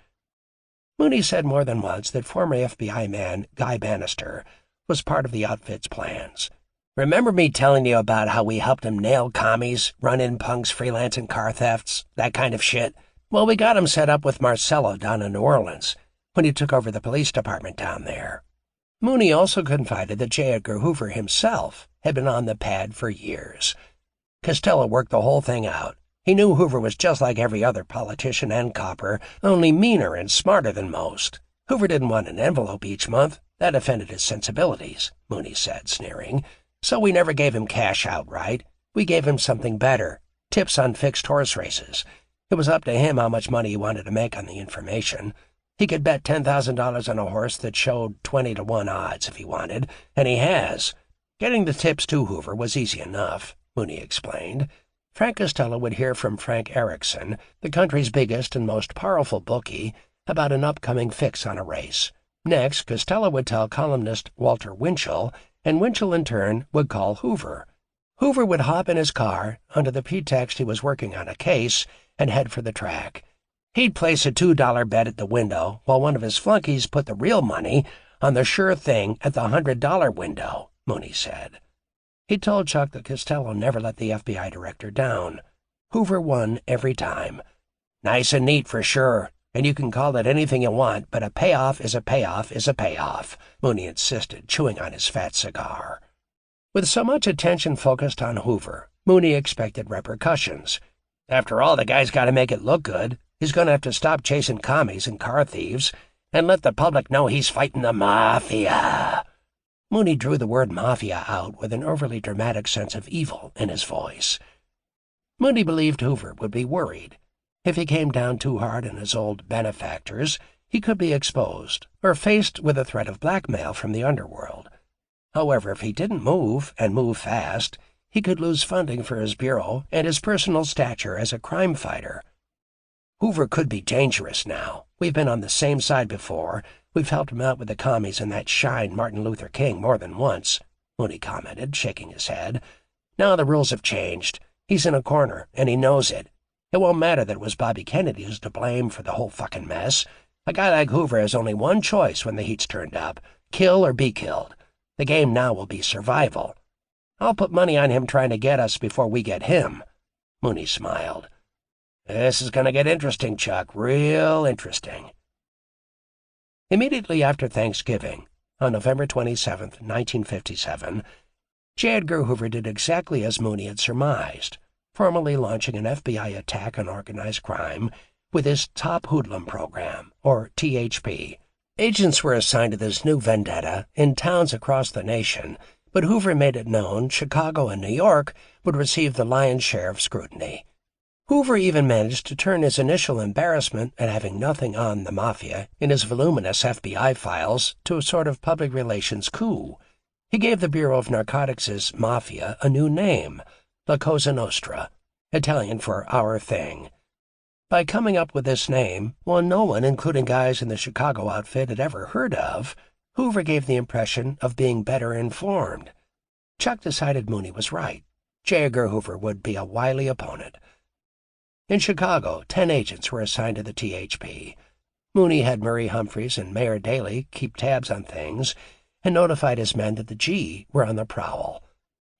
Speaker 2: Mooney said more than once that former FBI man Guy Bannister was part of the outfit's plans. "Remember me telling you about how we helped him nail commies, run in punks freelancing car thefts, that kind of shit? Well, we got him set up with Marcello down in New Orleans when he took over the police department down there." Mooney also confided that J. Edgar Hoover himself had been on the pad for years. Costello worked the whole thing out. He knew Hoover was just like every other politician and copper, only meaner and smarter than most. Hoover didn't want an envelope each month. That offended his sensibilities, Mooney said, sneering. So we never gave him cash outright. We gave him something better, tips on fixed horse races. It was up to him how much money he wanted to make on the information. He could bet $10,000 on a horse that showed 20-to-1 odds if he wanted, and he has. Getting the tips to Hoover was easy enough, Mooney explained. Frank Costello would hear from Frank Erickson, the country's biggest and most powerful bookie, about an upcoming fix on a race. Next, Costello would tell columnist Walter Winchell, and Winchell in turn would call Hoover. Hoover would hop in his car under the pretext he was working on a case and head for the track. He'd place a $2 bet at the window while one of his flunkies put the real money on the sure thing at the $100 window, Mooney said. He told Chuck that Costello never let the FBI director down. Hoover won every time. "Nice and neat for sure, and you can call it anything you want, but a payoff is a payoff is a payoff," Mooney insisted, chewing on his fat cigar. With so much attention focused on Hoover, Mooney expected repercussions. After all, the guy's got to make it look good. He's going to have to stop chasing commies and car thieves and let the public know he's fighting the mafia. Mooney drew the word mafia out with an overly dramatic sense of evil in his voice. Mooney believed Hoover would be worried. If he came down too hard on his old benefactors, he could be exposed or faced with a threat of blackmail from the underworld. However, if he didn't move, and move fast, he could lose funding for his bureau and his personal stature as a crime fighter. "Hoover could be dangerous now. We've been on the same side before. We've helped him out with the commies and that shine Martin Luther King more than once," Mooney commented, shaking his head. "Now the rules have changed. He's in a corner, and he knows it. It won't matter that it was Bobby Kennedy who's to blame for the whole fucking mess. A guy like Hoover has only one choice when the heat's turned up: kill or be killed. The game now will be survival. I'll put money on him trying to get us before we get him." Mooney smiled. "This is going to get interesting, Chuck, real interesting." Immediately after Thanksgiving, on November 27, 1957, J. Edgar Hoover did exactly as Mooney had surmised, formally launching an FBI attack on organized crime with his Top Hoodlum program, or THP. Agents were assigned to this new vendetta in towns across the nation, but Hoover made it known Chicago and New York would receive the lion's share of scrutiny. Hoover even managed to turn his initial embarrassment at having nothing on the mafia in his voluminous FBI files to a sort of public relations coup. He gave the Bureau of Narcotics' mafia a new name, La Cosa Nostra, Italian for our thing. By coming up with this name, one no one, including guys in the Chicago outfit, had ever heard of, Hoover gave the impression of being better informed. Chuck decided Mooney was right. J. Edgar Hoover would be a wily opponent. In Chicago, 10 agents were assigned to the THP. Mooney had Murray Humphreys and Mayor Daley keep tabs on things and notified his men that the G were on the prowl.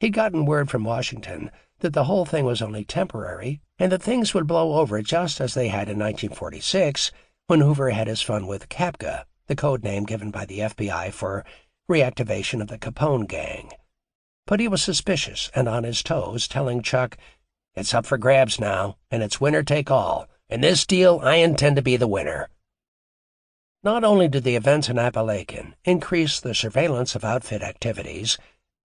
Speaker 2: He'd gotten word from Washington that the whole thing was only temporary and that things would blow over just as they had in 1946 when Hoover had his fun with Kapka, the code name given by the FBI for reactivation of the Capone gang. But he was suspicious and on his toes, telling Chuck, "It's up for grabs now, and it's winner take all. In this deal, I intend to be the winner." Not only did the events in Appalachian increase the surveillance of outfit activities,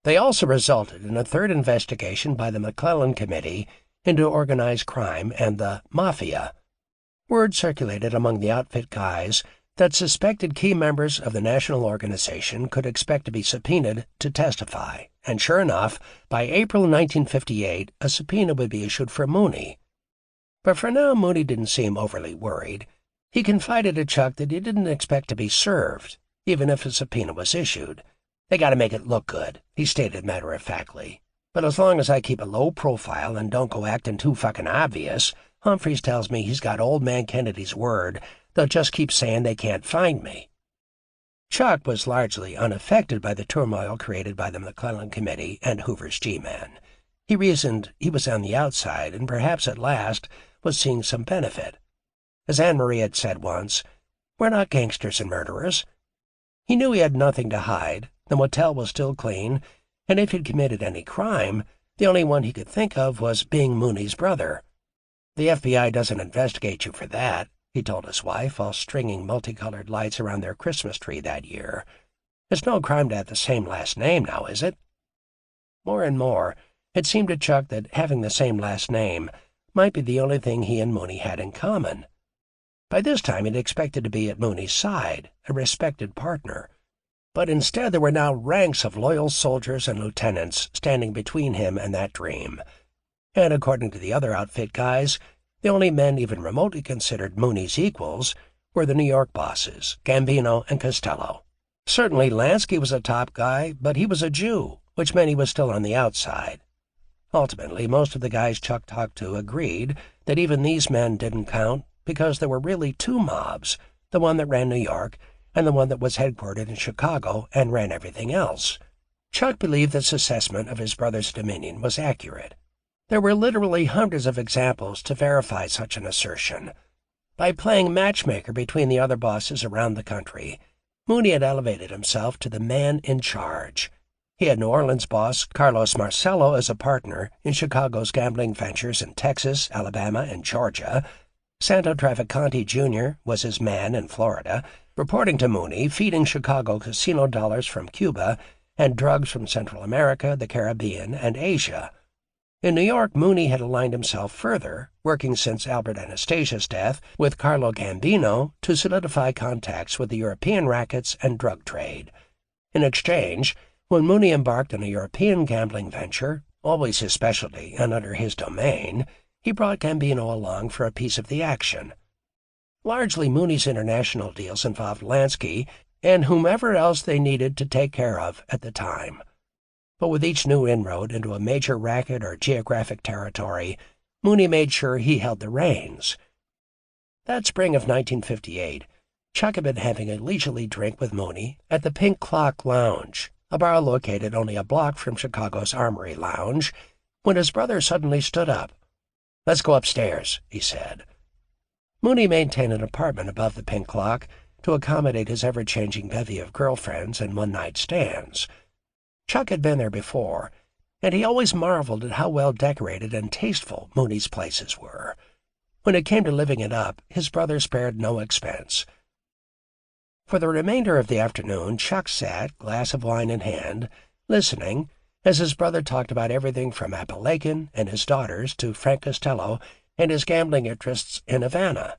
Speaker 2: they also resulted in a third investigation by the McClellan Committee into organized crime and the Mafia. Word circulated among the outfit guys that suspected key members of the national organization could expect to be subpoenaed to testify, and sure enough, by April 1958, a subpoena would be issued for Mooney. But for now, Mooney didn't seem overly worried. He confided to Chuck that he didn't expect to be served, even if a subpoena was issued. "They got to make it look good," he stated matter-of-factly. "But as long as I keep a low profile and don't go acting too fucking obvious, Humphreys tells me he's got old man Kennedy's word they'll just keep saying they can't find me." Chuck was largely unaffected by the turmoil created by the McClellan Committee and Hoover's G-Man. He reasoned he was on the outside and perhaps at last was seeing some benefit. As Anne-Marie had said once, "We're not gangsters and murderers." He knew he had nothing to hide, the motel was still clean, and if he'd committed any crime, the only one he could think of was being Mooney's brother. "The FBI doesn't investigate you for that," he told his wife while stringing multicolored lights around their Christmas tree that year. "It's no crime to have the same last name now, is it?" More and more, it seemed to Chuck that having the same last name might be the only thing he and Mooney had in common. By this time he'd expected to be at Mooney's side, a respected partner. But instead there were now ranks of loyal soldiers and lieutenants standing between him and that dream. And according to the other outfit guys, the only men even remotely considered Mooney's equals were the New York bosses, Gambino and Costello. Certainly Lansky was a top guy, but he was a Jew, which meant he was still on the outside. Ultimately, most of the guys Chuck talked to agreed that even these men didn't count because there were really two mobs, the one that ran New York and the one that was headquartered in Chicago and ran everything else. Chuck believed this assessment of his brother's dominion was accurate. There were literally hundreds of examples to verify such an assertion. By playing matchmaker between the other bosses around the country, Mooney had elevated himself to the man in charge. He had New Orleans boss Carlos Marcello as a partner in Chicago's gambling ventures in Texas, Alabama, and Georgia. Santo Trafficante Jr. was his man in Florida, reporting to Mooney, feeding Chicago casino dollars from Cuba and drugs from Central America, the Caribbean, and Asia. In New York, Mooney had aligned himself further, working since Albert Anastasia's death with Carlo Gambino to solidify contacts with the European rackets and drug trade. In exchange, when Mooney embarked on a European gambling venture, always his specialty and under his domain, he brought Gambino along for a piece of the action. Largely, Mooney's international deals involved Lansky and whomever else they needed to take care of at the time. But with each new inroad into a major racket or geographic territory, Mooney made sure he held the reins. That spring of 1958, Chuck had been having a leisurely drink with Mooney at the Pink Clock Lounge, a bar located only a block from Chicago's Armory Lounge, when his brother suddenly stood up. "Let's go upstairs," he said. Mooney maintained an apartment above the Pink Clock to accommodate his ever-changing bevy of girlfriends and one-night stands. Chuck had been there before, and he always marveled at how well decorated and tasteful Mooney's places were. When it came to living it up, his brother spared no expense. For the remainder of the afternoon, Chuck sat, glass of wine in hand, listening, as his brother talked about everything from Appalachian and his daughters to Frank Costello and his gambling interests in Havana.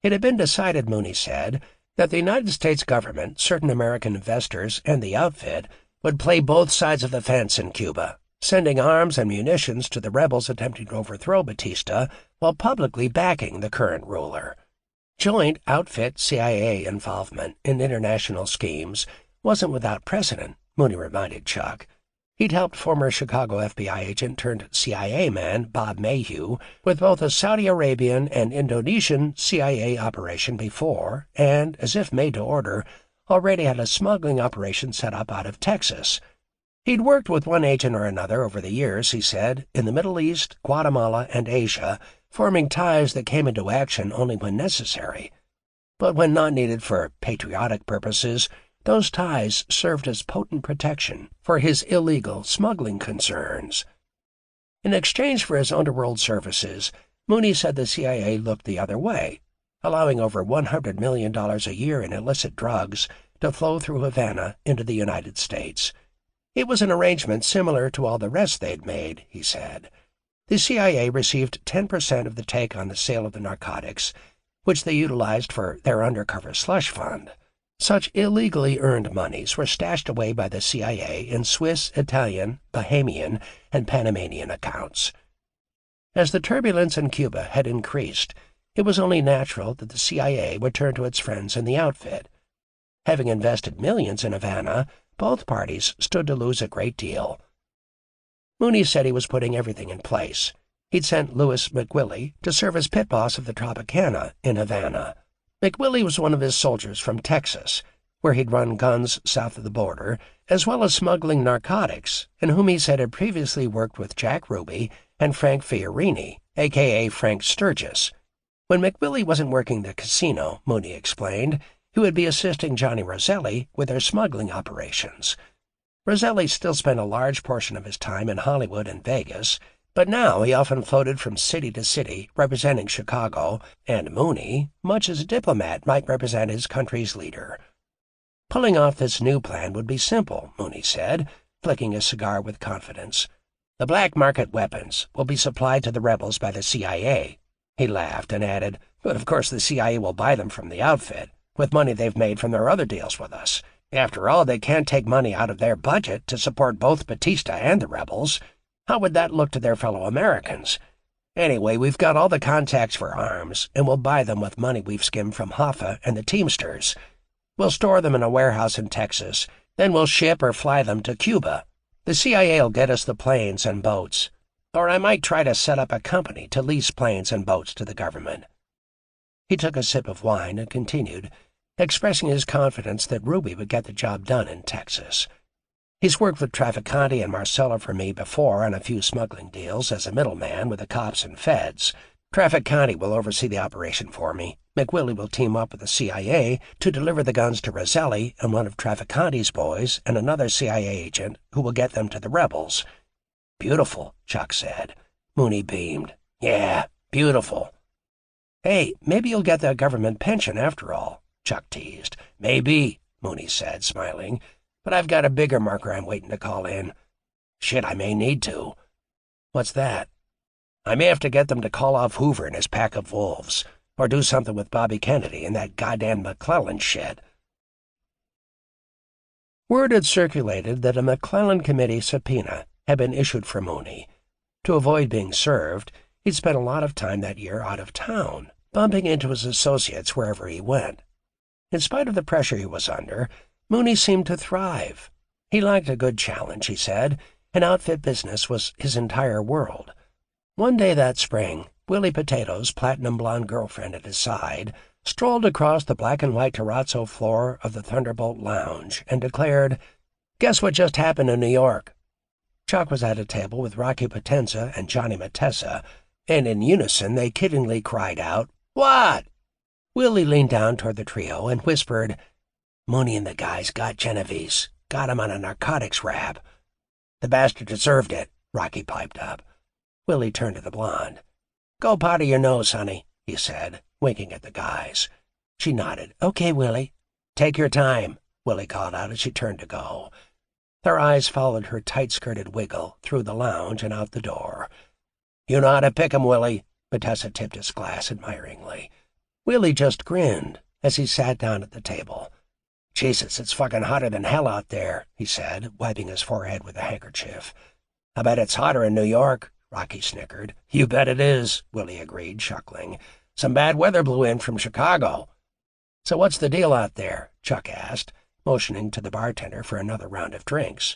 Speaker 2: It had been decided, Mooney said, that the United States government, certain American investors, and the outfit would play both sides of the fence in Cuba, sending arms and munitions to the rebels attempting to overthrow Batista while publicly backing the current ruler. Joint outfit CIA involvement in international schemes wasn't without precedent, Mooney reminded Chuck. He'd helped former Chicago FBI agent turned CIA man Bob Mayhew with both a Saudi Arabian and Indonesian CIA operation before, and, as if made to order, already had a smuggling operation set up out of Texas. He'd worked with one agent or another over the years, he said, in the Middle East, Guatemala, and Asia, forming ties that came into action only when necessary. But when not needed for patriotic purposes, those ties served as potent protection for his illegal smuggling concerns. In exchange for his underworld services, Mooney said the CIA looked the other way, allowing over $100 million a year in illicit drugs to flow through Havana into the United States. It was an arrangement similar to all the rest they'd made, he said. The CIA received 10% of the take on the sale of the narcotics, which they utilized for their undercover slush fund. Such illegally earned monies were stashed away by the CIA in Swiss, Italian, Bahamian, and Panamanian accounts. As the turbulence in Cuba had increased, it was only natural that the CIA would turn to its friends in the outfit. Having invested millions in Havana, both parties stood to lose a great deal. Mooney said he was putting everything in place. He'd sent Louis McWillie to serve as pit boss of the Tropicana in Havana. McWillie was one of his soldiers from Texas, where he'd run guns south of the border, as well as smuggling narcotics, and whom he said had previously worked with Jack Ruby and Frank Fiorini, a.k.a. Frank Sturgis. When McWillie wasn't working the casino, Mooney explained, he would be assisting Johnny Roselli with their smuggling operations. Roselli still spent a large portion of his time in Hollywood and Vegas, but now he often floated from city to city representing Chicago, and Mooney, much as a diplomat might represent his country's leader. Pulling off this new plan would be simple, Mooney said, flicking a cigar with confidence. The black market weapons will be supplied to the rebels by the CIA. He laughed and added, but of course the CIA will buy them from the outfit, with money they've made from their other deals with us. After all, they can't take money out of their budget to support both Batista and the rebels. How would that look to their fellow Americans? Anyway, we've got all the contacts for arms, and we'll buy them with money we've skimmed from Hoffa and the Teamsters. We'll store them in a warehouse in Texas, then we'll ship or fly them to Cuba. The CIA'll get us the planes and boats. Or I might try to set up a company to lease planes and boats to the government. He took a sip of wine and continued, expressing his confidence that Ruby would get the job done in Texas. He's worked with Trafficante and Marcella for me before on a few smuggling deals as a middleman with the cops and feds. Trafficante will oversee the operation for me. McWillie will team up with the CIA to deliver the guns to Roselli and one of Trafficante's boys and another CIA agent who will get them to the rebels. Beautiful, Chuck said. Mooney beamed. Yeah, beautiful. Hey, maybe you'll get that government pension after all, Chuck teased. Maybe, Mooney said, smiling. But I've got a bigger marker I'm waiting to call in. Shit, I may need to. What's that? I may have to get them to call off Hoover and his pack of wolves, or do something with Bobby Kennedy and that goddamn McClellan shit. Word had circulated that a McClellan committee subpoena had been issued for Mooney. To avoid being served, he'd spent a lot of time that year out of town, bumping into his associates wherever he went. In spite of the pressure he was under, Mooney seemed to thrive. He liked a good challenge, he said, and outfit business was his entire world. One day that spring, Willie Potato's platinum-blonde girlfriend at his side strolled across the black-and-white terrazzo floor of the Thunderbolt Lounge and declared, "Guess what just happened in New York?" Chuck was at a table with Rocky Potenza and Johnny Matessa, and in unison they kiddingly cried out, "What?" Willie leaned down toward the trio and whispered, "Mooney and the guys got Genovese. Got him on a narcotics rap." "The bastard deserved it," Rocky piped up. Willie turned to the blonde. "Go powder your nose, honey," he said, winking at the guys. She nodded. "Okay, Willie." "Take your time," Willie called out as she turned to go. Their eyes followed her tight-skirted wiggle through the lounge and out the door. "You know how to pick 'em, Willie." Matessa tipped his glass admiringly. Willie just grinned as he sat down at the table. "Jesus, it's fucking hotter than hell out there," he said, wiping his forehead with a handkerchief. "I bet it's hotter in New York," Rocky snickered. "You bet it is," Willie agreed, chuckling. "Some bad weather blew in from Chicago." "So what's the deal out there?" Chuck asked, motioning to the bartender for another round of drinks.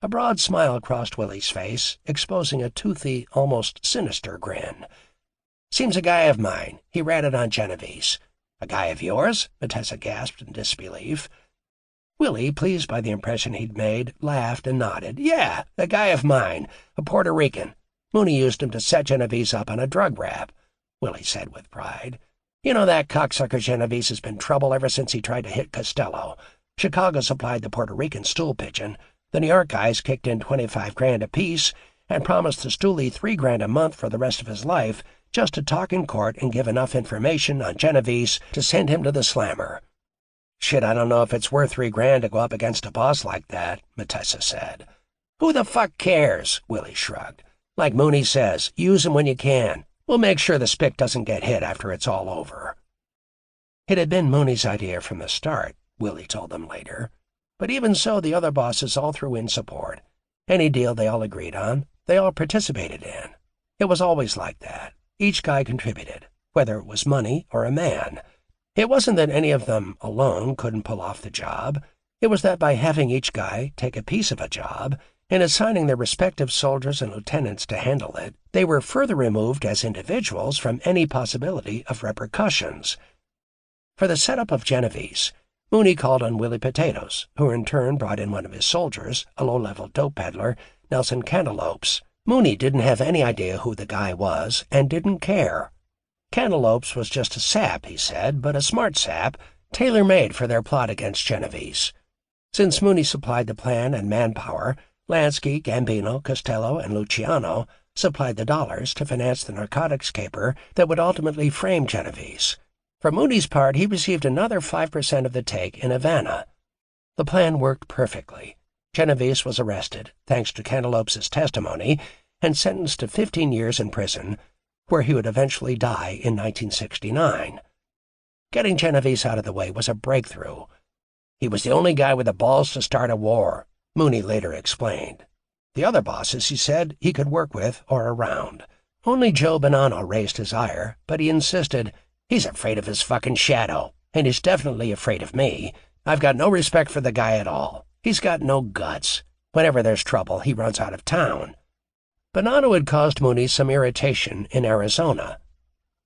Speaker 2: A broad smile crossed Willie's face, exposing a toothy, almost sinister grin. "Seems a guy of mine. He ratted on Genovese." "A guy of yours?" Matessa gasped in disbelief. Willie, pleased by the impression he'd made, laughed and nodded. "Yeah, a guy of mine, a Puerto Rican. Mooney used him to set Genovese up on a drug rap," Willie said with pride. You know that cocksucker Genovese has been trouble ever since he tried to hit Costello. Chicago supplied the Puerto Rican stool pigeon. The New York guys kicked in $25,000 apiece and promised the stoolie $3,000 a month for the rest of his life just to talk in court and give enough information on Genovese to send him to the slammer. Shit, I don't know if it's worth $3,000 to go up against a boss like that, Matessa said. Who the fuck cares? Willie shrugged. Like Mooney says, use him when you can. We'll make sure the spick doesn't get hit after it's all over. It had been Mooney's idea from the start, Willie told them later. But even so, the other bosses all threw in support. Any deal they all agreed on, they all participated in. It was always like that. Each guy contributed, whether it was money or a man. It wasn't that any of them alone couldn't pull off the job. It was that by having each guy take a piece of a job and assigning their respective soldiers and lieutenants to handle it, they were further removed as individuals from any possibility of repercussions. For the setup of Genovese, Mooney called on Willie Potatoes, who in turn brought in one of his soldiers, a low-level dope peddler, Nelson Cantaloupes. Mooney didn't have any idea who the guy was and didn't care. Cantaloupes was just a sap, he said, but a smart sap, tailor-made for their plot against Genovese. Since Mooney supplied the plan and manpower, Lansky, Gambino, Costello, and Luciano supplied the dollars to finance the narcotics caper that would ultimately frame Genovese. For Mooney's part, he received another 5% of the take in Havana. The plan worked perfectly. Genovese was arrested, thanks to Cantaloupe's testimony, and sentenced to 15 years in prison, where he would eventually die in 1969. Getting Genovese out of the way was a breakthrough. He was the only guy with the balls to start a war, Mooney later explained. The other bosses, he said, he could work with or around. Only Joe Bonanno raised his ire, but he insisted, he's afraid of his fucking shadow, and he's definitely afraid of me. I've got no respect for the guy at all. He's got no guts. Whenever there's trouble, he runs out of town. Bonanno had caused Mooney some irritation in Arizona.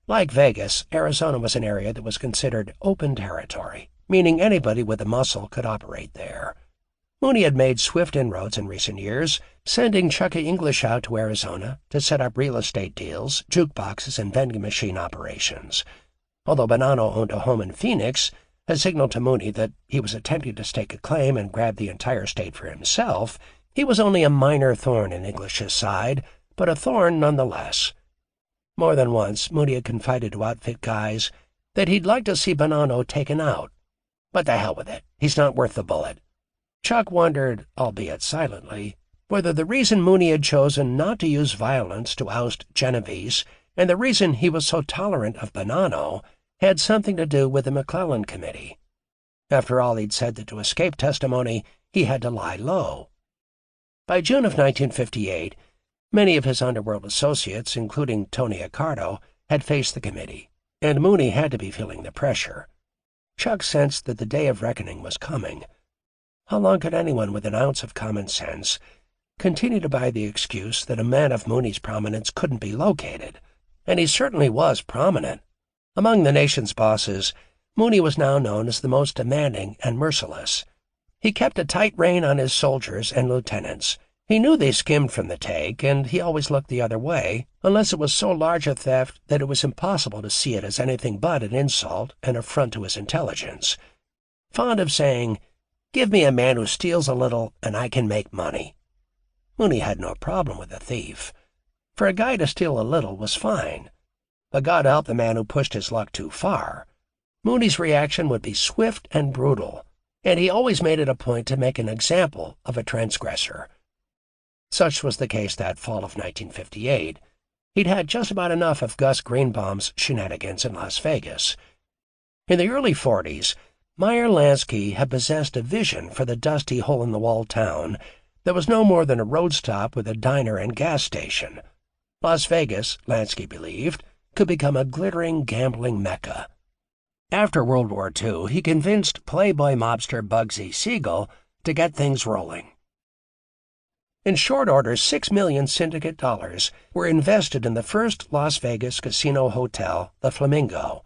Speaker 2: Like Vegas, Arizona was an area that was considered open territory, meaning anybody with a muscle could operate there. Mooney had made swift inroads in recent years, sending Chucky English out to Arizona to set up real estate deals, jukeboxes, and vending machine operations. Although Bonanno owned a home in Phoenix, a signal to Mooney that he was attempting to stake a claim and grab the entire state for himself, he was only a minor thorn in English's side, but a thorn nonetheless. More than once, Mooney had confided to outfit guys that he'd like to see Bonanno taken out. But the hell with it, he's not worth the bullet. Chuck wondered, albeit silently, whether the reason Mooney had chosen not to use violence to oust Genovese and the reason he was so tolerant of Bonanno had something to do with the McClellan Committee. After all, he'd said that to escape testimony, he had to lie low. By June of 1958, many of his underworld associates, including Tony Accardo, had faced the committee, and Mooney had to be feeling the pressure. Chuck sensed that the day of reckoning was coming. How long could anyone with an ounce of common sense continue to buy the excuse that a man of Mooney's prominence couldn't be located? And he certainly was prominent. Among the nation's bosses, Mooney was now known as the most demanding and merciless. He kept a tight rein on his soldiers and lieutenants. He knew they skimmed from the take, and he always looked the other way, unless it was so large a theft that it was impossible to see it as anything but an insult and affront to his intelligence. Fond of saying, "Give me a man who steals a little, and I can make money." Mooney had no problem with a thief. For a guy to steal a little was fine. But God help the man who pushed his luck too far. Mooney's reaction would be swift and brutal, and he always made it a point to make an example of a transgressor. Such was the case that fall of 1958. He'd had just about enough of Gus Greenbaum's shenanigans in Las Vegas. In the early 40s, Meyer Lansky had possessed a vision for the dusty hole-in-the-wall town that was no more than a road stop with a diner and gas station. Las Vegas, Lansky believed, could become a glittering gambling mecca. After World War II, he convinced Playboy mobster Bugsy Siegel to get things rolling. In short order, $6 million syndicate dollars were invested in the first Las Vegas casino hotel, the Flamingo.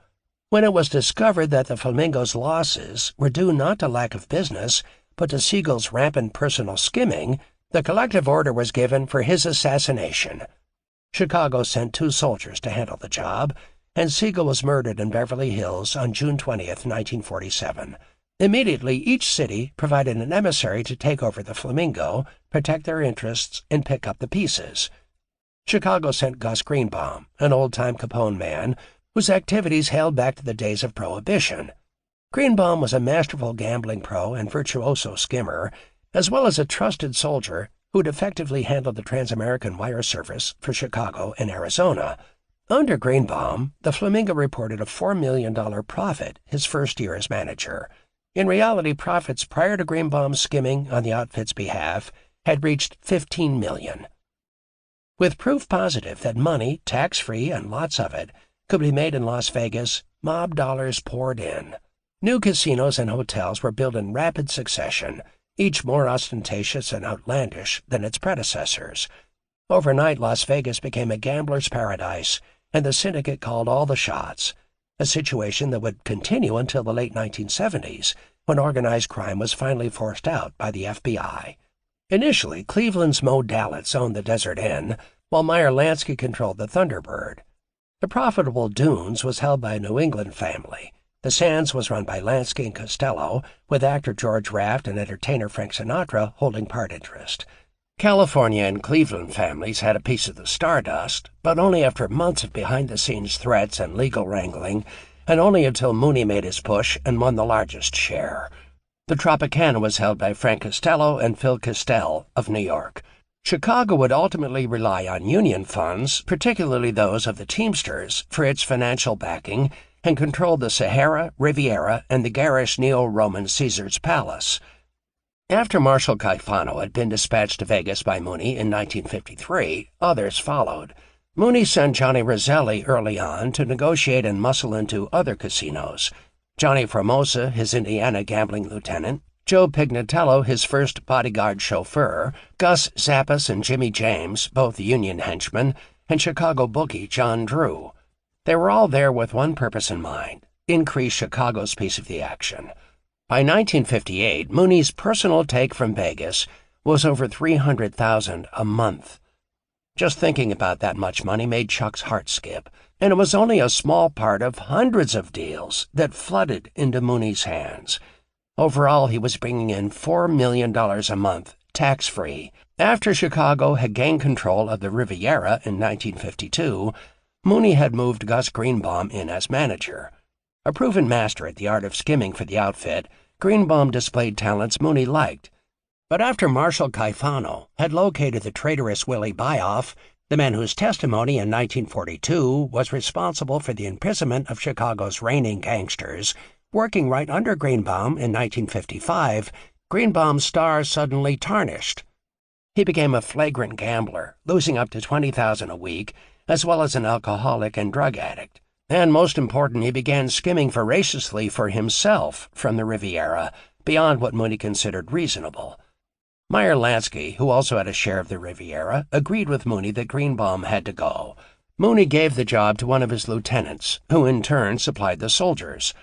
Speaker 2: When it was discovered that the Flamingo's losses were due not to lack of business, but to Siegel's rampant personal skimming, the collective order was given for his assassination. Chicago sent 2 soldiers to handle the job, and Siegel was murdered in Beverly Hills on June 20th, 1947. Immediately, each city provided an emissary to take over the Flamingo, protect their interests, and pick up the pieces. Chicago sent Gus Greenbaum, an old-time Capone man, whose activities hailed back to the days of Prohibition. Greenbaum was a masterful gambling pro and virtuoso skimmer, as well as a trusted soldier who'd effectively handled the Trans-American wire service for Chicago and Arizona. Under Greenbaum, the Flamingo reported a $4 million profit his first year as manager. In reality, profits prior to Greenbaum's skimming on the outfit's behalf had reached $15 million. With proof positive that money, tax-free and lots of it, could be made in Las Vegas, mob dollars poured in. New casinos and hotels were built in rapid succession, each more ostentatious and outlandish than its predecessors. Overnight, Las Vegas became a gambler's paradise, and the syndicate called all the shots, a situation that would continue until the late 1970s, when organized crime was finally forced out by the FBI. Initially, Cleveland's Mo Dallets owned the Desert Inn, while Meyer Lansky controlled the Thunderbird. The profitable Dunes was held by a New England family. The Sands was run by Lansky and Costello, with actor George Raft and entertainer Frank Sinatra holding part interest. California and Cleveland families had a piece of the stardust, but only after months of behind-the-scenes threats and legal wrangling, and only until Mooney made his push and won the largest share. The Tropicana was held by Frank Costello and Phil Castell of New York. Chicago would ultimately rely on union funds, particularly those of the Teamsters, for its financial backing, and controlled the Sahara, Riviera, and the garish neo-Roman Caesar's Palace. After Marshal Caifano had been dispatched to Vegas by Mooney in 1953, others followed. Mooney sent Johnny Roselli early on to negotiate and muscle into other casinos. Johnny Formosa, his Indiana gambling lieutenant, Joe Pignatello, his first bodyguard chauffeur, Gus Zappas and Jimmy James, both Union henchmen, and Chicago bookie John Drew. They were all there with one purpose in mind: increase Chicago's piece of the action. By 1958, Mooney's personal take from Vegas was over $300,000 a month. Just thinking about that much money made Chuck's heart skip, and it was only a small part of hundreds of deals that flooded into Mooney's hands. Overall, he was bringing in $4 million a month, tax-free. After Chicago had gained control of the Riviera in 1952, Mooney had moved Gus Greenbaum in as manager. A proven master at the art of skimming for the outfit, Greenbaum displayed talents Mooney liked. But after Marshal Caifano had located the traitorous Willie Byoff, the man whose testimony in 1942 was responsible for the imprisonment of Chicago's reigning gangsters, working right under Greenbaum in 1955, Greenbaum's star suddenly tarnished. He became a flagrant gambler, losing up to $20,000 a week, as well as an alcoholic and drug addict. And most important, he began skimming voraciously for himself from the Riviera, beyond what Mooney considered reasonable. Meyer Lansky, who also had a share of the Riviera, agreed with Mooney that Greenbaum had to go. Mooney gave the job to one of his lieutenants, who in turn supplied the soldiers.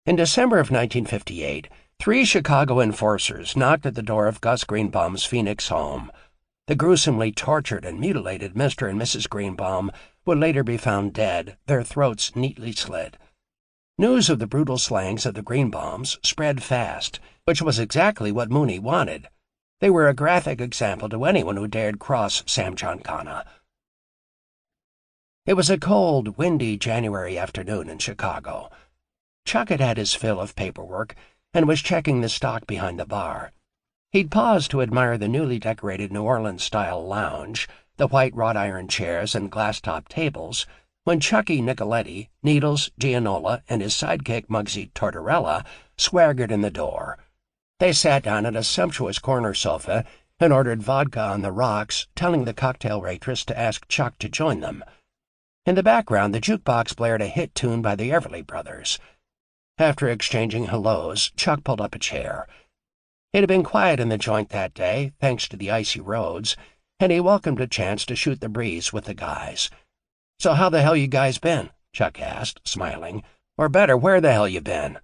Speaker 2: In December of 1958, 3 Chicago enforcers knocked at the door of Gus Greenbaum's Phoenix home. The gruesomely tortured and mutilated Mr. and Mrs. Greenbaum would later be found dead, their throats neatly slit. News of the brutal slayings of the Greenbaums spread fast, which was exactly what Mooney wanted. They were a graphic example to anyone who dared cross Sam Giancana. It was a cold, windy January afternoon in Chicago. Chuck had had his fill of paperwork and was checking the stock behind the bar. He'd paused to admire the newly decorated New Orleans-style lounge, the white wrought-iron chairs and glass-topped tables, when Chucky Nicoletti, Needles, Gianola, and his sidekick Muggsy Tortorella swaggered in the door. They sat down at a sumptuous corner sofa and ordered vodka on the rocks, telling the cocktail waitress to ask Chuck to join them. In the background, the jukebox blared a hit tune by the Everly Brothers. After exchanging hellos, Chuck pulled up a chair. It had been quiet in the joint that day, thanks to the icy roads, and he welcomed a chance to shoot the breeze with the guys. "So how the hell you guys been?" Chuck asked, smiling. "Or better, where the hell you been?"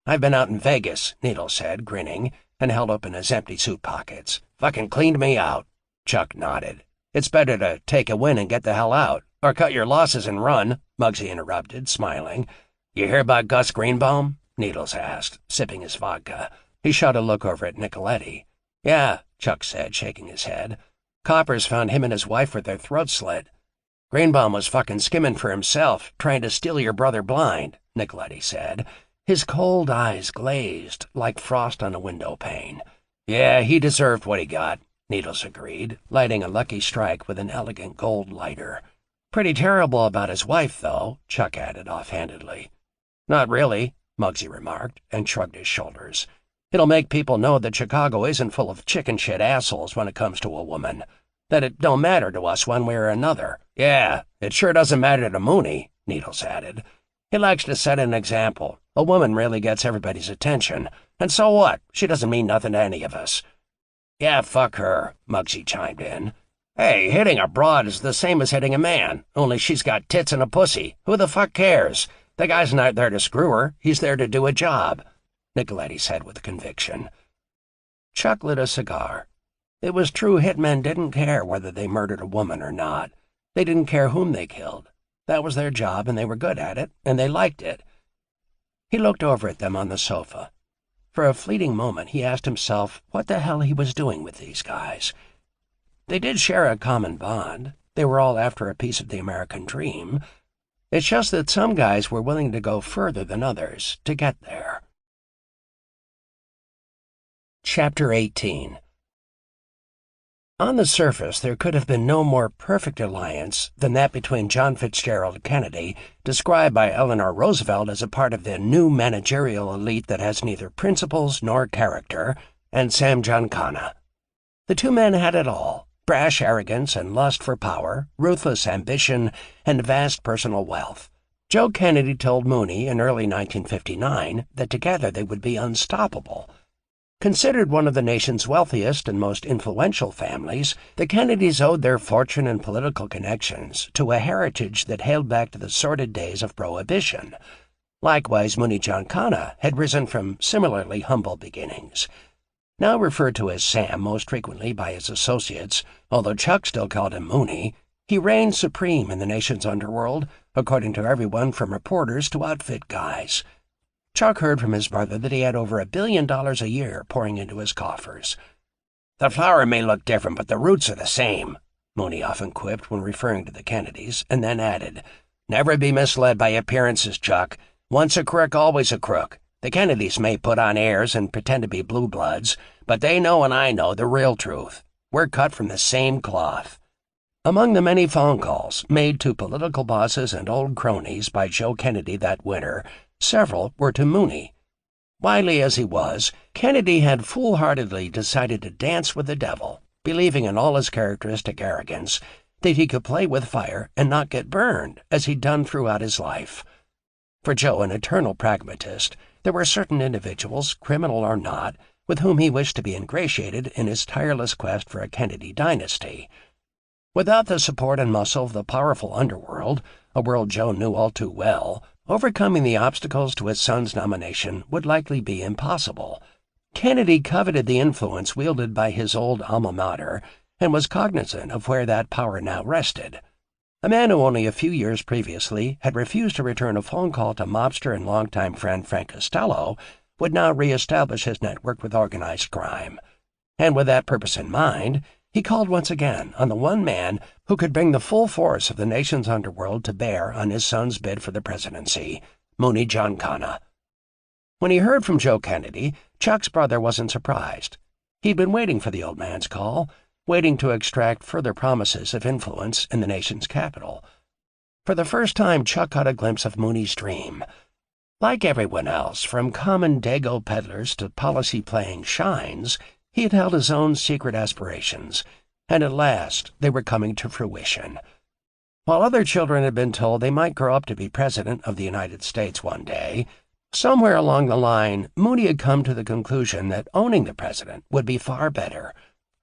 Speaker 2: "I've been out in Vegas," Needle said, grinning, and held open his empty suit pockets. "Fucking cleaned me out." Chuck nodded. "It's better to take a win and get the hell out. Or cut your losses and run, Muggsy interrupted, smiling. You hear about Gus Greenbaum? Needles asked, sipping his vodka. He shot a look over at Nicoletti. Yeah, Chuck said, shaking his head. Coppers found him and his wife with their throats slit. Greenbaum was fucking skimming for himself, trying to steal your brother blind, Nicoletti said. His cold eyes glazed like frost on a window pane. Yeah, he deserved what he got, Needles agreed, lighting a lucky strike with an elegant gold lighter. Pretty terrible about his wife, though, Chuck added offhandedly. Not really, Muggsy remarked, and shrugged his shoulders. It'll make people know that Chicago isn't full of chicken shit assholes when it comes to a woman. That it don't matter to us one way or another. Yeah, it sure doesn't matter to Mooney, Needles added. He likes to set an example. A woman really gets everybody's attention. And so what? She doesn't mean nothing to any of us. Yeah, fuck her, Muggsy chimed in. Hey, hitting a broad is the same as hitting a man, only she's got tits and a pussy. Who the fuck cares? The guy's not there to screw her. He's there to do a job, Nicoletti said with conviction. Chuck lit a cigar. It was true hitmen didn't care whether they murdered a woman or not. They didn't care whom they killed. That was their job, and they were good at it, and they liked it. He looked over at them on the sofa. For a fleeting moment, he asked himself what the hell he was doing with these guys. They did share a common bond. They were all after a piece of the American dream. It's just that some guys were willing to go further than others to get there. Chapter 18. On the surface, there could have been no more perfect alliance than that between John Fitzgerald Kennedy, described by Eleanor Roosevelt as a part of the new managerial elite that has neither principles nor character, and Sam Giancana. The two men had it all: brash arrogance and lust for power, ruthless ambition, and vast personal wealth. Joe Kennedy told Mooney in early 1959 that together they would be unstoppable. Considered one of the nation's wealthiest and most influential families, the Kennedys owed their fortune and political connections to a heritage that hailed back to the sordid days of Prohibition. Likewise, Mooney Giancana had risen from similarly humble beginnings. Now referred to as Sam most frequently by his associates, although Chuck still called him Mooney, he reigned supreme in the nation's underworld, according to everyone from reporters to outfit guys. Chuck heard from his brother that he had over $1 billion a year pouring into his coffers. The flower may look different, but the roots are the same, Mooney often quipped when referring to the Kennedys, and then added, Never be misled by appearances, Chuck. Once a crook, always a crook. The Kennedys may put on airs and pretend to be blue bloods, but they know and I know the real truth. We're cut from the same cloth. Among the many phone calls made to political bosses and old cronies by Joe Kennedy that winter, several were to Mooney. Wily as he was, Kennedy had foolhardily decided to dance with the devil, believing in all his characteristic arrogance that he could play with fire and not get burned, as he'd done throughout his life. For Joe, an eternal pragmatist, there were certain individuals, criminal or not, with whom he wished to be ingratiated in his tireless quest for a Kennedy dynasty. Without the support and muscle of the powerful underworld, a world Joe knew all too well, overcoming the obstacles to his son's nomination would likely be impossible. Kennedy coveted the influence wielded by his old alma mater and was cognizant of where that power now rested. A man who only a few years previously had refused to return a phone call to mobster and longtime friend Frank Costello would now re-establish his network with organized crime. And with that purpose in mind, he called once again on the one man who could bring the full force of the nation's underworld to bear on his son's bid for the presidency, Mooney Giancana. When he heard from Joe Kennedy, Chuck's brother wasn't surprised. He'd been waiting for the old man's call, waiting to extract further promises of influence in the nation's capital. For the first time, Chuck caught a glimpse of Mooney's dream. Like everyone else, from common dago peddlers to policy-playing shines, he had held his own secret aspirations, and at last they were coming to fruition. While other children had been told they might grow up to be president of the United States one day, somewhere along the line, Mooney had come to the conclusion that owning the president would be far better.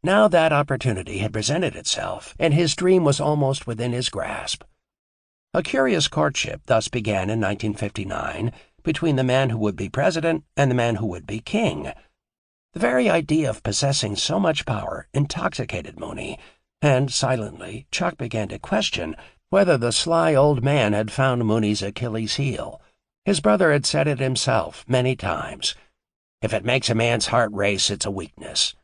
Speaker 2: Now that opportunity had presented itself, and his dream was almost within his grasp. A curious courtship thus began in 1959 between the man who would be president and the man who would be king. The very idea of possessing so much power intoxicated Mooney, and silently Chuck began to question whether the sly old man had found Mooney's Achilles heel. His brother had said it himself many times. If it makes a man's heart race, it's a weakness.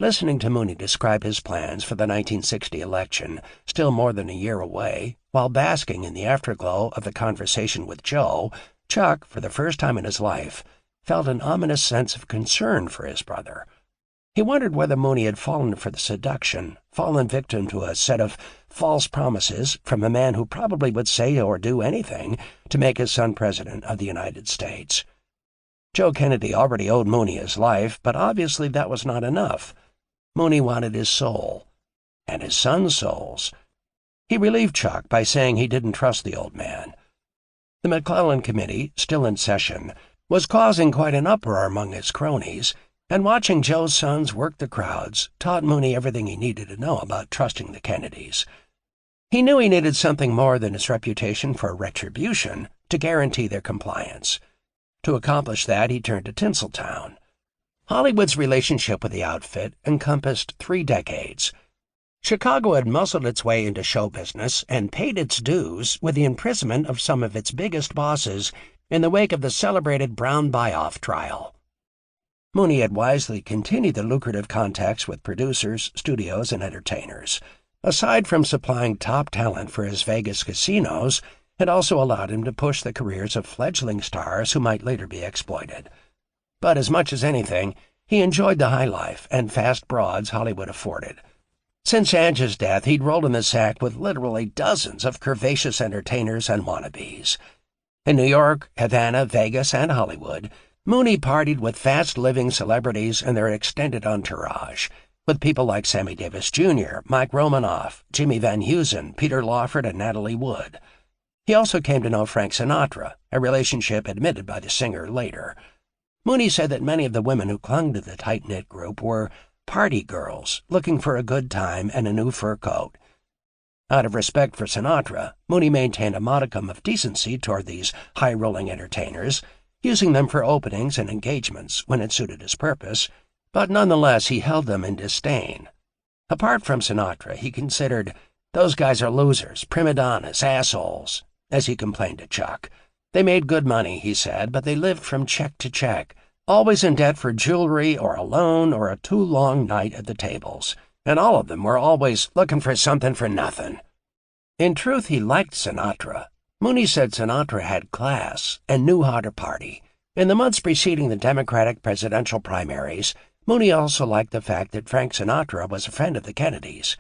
Speaker 2: Listening to Mooney describe his plans for the 1960 election, still more than a year away, while basking in the afterglow of the conversation with Joe, Chuck, for the first time in his life, felt an ominous sense of concern for his brother. He wondered whether Mooney had fallen for the seduction, fallen victim to a set of false promises from a man who probably would say or do anything to make his son president of the United States. Joe Kennedy already owed Mooney his life, but obviously that was not enough. Mooney wanted his soul, and his son's souls. He relieved Chuck by saying he didn't trust the old man. The McClellan Committee, still in session, was causing quite an uproar among its cronies, and watching Joe's sons work the crowds taught Mooney everything he needed to know about trusting the Kennedys. He knew he needed something more than his reputation for retribution to guarantee their compliance. To accomplish that, he turned to Tinseltown. Hollywood's relationship with the outfit encompassed 3 decades. Chicago had muscled its way into show business and paid its dues with the imprisonment of some of its biggest bosses in the wake of the celebrated Brown buy-off trial. Mooney had wisely continued the lucrative contacts with producers, studios, and entertainers. Aside from supplying top talent for his Vegas casinos, it also allowed him to push the careers of fledgling stars who might later be exploited. But as much as anything, he enjoyed the high life and fast broads Hollywood afforded. Since Ange's death, he'd rolled in the sack with literally dozens of curvaceous entertainers and wannabes. In New York, Havana, Vegas, and Hollywood, Mooney partied with fast-living celebrities and their extended entourage, with people like Sammy Davis Jr., Mike Romanoff, Jimmy Van Heusen, Peter Lawford, and Natalie Wood. He also came to know Frank Sinatra, a relationship admitted by the singer later. Mooney said that many of the women who clung to the tight-knit group were party girls looking for a good time and a new fur coat. Out of respect for Sinatra, Mooney maintained a modicum of decency toward these high-rolling entertainers, using them for openings and engagements when it suited his purpose, but nonetheless he held them in disdain. Apart from Sinatra, he considered, "Those guys are losers, prima donnas, assholes," as he complained to Chuck. They made good money, he said, but they lived from check to check, always in debt for jewelry or a loan or a too long night at the tables, and all of them were always looking for something for nothing. In truth, he liked Sinatra. Mooney said Sinatra had class and knew how to party. In the months preceding the Democratic presidential primaries, Mooney also liked the fact that Frank Sinatra was a friend of the Kennedys.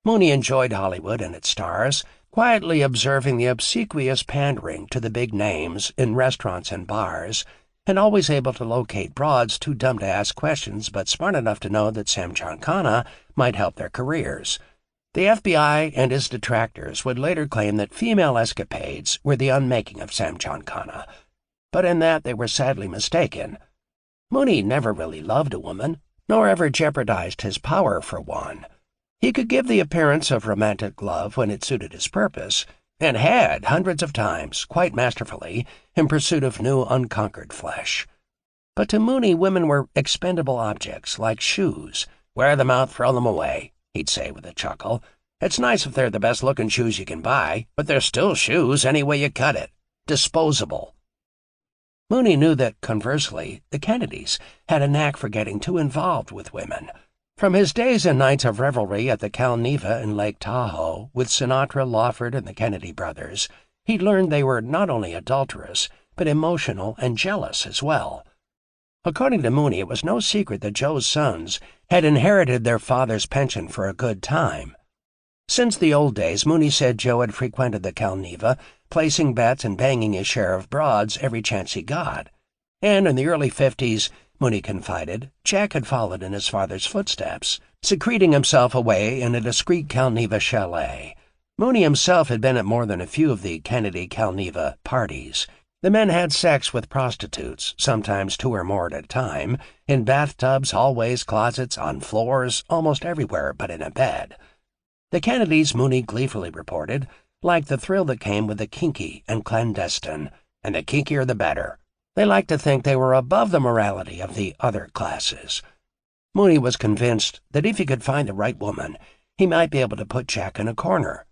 Speaker 2: Mooney enjoyed Hollywood and its stars, quietly observing the obsequious pandering to the big names in restaurants and bars, and always able to locate broads too dumb to ask questions but smart enough to know that Sam Giancana might help their careers. The FBI and his detractors would later claim that female escapades were the unmaking of Sam Giancana, but in that they were sadly mistaken. Mooney never really loved a woman, nor ever jeopardized his power for one. He could give the appearance of romantic love when it suited his purpose, and had hundreds of times, quite masterfully, in pursuit of new unconquered flesh. But to Mooney, women were expendable objects, like shoes. "Wear them out, throw them away," he'd say with a chuckle. "It's nice if they're the best-looking shoes you can buy, but they're still shoes any way you cut it. Disposable." Mooney knew that, conversely, the Kennedys had a knack for getting too involved with women. From his days and nights of revelry at the Calneva in Lake Tahoe with Sinatra, Lawford, and the Kennedy brothers, he'd learned they were not only adulterous, but emotional and jealous as well. According to Mooney, it was no secret that Joe's sons had inherited their father's penchant for a good time. Since the old days, Mooney said Joe had frequented the Calneva, placing bets and banging his share of broads every chance he got. And in the early 50s, Mooney confided, Jack had followed in his father's footsteps, secreting himself away in a discreet Calneva chalet. Mooney himself had been at more than a few of the Kennedy-Calneva parties. The men had sex with prostitutes, sometimes 2 or more at a time, in bathtubs, hallways, closets, on floors, almost everywhere but in a bed. The Kennedys, Mooney gleefully reported, liked the thrill that came with the kinky and clandestine, and the kinkier the better. They liked to think they were above the morality of the other classes. Mooney was convinced that if he could find the right woman, he might be able to put Jack in a corner.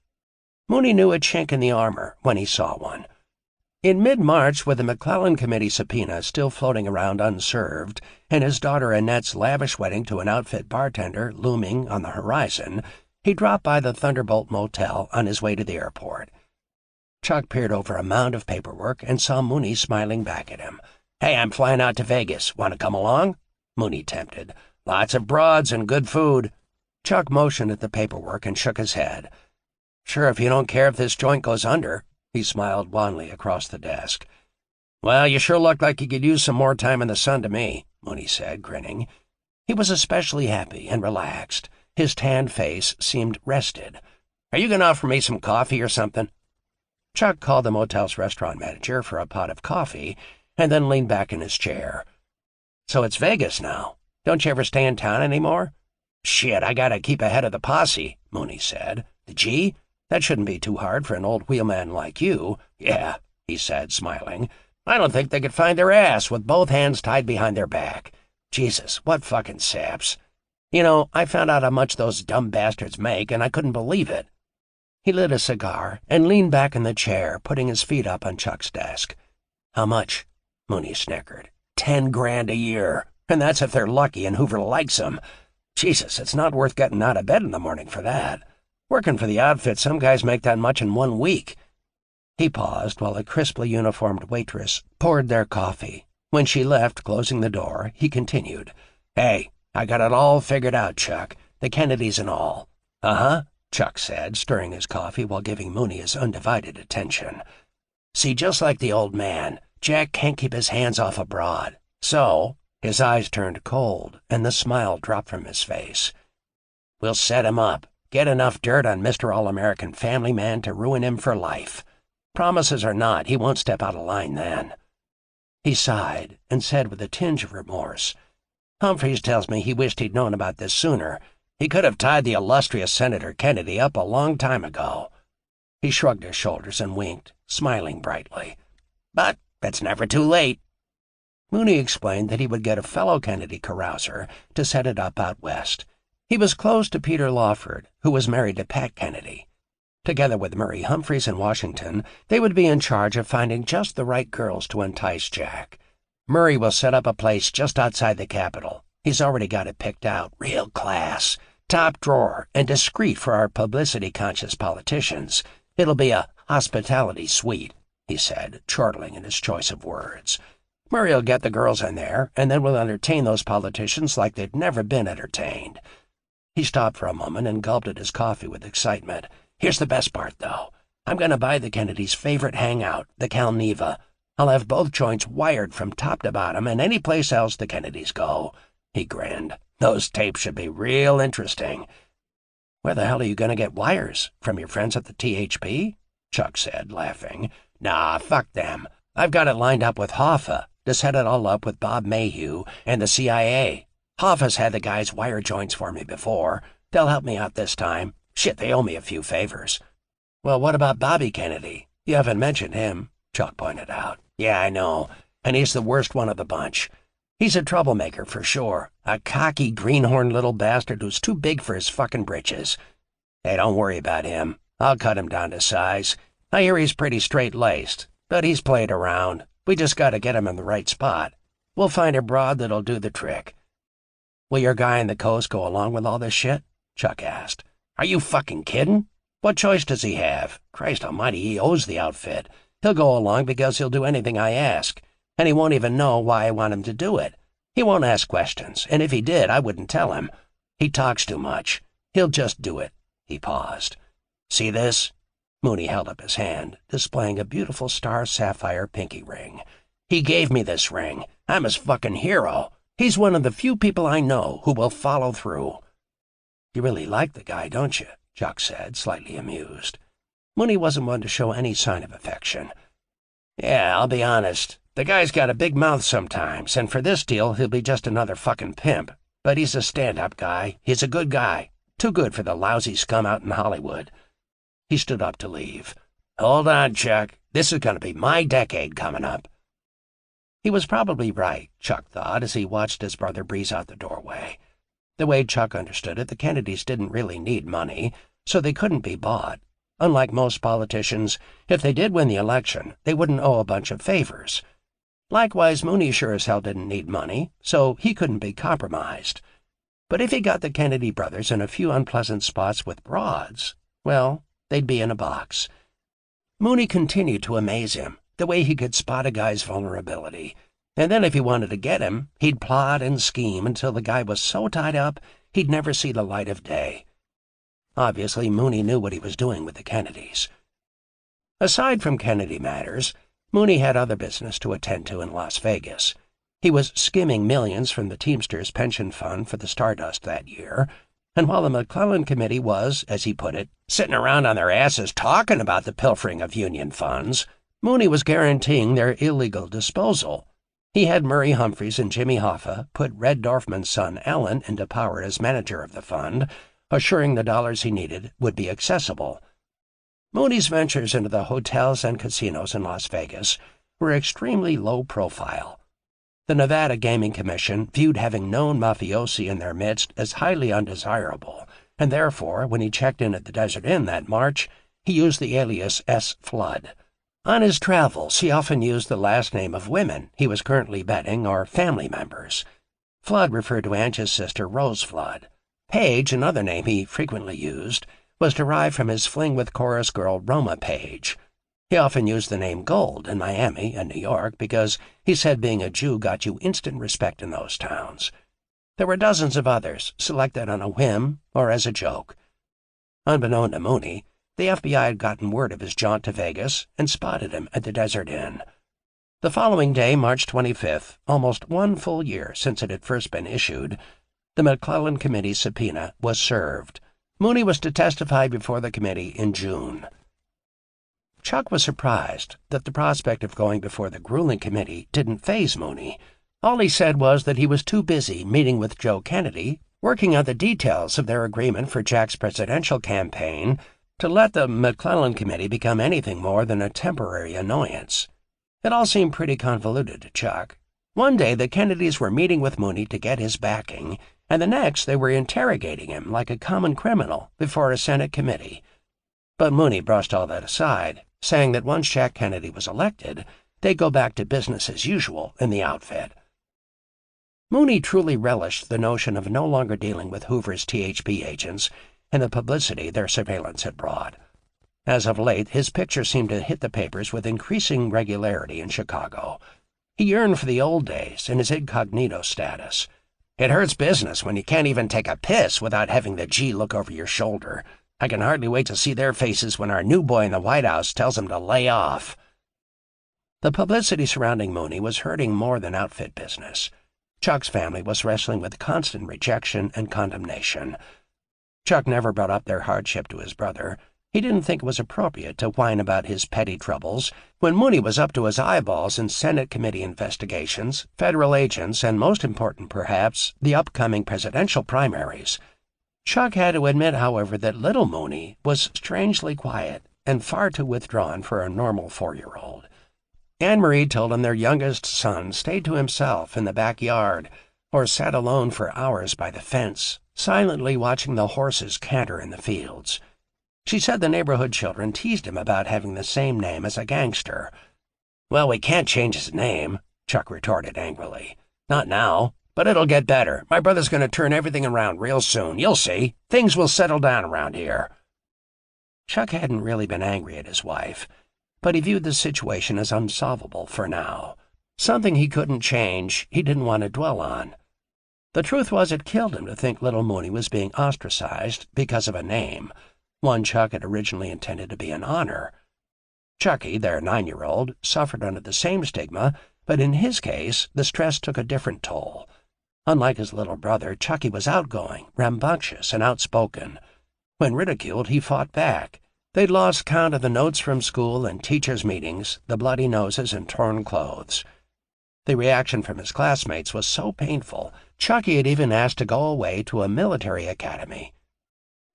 Speaker 2: Mooney knew a chink in the armor when he saw one. In mid-March, with the McClellan Committee subpoena still floating around unserved, and his daughter Annette's lavish wedding to an outfit bartender looming on the horizon, he dropped by the Thunderbolt Motel on his way to the airport. Chuck peered over a mound of paperwork and saw Mooney smiling back at him. "Hey, I'm flying out to Vegas. Want to come along?" Mooney tempted. "Lots of broads and good food." Chuck motioned at the paperwork and shook his head. "Sure, if you don't care if this joint goes under." He smiled wanly across the desk. "Well, you sure look like you could use some more time in the sun to me," Mooney said, grinning. He was especially happy and relaxed. His tanned face seemed rested. "Are you going to offer me some coffee or something?" Chuck called the motel's restaurant manager for a pot of coffee and then leaned back in his chair. "So it's Vegas now. Don't you ever stay in town anymore?" "Shit, I gotta keep ahead of the posse," Mooney said. "The G? That shouldn't be too hard for an old wheelman like you." "Yeah," he said, smiling. "I don't think they could find their ass with both hands tied behind their back. Jesus, what fucking saps. You know, I found out how much those dumb bastards make, and I couldn't believe it." He lit a cigar and leaned back in the chair, putting his feet up on Chuck's desk. "How much?" Mooney snickered. 10 grand a year, and that's if they're lucky and Hoover likes them. Jesus, it's not worth getting out of bed in the morning for that. Working for the outfit, some guys make that much in 1 week. He paused while a crisply uniformed waitress poured their coffee. When she left, closing the door, he continued. "Hey, I got it all figured out, Chuck. The Kennedys and all." "Uh-huh," Chuck said, stirring his coffee while giving Mooney his undivided attention. "See, just like the old man, Jack can't keep his hands off a broad. So," his eyes turned cold, and the smile dropped from his face, "we'll set him up. Get enough dirt on Mr. All-American Family Man to ruin him for life. Promises or not, he won't step out of line then." He sighed and said with a tinge of remorse, "Humphreys tells me he wished he'd known about this sooner. He could have tied the illustrious Senator Kennedy up a long time ago." He shrugged his shoulders and winked, smiling brightly. "But it's never too late." Mooney explained that he would get a fellow Kennedy carouser to set it up out west. He was close to Peter Lawford, who was married to Pat Kennedy. Together with Murray Humphreys in Washington, they would be in charge of finding just the right girls to entice Jack. "Murray will set up a place just outside the Capitol. He's already got it picked out, real class, top drawer, and discreet for our publicity-conscious politicians. It'll be a hospitality suite," he said, chortling in his choice of words. "Murray'll get the girls in there, and then we'll entertain those politicians like they'd never been entertained." He stopped for a moment and gulped at his coffee with excitement. "Here's the best part, though. I'm going to buy the Kennedys' favorite hangout, the Calneva. I'll have both joints wired from top to bottom and any place else the Kennedys go." He grinned. "Those tapes should be real interesting." "Where the hell are you going to get wires? From your friends at the THP?" Chuck said, laughing. "Nah, fuck them. I've got it lined up with Hoffa to set it all up with Bob Mayhew and the CIA. Hoffa's had the guys wire joints for me before. They'll help me out this time. Shit, they owe me a few favors." "Well, what about Bobby Kennedy? You haven't mentioned him," Chuck pointed out. "Yeah, I know, and he's the worst one of the bunch. He's a troublemaker for sure, a cocky, greenhorn little bastard who's too big for his fucking britches. Hey, don't worry about him. I'll cut him down to size. I hear he's pretty straight-laced, but he's played around. We just gotta get him in the right spot. We'll find a broad that'll do the trick." "Will your guy on the coast go along with all this shit?" Chuck asked. "Are you fucking kidding? What choice does he have? Christ almighty, he owes the outfit. He'll go along because he'll do anything I ask, and he won't even know why I want him to do it. He won't ask questions, and if he did, I wouldn't tell him. He talks too much. He'll just do it." He paused. "See this?" Mooney held up his hand, displaying a beautiful star sapphire pinky ring. "He gave me this ring. I'm his fucking hero. He's one of the few people I know who will follow through." "You really like the guy, don't you?" Chuck said, slightly amused. Mooney wasn't one to show any sign of affection. "Yeah, I'll be honest. The guy's got a big mouth sometimes, and for this deal he'll be just another fucking pimp. But he's a stand-up guy. He's a good guy. Too good for the lousy scum out in Hollywood." He stood up to leave. "Hold on, Chuck. This is going to be my decade coming up." He was probably right, Chuck thought, as he watched his brother breeze out the doorway. The way Chuck understood it, the Kennedys didn't really need money, so they couldn't be bought. Unlike most politicians, if they did win the election, they wouldn't owe a bunch of favors. Likewise, Mooney sure as hell didn't need money, so he couldn't be compromised. But if he got the Kennedy brothers in a few unpleasant spots with broads, well, they'd be in a box. Mooney continued to amaze him, the way he could spot a guy's vulnerability. And then if he wanted to get him, he'd plot and scheme until the guy was so tied up he'd never see the light of day. Obviously, Mooney knew what he was doing with the Kennedys. Aside from Kennedy matters, Mooney had other business to attend to in Las Vegas. He was skimming millions from the Teamsters pension fund for the Stardust that year, and while the McClellan Committee was, as he put it, sitting around on their asses talking about the pilfering of union funds, Mooney was guaranteeing their illegal disposal. He had Murray Humphreys and Jimmy Hoffa put Red Dorfman's son Allen into power as manager of the fund, assuring the dollars he needed would be accessible. Mooney's ventures into the hotels and casinos in Las Vegas were extremely low profile. The Nevada Gaming Commission viewed having known mafiosi in their midst as highly undesirable, and therefore, when he checked in at the Desert Inn that March, he used the alias S. Flood. On his travels, he often used the last name of women he was currently betting or family members. Flood referred to Angie's sister Rose Flood. Page, another name he frequently used, was derived from his fling with chorus girl Roma Page. He often used the name Gold in Miami and New York because he said being a Jew got you instant respect in those towns. There were dozens of others, selected on a whim or as a joke. Unbeknown to Mooney, the FBI had gotten word of his jaunt to Vegas and spotted him at the Desert Inn. The following day, March 25th, almost 1 full year since it had first been issued, the McClellan Committee's subpoena was served. Mooney was to testify before the committee in June. Chuck was surprised that the prospect of going before the grueling committee didn't faze Mooney. All he said was that he was too busy meeting with Joe Kennedy, working out the details of their agreement for Jack's presidential campaign, to let the McClellan Committee become anything more than a temporary annoyance. It all seemed pretty convoluted to Chuck. One day the Kennedys were meeting with Mooney to get his backing, and the next they were interrogating him like a common criminal before a Senate committee. But Mooney brushed all that aside, saying that once Jack Kennedy was elected, they'd go back to business as usual in the outfit. Mooney truly relished the notion of no longer dealing with Hoover's THP agents and the publicity their surveillance had brought. As of late, his picture seemed to hit the papers with increasing regularity in Chicago. He yearned for the old days and his incognito status. It hurts business when you can't even take a piss without having the G look over your shoulder. I can hardly wait to see their faces when our new boy in the White House tells them to lay off. The publicity surrounding Mooney was hurting more than outfit business. Chuck's family was wrestling with constant rejection and condemnation. Chuck never brought up their hardship to his brother. He didn't think it was appropriate to whine about his petty troubles when Mooney was up to his eyeballs in Senate committee investigations, federal agents, and most important, perhaps, the upcoming presidential primaries. Chuck had to admit, however, that little Mooney was strangely quiet and far too withdrawn for a normal 4-year-old. Anne-Marie told him their youngest son stayed to himself in the backyard or sat alone for hours by the fence, silently watching the horses canter in the fields. She said the neighborhood children teased him about having the same name as a gangster. "Well, we can't change his name," Chuck retorted angrily. "Not now, but it'll get better. My brother's going to turn everything around real soon. You'll see. Things will settle down around here." Chuck hadn't really been angry at his wife, but he viewed the situation as unsolvable for now. Something he couldn't change, he didn't want to dwell on. The truth was it killed him to think little Mooney was being ostracized because of a name, one Chuck had originally intended to be an honor. Chucky, their 9-year-old, suffered under the same stigma, but in his case, the stress took a different toll. Unlike his little brother, Chucky was outgoing, rambunctious, and outspoken. When ridiculed, he fought back. They'd lost count of the notes from school and teachers' meetings, the bloody noses and torn clothes. The reaction from his classmates was so painful, Chucky had even asked to go away to a military academy.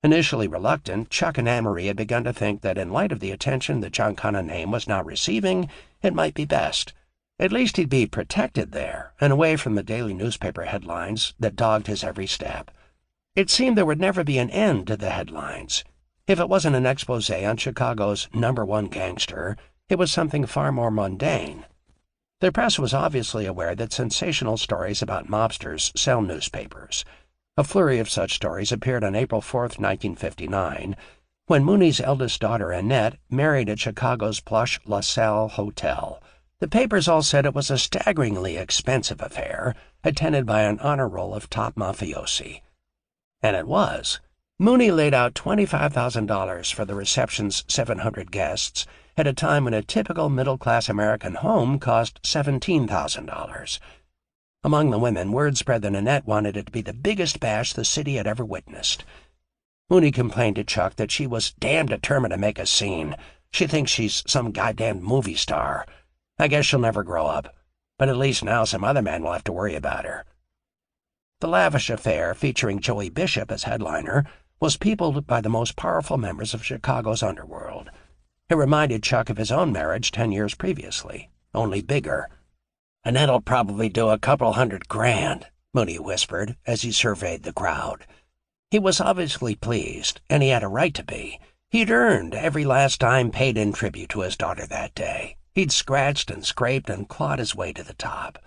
Speaker 2: Initially reluctant, Chuck and Anne-Marie had begun to think that in light of the attention the Giancana name was now receiving, it might be best. At least he'd be protected there, and away from the daily newspaper headlines that dogged his every step. It seemed there would never be an end to the headlines. If it wasn't an expose on Chicago's #1 gangster, it was something far more mundane. The press was obviously aware that sensational stories about mobsters sell newspapers. A flurry of such stories appeared on April 4, 1959, when Mooney's eldest daughter, Annette, married at Chicago's plush LaSalle Hotel. The papers all said it was a staggeringly expensive affair, attended by an honor roll of top mafiosi. And it was. Mooney laid out $25,000 for the reception's 700 guests, at a time when a typical middle-class American home cost $17,000. Among the women, word spread that Annette wanted it to be the biggest bash the city had ever witnessed. Mooney complained to Chuck that she was damn determined to make a scene. She thinks she's some goddamn movie star. I guess she'll never grow up, but at least now some other man will have to worry about her. The lavish affair, featuring Joey Bishop as headliner, was peopled by the most powerful members of Chicago's underworld. It reminded Chuck of his own marriage 10 years previously, only bigger. "Annette'll probably do a couple $100,000, Mooney whispered as he surveyed the crowd. He was obviously pleased, and he had a right to be. He'd earned every last dime paid in tribute to his daughter that day. He'd scratched and scraped and clawed his way to the top.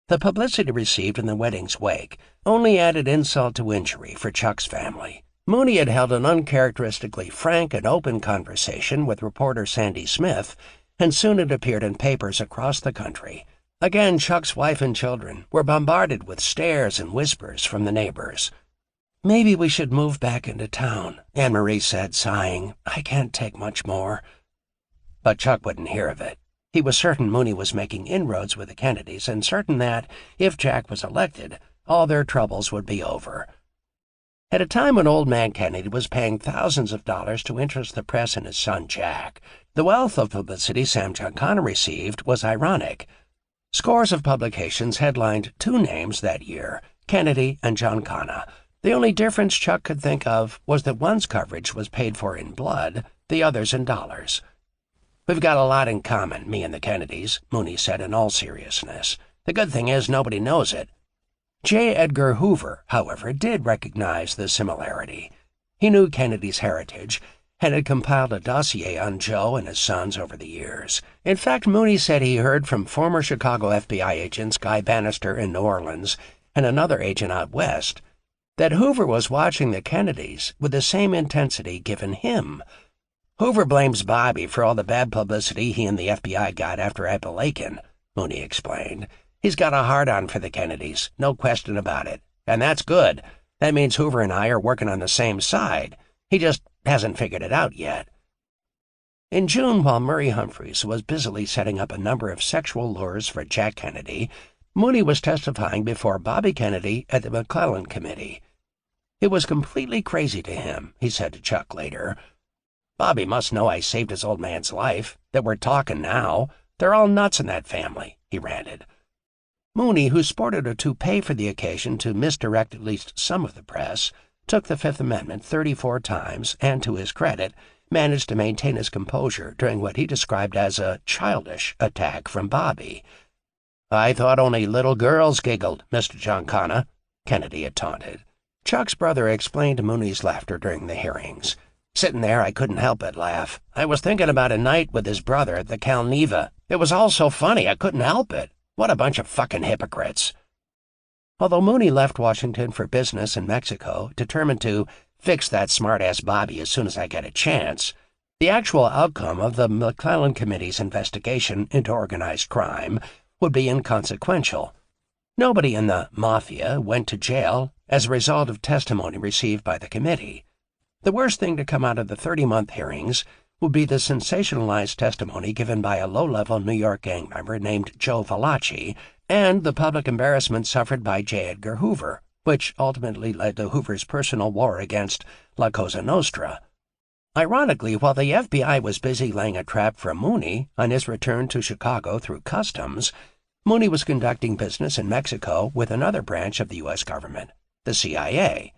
Speaker 2: The publicity received in the wedding's wake only added insult to injury for Chuck's family. Mooney had held an uncharacteristically frank and open conversation with reporter Sandy Smith, and soon it appeared in papers across the country. Again, Chuck's wife and children were bombarded with stares and whispers from the neighbors. "Maybe we should move back into town," Anne-Marie said, sighing. "I can't take much more." But Chuck wouldn't hear of it. He was certain Mooney was making inroads with the Kennedys, and certain that, if Jack was elected, all their troubles would be over. At a time when old man Kennedy was paying thousands of dollars to interest the press in his son Jack, the wealth of publicity Sam Giancana received was ironic. Scores of publications headlined two names that year, Kennedy and Giancana. The only difference Chuck could think of was that one's coverage was paid for in blood, the other's in dollars. "We've got a lot in common, me and the Kennedys," Mooney said in all seriousness. "The good thing is nobody knows it." J. Edgar Hoover, however, did recognize the similarity. He knew Kennedy's heritage and had compiled a dossier on Joe and his sons over the years. In fact, Mooney said he heard from former Chicago FBI agents Guy Bannister in New Orleans and another agent out west that Hoover was watching the Kennedys with the same intensity given him. "Hoover blames Bobby for all the bad publicity he and the FBI got after Appalachian," Mooney explained. "He's got a hard-on for the Kennedys, no question about it. And that's good. That means Hoover and I are working on the same side. He just hasn't figured it out yet." In June, while Murray Humphreys was busily setting up a number of sexual lures for Jack Kennedy, Mooney was testifying before Bobby Kennedy at the McClellan Committee. "It was completely crazy to him," he said to Chuck later. "Bobby must know I saved his old man's life, that we're talking now. They're all nuts in that family," he ranted. Mooney, who sported a toupee for the occasion to misdirect at least some of the press, took the Fifth Amendment 34 times and, to his credit, managed to maintain his composure during what he described as a childish attack from Bobby. "I thought only little girls giggled, Mr. Giancana," Kennedy had taunted. Chuck's brother explained Mooney's laughter during the hearings. "Sitting there, I couldn't help but laugh. I was thinking about a night with his brother at the Calneva. It was all so funny, I couldn't help it. What a bunch of fucking hypocrites." Although Mooney left Washington for business in Mexico, determined to fix that smart-ass Bobby as soon as I get a chance, the actual outcome of the McClellan Committee's investigation into organized crime would be inconsequential. Nobody in the mafia went to jail as a result of testimony received by the committee. The worst thing to come out of the 30-month hearings would be the sensationalized testimony given by a low-level New York gang member named Joe Valachi and the public embarrassment suffered by J. Edgar Hoover, which ultimately led to Hoover's personal war against La Cosa Nostra. Ironically, while the FBI was busy laying a trap for Mooney on his return to Chicago through customs, Mooney was conducting business in Mexico with another branch of the U.S. government, the CIA.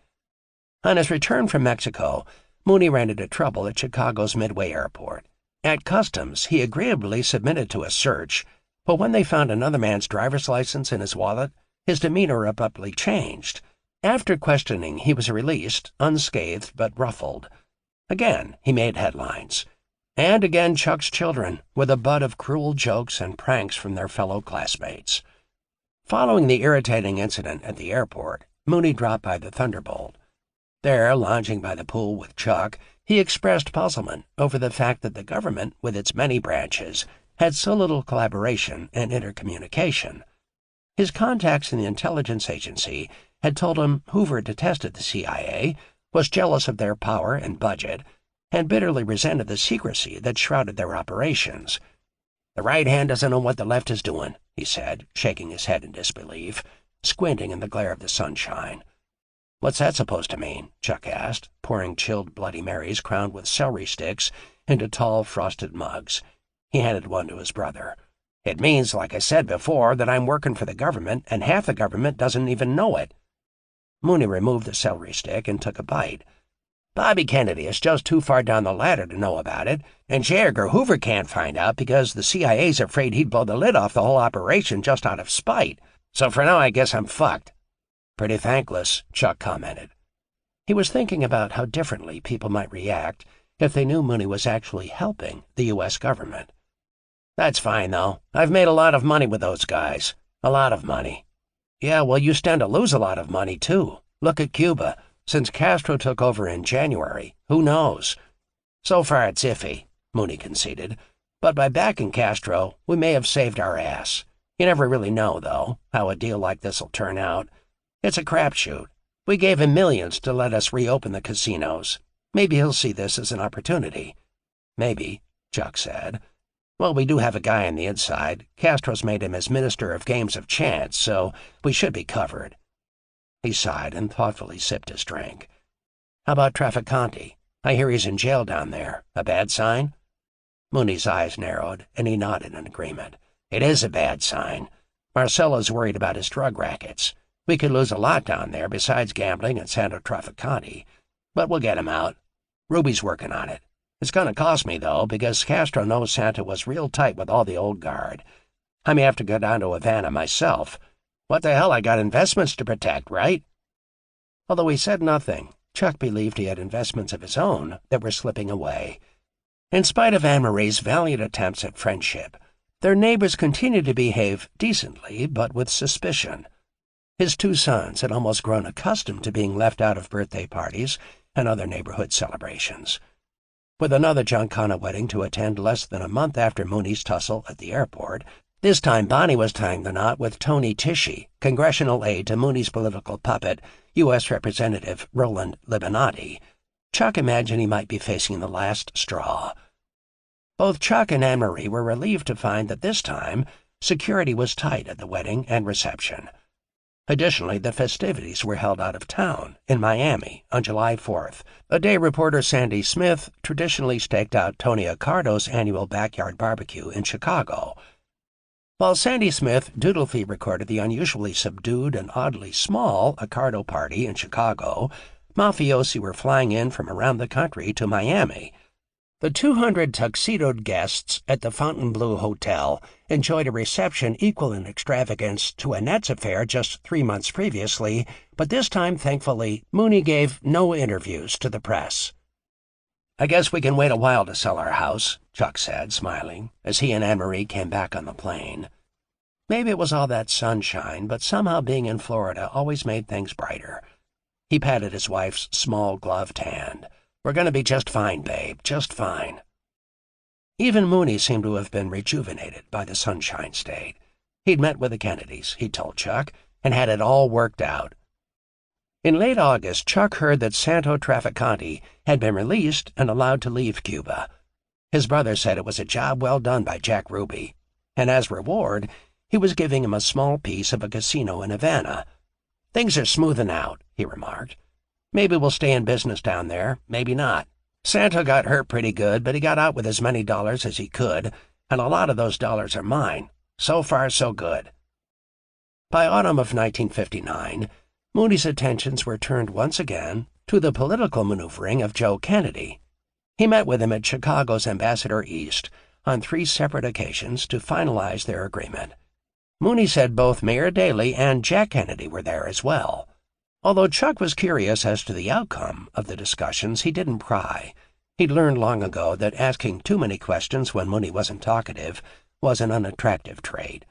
Speaker 2: On his return from Mexico, Mooney ran into trouble at Chicago's Midway Airport. At customs, he agreeably submitted to a search, but when they found another man's driver's license in his wallet, his demeanor abruptly changed. After questioning, he was released, unscathed but ruffled. Again, he made headlines. And again Chuck's children were the butt of cruel jokes and pranks from their fellow classmates. Following the irritating incident at the airport, Mooney dropped by the Thunderbolt. There, lounging by the pool with Chuck, he expressed puzzlement over the fact that the government, with its many branches, had so little collaboration and intercommunication. His contacts in the intelligence agency had told him Hoover detested the CIA, was jealous of their power and budget, and bitterly resented the secrecy that shrouded their operations. "The right hand doesn't know what the left is doing," he said, shaking his head in disbelief, squinting in the glare of the sunshine. "What's that supposed to mean?" Chuck asked, pouring chilled Bloody Marys crowned with celery sticks into tall, frosted mugs. He handed one to his brother. "It means, like I said before, that I'm working for the government, and half the government doesn't even know it." Mooney removed the celery stick and took a bite. "Bobby Kennedy is just too far down the ladder to know about it, and J. Edgar Hoover can't find out because the CIA's afraid he'd blow the lid off the whole operation just out of spite. So for now I guess I'm fucked." "Pretty thankless," Chuck commented. He was thinking about how differently people might react if they knew Mooney was actually helping the U.S. government. "That's fine, though. I've made a lot of money with those guys. A lot of money." "Yeah, well, you stand to lose a lot of money, too. Look at Cuba. Since Castro took over in January, who knows?" "So far it's iffy," Mooney conceded. "But by backing Castro, we may have saved our ass. You never really know, though, how a deal like this'll turn out. It's a crapshoot. We gave him millions to let us reopen the casinos. Maybe he'll see this as an opportunity." "Maybe," Chuck said. "Well, we do have a guy on the inside. Castro's made him his Minister of Games of Chance, so we should be covered." He sighed and thoughtfully sipped his drink. "How about Trafficante? I hear he's in jail down there. A bad sign?" Mooney's eyes narrowed, and he nodded in agreement. "It is a bad sign. Marcella's worried about his drug rackets. We could lose a lot down there besides gambling and Santo Trafficante. But we'll get him out. Ruby's working on it. It's going to cost me, though, because Castro knows Santa was real tight with all the old guard. I may have to go down to Havana myself. What the hell, I got investments to protect, right?" Although he said nothing, Chuck believed he had investments of his own that were slipping away. In spite of Anne-Marie's valiant attempts at friendship, their neighbors continued to behave decently, but with suspicion. His two sons had almost grown accustomed to being left out of birthday parties and other neighborhood celebrations. With another Giancana wedding to attend less than a month after Mooney's tussle at the airport, this time Bonnie was tying the knot with Tony Tishy, congressional aide to Mooney's political puppet, U.S. Representative Roland Libinati. Chuck imagined he might be facing the last straw. Both Chuck and Anne-Marie were relieved to find that this time security was tight at the wedding and reception. Additionally, the festivities were held out of town, in Miami, on July 4th, a day reporter Sandy Smith traditionally staked out Tony Accardo's annual backyard barbecue in Chicago. While Sandy Smith dutifully recorded the unusually subdued and oddly small Accardo party in Chicago, mafiosi were flying in from around the country to Miami. The 200 tuxedoed guests at the Fontainebleau Hotel enjoyed a reception equal in extravagance to Annette's affair just 3 months previously, but this time, thankfully, Mooney gave no interviews to the press. "I guess we can wait a while to sell our house," Chuck said, smiling, as he and Anne-Marie came back on the plane. Maybe it was all that sunshine, but somehow being in Florida always made things brighter. He patted his wife's small gloved hand. "We're going to be just fine, babe, just fine." Even Mooney seemed to have been rejuvenated by the Sunshine State. He'd met with the Kennedys, he told Chuck, and had it all worked out. In late August, Chuck heard that Santo Trafficante had been released and allowed to leave Cuba. His brother said it was a job well done by Jack Ruby, and as reward, he was giving him a small piece of a casino in Havana. "Things are smoothing out," he remarked. "Maybe we'll stay in business down there, maybe not. Santo got hurt pretty good, but he got out with as many dollars as he could, and a lot of those dollars are mine. So far, so good." By autumn of 1959, Mooney's attentions were turned once again to the political maneuvering of Joe Kennedy. He met with him at Chicago's Ambassador East on 3 separate occasions to finalize their agreement. Mooney said both Mayor Daley and Jack Kennedy were there as well. Although Chuck was curious as to the outcome of the discussions, he didn't pry. He'd learned long ago that asking too many questions when Mooney wasn't talkative was an unattractive trait,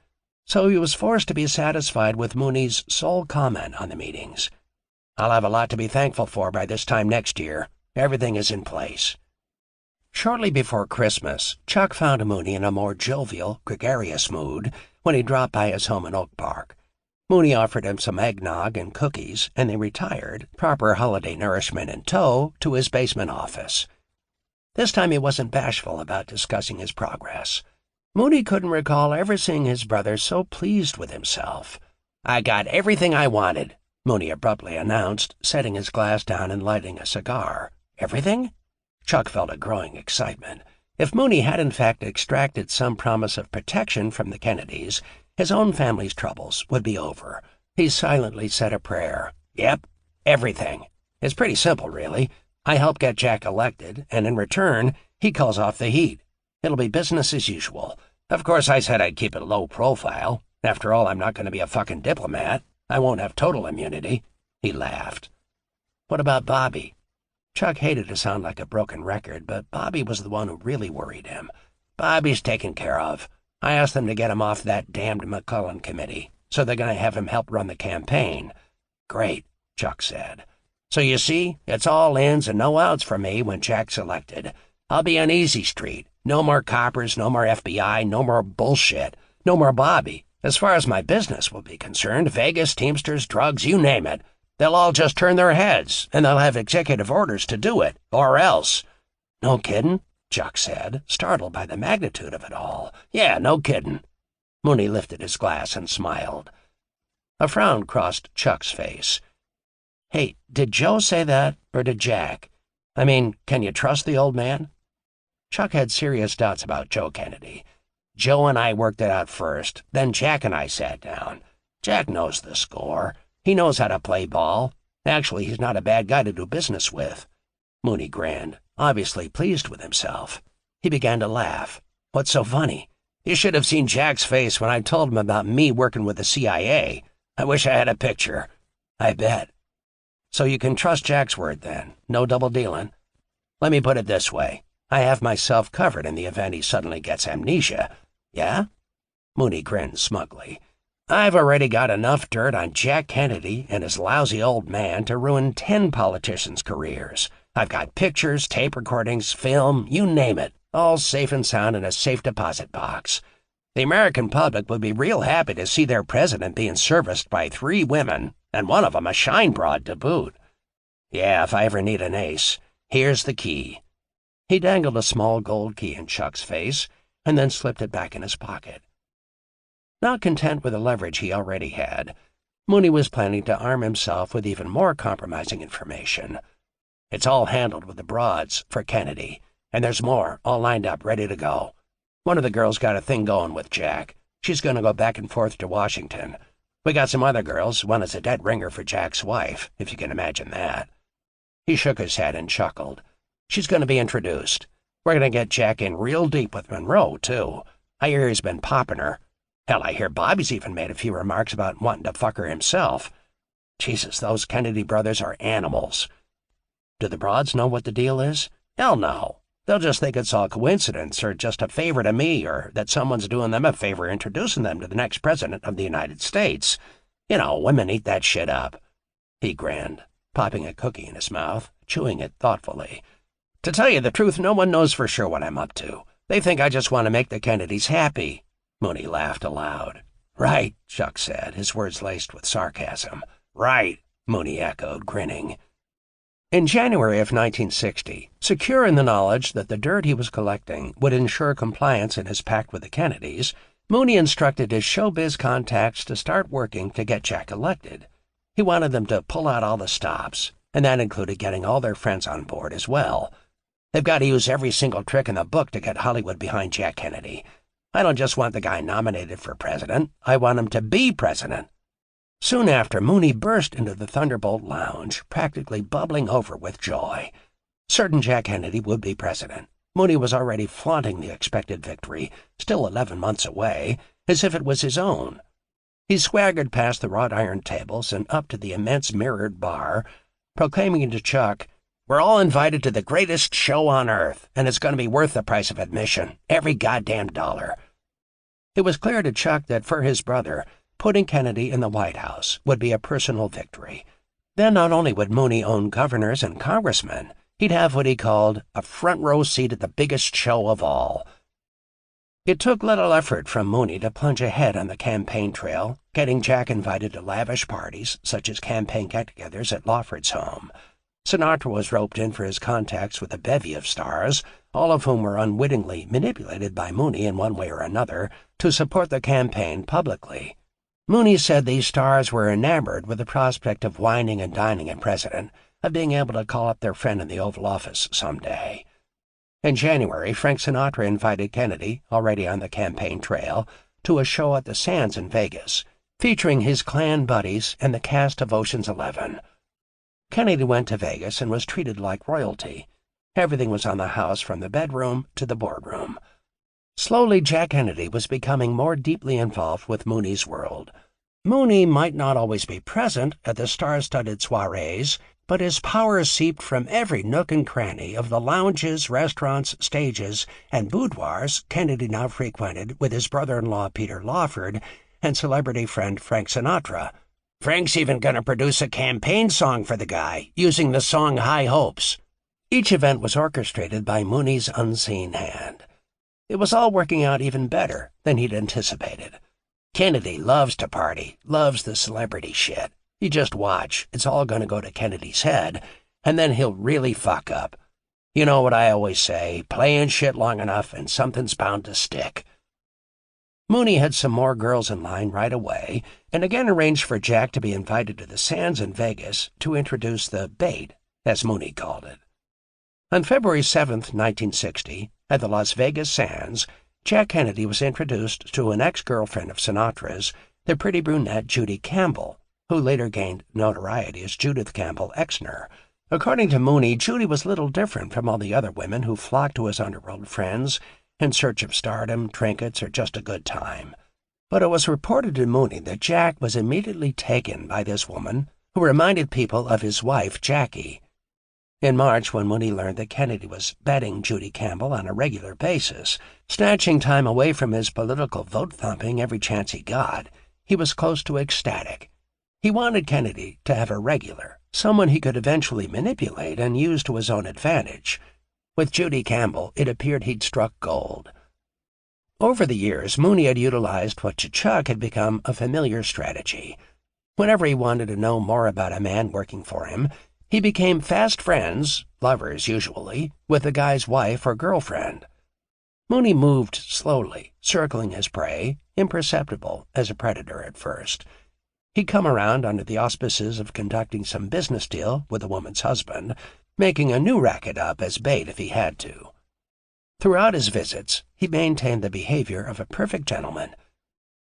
Speaker 2: so he was forced to be satisfied with Mooney's sole comment on the meetings. "I'll have a lot to be thankful for by this time next year. Everything is in place." Shortly before Christmas, Chuck found Mooney in a more jovial, gregarious mood when he dropped by his home in Oak Park. Mooney offered him some eggnog and cookies, and they retired, proper holiday nourishment in tow, to his basement office. This time he wasn't bashful about discussing his progress. Mooney couldn't recall ever seeing his brother so pleased with himself. "I got everything I wanted," Mooney abruptly announced, setting his glass down and lighting a cigar. "Everything?" Chuck felt a growing excitement. If Mooney had in fact extracted some promise of protection from the Kennedys, his own family's troubles would be over. He silently said a prayer. "Yep, everything. It's pretty simple, really. I help get Jack elected, and in return, he calls off the heat. It'll be business as usual. Of course, I said I'd keep it low profile. After all, I'm not going to be a fucking diplomat. I won't have total immunity." He laughed. "What about Bobby?" Chuck hated to sound like a broken record, but Bobby was the one who really worried him. "Bobby's taken care of. I asked them to get him off that damned McClellan committee, so they're going to have him help run the campaign." "Great," Chuck said. "So you see, it's all ins and no outs for me when Jack's elected. I'll be on easy street. No more coppers, no more FBI, no more bullshit, no more Bobby. As far as my business will be concerned, Vegas, Teamsters, drugs, you name it, they'll all just turn their heads, and they'll have executive orders to do it, or else." "No kiddin'?" Chuck said, startled by the magnitude of it all. "Yeah, no kiddin'." Mooney lifted his glass and smiled. A frown crossed Chuck's face. "Hey, did Joe say that, or did Jack? I mean, can you trust the old man?" Chuck had serious doubts about Joe Kennedy. "Joe and I worked it out first, then Jack and I sat down. Jack knows the score. He knows how to play ball. Actually, he's not a bad guy to do business with." Mooney grinned, obviously pleased with himself. He began to laugh. "What's so funny? You should have seen Jack's face when I told him about me working with the CIA. I wish I had a picture." "I bet. So you can trust Jack's word, then? No double-dealing?" "Let me put it this way. I have myself covered in the event he suddenly gets amnesia." "Yeah?" Mooney grinned smugly. "I've already got enough dirt on Jack Kennedy and his lousy old man to ruin 10 politicians' careers. I've got pictures, tape recordings, film, you name it, all safe and sound in a safe deposit box. The American public would be real happy to see their president being serviced by 3 women, and one of them a shine broad to boot. Yeah, if I ever need an ace, here's the key." He dangled a small gold key in Chuck's face, and then slipped it back in his pocket. Not content with the leverage he already had, Mooney was planning to arm himself with even more compromising information. "It's all handled with the broads for Kennedy, and there's more, all lined up, ready to go. One of the girls got a thing going with Jack. She's going to go back and forth to Washington. We got some other girls. One is a dead ringer for Jack's wife, if you can imagine that." He shook his head and chuckled. "She's going to be introduced. We're going to get Jack in real deep with Monroe, too. I hear he's been popping her. Hell, I hear Bobby's even made a few remarks about wanting to fuck her himself. Jesus, those Kennedy brothers are animals. Do the broads know what the deal is? Hell no. They'll just think it's all coincidence, or just a favor to me, or that someone's doing them a favor introducing them to the next president of the United States. You know, women eat that shit up." He grinned, popping a cookie in his mouth, chewing it thoughtfully. "To tell you the truth, no one knows for sure what I'm up to. They think I just want to make the Kennedys happy." Mooney laughed aloud. "Right," Chuck said, his words laced with sarcasm. "Right," Mooney echoed, grinning. In January of 1960, secure in the knowledge that the dirt he was collecting would ensure compliance in his pact with the Kennedys, Mooney instructed his showbiz contacts to start working to get Jack elected. He wanted them to pull out all the stops, and that included getting all their friends on board as well. "They've got to use every single trick in the book to get Hollywood behind Jack Kennedy. I don't just want the guy nominated for president. I want him to be president." Soon after, Mooney burst into the Thunderbolt Lounge, practically bubbling over with joy. Certain Jack Kennedy would be president. Mooney was already flaunting the expected victory, still 11 months away, as if it was his own. He swaggered past the wrought iron tables and up to the immense mirrored bar, proclaiming to Chuck, We're all invited to the greatest show on earth, and it's going to be worth the price of admission, every goddamn dollar." It was clear to Chuck that for his brother, putting Kennedy in the White House would be a personal victory. Then not only would Mooney own governors and congressmen, he'd have what he called a front-row seat at the biggest show of all. It took little effort from Mooney to plunge ahead on the campaign trail, getting Jack invited to lavish parties, such as campaign get-togethers at Lawford's home. Sinatra was roped in for his contacts with a bevy of stars, all of whom were unwittingly manipulated by Mooney in one way or another to support the campaign publicly. Mooney said these stars were enamored with the prospect of wining and dining a president, of being able to call up their friend in the Oval Office someday. In January, Frank Sinatra invited Kennedy, already on the campaign trail, to a show at the Sands in Vegas, featuring his clan buddies and the cast of Ocean's 11. Kennedy went to Vegas and was treated like royalty. Everything was on the house from the bedroom to the boardroom. Slowly, Jack Kennedy was becoming more deeply involved with Mooney's world. Mooney might not always be present at the star-studded soirees, but his power seeped from every nook and cranny of the lounges, restaurants, stages, and boudoirs Kennedy now frequented with his brother-in-law Peter Lawford and celebrity friend Frank Sinatra. Frank's even going to produce a campaign song for the guy, using the song High Hopes. Each event was orchestrated by Mooney's unseen hand. It was all working out even better than he'd anticipated. Kennedy loves to party, loves the celebrity shit. You just watch, it's all going to go to Kennedy's head, and then he'll really fuck up. You know what I always say, playing shit long enough and something's bound to stick. Mooney had some more girls in line right away, and again arranged for Jack to be invited to the Sands in Vegas to introduce the bait, as Mooney called it. On February 7th, 1960, at the Las Vegas Sands, Jack Kennedy was introduced to an ex-girlfriend of Sinatra's, the pretty brunette Judy Campbell, who later gained notoriety as Judith Campbell Exner. According to Mooney, Judy was little different from all the other women who flocked to his underworld friends in search of stardom, trinkets, or just a good time. But it was reported to Mooney that Jack was immediately taken by this woman, who reminded people of his wife, Jackie. In March, when Mooney learned that Kennedy was betting Judy Campbell on a regular basis, snatching time away from his political vote-thumping every chance he got, he was close to ecstatic. He wanted Kennedy to have a regular, someone he could eventually manipulate and use to his own advantage. With Judy Campbell, it appeared he'd struck gold. Over the years, Mooney had utilized what to Chuck had become a familiar strategy. Whenever he wanted to know more about a man working for him, he became fast friends, lovers usually, with the guy's wife or girlfriend. Mooney moved slowly, circling his prey, imperceptible as a predator at first. He'd come around under the auspices of conducting some business deal with the woman's husband, making a new racket up as bait if he had to. Throughout his visits, he maintained the behavior of a perfect gentleman.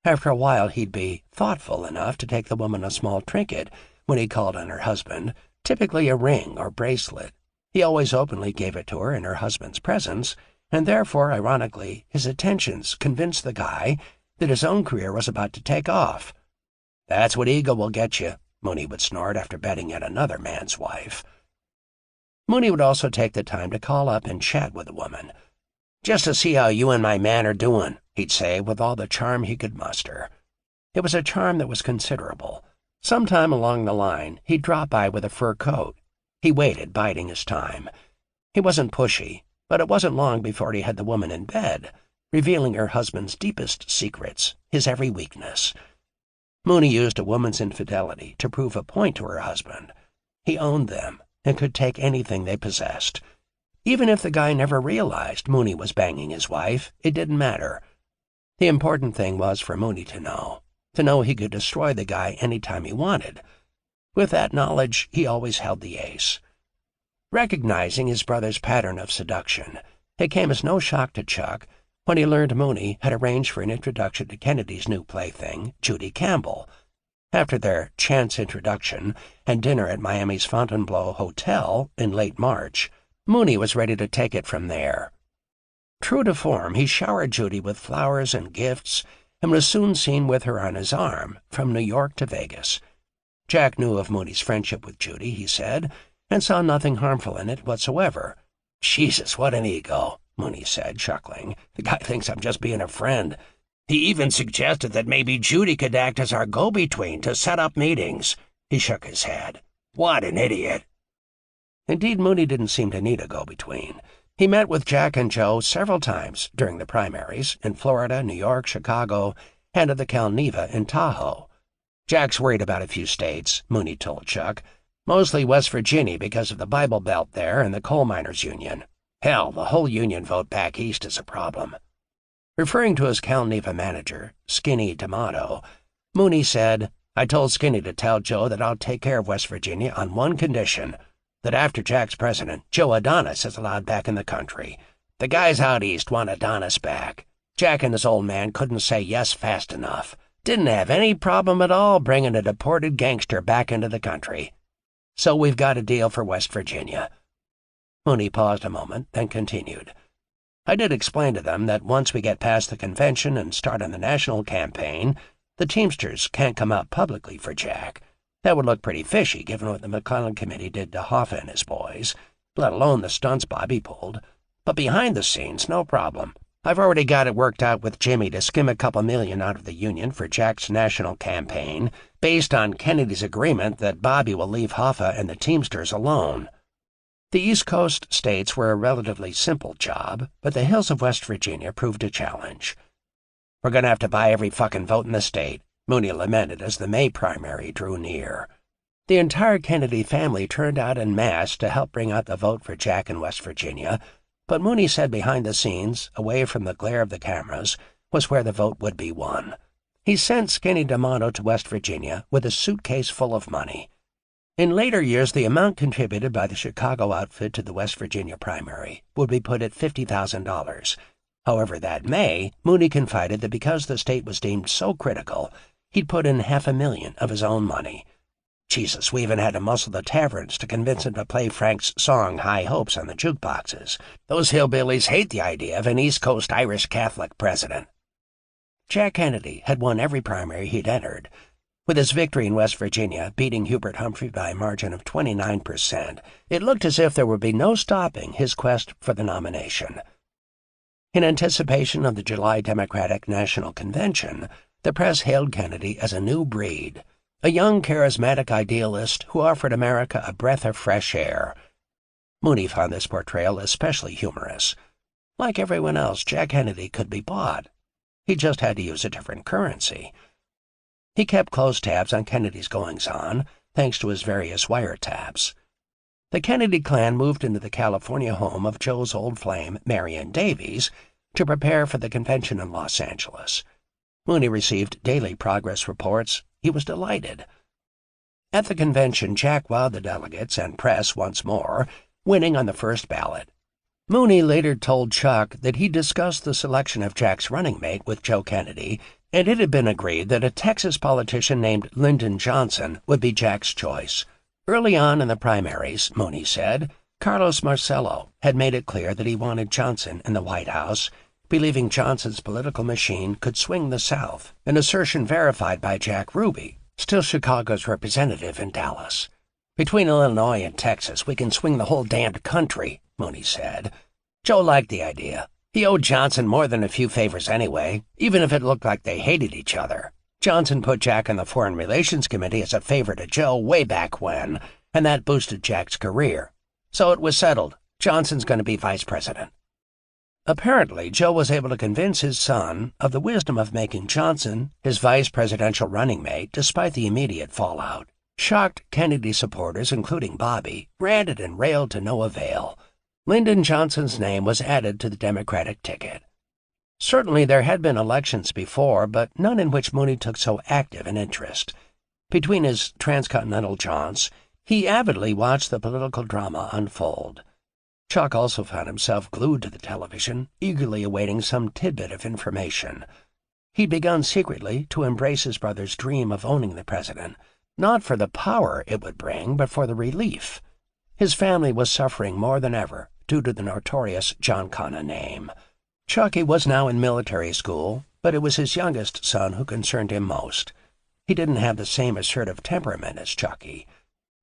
Speaker 2: After a while, he'd be thoughtful enough to take the woman a small trinket when he called on her husband, typically a ring or bracelet. He always openly gave it to her in her husband's presence, and therefore, ironically, his attentions convinced the guy that his own career was about to take off. "That's what ego will get you," Mooney would snort after betting yet another man's wife. Mooney would also take the time to call up and chat with the woman. "Just to see how you and my man are doing," he'd say with all the charm he could muster. It was a charm that was considerable. Sometime along the line, he'd drop by with a fur coat. He waited, biding his time. He wasn't pushy, but it wasn't long before he had the woman in bed, revealing her husband's deepest secrets, his every weakness. Mooney used a woman's infidelity to prove a point to her husband. He owned them and could take anything they possessed. Even if the guy never realized Mooney was banging his wife, it didn't matter. The important thing was for Mooney to know he could destroy the guy any time he wanted. With that knowledge, he always held the ace. Recognizing his brother's pattern of seduction, it came as no shock to Chuck when he learned Mooney had arranged for an introduction to Kennedy's new plaything, Judy Campbell. After their chance introduction and dinner at Miami's Fontainebleau Hotel in late March, Mooney was ready to take it from there. True to form, he showered Judy with flowers and gifts and was soon seen with her on his arm from New York to Vegas. Jack knew of Mooney's friendship with Judy, he said, and saw nothing harmful in it whatsoever. "Jesus, what an ego," Mooney said, chuckling. "The guy thinks I'm just being a friend. He even suggested that maybe Judy could act as our go-between to set up meetings." He shook his head. "What an idiot." Indeed, Mooney didn't seem to need a go-between. He met with Jack and Joe several times during the primaries in Florida, New York, Chicago, and at the Cal Neva in Tahoe. "Jack's worried about a few states," Mooney told Chuck. "Mostly West Virginia because of the Bible Belt there and the coal miners' union. Hell, the whole union vote back east is a problem." Referring to his Cal Neva manager, Skinny D'Amato, Mooney said, "I told Skinny to tell Joe that I'll take care of West Virginia on one condition, that after Jack's president, Joe Adonis is allowed back in the country. The guys out east want Adonis back. Jack and his old man couldn't say yes fast enough. Didn't have any problem at all bringing a deported gangster back into the country. So we've got a deal for West Virginia." Mooney paused a moment, then continued. "I did explain to them that once we get past the convention and start on the national campaign, the Teamsters can't come out publicly for Jack. That would look pretty fishy given what the McClellan Committee did to Hoffa and his boys, let alone the stunts Bobby pulled. But behind the scenes, no problem. I've already got it worked out with Jimmy to skim a couple million out of the union for Jack's national campaign, based on Kennedy's agreement that Bobby will leave Hoffa and the Teamsters alone." The East Coast states were a relatively simple job, but the hills of West Virginia proved a challenge. "We're going to have to buy every fucking vote in the state," Mooney lamented as the May primary drew near. The entire Kennedy family turned out en masse to help bring out the vote for Jack in West Virginia, but Mooney said behind the scenes, away from the glare of the cameras, was where the vote would be won. He sent Skinny D'Amato to West Virginia with a suitcase full of money. In later years, the amount contributed by the Chicago outfit to the West Virginia primary would be put at $50,000. However, that May, Mooney confided that because the state was deemed so critical, he'd put in $500,000 of his own money. Jesus, we even had to muscle the taverns to convince him to play Frank's song High Hopes on the jukeboxes. Those hillbillies hate the idea of an East Coast Irish Catholic president. Jack Kennedy had won every primary he'd entered. With his victory in West Virginia beating Hubert Humphrey by a margin of 29%, it looked as if there would be no stopping his quest for the nomination. In anticipation of the July Democratic National Convention, the press hailed Kennedy as a new breed, a young, charismatic idealist who offered America a breath of fresh air. Mooney found this portrayal especially humorous. Like everyone else, Jack Kennedy could be bought. He just had to use a different currency. He kept close tabs on Kennedy's goings-on, thanks to his various wiretaps. The Kennedy clan moved into the California home of Joe's old flame, Marion Davies, to prepare for the convention in Los Angeles. Mooney received daily progress reports. He was delighted. At the convention, Jack wowed the delegates and press once more, winning on the first ballot. Mooney later told Chuck that he discussed the selection of Jack's running mate with Joe Kennedy, and it had been agreed that a Texas politician named Lyndon Johnson would be Jack's choice. Early on in the primaries, Mooney said, Carlos Marcello had made it clear that he wanted Johnson in the White House, believing Johnson's political machine could swing the South, an assertion verified by Jack Ruby, still Chicago's representative in Dallas. "Between Illinois and Texas, we can swing the whole damned country," Mooney said. Joe liked the idea. He owed Johnson more than a few favors anyway, even if it looked like they hated each other. Johnson put Jack on the Foreign Relations Committee as a favor to Joe way back when, and that boosted Jack's career. So it was settled. Johnson's going to be vice president. Apparently, Joe was able to convince his son of the wisdom of making Johnson his vice presidential running mate despite the immediate fallout. Shocked Kennedy supporters, including Bobby, ranted and railed to no avail. Lyndon Johnson's name was added to the Democratic ticket. Certainly there had been elections before, but none in which Mooney took so active an interest. Between his transcontinental jaunts, he avidly watched the political drama unfold. Chuck also found himself glued to the television, eagerly awaiting some tidbit of information. He'd begun secretly to embrace his brother's dream of owning the president, not for the power it would bring, but for the relief. His family was suffering more than ever due to the notorious Giancana name. Chucky was now in military school, but it was his youngest son who concerned him most. He didn't have the same assertive temperament as Chucky.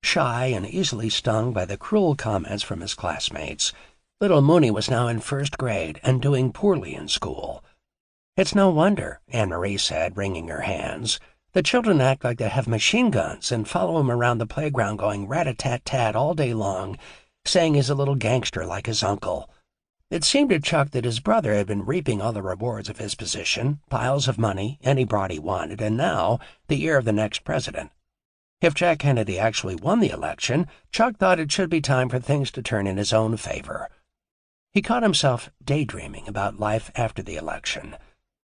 Speaker 2: Shy and easily stung by the cruel comments from his classmates, little Mooney was now in first grade and doing poorly in school. "It's no wonder," Anne-Marie said, wringing her hands. "The children act like they have machine guns and follow him around the playground going rat-a-tat-tat all day long, saying he's a little gangster like his uncle." It seemed to Chuck that his brother had been reaping all the rewards of his position, piles of money, any broad he wanted, and now the ear of the next president. If Jack Kennedy actually won the election, Chuck thought it should be time for things to turn in his own favor. He caught himself daydreaming about life after the election.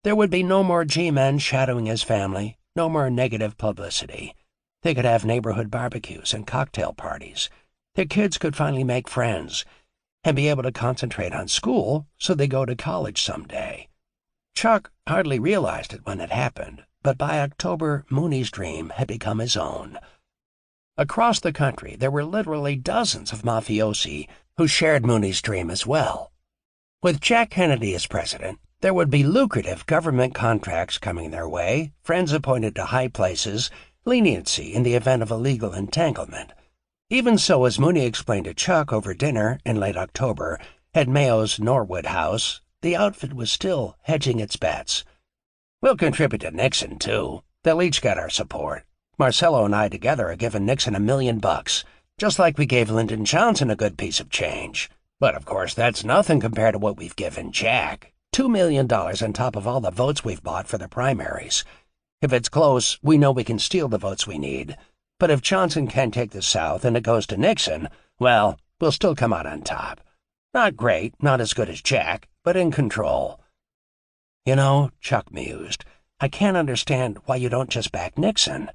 Speaker 2: There would be no more G-men shadowing his family, no more negative publicity. They could have neighborhood barbecues and cocktail parties. Their kids could finally make friends and be able to concentrate on school so they go to college someday. Chuck hardly realized it when it happened, but by October, Mooney's dream had become his own. Across the country, there were literally dozens of mafiosi who shared Mooney's dream as well. With Jack Kennedy as president, there would be lucrative government contracts coming their way, friends appointed to high places, leniency in the event of a legal entanglement. Even so, as Mooney explained to Chuck over dinner in late October at Mayo's Norwood house, the outfit was still hedging its bets. "We'll contribute to Nixon, too. They'll each get our support. Marcello and I together are giving Nixon $1 million, just like we gave Lyndon Johnson a good piece of change. But of course that's nothing compared to what we've given Jack. $2 million on top of all the votes we've bought for the primaries. If it's close, we know we can steal the votes we need. But if Johnson can't take the South and it goes to Nixon, well, we'll still come out on top. Not great, not as good as Jack, but in control." "You know," Chuck mused, "I can't understand why you don't just back Nixon.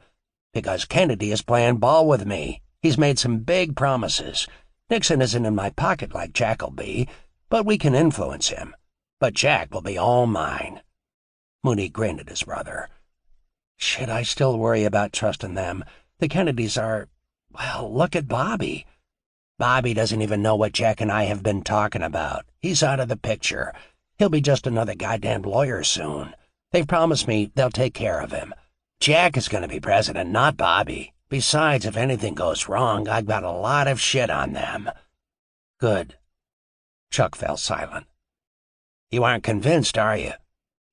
Speaker 2: Because Kennedy is playing ball with me. He's made some big promises. Nixon isn't in my pocket like Jack'll be, but we can influence him. But Jack will be all mine." Mooney grinned at his brother. "Should I still worry about trusting them? The Kennedys are... well, look at Bobby." "Bobby doesn't even know what Jack and I have been talking about. He's out of the picture. He'll be just another goddamn lawyer soon. They've promised me they'll take care of him. Jack is going to be president, not Bobby. Besides, if anything goes wrong, I've got a lot of shit on them." "Good." Chuck fell silent. "You aren't convinced, are you?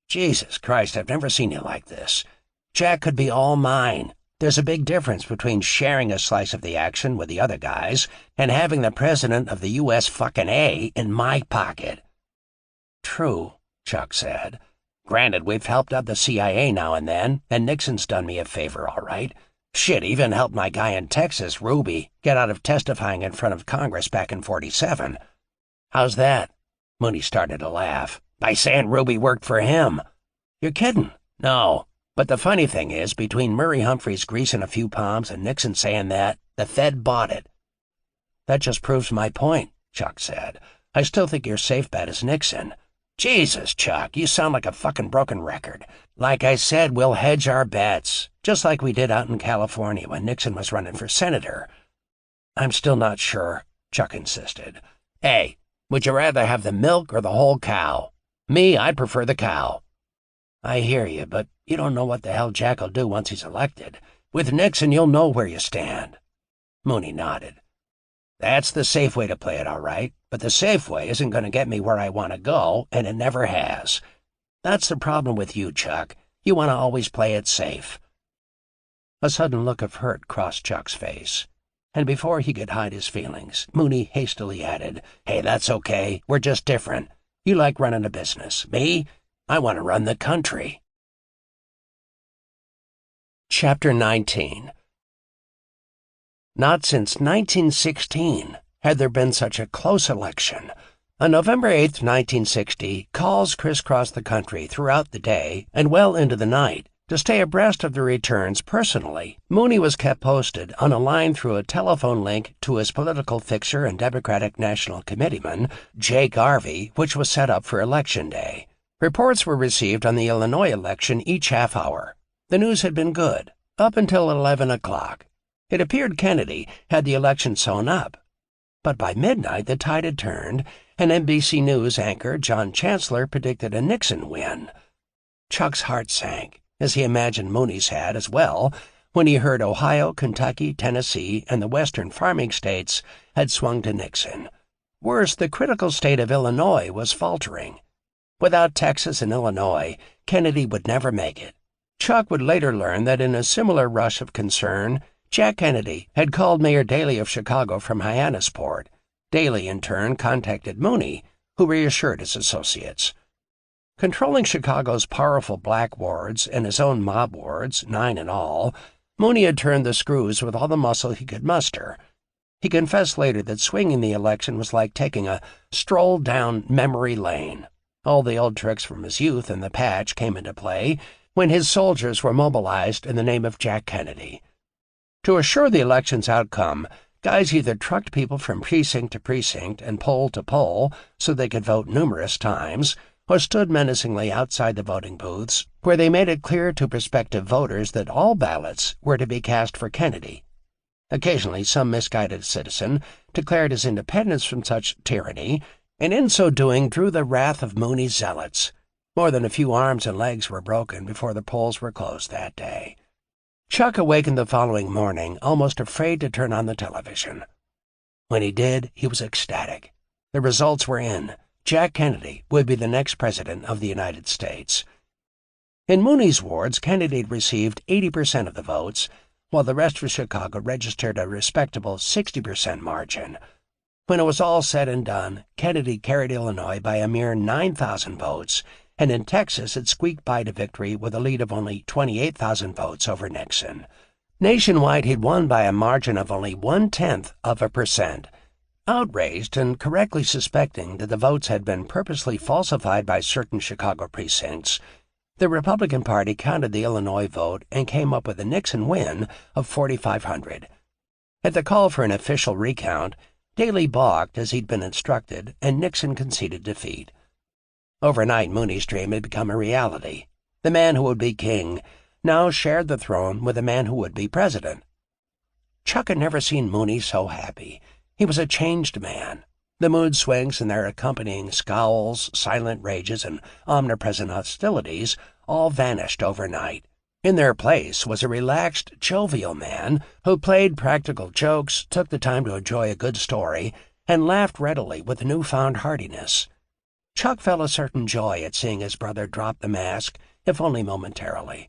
Speaker 2: Jesus Christ, I've never seen you like this. Jack could be all mine. There's a big difference between sharing a slice of the action with the other guys and having the president of the U.S. fucking A in my pocket." "True," Chuck said. "Granted, we've helped out the CIA now and then, and Nixon's done me a favor, all right. Shit, even helped my guy in Texas, Ruby, get out of testifying in front of Congress back in '47. "How's that?" Mooney started to laugh. "By saying Ruby worked for him." "You're kidding." "No. But the funny thing is, between Murray Humphreys greasing a few palms and Nixon saying that, the Fed bought it." "That just proves my point," Chuck said. "I still think your safe bet is Nixon." "Jesus, Chuck, you sound like a fucking broken record. Like I said, we'll hedge our bets, just like we did out in California when Nixon was running for senator." "I'm still not sure," Chuck insisted. "Hey, would you rather have the milk or the whole cow? Me, I'd prefer the cow." "I hear you, but you don't know what the hell Jack'll do once he's elected. With Nixon, you'll know where you stand." Mooney nodded. "That's the safe way to play it, all right, but the safe way isn't going to get me where I want to go, and it never has. That's the problem with you, Chuck. You want to always play it safe." A sudden look of hurt crossed Chuck's face, and before he could hide his feelings, Mooney hastily added, "Hey, that's okay. We're just different. You like running a business. Me? I want to run the country." Chapter 19. Not since 1916 had there been such a close election. On November 8, 1960, calls crisscrossed the country throughout the day and well into the night. To stay abreast of the returns personally, Mooney was kept posted on a line through a telephone link to his political fixer and Democratic National Committeeman, Jake Garvey, which was set up for Election Day. Reports were received on the Illinois election each half hour. The news had been good, up until 11 o'clock. It appeared Kennedy had the election sewn up. But by midnight the tide had turned, and NBC News anchor John Chancellor predicted a Nixon win. Chuck's heart sank, as he imagined Mooney's had as well, when he heard Ohio, Kentucky, Tennessee, and the western farming states had swung to Nixon. Worse, the critical state of Illinois was faltering. Without Texas and Illinois, Kennedy would never make it. Chuck would later learn that in a similar rush of concern, Jack Kennedy had called Mayor Daley of Chicago from Hyannisport. Daley, in turn, contacted Mooney, who reassured his associates. Controlling Chicago's powerful black wards and his own mob wards, 9 in all, Mooney had turned the screws with all the muscle he could muster. He confessed later that swinging the election was like taking a stroll down memory lane. All the old tricks from his youth in the patch came into play when his soldiers were mobilized in the name of Jack Kennedy. To assure the election's outcome, guys either trucked people from precinct to precinct and poll to poll so they could vote numerous times, or stood menacingly outside the voting booths, where they made it clear to prospective voters that all ballots were to be cast for Kennedy. Occasionally, some misguided citizen declared his independence from such tyranny, and in so doing drew the wrath of Mooney's zealots. More than a few arms and legs were broken before the polls were closed that day. Chuck awakened the following morning, almost afraid to turn on the television. When he did, he was ecstatic. The results were in. Jack Kennedy would be the next president of the United States. In Mooney's wards, Kennedy had received 80% of the votes, while the rest of Chicago registered a respectable 60% margin. When it was all said and done, Kennedy carried Illinois by a mere 9,000 votes, and in Texas it squeaked by to victory with a lead of only 28,000 votes over Nixon. Nationwide, he'd won by a margin of only 0.1%. Outraged and correctly suspecting that the votes had been purposely falsified by certain Chicago precincts, the Republican Party counted the Illinois vote and came up with a Nixon win of 4,500. At the call for an official recount, Daley balked as he'd been instructed, and Nixon conceded defeat. Overnight, Mooney's dream had become a reality. The man who would be king now shared the throne with the man who would be president. Chuck had never seen Mooney so happy. He was a changed man. The mood swings and their accompanying scowls, silent rages, and omnipresent hostilities all vanished overnight. In their place was a relaxed, jovial man who played practical jokes, took the time to enjoy a good story, and laughed readily with newfound heartiness. Chuck felt a certain joy at seeing his brother drop the mask, if only momentarily.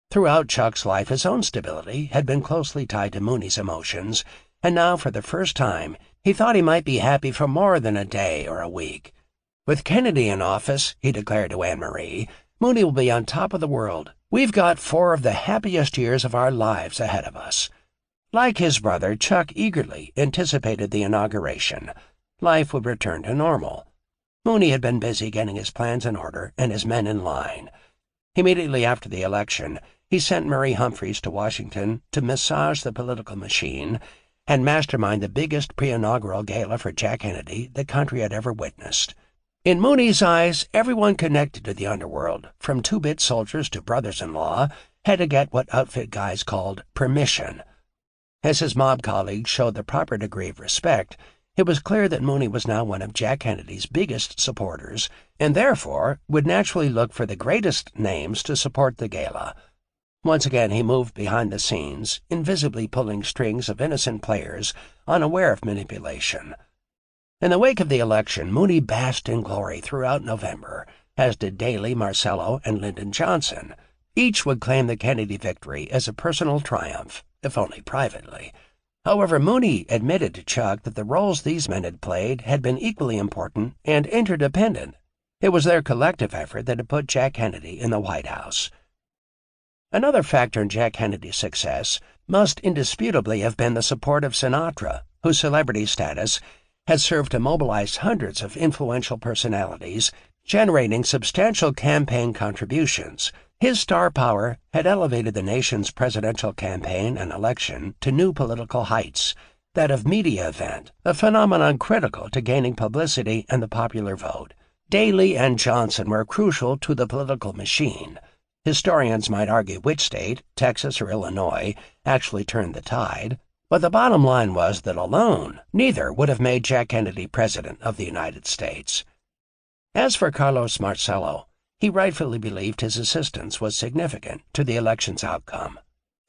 Speaker 2: Throughout Chuck's life, his own stability had been closely tied to Mooney's emotions, and now, for the first time, he thought he might be happy for more than a day or a week. With Kennedy in office, he declared to Anne-Marie, Mooney will be on top of the world. We've got 4 of the happiest years of our lives ahead of us. Like his brother, Chuck eagerly anticipated the inauguration. Life would return to normal. Mooney had been busy getting his plans in order and his men in line. Immediately after the election, he sent Murray Humphreys to Washington to massage the political machine and mastermind the biggest pre-inaugural gala for Jack Kennedy the country had ever witnessed. In Mooney's eyes, everyone connected to the underworld, from two-bit soldiers to brothers-in-law, had to get what outfit guys called permission. As his mob colleagues showed the proper degree of respect, it was clear that Mooney was now one of Jack Kennedy's biggest supporters, and therefore would naturally look for the greatest names to support the gala. Once again he moved behind the scenes, invisibly pulling strings of innocent players, unaware of manipulation. In the wake of the election, Mooney basked in glory throughout November, as did Daley, Marcello, and Lyndon Johnson. Each would claim the Kennedy victory as a personal triumph, if only privately. However, Mooney admitted to Chuck that the roles these men had played had been equally important and interdependent. It was their collective effort that had put Jack Kennedy in the White House. Another factor in Jack Kennedy's success must indisputably have been the support of Sinatra, whose celebrity status had served to mobilize hundreds of influential personalities, generating substantial campaign contributions. His star power had elevated the nation's presidential campaign and election to new political heights, that of media event, a phenomenon critical to gaining publicity and the popular vote. Daley and Johnson were crucial to the political machine. Historians might argue which state, Texas or Illinois, actually turned the tide, but the bottom line was that alone, neither would have made Jack Kennedy president of the United States. As for Carlos Marcello, he rightfully believed his assistance was significant to the election's outcome.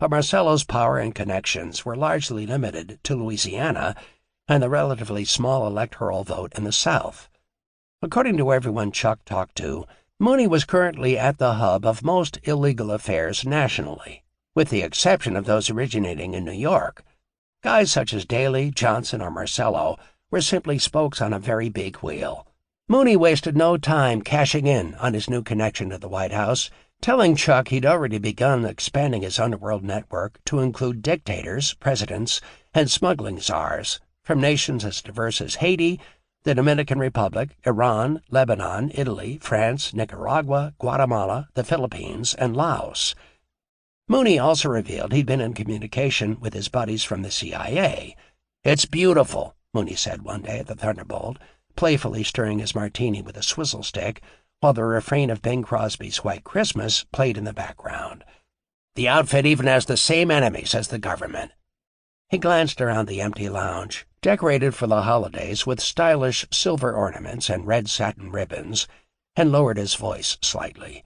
Speaker 2: but Marcello's power and connections were largely limited to Louisiana and the relatively small electoral vote in the South. According to everyone Chuck talked to, Mooney was currently at the hub of most illegal affairs nationally, with the exception of those originating in New York. Guys such as Daley, Johnson, or Marcello were simply spokes on a very big wheel. Mooney wasted no time cashing in on his new connection to the White House, telling Chuck he'd already begun expanding his underworld network to include dictators, presidents, and smuggling czars from nations as diverse as Haiti, the Dominican Republic, Iran, Lebanon, Italy, France, Nicaragua, Guatemala, the Philippines, and Laos. Mooney also revealed he'd been in communication with his buddies from the CIA. "It's beautiful," Mooney said one day at the Thunderbolt, playfully stirring his martini with a swizzle stick, while the refrain of Bing Crosby's White Christmas played in the background. "The outfit even has the same enemies as the government." He glanced around the empty lounge, decorated for the holidays with stylish silver ornaments and red satin ribbons, and lowered his voice slightly.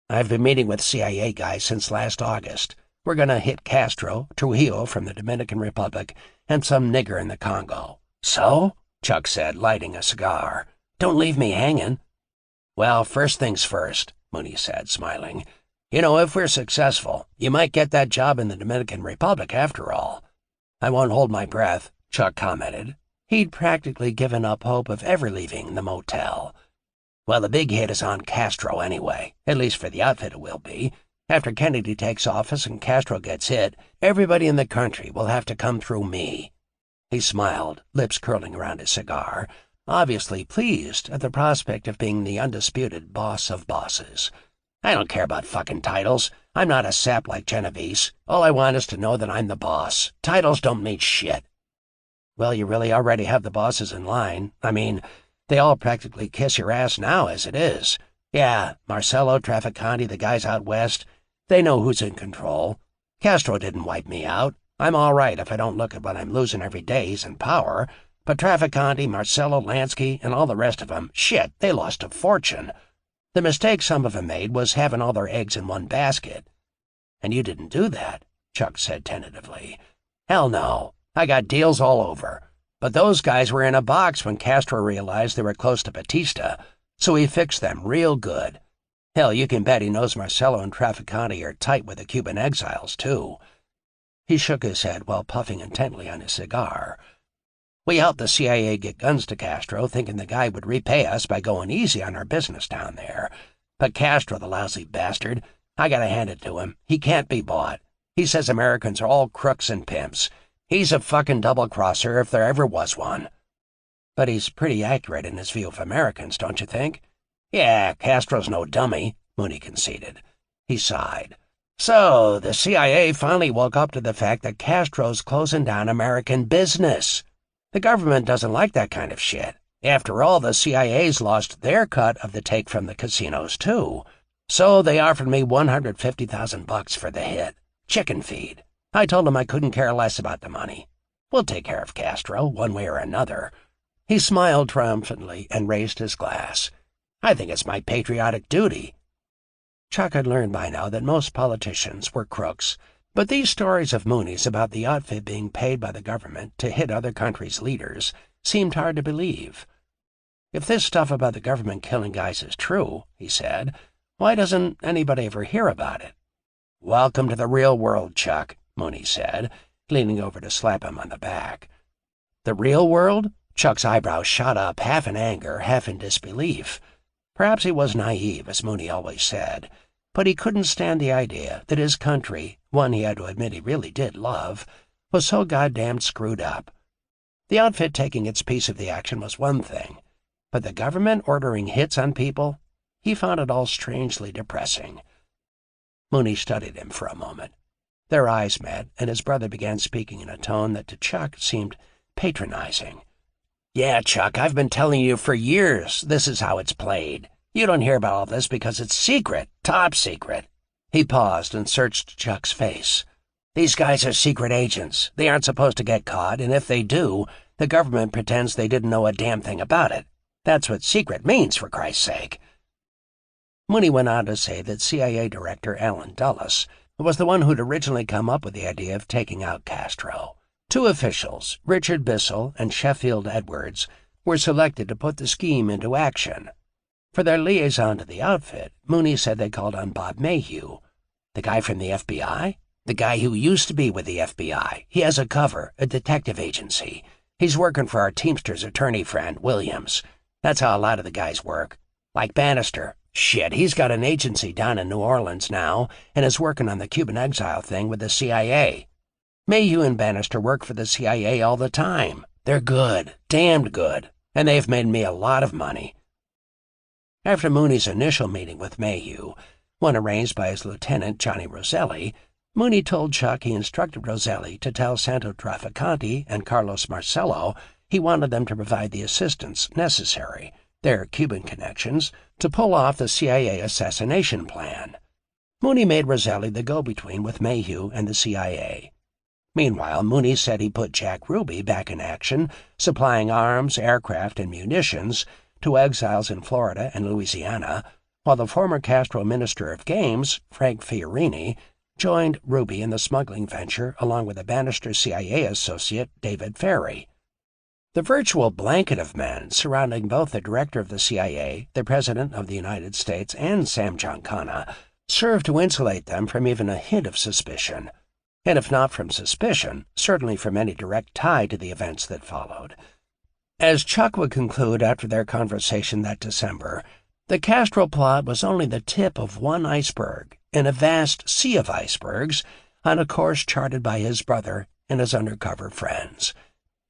Speaker 2: "I've been meeting with CIA guys since last August. We're going to hit Castro, Trujillo from the Dominican Republic, and some nigger in the Congo." "So?" Chuck said, lighting a cigar. "Don't leave me hanging." "Well, first things first," Mooney said, smiling. "You know, if we're successful, you might get that job in the Dominican Republic after all." "I won't hold my breath," Chuck commented. He'd practically given up hope of ever leaving the motel. "Well, the big hit is on Castro anyway, at least for the outfit it will be. After Kennedy takes office and Castro gets hit, everybody in the country will have to come through me." He smiled, lips curling around his cigar, obviously pleased at the prospect of being the undisputed boss of bosses. "I don't care about fucking titles. I'm not a sap like Genovese. All I want is to know that I'm the boss. Titles don't mean shit." "Well, you really already have the bosses in line. I mean, they all practically kiss your ass now as it is. Yeah, Marcello, Trafficante, the guys out west, they know who's in control. Castro didn't wipe me out. I'm all right if I don't look at what I'm losing every day he's in power. But Trafficante, Marcello, Lansky, and all the rest of them, shit, they lost a fortune. The mistake some of them made was having all their eggs in one basket." "And you didn't do that," Chuck said tentatively. "Hell no. I got deals all over. But those guys were in a box when Castro realized they were close to Batista, so he fixed them real good. Hell, you can bet he knows Marcello and Trafficante are tight with the Cuban exiles, too." He shook his head while puffing intently on his cigar. "We helped the CIA get guns to Castro, thinking the guy would repay us by going easy on our business down there. But Castro, the lousy bastard, I gotta hand it to him, he can't be bought. He says Americans are all crooks and pimps. He's a fucking double-crosser if there ever was one." "But he's pretty accurate in his view of Americans, don't you think?" "Yeah, Castro's no dummy," Mooney conceded. He sighed. "So, the CIA finally woke up to the fact that Castro's closing down American business. The government doesn't like that kind of shit. After all, the CIA's lost their cut of the take from the casinos, too. So they offered me $150,000 for the hit. Chicken feed. I told them I couldn't care less about the money. We'll take care of Castro, one way or another." He smiled triumphantly and raised his glass. "I think it's my patriotic duty." Chuck had learned by now that most politicians were crooks, but these stories of Mooney's about the outfit being paid by the government to hit other countries' leaders seemed hard to believe. "If this stuff about the government killing guys is true," he said, "why doesn't anybody ever hear about it?" "Welcome to the real world, Chuck," Mooney said, leaning over to slap him on the back. "The real world?" Chuck's eyebrows shot up, half in anger, half in disbelief. Perhaps he was naive, as Mooney always said, but he couldn't stand the idea that his country, one he had to admit he really did love, was so goddamned screwed up. The outfit taking its piece of the action was one thing, but the government ordering hits on people, he found it all strangely depressing. Mooney studied him for a moment. Their eyes met, and his brother began speaking in a tone that to Chuck seemed patronizing. "Yeah, Chuck, I've been telling you for years this is how it's played. You don't hear about all this because it's secret, top secret." He paused and searched Chuck's face. "These guys are secret agents. They aren't supposed to get caught, and if they do, the government pretends they didn't know a damn thing about it. That's what secret means, for Christ's sake." Mooney went on to say that CIA Director Alan Dulles was the one who'd originally come up with the idea of taking out Castro. Two officials, Richard Bissell and Sheffield Edwards, were selected to put the scheme into action. For their liaison to the outfit, Mooney said they called on Bob Mayhew. The guy from the FBI? The guy who used to be with the FBI. He has a cover, a detective agency. He's working for our Teamsters attorney friend, Williams. That's how a lot of the guys work. Like Bannister. Shit, he's got an agency down in New Orleans now and is working on the Cuban exile thing with the CIA. Mayhew and Bannister work for the CIA all the time. They're good, damned good, and they've made me a lot of money. After Mooney's initial meeting with Mayhew, one arranged by his lieutenant, Johnny Roselli, Mooney told Chuck he instructed Roselli to tell Santo Trafficante and Carlos Marcello he wanted them to provide the assistance necessary, their Cuban connections, to pull off the CIA assassination plan. Mooney made Roselli the go-between with Mayhew and the CIA. Meanwhile, Mooney said he put Jack Ruby back in action, supplying arms, aircraft, and munitions to exiles in Florida and Louisiana, while the former Castro Minister of Games, Frank Fiorini, joined Ruby in the smuggling venture along with the Bannister CIA associate, David Ferry. The virtual blanket of men surrounding both the director of the CIA, the President of the United States, and Sam Giancana served to insulate them from even a hint of suspicion, and if not from suspicion, certainly from any direct tie to the events that followed. As Chuck would conclude after their conversation that December, the Castro plot was only the tip of one iceberg in a vast sea of icebergs on a course charted by his brother and his undercover friends.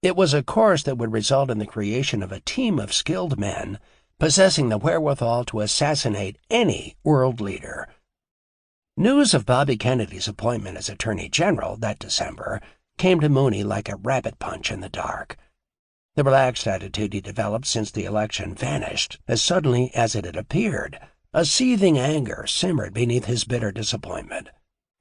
Speaker 2: It was a course that would result in the creation of a team of skilled men possessing the wherewithal to assassinate any world leader. News of Bobby Kennedy's appointment as Attorney General that December came to Mooney like a rabbit punch in the dark. The relaxed attitude he developed since the election vanished as suddenly as it had appeared. A seething anger simmered beneath his bitter disappointment.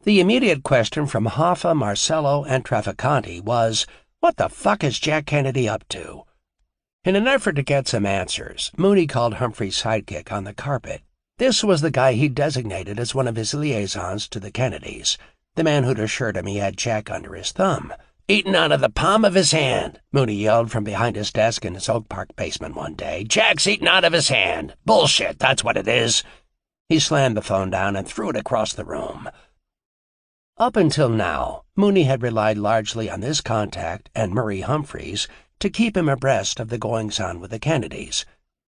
Speaker 2: The immediate question from Hoffa, Marcello, and Trafficante was, what the fuck is Jack Kennedy up to? In an effort to get some answers, Mooney called Humphrey's sidekick on the carpet. This was the guy he'd designated as one of his liaisons to the Kennedys, the man who'd assured him he had Jack under his thumb. Eaten out of the palm of his hand, Mooney yelled from behind his desk in his Oak Park basement one day. Jack's eaten out of his hand. Bullshit, that's what it is. He slammed the phone down and threw it across the room. Up until now, Mooney had relied largely on this contact and Murray Humphreys to keep him abreast of the goings-on with the Kennedys.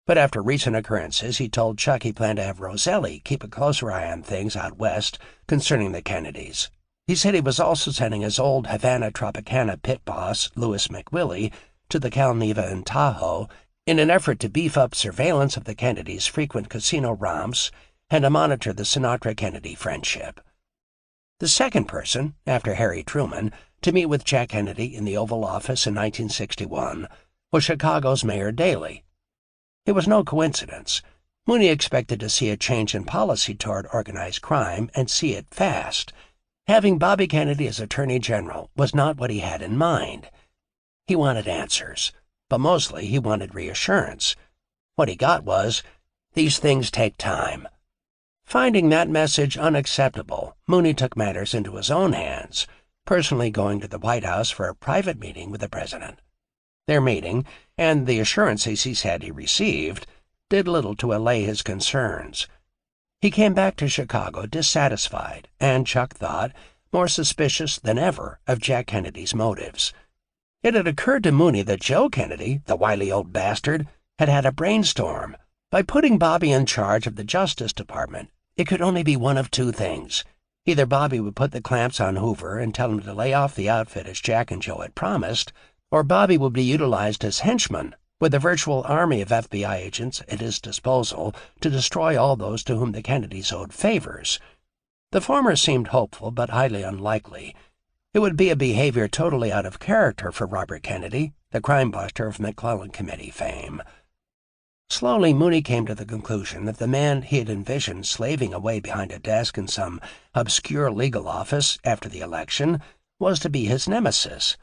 Speaker 2: But after recent occurrences, he told Chuck he planned to have Roselli keep a closer eye on things out west concerning the Kennedys. He said he was also sending his old Havana Tropicana pit boss, Louis McWillie, to the Cal Neva in Tahoe in an effort to beef up surveillance of the Kennedys' frequent casino romps and to monitor the Sinatra-Kennedy friendship. The second person, after Harry Truman, to meet with Jack Kennedy in the Oval Office in 1961 was Chicago's Mayor Daley. It was no coincidence. Mooney expected to see a change in policy toward organized crime and see it fast. Having Bobby Kennedy as Attorney General was not what he had in mind. He wanted answers, but mostly he wanted reassurance. What he got was, these things take time. Finding that message unacceptable, Mooney took matters into his own hands, personally going to the White House for a private meeting with the president. Their meeting, and the assurances he said he received, did little to allay his concerns. He came back to Chicago dissatisfied, and Chuck thought, more suspicious than ever of Jack Kennedy's motives. It had occurred to Mooney that Joe Kennedy, the wily old bastard, had had a brainstorm. By putting Bobby in charge of the Justice Department, it could only be one of two things. Either Bobby would put the clamps on Hoover and tell him to lay off the outfit as Jack and Joe had promised, or Bobby would be utilized as henchman, with a virtual army of FBI agents at his disposal to destroy all those to whom the Kennedys owed favors. The former seemed hopeful, but highly unlikely. It would be a behavior totally out of character for Robert Kennedy, the crime buster of McClellan Committee fame. Slowly, Mooney came to the conclusion that the man he had envisioned slaving away behind a desk in some obscure legal office after the election was to be his nemesis.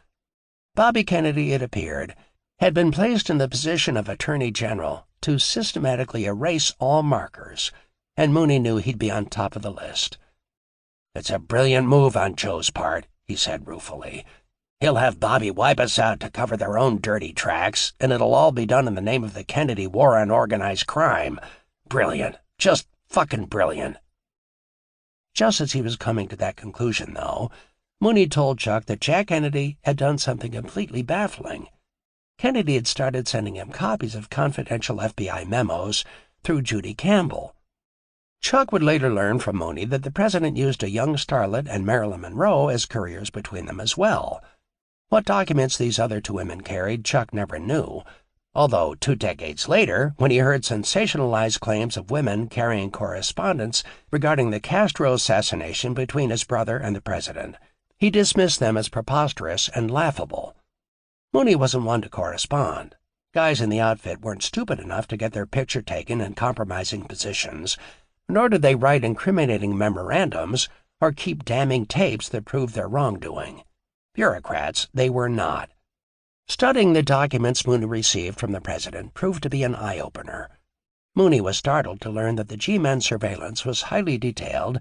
Speaker 2: Bobby Kennedy, it appeared, had been placed in the position of Attorney General to systematically erase all markers, and Mooney knew he'd be on top of the list. "It's a brilliant move on Joe's part," he said ruefully. "He'll have Bobby wipe us out to cover their own dirty tracks, and it'll all be done in the name of the Kennedy War on Organized Crime. Brilliant. Just fucking brilliant." Just as he was coming to that conclusion, though, Mooney told Chuck that Jack Kennedy had done something completely baffling. Kennedy had started sending him copies of confidential FBI memos through Judy Campbell. Chuck would later learn from Mooney that the president used a young starlet and Marilyn Monroe as couriers between them as well. What documents these other two women carried, Chuck never knew, although 2 decades later, when he heard sensationalized claims of women carrying correspondence regarding the Castro assassination between his brother and the president, he dismissed them as preposterous and laughable. Mooney wasn't one to correspond. Guys in the outfit weren't stupid enough to get their picture taken in compromising positions, nor did they write incriminating memorandums or keep damning tapes that proved their wrongdoing. Bureaucrats they were not. Studying the documents Mooney received from the president proved to be an eye-opener. Mooney was startled to learn that the G-Men surveillance was highly detailed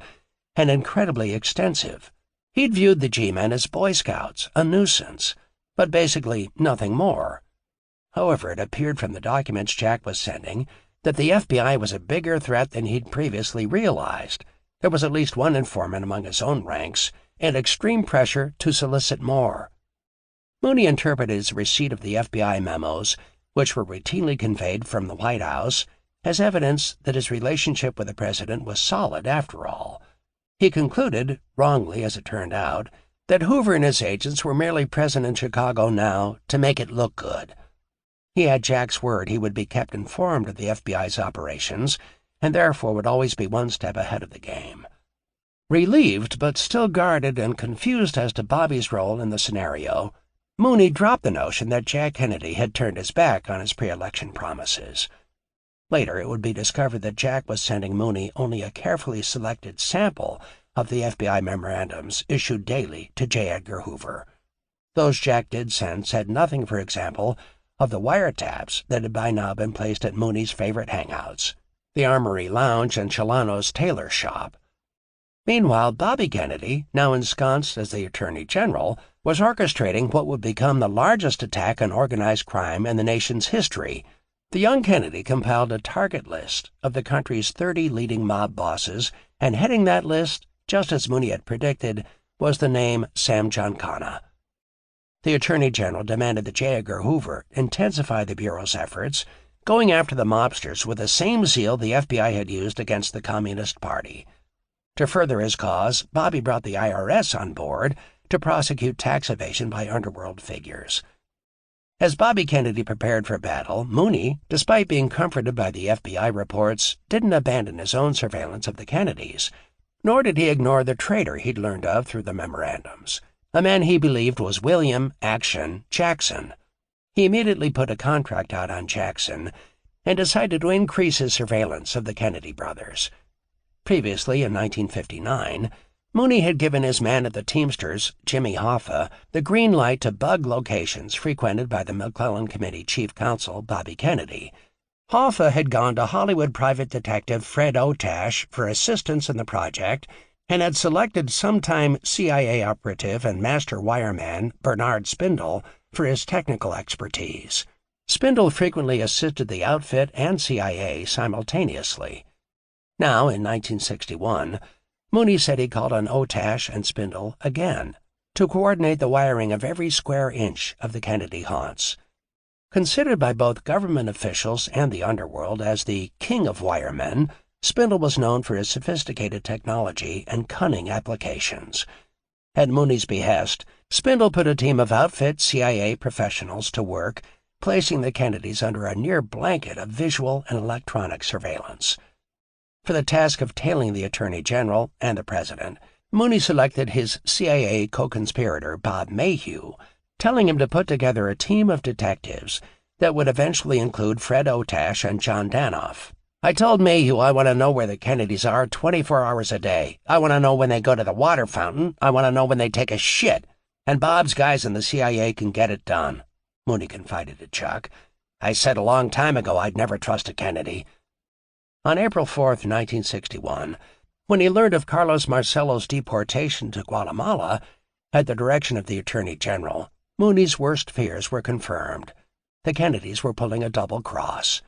Speaker 2: and incredibly extensive. He'd viewed the G-Men as Boy Scouts, a nuisance, but basically nothing more. However, it appeared from the documents Jack was sending that the FBI was a bigger threat than he'd previously realized. There was at least one informant among his own ranks, and extreme pressure to solicit more. Mooney interpreted his receipt of the FBI memos, which were routinely conveyed from the White House, as evidence that his relationship with the president was solid after all. He concluded, wrongly as it turned out, that Hoover and his agents were merely present in Chicago now to make it look good. He had Jack's word he would be kept informed of the FBI's operations, and therefore would always be one step ahead of the game. Relieved, but still guarded and confused as to Bobby's role in the scenario, Mooney dropped the notion that Jack Kennedy had turned his back on his pre-election promises. Later, it would be discovered that Jack was sending Mooney only a carefully selected sample of the FBI memorandums issued daily to J. Edgar Hoover. Those Jack did send said nothing, for example, of the wiretaps that had by now been placed at Mooney's favorite hangouts, the Armory Lounge and Celano's tailor shop. Meanwhile, Bobby Kennedy, now ensconced as the Attorney General, was orchestrating what would become the largest attack on organized crime in the nation's history. The young Kennedy compiled a target list of the country's 30 leading mob bosses, and heading that list, just as Mooney had predicted, was the name Sam Giancana. The Attorney General demanded that J. Edgar Hoover intensify the Bureau's efforts, going after the mobsters with the same zeal the FBI had used against the Communist Party. To further his cause, Bobby brought the IRS on board to prosecute tax evasion by underworld figures. As Bobby Kennedy prepared for battle, Mooney, despite being comforted by the FBI reports, didn't abandon his own surveillance of the Kennedys, nor did he ignore the traitor he'd learned of through the memorandums, a man he believed was William Action Jackson. He immediately put a contract out on Jackson and decided to increase his surveillance of the Kennedy brothers. Previously, in 1959, Mooney had given his man at the Teamsters, Jimmy Hoffa, the green light to bug locations frequented by the McClellan Committee chief counsel, Bobby Kennedy. Hoffa had gone to Hollywood private detective Fred Otash for assistance in the project and had selected sometime CIA operative and master wireman Bernard Spindle for his technical expertise. Spindle frequently assisted the outfit and CIA simultaneously. Now, in 1961, Mooney said he called on Otash and Spindle again to coordinate the wiring of every square inch of the Kennedy haunts. Considered by both government officials and the underworld as the king of wiremen, Spindle was known for his sophisticated technology and cunning applications. At Mooney's behest, Spindle put a team of outfit CIA professionals to work, placing the Kennedys under a near blanket of visual and electronic surveillance. For the task of tailing the Attorney General and the President, Mooney selected his CIA co-conspirator Bob Mayhew, telling him to put together a team of detectives that would eventually include Fred Otash and John Danoff. "I told Mayhew I want to know where the Kennedys are 24 hours a day. I want to know when they go to the water fountain. I want to know when they take a shit. And Bob's guys in the CIA can get it done," Mooney confided to Chuck. "I said a long time ago I'd never trust a Kennedy." On April 4, 1961, When he learned of Carlos Marcelo's deportation to Guatemala at the direction of the Attorney General, Mooney's worst fears were confirmed. The Kennedys were pulling a double cross.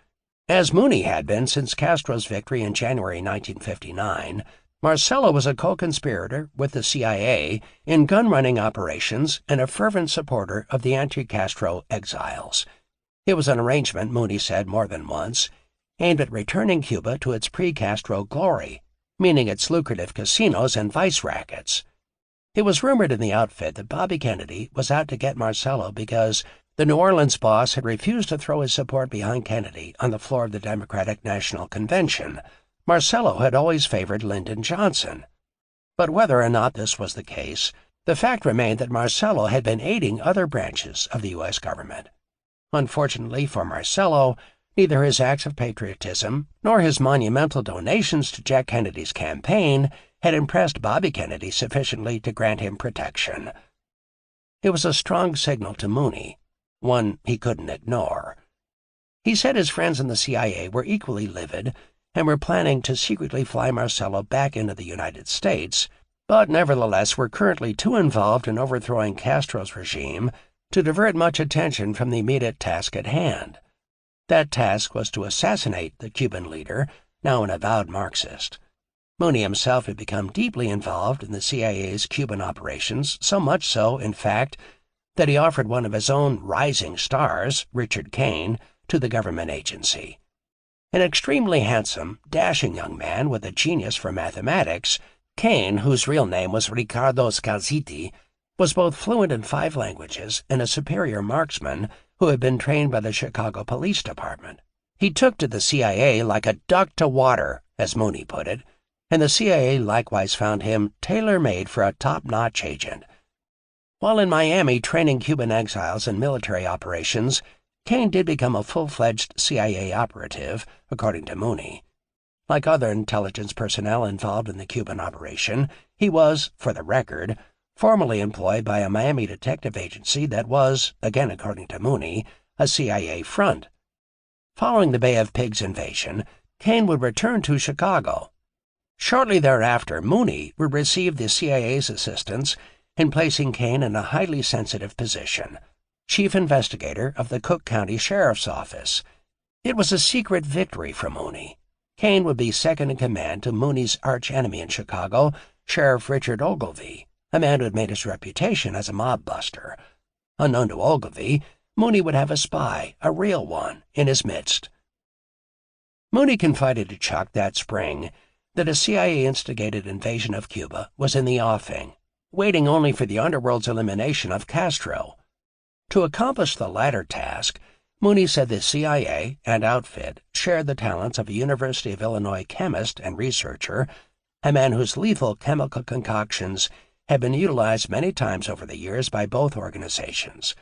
Speaker 2: As Mooney had been since Castro's victory in January 1959, Marcelo was a co-conspirator with the CIA in gun-running operations and a fervent supporter of the anti-Castro exiles. It was an arrangement, Mooney said more than once, aimed at returning Cuba to its pre-Castro glory, meaning its lucrative casinos and vice rackets. It was rumored in the outfit that Bobby Kennedy was out to get Marcelo because the New Orleans boss had refused to throw his support behind Kennedy on the floor of the Democratic National Convention. Marcelo had always favored Lyndon Johnson. But whether or not this was the case, the fact remained that Marcelo had been aiding other branches of the U.S. government. Unfortunately for Marcelo, neither his acts of patriotism nor his monumental donations to Jack Kennedy's campaign had impressed Bobby Kennedy sufficiently to grant him protection. It was a strong signal to Mooney, one he couldn't ignore. He said his friends in the CIA were equally livid and were planning to secretly fly Marcelo back into the United States, but nevertheless were currently too involved in overthrowing Castro's regime to divert much attention from the immediate task at hand. That task was to assassinate the Cuban leader, now an avowed Marxist. Mooney himself had become deeply involved in the CIA's Cuban operations, so much so, in fact, that he offered one of his own rising stars, Richard Kane, to the government agency. An extremely handsome, dashing young man with a genius for mathematics, Kane, whose real name was Ricardo Scalzitti, was both fluent in 5 languages and a superior marksman who had been trained by the Chicago Police Department. He took to the CIA like a duck to water, as Mooney put it, and the CIA likewise found him tailor-made for a top-notch agent. While in Miami training Cuban exiles in military operations, Kane did become a full-fledged CIA operative, according to Mooney. Like other intelligence personnel involved in the Cuban operation, he was, for the record, formally employed by a Miami detective agency that was, again according to Mooney, a CIA front. Following the Bay of Pigs invasion, Kane would return to Chicago. Shortly thereafter, Mooney would receive the CIA's assistance in placing Kane in a highly sensitive position, chief investigator of the Cook County Sheriff's Office. It was a secret victory for Mooney. Kane would be second in command to Mooney's arch-enemy in Chicago, Sheriff Richard Ogilvie, a man who had made his reputation as a mob buster. Unknown to Ogilvie, Mooney would have a spy, a real one, in his midst. Mooney confided to Chuck that spring that a CIA-instigated invasion of Cuba was in the offing, waiting only for the underworld's elimination of Castro. To accomplish the latter task, Mooney said the CIA and outfit shared the talents of a University of Illinois chemist and researcher, a man whose lethal chemical concoctions had been utilized many times over the years by both organizations.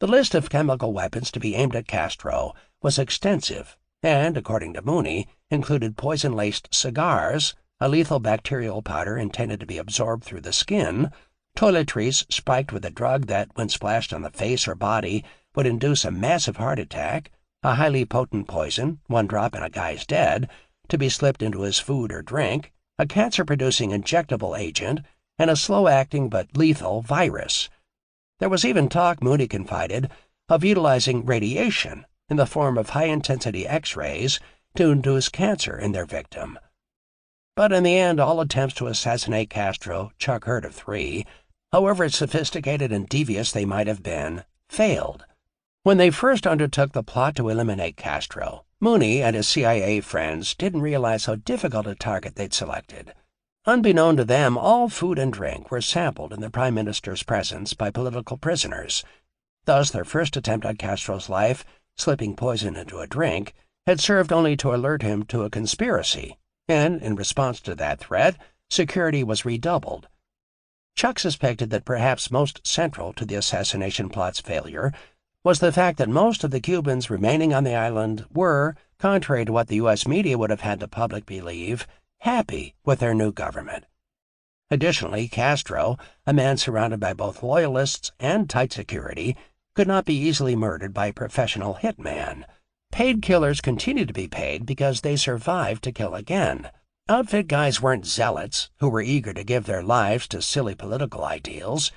Speaker 2: The list of chemical weapons to be aimed at Castro was extensive and, according to Mooney, included poison-laced cigars, a lethal bacterial powder intended to be absorbed through the skin, toiletries spiked with a drug that, when splashed on the face or body, would induce a massive heart attack, a highly potent poison, 1 drop and a guy's dead, to be slipped into his food or drink, a cancer-producing injectable agent, and a slow-acting but lethal virus. There was even talk, Mooney confided, of utilizing radiation in the form of high-intensity X-rays to induce cancer in their victim. But in the end, all attempts to assassinate Castro, Chuck heard of 3, however sophisticated and devious they might have been, failed. When they first undertook the plot to eliminate Castro, Mooney and his CIA friends didn't realize how difficult a target they'd selected. Unbeknown to them, all food and drink were sampled in the Prime Minister's presence by political prisoners. Thus, their first attempt on Castro's life, slipping poison into a drink, had served only to alert him to a conspiracy, and, in response to that threat, security was redoubled. Chuck suspected that perhaps most central to the assassination plot's failure was the fact that most of the Cubans remaining on the island were, contrary to what the U.S. media would have had the public believe, happy with their new government. Additionally, Castro, a man surrounded by both loyalists and tight security, could not be easily murdered by a professional hitman. Paid killers continued to be paid because they survived to kill again. Outfit guys weren't zealots who were eager to give their lives to silly political ideals.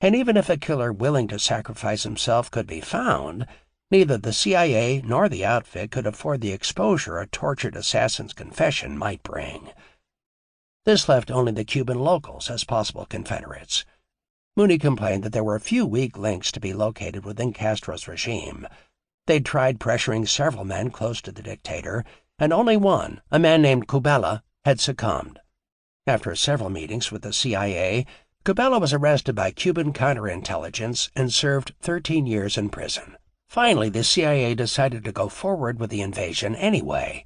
Speaker 2: And even if a killer willing to sacrifice himself could be found, neither the CIA nor the outfit could afford the exposure a tortured assassin's confession might bring. This left only the Cuban locals as possible Confederates. Mooney complained that there were few weak links to be located within Castro's regime. They'd tried pressuring several men close to the dictator, and only one, a man named Cubella, had succumbed. After several meetings with the CIA, Cubella was arrested by Cuban counterintelligence and served 13 years in prison. Finally, the CIA decided to go forward with the invasion anyway.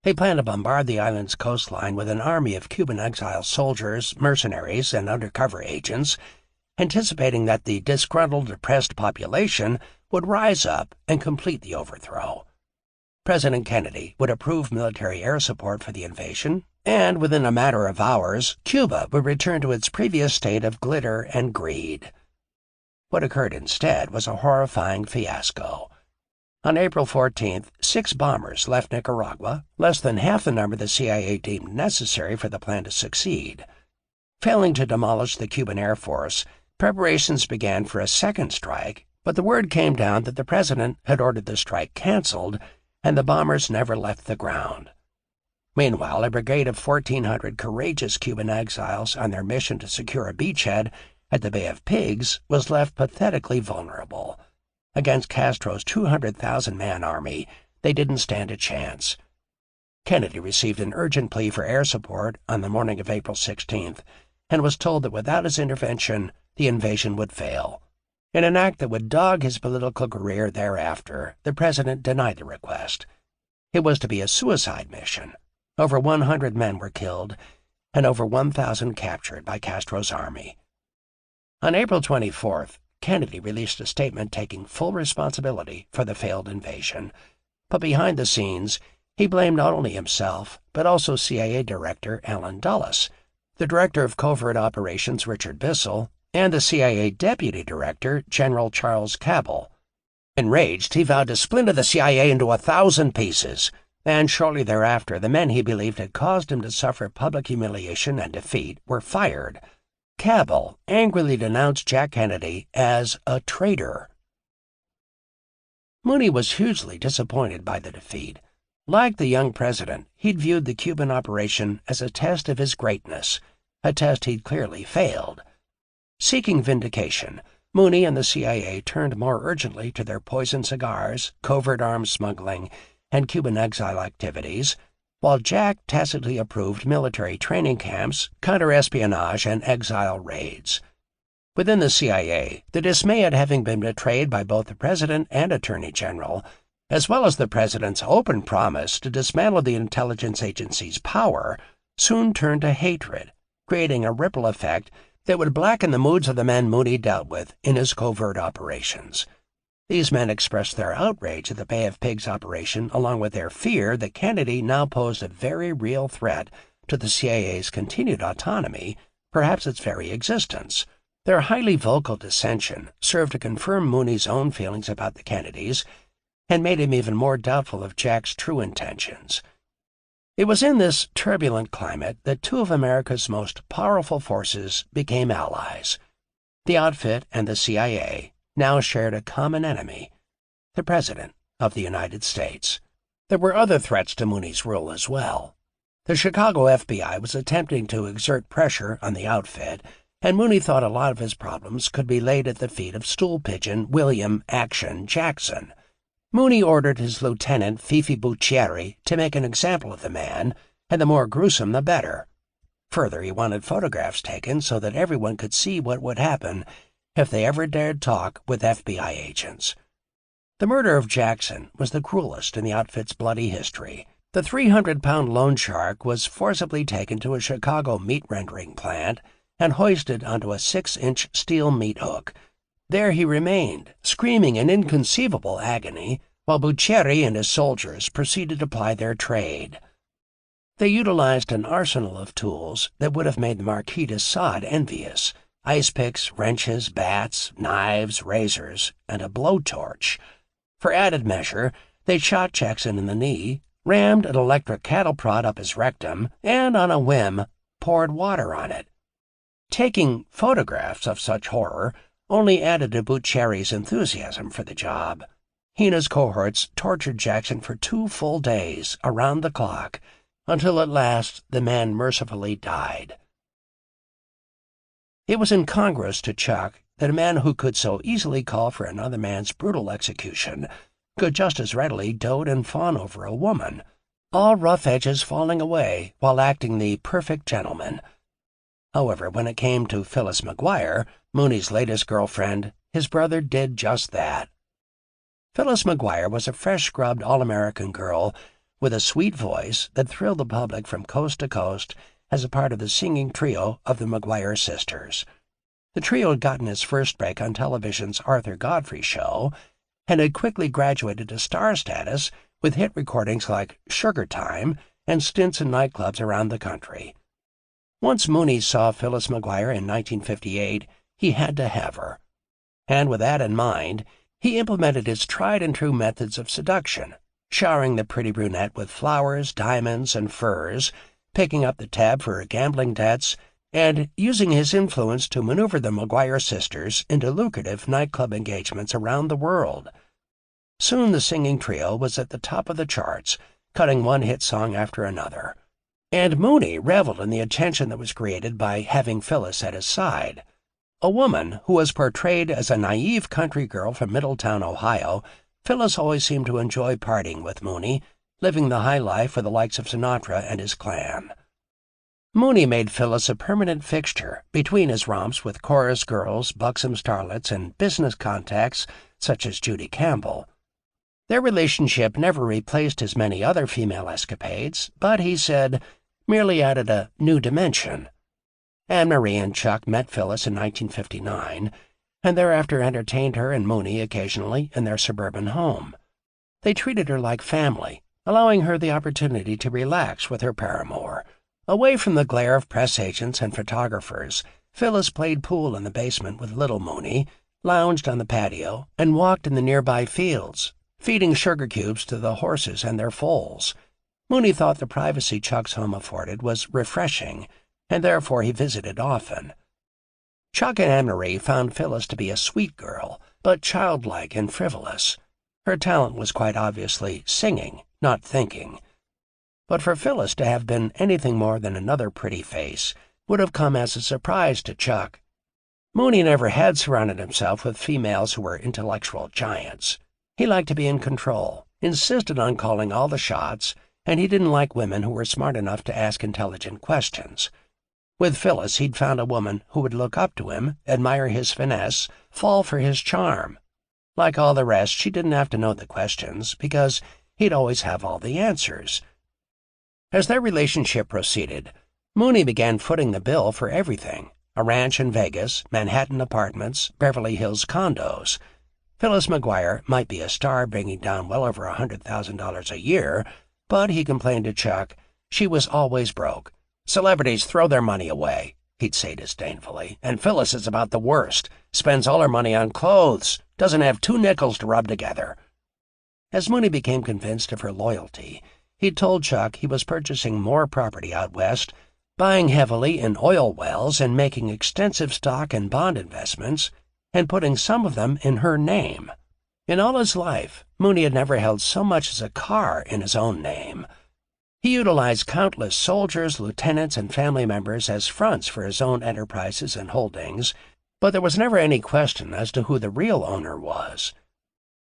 Speaker 2: They planned to bombard the island's coastline with an army of Cuban exile soldiers, mercenaries, and undercover agents, anticipating that the disgruntled, depressed population would rise up and complete the overthrow. President Kennedy would approve military air support for the invasion, and within a matter of hours, Cuba would return to its previous state of glitter and greed. What occurred instead was a horrifying fiasco. On April 14th, 6 bombers left Nicaragua, less than half the number the CIA deemed necessary for the plan to succeed. Failing to demolish the Cuban Air Force, preparations began for a second strike, but the word came down that the president had ordered the strike canceled, and the bombers never left the ground. Meanwhile, a brigade of 1,400 courageous Cuban exiles on their mission to secure a beachhead at the Bay of Pigs was left pathetically vulnerable. Against Castro's 200,000-man army, they didn't stand a chance. Kennedy received an urgent plea for air support on the morning of April 16th and was told that without his intervention, the invasion would fail. In an act that would dog his political career thereafter, the president denied the request. It was to be a suicide mission. Over 100 men were killed and over 1,000 captured by Castro's army. On April 24th, Kennedy released a statement taking full responsibility for the failed invasion. But behind the scenes, he blamed not only himself, but also CIA Director Allen Dulles, the Director of Covert Operations Richard Bissell, and the CIA Deputy Director General Charles Cabell. Enraged, he vowed to splinter the CIA into 1,000 pieces, and shortly thereafter the men he believed had caused him to suffer public humiliation and defeat were fired. Cabell angrily denounced Jack Kennedy as a traitor. Mooney was hugely disappointed by the defeat. Like the young president, he'd viewed the Cuban operation as a test of his greatness, a test he'd clearly failed. Seeking vindication, Mooney and the CIA turned more urgently to their poison cigars, covert arms smuggling, and Cuban exile activities, while Jack tacitly approved military training camps, counterespionage, and exile raids. Within the CIA, the dismay at having been betrayed by both the President and Attorney General, as well as the President's open promise to dismantle the intelligence agency's power, soon turned to hatred, creating a ripple effect that would blacken the moods of the men Mooney dealt with in his covert operations. These men expressed their outrage at the Bay of Pigs operation along with their fear that Kennedy now posed a very real threat to the CIA's continued autonomy, perhaps its very existence. Their highly vocal dissension served to confirm Mooney's own feelings about the Kennedys and made him even more doubtful of Jack's true intentions. It was in this turbulent climate that two of America's most powerful forces became allies. The outfit and the CIA now shared a common enemy, the President of the United States. There were other threats to Mooney's rule as well. The Chicago FBI was attempting to exert pressure on the outfit, and Mooney thought a lot of his problems could be laid at the feet of stool pigeon William Action Jackson. Mooney ordered his lieutenant, Fifi Buccieri, to make an example of the man, and the more gruesome the better. Further, he wanted photographs taken so that everyone could see what would happen if they ever dared talk with FBI agents. The murder of Jackson was the cruelest in the outfit's bloody history. The 300-pound loan shark was forcibly taken to a Chicago meat-rendering plant and hoisted onto a 6-inch steel meat hook. There he remained, screaming in inconceivable agony, while Buccieri and his soldiers proceeded to ply their trade. They utilized an arsenal of tools that would have made the Marquis de Sade envious: ice picks, wrenches, bats, knives, razors, and a blowtorch. For added measure, they shot Jackson in the knee, rammed an electric cattle prod up his rectum, and on a whim poured water on it. Taking photographs of such horror only added to Buccieri's enthusiasm for the job. He and his cohorts tortured Jackson for 2 full days, around the clock, until at last the man mercifully died. It was incongruous to Chuck that a man who could so easily call for another man's brutal execution could just as readily dote and fawn over a woman, all rough edges falling away while acting the perfect gentleman. However, when it came to Phyllis McGuire, Mooney's latest girlfriend, his brother did just that. Phyllis McGuire was a fresh-scrubbed All-American girl with a sweet voice that thrilled the public from coast to coast as a part of the singing trio of the McGuire sisters. The trio had gotten its first break on television's Arthur Godfrey show and had quickly graduated to star status with hit recordings like Sugar Time and stints in nightclubs around the country. Once Mooney saw Phyllis McGuire in 1958, he had to have her. And with that in mind, he implemented his tried-and-true methods of seduction, showering the pretty brunette with flowers, diamonds, and furs, picking up the tab for her gambling debts, and using his influence to maneuver the McGuire sisters into lucrative nightclub engagements around the world. Soon the singing trio was at the top of the charts, cutting one hit song after another. And Mooney reveled in the attention that was created by having Phyllis at his side. A woman who was portrayed as a naive country girl from Middletown, Ohio, Phyllis always seemed to enjoy partying with Mooney, living the high life for the likes of Sinatra and his clan. Mooney made Phyllis a permanent fixture between his romps with chorus girls, buxom starlets, and business contacts such as Judy Campbell. Their relationship never replaced his many other female escapades, but, he said, merely added a new dimension. Anne-Marie and Chuck met Phyllis in 1959, and thereafter entertained her and Mooney occasionally in their suburban home. They treated her like family, allowing her the opportunity to relax with her paramour. Away from the glare of press agents and photographers, Phyllis played pool in the basement with little Mooney, lounged on the patio, and walked in the nearby fields, feeding sugar cubes to the horses and their foals. Mooney thought the privacy Chuck's home afforded was refreshing, and therefore he visited often. Chuck and Anne-Marie found Phyllis to be a sweet girl, but childlike and frivolous. Her talent was quite obviously singing, not thinking. But for Phyllis to have been anything more than another pretty face would have come as a surprise to Chuck. Mooney never had surrounded himself with females who were intellectual giants. He liked to be in control, insisted on calling all the shots, and he didn't like women who were smart enough to ask intelligent questions. With Phyllis, he'd found a woman who would look up to him, admire his finesse, fall for his charm. Like all the rest, she didn't have to know the questions, because he'd always have all the answers. As their relationship proceeded, Mooney began footing the bill for everything: a ranch in Vegas, Manhattan apartments, Beverly Hills condos. Phyllis McGuire might be a star bringing down well over $100,000 a year, but, he complained to Chuck, she was always broke. "Celebrities throw their money away," he'd say disdainfully, "and Phyllis is about the worst. Spends all her money on clothes, doesn't have 2 nickels to rub together." As Mooney became convinced of her loyalty, he'd told Chuck he was purchasing more property out west, buying heavily in oil wells and making extensive stock and bond investments, and putting some of them in her name. In all his life, Mooney had never held so much as a car in his own name. He utilized countless soldiers, lieutenants, and family members as fronts for his own enterprises and holdings, but there was never any question as to who the real owner was.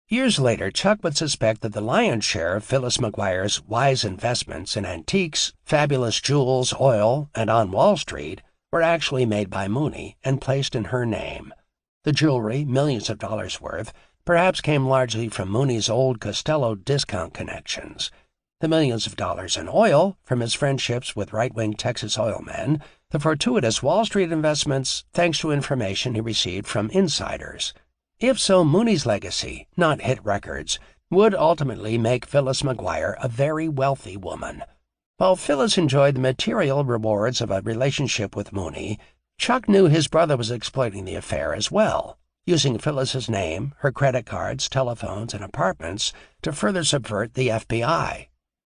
Speaker 2: Years later, Chuck would suspect that the lion's share of Phyllis McGuire's wise investments in antiques, fabulous jewels, oil, and on Wall Street were actually made by Mooney and placed in her name. The jewelry, millions of dollars worth, perhaps came largely from Mooney's old Costello discount connections. The millions of dollars in oil from his friendships with right-wing Texas oil men, the fortuitous Wall Street investments thanks to information he received from insiders. If so, Mooney's legacy, not hit records, would ultimately make Phyllis McGuire a very wealthy woman. While Phyllis enjoyed the material rewards of a relationship with Mooney, Chuck knew his brother was exploiting the affair as well, using Phyllis's name, her credit cards, telephones, and apartments to further subvert the FBI.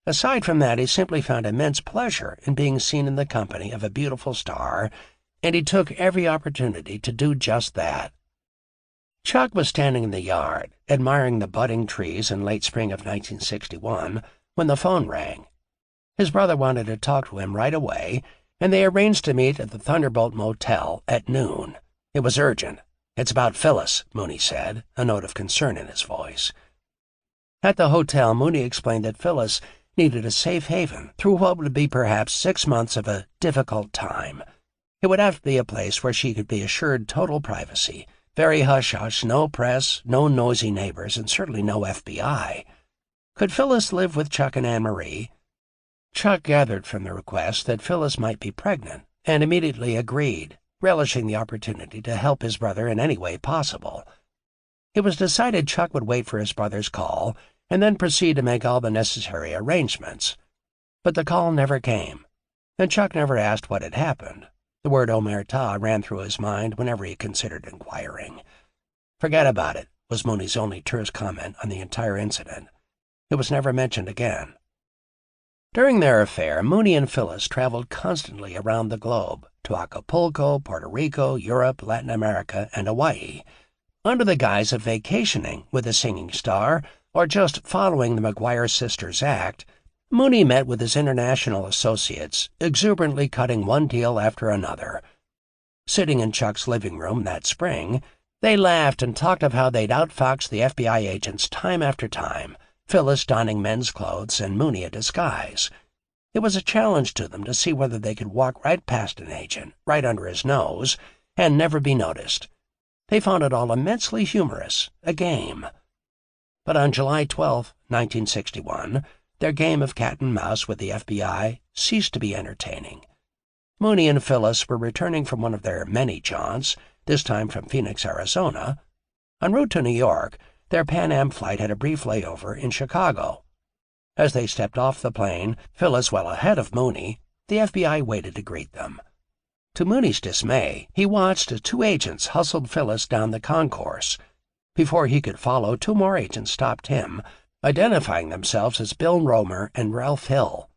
Speaker 2: Aside from that, he simply found immense pleasure in being seen in the company of a beautiful star, and he took every opportunity to do just that. Chuck was standing in the yard, admiring the budding trees in late spring of 1961, when the phone rang. His brother wanted to talk to him right away, and they arranged to meet at the Thunderbolt Motel at noon. It was urgent. "It's about Phyllis," Mooney said, a note of concern in his voice. At the hotel, Mooney explained that Phyllis needed a safe haven through what would be perhaps 6 months of a difficult time. It would have to be a place where she could be assured total privacy, very hush-hush, no press, no noisy neighbors, and certainly no FBI. Could Phyllis live with Chuck and Anne-Marie? Chuck gathered from the request that Phyllis might be pregnant, and immediately agreed, relishing the opportunity to help his brother in any way possible. It was decided Chuck would wait for his brother's call and then proceed to make all the necessary arrangements. But the call never came, and Chuck never asked what had happened. The word omerta ran through his mind whenever he considered inquiring. "Forget about it," was Mooney's only terse comment on the entire incident. It was never mentioned again. During their affair, Mooney and Phyllis traveled constantly around the globe, to Acapulco, Puerto Rico, Europe, Latin America, and Hawaii, under the guise of vacationing with the singing star, or just following the McGuire sisters' act. Mooney met with his international associates, exuberantly cutting one deal after another. Sitting in Chuck's living room that spring, they laughed and talked of how they'd outfoxed the FBI agents time after time, Phyllis donning men's clothes and Mooney a disguise. It was a challenge to them to see whether they could walk right past an agent, right under his nose, and never be noticed. They found it all immensely humorous, a game. But on July 12, 1961, their game of cat and mouse with the FBI ceased to be entertaining. Mooney and Phyllis were returning from one of their many jaunts, this time from Phoenix, Arizona. En route to New York, their Pan Am flight had a brief layover in Chicago. As they stepped off the plane, Phyllis well ahead of Mooney, the FBI waited to greet them. To Mooney's dismay, he watched as 2 agents hustled Phyllis down the concourse. Before he could follow, 2 more agents stopped him, identifying themselves as Bill Romer and Ralph Hill.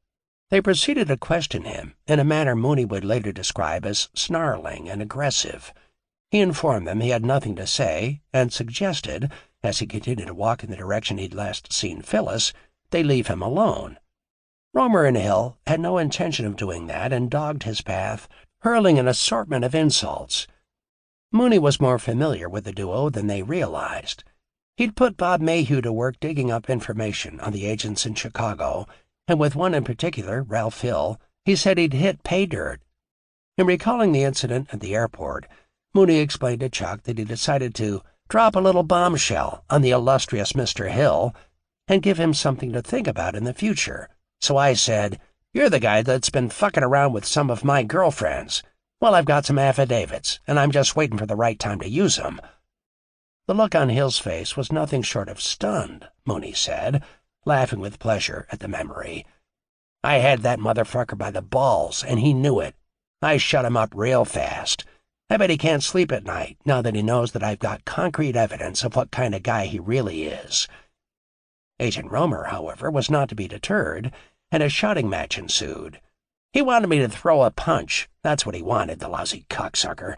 Speaker 2: They proceeded to question him in a manner Mooney would later describe as snarling and aggressive. He informed them he had nothing to say and suggested, as he continued to walk in the direction he'd last seen Phyllis, they leave him alone. Romer and Hill had no intention of doing that and dogged his path, hurling an assortment of insults. Mooney was more familiar with the duo than they realized. He'd put Bob Mayhew to work digging up information on the agents in Chicago, and with one in particular, Ralph Hill, he said he'd hit pay dirt. In recalling the incident at the airport, Mooney explained to Chuck that he decided to drop a little bombshell on the illustrious Mr. Hill and give him something to think about in the future. So I said, "You're the guy that's been fucking around with some of my girlfriends. Well, I've got some affidavits, and I'm just waiting for the right time to use them." The look on Hill's face was nothing short of stunned, Mooney said, laughing with pleasure at the memory. "I had that motherfucker by the balls, and he knew it. I shut him up real fast. I bet he can't sleep at night now that he knows that I've got concrete evidence of what kind of guy he really is." Agent Romer, however, was not to be deterred, and a shouting match ensued. "He wanted me to throw a punch. That's what he wanted, the lousy cocksucker."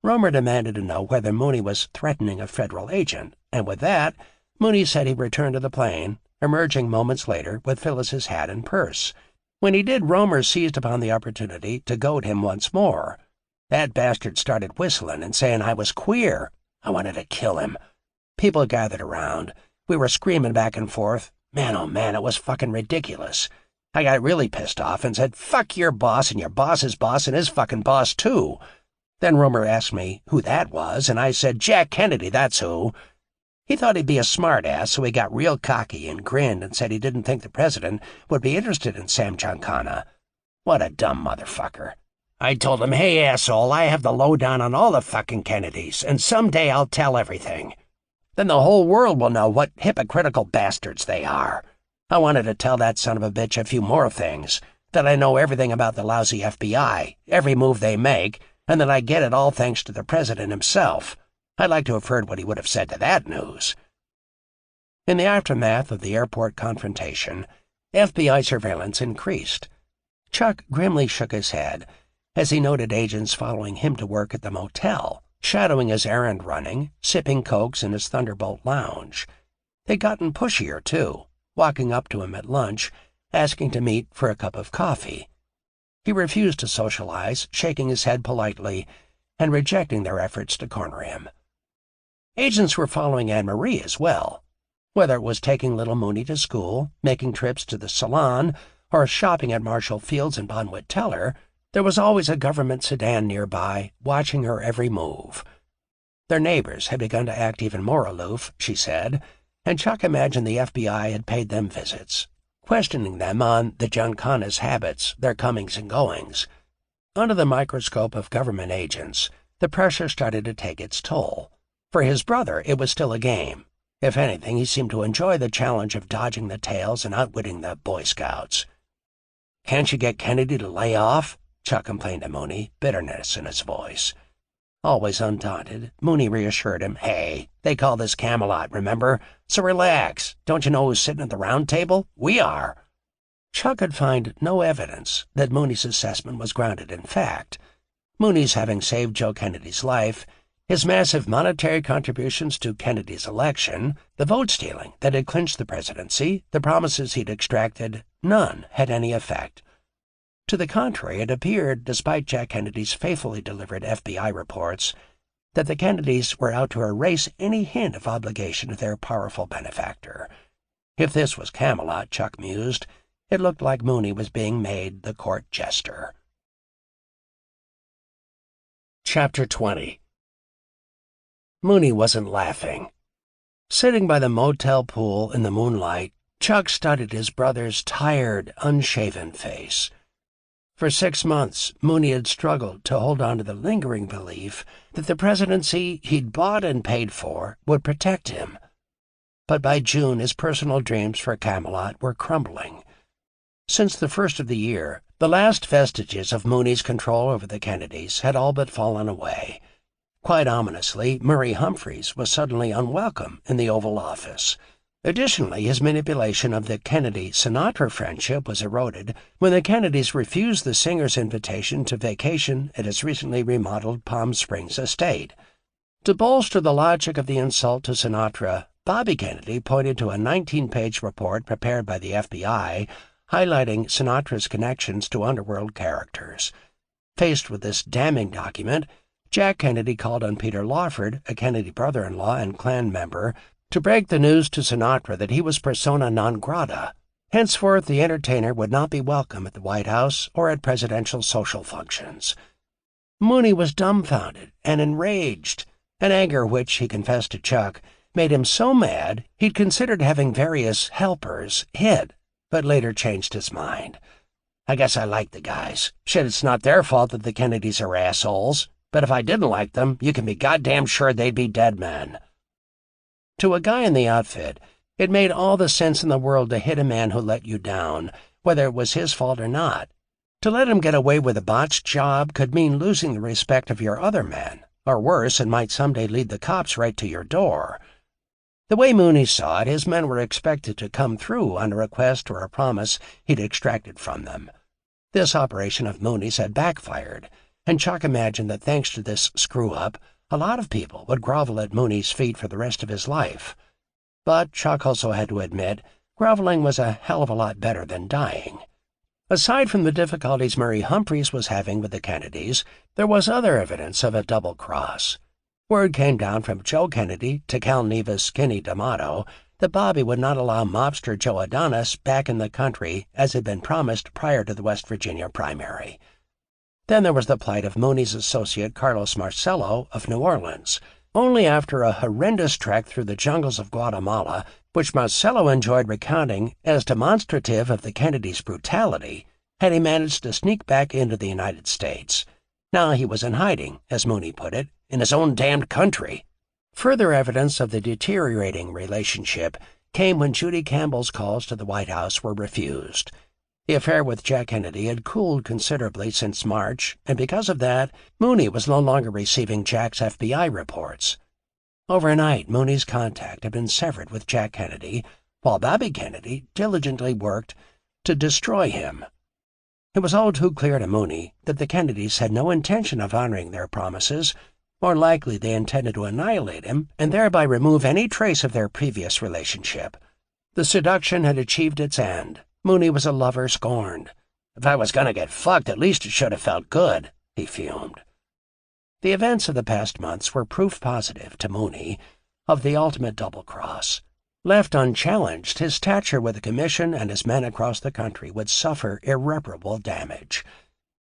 Speaker 2: Romer demanded to know whether Mooney was threatening a federal agent, and with that, Mooney said he'd return to the plane, emerging moments later with Phyllis's hat and purse. When he did, Romer seized upon the opportunity to goad him once more. That bastard started whistling and saying I was queer. I wanted to kill him. People gathered around. We were screaming back and forth. Man, oh man, it was fucking ridiculous. I got really pissed off and said, "Fuck your boss and your boss's boss and his fucking boss, too." Then Romer asked me who that was, and I said, "Jack Kennedy, that's who." He thought he'd be a smart-ass, so he got real cocky and grinned and said he didn't think the president would be interested in Sam Giancana. What a dumb motherfucker. I told him, "Hey, asshole, I have the lowdown on all the fucking Kennedys, and someday I'll tell everything. Then the whole world will know what hypocritical bastards they are. I wanted to tell that son of a bitch a few more things, that I know everything about the lousy FBI, every move they make, and that I get it all thanks to the president himself. I'd like to have heard what he would have said to that news." In the aftermath of the airport confrontation, FBI surveillance increased. Chuck grimly shook his head as he noted agents following him to work at the motel, shadowing his errand running, sipping cokes in his Thunderbolt lounge. They'd gotten pushier, too, walking up to him at lunch, asking to meet for a cup of coffee. He refused to socialize, shaking his head politely and rejecting their efforts to corner him. Agents were following Anne-Marie as well. Whether it was taking little Mooney to school, making trips to the salon, or shopping at Marshall Fields and Bonwit Teller, there was always a government sedan nearby, watching her every move. Their neighbors had begun to act even more aloof, she said, and Chuck imagined the FBI had paid them visits, questioning them on the Giancana's habits, their comings and goings. Under the microscope of government agents, the pressure started to take its toll. For his brother, it was still a game. If anything, he seemed to enjoy the challenge of dodging the tails and outwitting the Boy Scouts. "Can't you get Kennedy to lay off?" Chuck complained to Mooney, bitterness in his voice. Always undaunted, Mooney reassured him, "Hey, they call this Camelot, remember? So relax. Don't you know who's sitting at the round table? We are." Chuck could find no evidence that Mooney's assessment was grounded in fact. Mooney's having saved Joe Kennedy's life, his massive monetary contributions to Kennedy's election, the vote-stealing that had clinched the presidency, the promises he'd extracted, none had any effect. To the contrary, it appeared, despite Jack Kennedy's faithfully delivered FBI reports, that the Kennedys were out to erase any hint of obligation to their powerful benefactor. If this was Camelot, Chuck mused, it looked like Mooney was being made the court jester. Chapter 20. Mooney wasn't laughing. Sitting by the motel pool in the moonlight, Chuck studied his brother's tired, unshaven face. For 6 months, Mooney had struggled to hold on to the lingering belief that the presidency he'd bought and paid for would protect him. But by June, his personal dreams for Camelot were crumbling. Since the first of the year, the last vestiges of Mooney's control over the Kennedys had all but fallen away. Quite ominously, Murray Humphreys was suddenly unwelcome in the Oval Office. Additionally, his manipulation of the Kennedy-Sinatra friendship was eroded when the Kennedys refused the singer's invitation to vacation at his recently remodeled Palm Springs estate. To bolster the logic of the insult to Sinatra, Bobby Kennedy pointed to a 19-page report prepared by the FBI highlighting Sinatra's connections to underworld characters. Faced with this damning document, Jack Kennedy called on Peter Lawford, a Kennedy brother-in-law and Klan member, to break the news to Sinatra that he was persona non grata. Henceforth, the entertainer would not be welcome at the White House or at presidential social functions. Mooney was dumbfounded and enraged, an anger which, he confessed to Chuck, made him so mad he'd considered having various helpers hid, but later changed his mind. "I guess I like the guys. Shit, it's not their fault that the Kennedys are assholes. But if I didn't like them, you can be goddamn sure they'd be dead men." To a guy in the outfit, it made all the sense in the world to hit a man who let you down, whether it was his fault or not. To let him get away with a botched job could mean losing the respect of your other men, or worse, it might someday lead the cops right to your door. The way Mooney saw it, his men were expected to come through on a request or a promise he'd extracted from them. This operation of Mooney's had backfired, and Chuck imagined that thanks to this screw-up, a lot of people would grovel at Mooney's feet for the rest of his life. But Chuck also had to admit, groveling was a hell of a lot better than dying. Aside from the difficulties Murray Humphreys was having with the Kennedys, there was other evidence of a double cross. Word came down from Joe Kennedy to Cal Neva's Skinny D'Amato that Bobby would not allow mobster Joe Adonis back in the country as had been promised prior to the West Virginia primary. Then there was the plight of Mooney's associate Carlos Marcello of New Orleans. Only after a horrendous trek through the jungles of Guatemala, which Marcello enjoyed recounting as demonstrative of the Kennedys' brutality, had he managed to sneak back into the United States. Now he was in hiding, as Mooney put it, in his own damned country. Further evidence of the deteriorating relationship came when Judy Campbell's calls to the White House were refused. The affair with Jack Kennedy had cooled considerably since March, and because of that, Mooney was no longer receiving Jack's FBI reports. Overnight, Mooney's contact had been severed with Jack Kennedy, while Bobby Kennedy diligently worked to destroy him. It was all too clear to Mooney that the Kennedys had no intention of honoring their promises. More likely, they intended to annihilate him and thereby remove any trace of their previous relationship. The seduction had achieved its end. Mooney was a lover scorned. "If I was going to get fucked, at least it should have felt good," he fumed. The events of the past months were proof positive to Mooney of the ultimate double-cross. Left unchallenged, his stature with the Commission and his men across the country would suffer irreparable damage.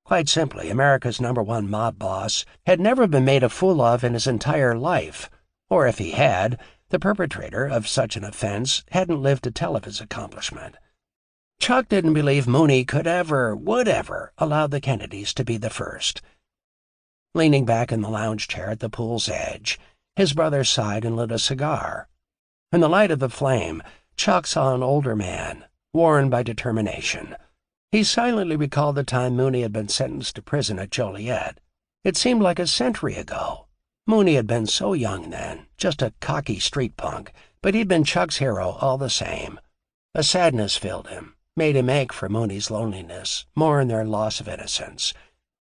Speaker 2: Quite simply, America's #1 mob boss had never been made a fool of in his entire life, or if he had, the perpetrator of such an offense hadn't lived to tell of his accomplishment. Chuck didn't believe Mooney would ever allow the Kennedys to be the first. Leaning back in the lounge chair at the pool's edge, his brother sighed and lit a cigar. In the light of the flame, Chuck saw an older man, worn by determination. He silently recalled the time Mooney had been sentenced to prison at Joliet. It seemed like a century ago. Mooney had been so young then, just a cocky street punk, but he'd been Chuck's hero all the same. A sadness filled him, made him ache for Mooney's loneliness, mourn their loss of innocence.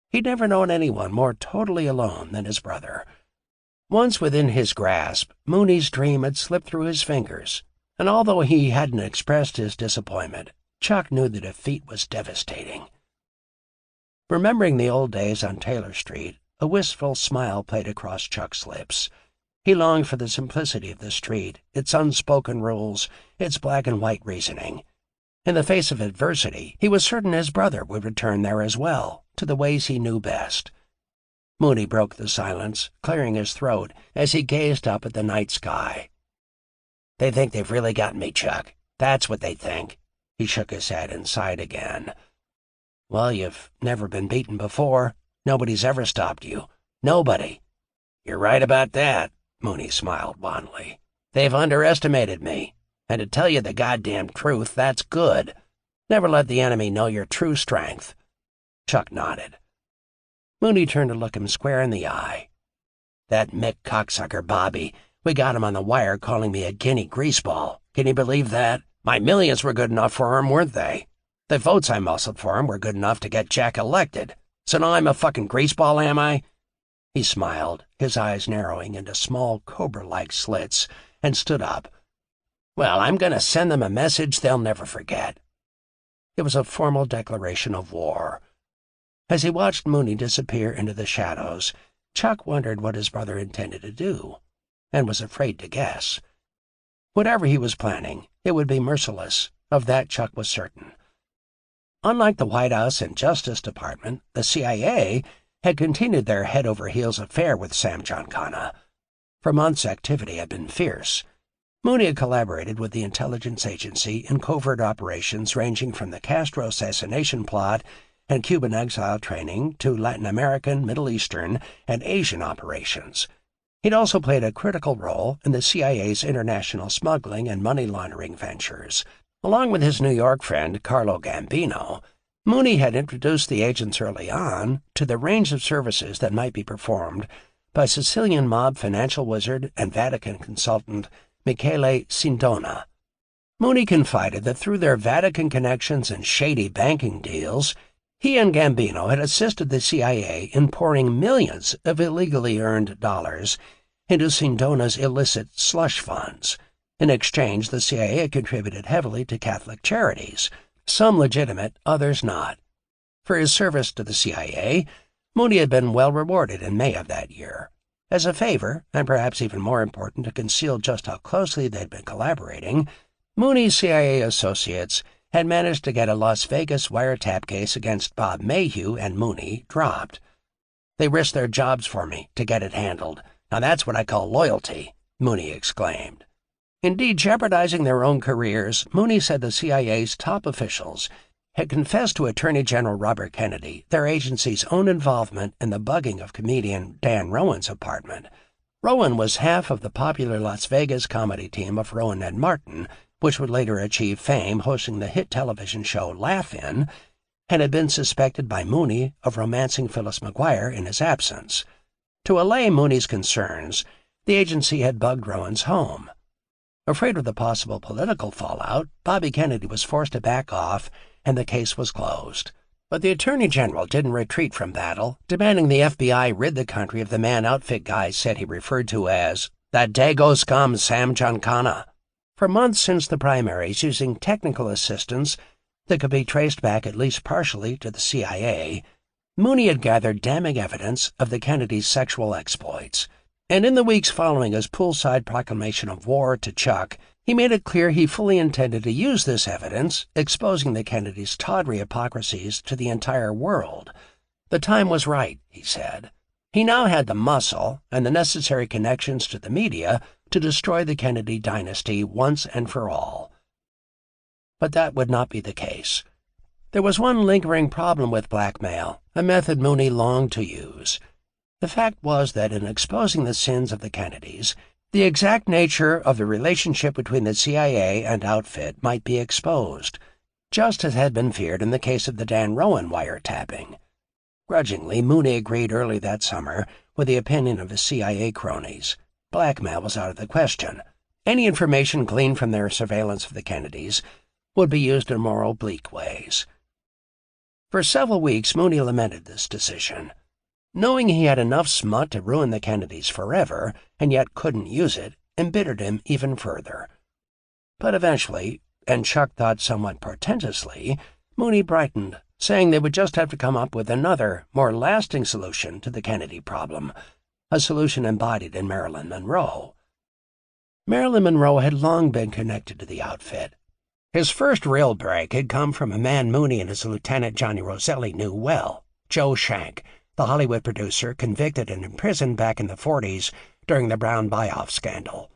Speaker 2: He'd never known anyone more totally alone than his brother. Once within his grasp, Mooney's dream had slipped through his fingers, and although he hadn't expressed his disappointment, Chuck knew the defeat was devastating. Remembering the old days on Taylor Street, a wistful smile played across Chuck's lips. He longed for the simplicity of the street, its unspoken rules, its black-and-white reasoning. In the face of adversity, he was certain his brother would return there as well, to the ways he knew best. Mooney broke the silence, clearing his throat as he gazed up at the night sky. "They think they've really gotten me, Chuck. That's what they think." He shook his head and sighed again. "Well, you've never been beaten before. Nobody's ever stopped you. Nobody." "You're right about that," Mooney smiled wanly. "They've underestimated me. And to tell you the goddamn truth, that's good. Never let the enemy know your true strength." Chuck nodded. Mooney turned to look him square in the eye. "That Mick cocksucker Bobby, we got him on the wire calling me a guinea greaseball. Can you believe that? My millions were good enough for him, weren't they? The votes I muscled for him were good enough to get Jack elected. So now I'm a fucking greaseball, am I?" He smiled, his eyes narrowing into small cobra-like slits, and stood up. "Well, I'm going to send them a message they'll never forget." It was a formal declaration of war. As he watched Mooney disappear into the shadows, Chuck wondered what his brother intended to do, and was afraid to guess. Whatever he was planning, it would be merciless. Of that Chuck was certain. Unlike the White House and Justice Department, the CIA had continued their head-over-heels affair with Sam Giancana. For months, activity had been fierce. Mooney had collaborated with the intelligence agency in covert operations ranging from the Castro assassination plot and Cuban exile training to Latin American, Middle Eastern, and Asian operations. He'd also played a critical role in the CIA's international smuggling and money laundering ventures. Along with his New York friend, Carlo Gambino, Mooney had introduced the agents early on to the range of services that might be performed by Sicilian mob financial wizard and Vatican consultant Michele Sindona. Mooney confided that through their Vatican connections and shady banking deals, he and Gambino had assisted the CIA in pouring millions of illegally earned dollars into Sindona's illicit slush funds. In exchange, the CIA had contributed heavily to Catholic charities, some legitimate, others not. For his service to the CIA, Mooney had been well rewarded in May of that year. As a favor, and perhaps even more important to conceal just how closely they'd been collaborating, Mooney's CIA associates had managed to get a Las Vegas wiretap case against Bob Mayhew and Mooney dropped. "They risked their jobs for me to get it handled. Now that's what I call loyalty," Mooney exclaimed. Indeed, jeopardizing their own careers, Mooney said the CIA's top officials had confessed to Attorney General Robert Kennedy their agency's own involvement in the bugging of comedian Dan Rowan's apartment. Rowan was half of the popular Las Vegas comedy team of Rowan and Martin, which would later achieve fame hosting the hit television show Laugh-In, and had been suspected by Mooney of romancing Phyllis McGuire in his absence. To allay Mooney's concerns, the agency had bugged Rowan's home. Afraid of the possible political fallout, Bobby Kennedy was forced to back off and the case was closed. But the Attorney General didn't retreat from battle, demanding the FBI rid the country of the man outfit guy said he referred to as that Dago scum Sam Giancana. For months since the primaries, using technical assistance that could be traced back at least partially to the CIA, Mooney had gathered damning evidence of the Kennedys' sexual exploits. And in the weeks following his poolside proclamation of war to Chuck, he made it clear he fully intended to use this evidence, exposing the Kennedys' tawdry hypocrisies to the entire world. The time was right, he said. He now had the muscle and the necessary connections to the media to destroy the Kennedy dynasty once and for all. But that would not be the case. There was one lingering problem with blackmail, a method Mooney longed to use. The fact was that in exposing the sins of the Kennedys, the exact nature of the relationship between the CIA and outfit might be exposed, just as had been feared in the case of the Dan Rowan wiretapping. Grudgingly, Mooney agreed early that summer with the opinion of his CIA cronies. Blackmail was out of the question. Any information gleaned from their surveillance of the Kennedys would be used in more oblique ways. For several weeks, Mooney lamented this decision. Knowing he had enough smut to ruin the Kennedys forever, and yet couldn't use it, embittered him even further. But eventually, and Chuck thought somewhat portentously, Mooney brightened, saying they would just have to come up with another, more lasting solution to the Kennedy problem, a solution embodied in Marilyn Monroe. Marilyn Monroe had long been connected to the outfit. His first real break had come from a man Mooney and his lieutenant Johnny Roselli knew well, Joe Schenck, the Hollywood producer convicted and imprisoned back in the 40s during the Brown buy-off scandal.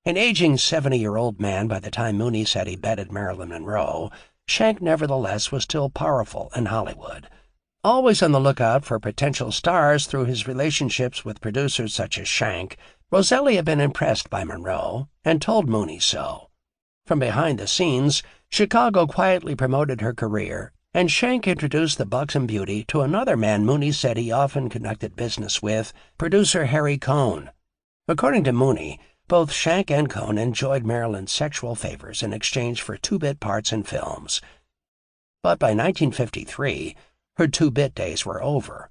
Speaker 2: An aging 70-year-old man by the time Mooney said he betted Marilyn Monroe, Schenck nevertheless was still powerful in Hollywood. Always on the lookout for potential stars through his relationships with producers such as Schenck, Roselli had been impressed by Monroe and told Mooney so. From behind the scenes, Chicago quietly promoted her career, and Schenck introduced the buxom beauty to another man Mooney said he often conducted business with, producer Harry Cohn. According to Mooney, both Schenck and Cohn enjoyed Marilyn's sexual favors in exchange for two-bit parts in films. But by 1953, her two-bit days were over.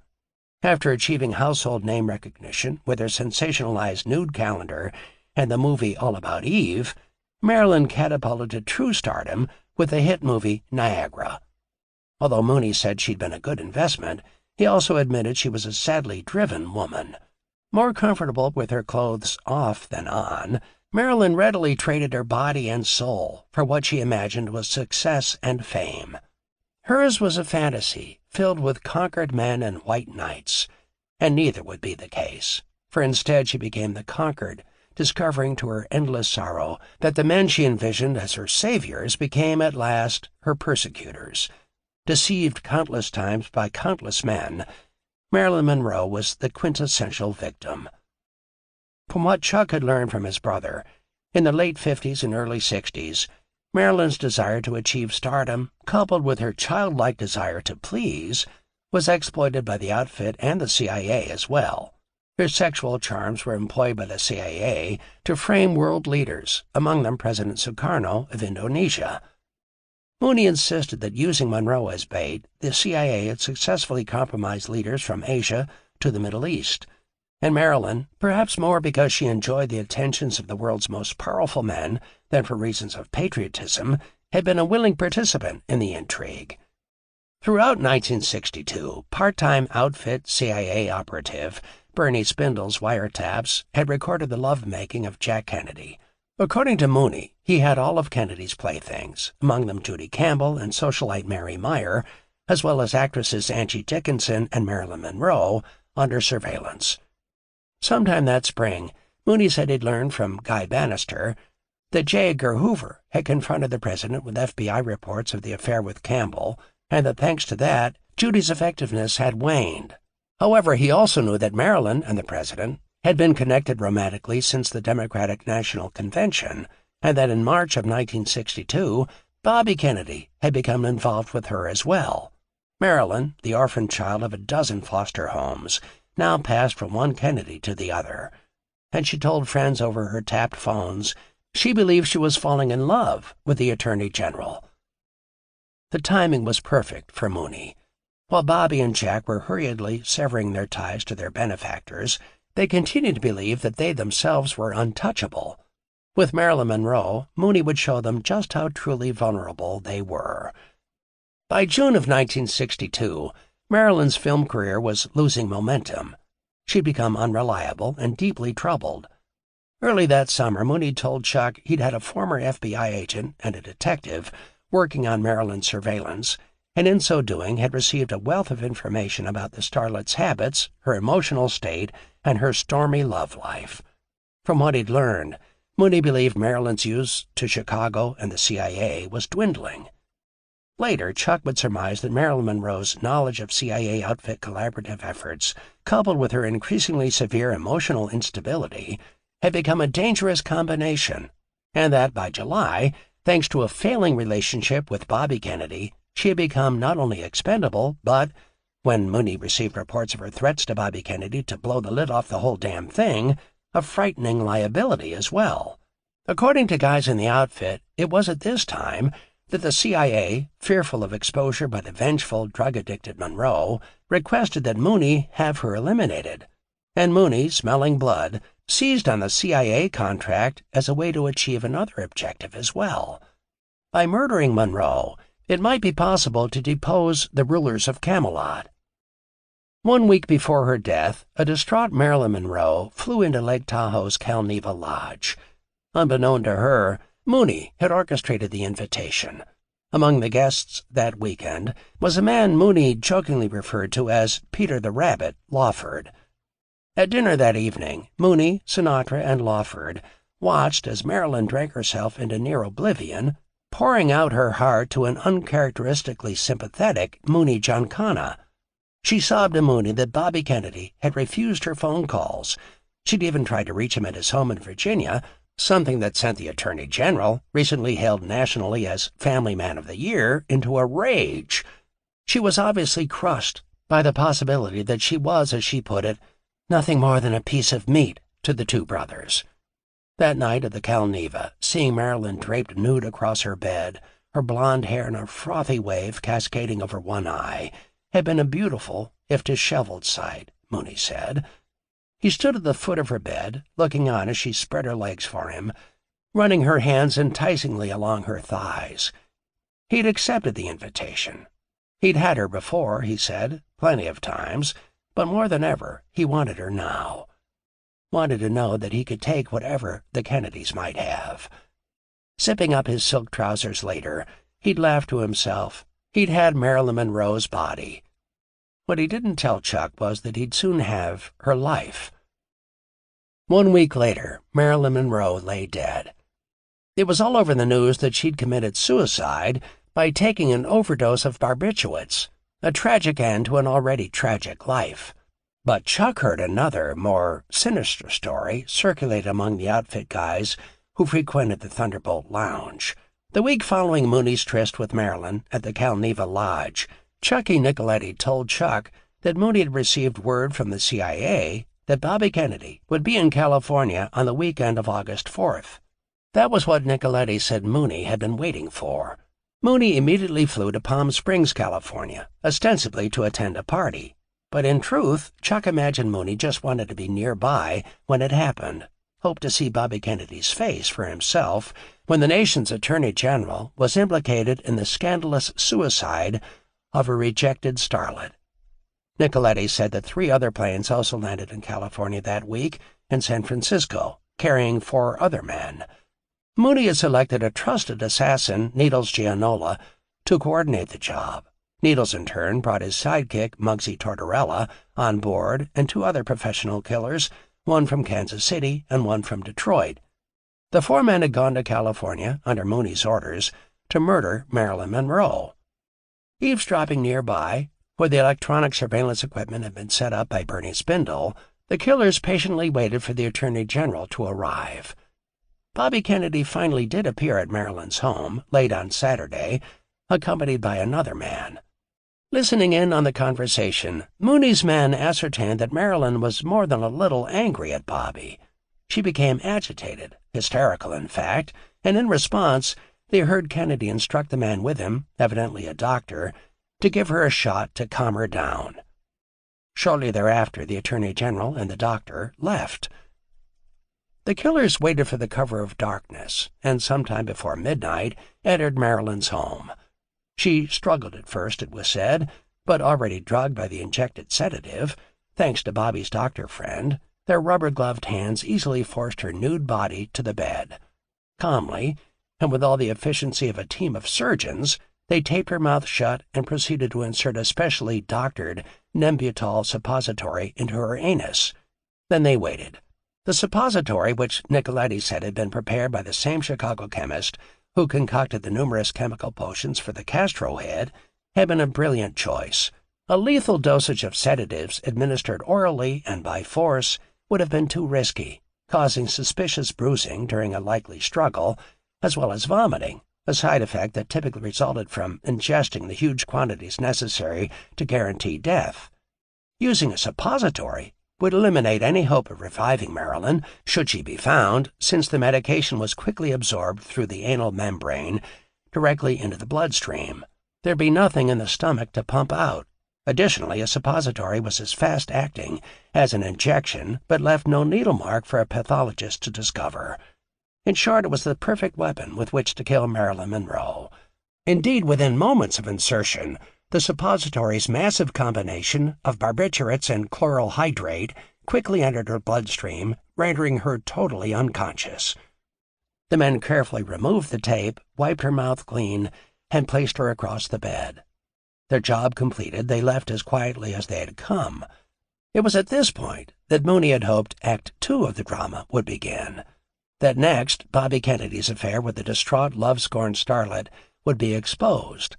Speaker 2: After achieving household name recognition with her sensationalized nude calendar and the movie All About Eve, Marilyn catapulted to true stardom with the hit movie Niagara. Although Mooney said she'd been a good investment, he also admitted she was a sadly driven woman. More comfortable with her clothes off than on, Marilyn readily traded her body and soul for what she imagined was success and fame. Hers was a fantasy filled with conquered men and white knights, and neither would be the case, for instead she became the conquered, discovering to her endless sorrow that the men she envisioned as her saviors became at last her persecutors. Deceived countless times by countless men, Marilyn Monroe was the quintessential victim. From what Chuck had learned from his brother, in the late 50s and early 60s, Marilyn's desire to achieve stardom, coupled with her childlike desire to please, was exploited by the outfit and the CIA as well. Her sexual charms were employed by the CIA to frame world leaders, among them President Sukarno of Indonesia. Mooney insisted that using Monroe as bait, the CIA had successfully compromised leaders from Asia to the Middle East, and Marilyn, perhaps more because she enjoyed the attentions of the world's most powerful men than for reasons of patriotism, had been a willing participant in the intrigue. Throughout 1962, part-time outfit CIA operative Bernie Spindle's wiretaps had recorded the lovemaking of Jack Kennedy. According to Mooney, he had all of Kennedy's playthings, among them Judy Campbell and socialite Mary Meyer, as well as actresses Angie Dickinson and Marilyn Monroe, under surveillance. Sometime that spring, Mooney said he'd learned from Guy Bannister that J. Edgar Hoover had confronted the president with FBI reports of the affair with Campbell, and that thanks to that, Judy's effectiveness had waned. However, he also knew that Marilyn and the president had been connected romantically since the Democratic National Convention, and that in March of 1962, Bobby Kennedy had become involved with her as well. Marilyn, the orphan child of a dozen foster homes, now passed from one Kennedy to the other, and she told friends over her tapped phones she believed she was falling in love with the Attorney General. The timing was perfect for Mooney. While Bobby and Jack were hurriedly severing their ties to their benefactors, they continued to believe that they themselves were untouchable. With Marilyn Monroe, Mooney would show them just how truly vulnerable they were. By June of 1962, Marilyn's film career was losing momentum. She'd become unreliable and deeply troubled. Early that summer, Mooney told Chuck he'd had a former FBI agent and a detective working on Marilyn's surveillance, and in so doing had received a wealth of information about the starlet's habits, her emotional state, and her stormy love life. From what he'd learned, Mooney believed Marilyn's use to Chicago and the CIA was dwindling. Later, Chuck would surmise that Marilyn Monroe's knowledge of CIA outfit collaborative efforts, coupled with her increasingly severe emotional instability, had become a dangerous combination, and that by July, thanks to a failing relationship with Bobby Kennedy, she had become not only expendable, but, when Mooney received reports of her threats to Bobby Kennedy to blow the lid off the whole damn thing, a frightening liability as well. According to guys in the outfit, it was at this time that the CIA, fearful of exposure by the vengeful, drug-addicted Monroe, requested that Mooney have her eliminated. And Mooney, smelling blood, seized on the CIA contract as a way to achieve another objective as well. By murdering Monroe, it might be possible to depose the rulers of Camelot. 1 week before her death, a distraught Marilyn Monroe flew into Lake Tahoe's Calneva Lodge. Unbeknown to her, Mooney had orchestrated the invitation. Among the guests that weekend was a man Mooney jokingly referred to as Peter the Rabbit Lawford. At dinner that evening, Mooney, Sinatra, and Lawford watched as Marilyn drank herself into near oblivion, pouring out her heart to an uncharacteristically sympathetic Mooney Giancana. She sobbed to Mooney that Bobby Kennedy had refused her phone calls. She'd even tried to reach him at his home in Virginia, something that sent the Attorney General, recently hailed nationally as Family Man of the Year, into a rage. She was obviously crushed by the possibility that she was, as she put it, nothing more than a piece of meat to the two brothers. That night at the Calneva, seeing Marilyn draped nude across her bed, her blonde hair in a frothy wave cascading over one eye, had been a beautiful, if disheveled sight, Mooney said. He stood at the foot of her bed, looking on as she spread her legs for him, running her hands enticingly along her thighs. He'd accepted the invitation. He'd had her before, he said, plenty of times, but more than ever, he wanted her now. Wanted to know that he could take whatever the Kennedys might have. Zipping up his silk trousers later, he'd laughed to himself. He'd had Marilyn Monroe's body. What he didn't tell Chuck was that he'd soon have her life. 1 week later, Marilyn Monroe lay dead. It was all over the news that she'd committed suicide by taking an overdose of barbiturates, a tragic end to an already tragic life. But Chuck heard another, more sinister story circulate among the outfit guys who frequented the Thunderbolt Lounge. The week following Mooney's tryst with Marilyn at the Calneva Lodge, Chucky Nicoletti told Chuck that Mooney had received word from the CIA that Bobby Kennedy would be in California on the weekend of August 4th. That was what Nicoletti said Mooney had been waiting for. Mooney immediately flew to Palm Springs, California, ostensibly to attend a party. But in truth, Chuck imagined Mooney just wanted to be nearby when it happened, hoped to see Bobby Kennedy's face for himself when the nation's Attorney General was implicated in the scandalous suicide of a rejected starlet. Nicoletti said that 3 other planes also landed in California that week, in San Francisco, carrying 4 other men. Mooney had selected a trusted assassin, Needles Gianola, to coordinate the job. Needles, in turn, brought his sidekick, Muggsy Tortorella, on board, and 2 other professional killers, one from Kansas City and one from Detroit. The 4 men had gone to California, under Mooney's orders, to murder Marilyn Monroe. Eavesdropping nearby, where the electronic surveillance equipment had been set up by Bernie Spindle, the killers patiently waited for the Attorney General to arrive. Bobby Kennedy finally did appear at Marilyn's home, late on Saturday, accompanied by another man. Listening in on the conversation, Mooney's men ascertained that Marilyn was more than a little angry at Bobby. She became agitated, hysterical in fact, and in response, they heard Kennedy instruct the man with him, evidently a doctor, to give her a shot to calm her down. Shortly thereafter, the Attorney General and the doctor left. The killers waited for the cover of darkness, and sometime before midnight entered Marilyn's home. She struggled at first, it was said, but already drugged by the injected sedative, thanks to Bobby's doctor friend, their rubber-gloved hands easily forced her nude body to the bed. Calmly, and with all the efficiency of a team of surgeons, they taped her mouth shut and proceeded to insert a specially doctored Nembutal suppository into her anus. Then they waited. The suppository, which Nicoletti said had been prepared by the same Chicago chemist who concocted the numerous chemical potions for the Castro head, had been a brilliant choice. A lethal dosage of sedatives administered orally and by force would have been too risky, causing suspicious bruising during a likely struggle, as well as vomiting, a side effect that typically resulted from ingesting the huge quantities necessary to guarantee death. Using a suppository would eliminate any hope of reviving Marilyn, should she be found, since the medication was quickly absorbed through the anal membrane directly into the bloodstream. There'd be nothing in the stomach to pump out. Additionally, a suppository was as fast-acting as an injection, but left no needle mark for a pathologist to discover. In short, it was the perfect weapon with which to kill Marilyn Monroe. Indeed, within moments of insertion, the suppository's massive combination of barbiturates and chloral hydrate quickly entered her bloodstream, rendering her totally unconscious. The men carefully removed the tape, wiped her mouth clean, and placed her across the bed. Their job completed, they left as quietly as they had come. It was at this point that Mooney had hoped Act Two of the drama would begin. That next, Bobby Kennedy's affair with the distraught, love-scorned starlet would be exposed.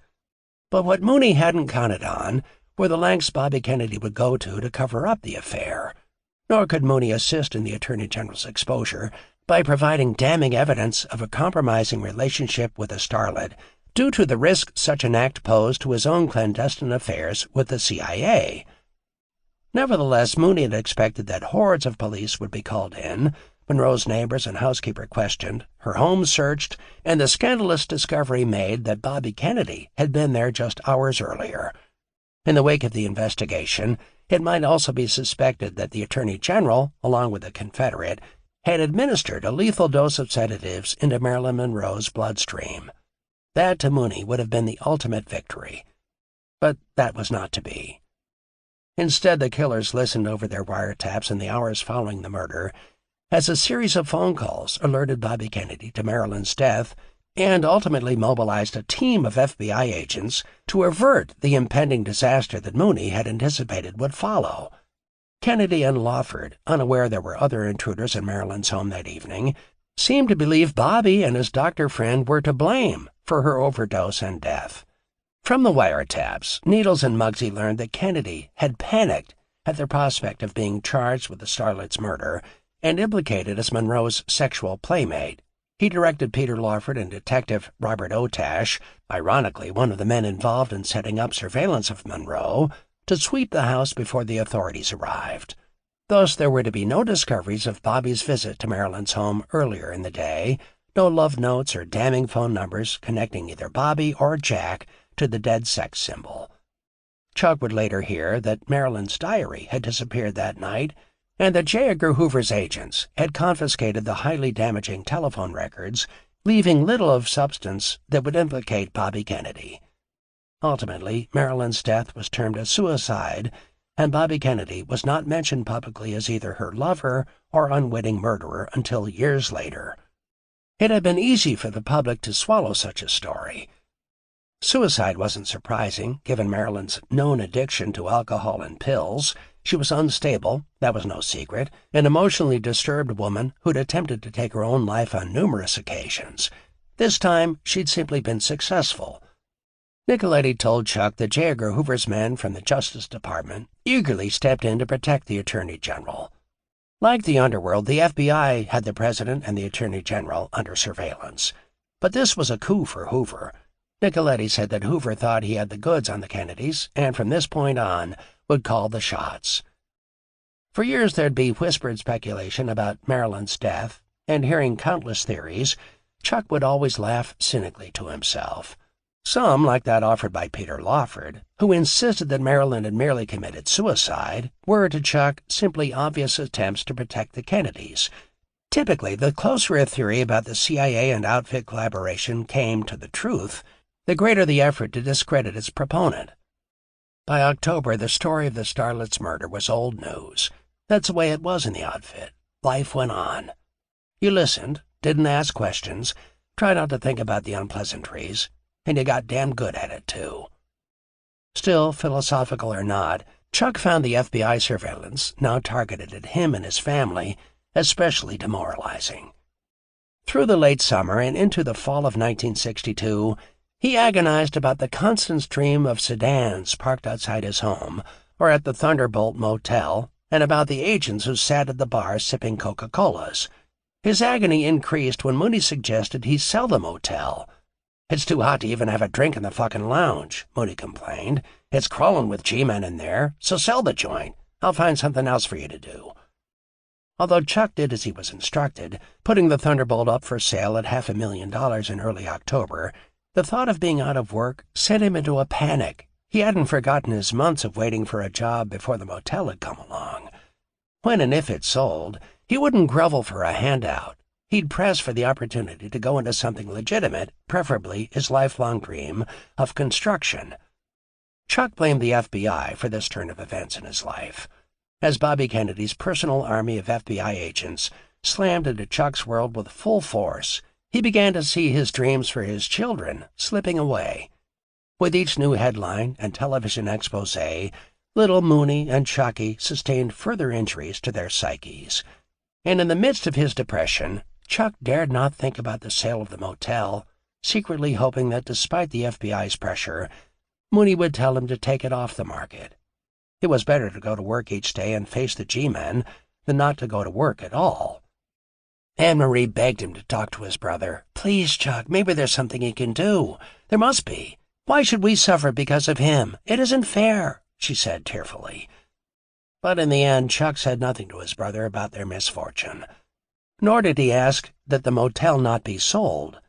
Speaker 2: But what Mooney hadn't counted on were the lengths Bobby Kennedy would go to cover up the affair. Nor could Mooney assist in the Attorney General's exposure by providing damning evidence of a compromising relationship with a starlet due to the risk such an act posed to his own clandestine affairs with the CIA. Nevertheless, Mooney had expected that hordes of police would be called in, Monroe's neighbors and housekeeper questioned, her home searched, and the scandalous discovery made that Bobby Kennedy had been there just hours earlier. In the wake of the investigation, it might also be suspected that the Attorney General, along with a Confederate, had administered a lethal dose of sedatives into Marilyn Monroe's bloodstream. That, to Mooney, would have been the ultimate victory. But that was not to be. Instead, the killers listened over their wiretaps in the hours following the murder, as a series of phone calls alerted Bobby Kennedy to Marilyn's death and ultimately mobilized a team of FBI agents to avert the impending disaster that Mooney had anticipated would follow. Kennedy and Lawford, unaware there were other intruders in Marilyn's home that evening, seemed to believe Bobby and his doctor friend were to blame for her overdose and death. From the wiretaps, Needles and Muggsy learned that Kennedy had panicked at the prospect of being charged with the starlet's murder and implicated as Monroe's sexual playmate. He directed Peter Lawford and Detective Robert Otash, ironically one of the men involved in setting up surveillance of Monroe, to sweep the house before the authorities arrived. Thus, there were to be no discoveries of Bobby's visit to Marilyn's home earlier in the day, no love notes or damning phone numbers connecting either Bobby or Jack to the dead sex symbol. Chuck would later hear that Marilyn's diary had disappeared that night, and that J. Edgar Hoover's agents had confiscated the highly damaging telephone records, leaving little of substance that would implicate Bobby Kennedy. Ultimately, Marilyn's death was termed a suicide, and Bobby Kennedy was not mentioned publicly as either her lover or unwitting murderer until years later. It had been easy for the public to swallow such a story. Suicide wasn't surprising, given Marilyn's known addiction to alcohol and pills. She was unstable, that was no secret, an emotionally disturbed woman who'd attempted to take her own life on numerous occasions. This time, she'd simply been successful. Nicoletti told Chuck that J. Edgar Hoover's men from the Justice Department eagerly stepped in to protect the Attorney General. Like the underworld, the FBI had the President and the Attorney General under surveillance. But this was a coup for Hoover. Nicoletti said that Hoover thought he had the goods on the Kennedys, and from this point on would call the shots. For years there'd be whispered speculation about Marilyn's death, and hearing countless theories, Chuck would always laugh cynically to himself. Some, like that offered by Peter Lawford, who insisted that Marilyn had merely committed suicide, were to Chuck simply obvious attempts to protect the Kennedys. Typically, the closer a theory about the CIA and outfit collaboration came to the truth, the greater the effort to discredit its proponent. By October, the story of the starlet's murder was old news. That's the way it was in the outfit. Life went on. You listened, didn't ask questions, tried not to think about the unpleasantries, and you got damn good at it, too. Still, philosophical or not, Chuck found the FBI surveillance, now targeted at him and his family, especially demoralizing. Through the late summer and into the fall of 1962, he agonized about the constant stream of sedans parked outside his home or at the Thunderbolt Motel, and about the agents who sat at the bar sipping Coca-Colas. His agony increased when Mooney suggested he sell the motel. "It's too hot to even have a drink in the fucking lounge," Mooney complained. "It's crawling with G-men in there, so sell the joint. I'll find something else for you to do." Although Chuck did as he was instructed, putting the Thunderbolt up for sale at $500,000 in early October, the thought of being out of work sent him into a panic. He hadn't forgotten his months of waiting for a job before the motel had come along. When and if it sold, he wouldn't grovel for a handout. He'd press for the opportunity to go into something legitimate, preferably his lifelong dream of construction. Chuck blamed the FBI for this turn of events in his life. As Bobby Kennedy's personal army of FBI agents slammed into Chuck's world with full force, he began to see his dreams for his children slipping away. With each new headline and television expose, little Mooney and Chucky sustained further injuries to their psyches. And in the midst of his depression, Chuck dared not think about the sale of the motel, secretly hoping that despite the FBI's pressure, Mooney would tell him to take it off the market. It was better to go to work each day and face the G-men than not to go to work at all. Anne-Marie begged him to talk to his brother. "Please, Chuck, maybe there's something he can do. There must be. Why should we suffer because of him? It isn't fair," she said tearfully. But in the end, Chuck said nothing to his brother about their misfortune. Nor did he ask that the motel not be sold.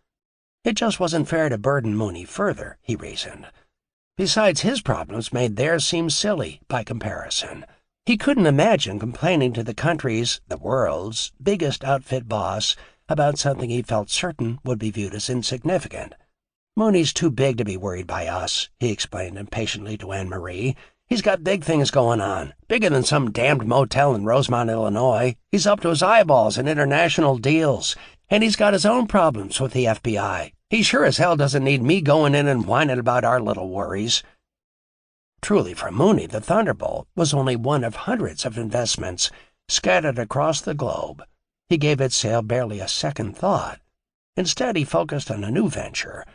Speaker 2: It just wasn't fair to burden Mooney further, he reasoned. Besides, his problems made theirs seem silly by comparison. He couldn't imagine complaining to the country's, the world's, biggest outfit boss about something he felt certain would be viewed as insignificant. "Mooney's too big to be worried by us," he explained impatiently to Anne-Marie. "He's got big things going on, bigger than some damned motel in Rosemont, Illinois. He's up to his eyeballs in international deals, and he's got his own problems with the FBI. He sure as hell doesn't need me going in and whining about our little worries." Truly, for Mooney, the Thunderbolt was only one of hundreds of investments scattered across the globe. He gave its sale barely a second thought. Instead, he focused on a new venture,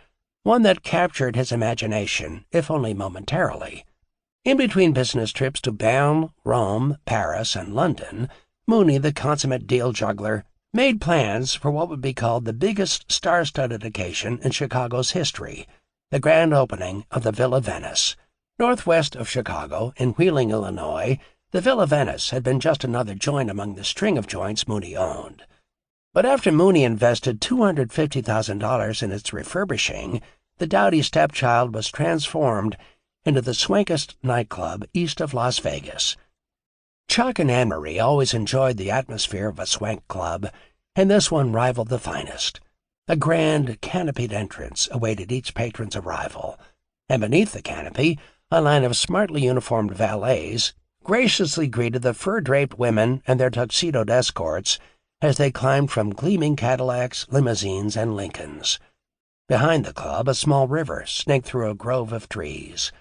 Speaker 2: one that captured his imagination, if only momentarily. In between business trips to Bern, Rome, Paris, and London, Mooney, the consummate deal juggler, made plans for what would be called the biggest star-studded occasion in Chicago's history, the grand opening of the Villa Venice. Northwest of Chicago, in Wheeling, Illinois, the Villa Venice had been just another joint among the string of joints Mooney owned. But after Mooney invested $250,000 in its refurbishing, the dowdy stepchild was transformed into the swankest nightclub east of Las Vegas. Chuck and Anne-Marie always enjoyed the atmosphere of a swank club, and this one rivaled the finest. A grand, canopied entrance awaited each patron's arrival, and beneath the canopy, a line of smartly uniformed valets graciously greeted the fur-draped women and their tuxedoed escorts as they climbed from gleaming Cadillacs, limousines, and Lincolns. Behind the club, a small river snaked through a grove of trees.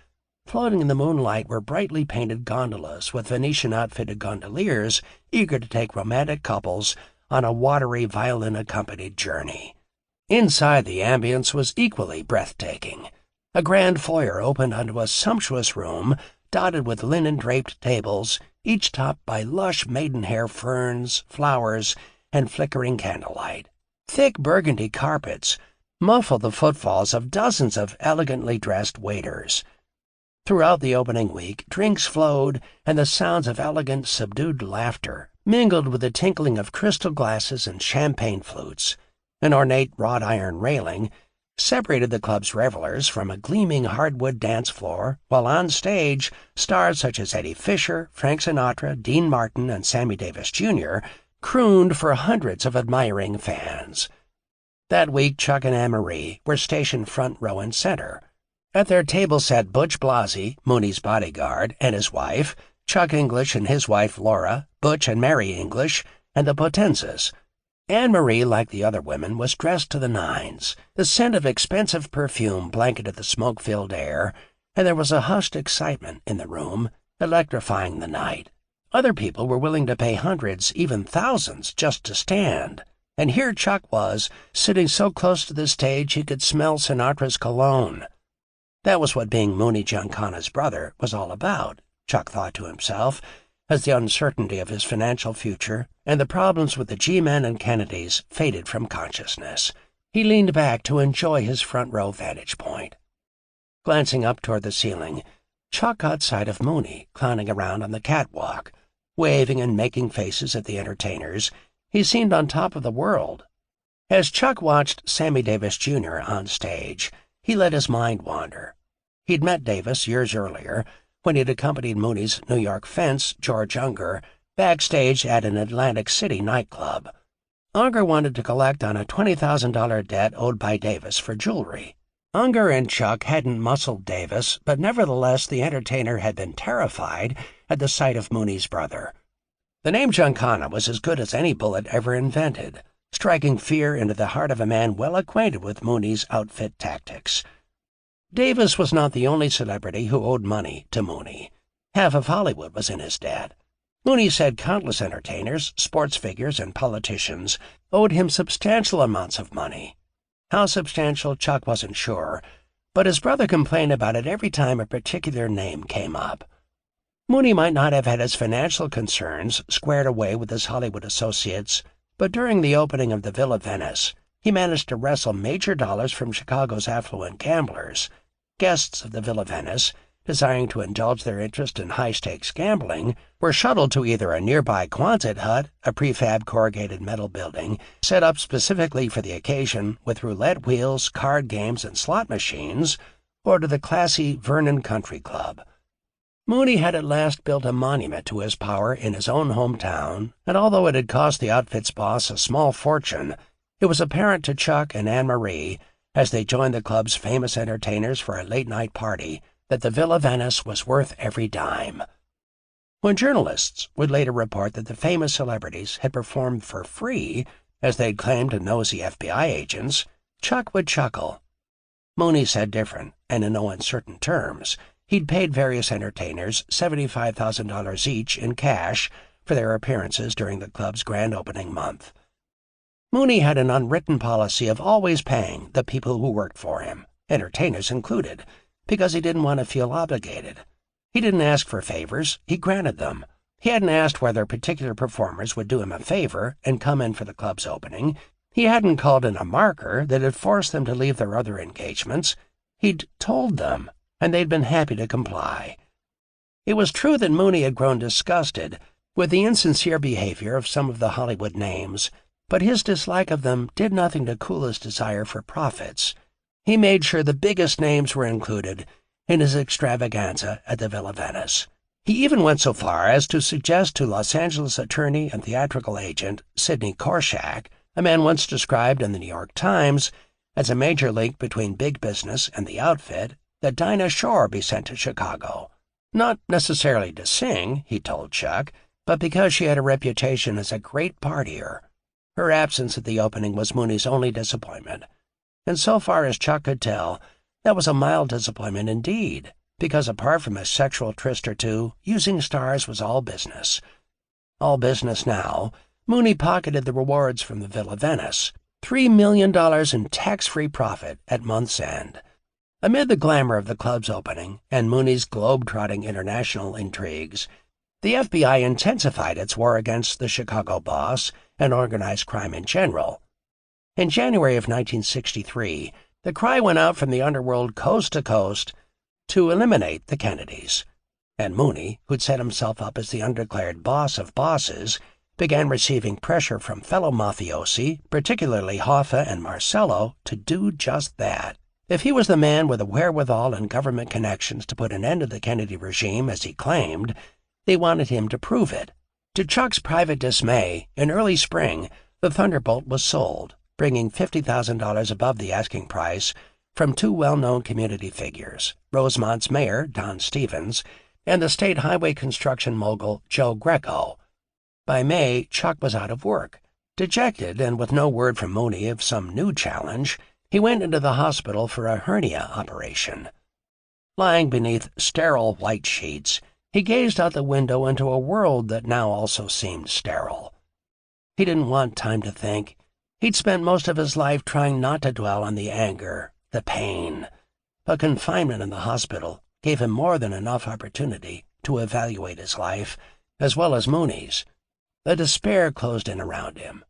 Speaker 2: Floating in the moonlight were brightly painted gondolas with Venetian-outfitted gondoliers eager to take romantic couples on a watery, violin-accompanied journey. Inside, the ambience was equally breathtaking. A grand foyer opened onto a sumptuous room dotted with linen-draped tables, each topped by lush maidenhair ferns, flowers, and flickering candlelight. Thick burgundy carpets muffled the footfalls of dozens of elegantly dressed waiters. Throughout the opening week, drinks flowed, and the sounds of elegant, subdued laughter mingled with the tinkling of crystal glasses and champagne flutes. An ornate wrought iron railing separated the club's revelers from a gleaming hardwood dance floor, while on stage, stars such as Eddie Fisher, Frank Sinatra, Dean Martin, and Sammy Davis Jr. crooned for hundreds of admiring fans. That week, Chuck and Anne-Marie were stationed front row and center. At their table sat Butch Blasey, Mooney's bodyguard, and his wife, Chuck English and his wife Laura, Butch and Mary English, and the Potenzas. Anne-Marie, like the other women, was dressed to the nines. The scent of expensive perfume blanketed the smoke-filled air, and there was a hushed excitement in the room, electrifying the night. Other people were willing to pay hundreds, even thousands, just to stand. And here Chuck was, sitting so close to the stage he could smell Sinatra's cologne. That was what being Mooney Giancana's brother was all about, Chuck thought to himself, as the uncertainty of his financial future and the problems with the G-men and Kennedys faded from consciousness. He leaned back to enjoy his front-row vantage point. Glancing up toward the ceiling, Chuck caught sight of Mooney clowning around on the catwalk, waving and making faces at the entertainers. He seemed on top of the world. As Chuck watched Sammy Davis Jr. on stage, he let his mind wander. He'd met Davis years earlier, when he'd accompanied Mooney's New York fence, George Unger, backstage at an Atlantic City nightclub. Unger wanted to collect on a $20,000 debt owed by Davis for jewelry. Unger and Chuck hadn't muscled Davis, but nevertheless the entertainer had been terrified at the sight of Mooney's brother. The name Giancana was as good as any bullet ever invented, striking fear into the heart of a man well acquainted with Mooney's outfit tactics. Davis was not the only celebrity who owed money to Mooney. Half of Hollywood was in his debt. Mooney said countless entertainers, sports figures, and politicians owed him substantial amounts of money. How substantial, Chuck wasn't sure, but his brother complained about it every time a particular name came up. Mooney might not have had his financial concerns squared away with his Hollywood associates, but during the opening of the Villa Venice, he managed to wrestle major dollars from Chicago's affluent gamblers. Guests of the Villa Venice, desiring to indulge their interest in high-stakes gambling, were shuttled to either a nearby Quonset hut, a prefab corrugated metal building set up specifically for the occasion with roulette wheels, card games, and slot machines, or to the classy Vernon Country Club. Mooney had at last built a monument to his power in his own hometown, and although it had cost the outfit's boss a small fortune, it was apparent to Chuck and Anne-Marie, as they joined the club's famous entertainers for a late-night party, that the Villa Venice was worth every dime. When journalists would later report that the famous celebrities had performed for free, as they'd claimed to nosy FBI agents, Chuck would chuckle. Mooney said different, and in no uncertain terms. He'd paid various entertainers $75,000 each in cash for their appearances during the club's grand opening month. Mooney had an unwritten policy of always paying the people who worked for him, entertainers included, because he didn't want to feel obligated. He didn't ask for favors, he granted them. He hadn't asked whether particular performers would do him a favor and come in for the club's opening. He hadn't called in a marker that had forced them to leave their other engagements. He'd told them, and they'd been happy to comply. It was true that Mooney had grown disgusted with the insincere behavior of some of the Hollywood names, but his dislike of them did nothing to cool his desire for profits. He made sure the biggest names were included in his extravaganza at the Villa Venice. He even went so far as to suggest to Los Angeles attorney and theatrical agent Sidney Korshak, a man once described in the New York Times as a major link between big business and the outfit, that Dinah Shore be sent to Chicago. Not necessarily to sing, he told Chuck, but because she had a reputation as a great partier. Her absence at the opening was Mooney's only disappointment, and so far as Chuck could tell, that was a mild disappointment indeed, because apart from a sexual tryst or two, using stars was all business. All business now. Mooney pocketed the rewards from the Villa Venice, $3 million in tax-free profit at month's end. Amid the glamour of the club's opening and Mooney's globe-trotting international intrigues, the FBI intensified its war against the Chicago boss and organized crime in general. In January of 1963, the cry went out from the underworld coast to coast to eliminate the Kennedys, and Mooney, who'd set himself up as the undeclared boss of bosses, began receiving pressure from fellow mafiosi, particularly Hoffa and Marcello, to do just that. If he was the man with the wherewithal and government connections to put an end to the Kennedy regime, as he claimed, they wanted him to prove it. To Chuck's private dismay, in early spring, the Thunderbolt was sold, bringing $50,000 above the asking price from two well-known community figures, Rosemont's mayor, Don Stevens, and the state highway construction mogul, Joe Greco. By May, Chuck was out of work. Dejected and with no word from Mooney of some new challenge, he went into the hospital for a hernia operation. Lying beneath sterile white sheets, he gazed out the window into a world that now also seemed sterile. He didn't want time to think. He'd spent most of his life trying not to dwell on the anger, the pain. But confinement in the hospital gave him more than enough opportunity to evaluate his life, as well as Mooney's. The despair closed in around him.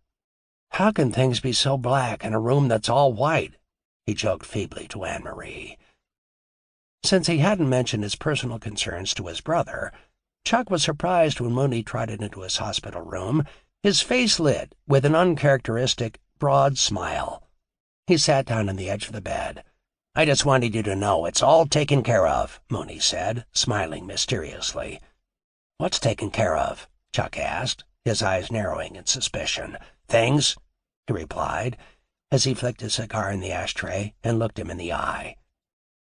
Speaker 2: "How can things be so black in a room that's all white?" he joked feebly to Anne-Marie. Since he hadn't mentioned his personal concerns to his brother, Chuck was surprised when Mooney trotted into his hospital room, his face lit with an uncharacteristic, broad smile. He sat down on the edge of the bed. "I just wanted you to know it's all taken care of," Mooney said, smiling mysteriously. "What's taken care of?" Chuck asked, his eyes narrowing in suspicion. "Things," he replied, as he flicked his cigar in the ashtray and looked him in the eye.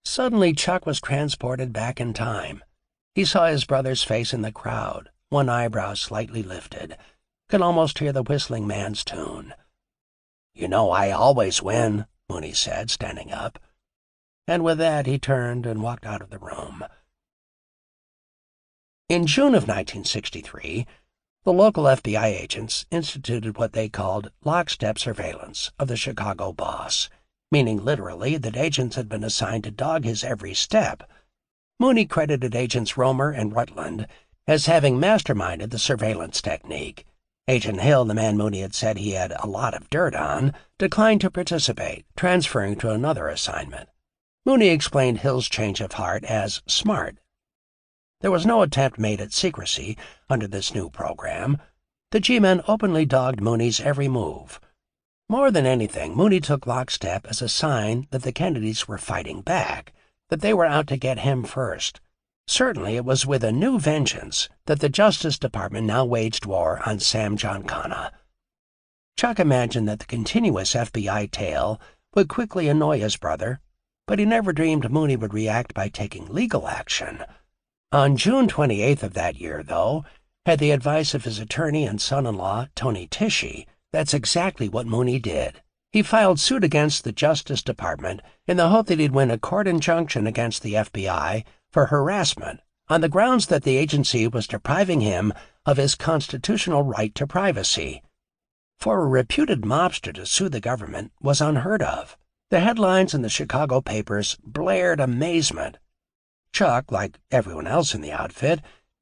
Speaker 2: Suddenly Chuck was transported back in time. He saw his brother's face in the crowd, one eyebrow slightly lifted, could almost hear the whistling man's tune. "You know I always win," Mooney said, standing up. And with that he turned and walked out of the room. In June of 1963, the local FBI agents instituted what they called lockstep surveillance of the Chicago boss, meaning literally that agents had been assigned to dog his every step. Mooney credited agents Romer and Rutland as having masterminded the surveillance technique. Agent Hill, the man Mooney had said he had a lot of dirt on, declined to participate, transferring to another assignment. Mooney explained Hill's change of heart as smart. There was no attempt made at secrecy under this new program. The G-men openly dogged Mooney's every move. More than anything, Mooney took lockstep as a sign that the Kennedys were fighting back, that they were out to get him first. Certainly it was with a new vengeance that the Justice Department now waged war on Sam Giancana. Chuck imagined that the continuous FBI tale would quickly annoy his brother, but he never dreamed Mooney would react by taking legal action. On June 28th of that year, though, at the advice of his attorney and son-in-law, Tony Tishy, that's exactly what Mooney did. He filed suit against the Justice Department in the hope that he'd win a court injunction against the FBI for harassment on the grounds that the agency was depriving him of his constitutional right to privacy. For a reputed mobster to sue the government was unheard of. The headlines in the Chicago papers blared amazement. Chuck, like everyone else in the outfit,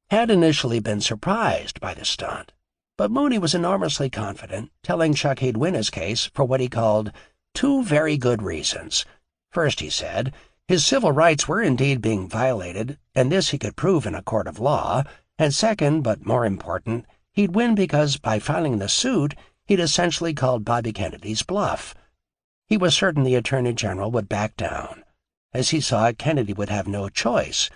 Speaker 2: had initially been surprised by the stunt. But Mooney was enormously confident, telling Chuck he'd win his case for what he called two very good reasons. First, he said, his civil rights were indeed being violated, and this he could prove in a court of law. And second, but more important, he'd win because by filing the suit, he'd essentially called Bobby Kennedy's bluff. He was certain the Attorney General would back down. As he saw it, Kennedy would have no choice.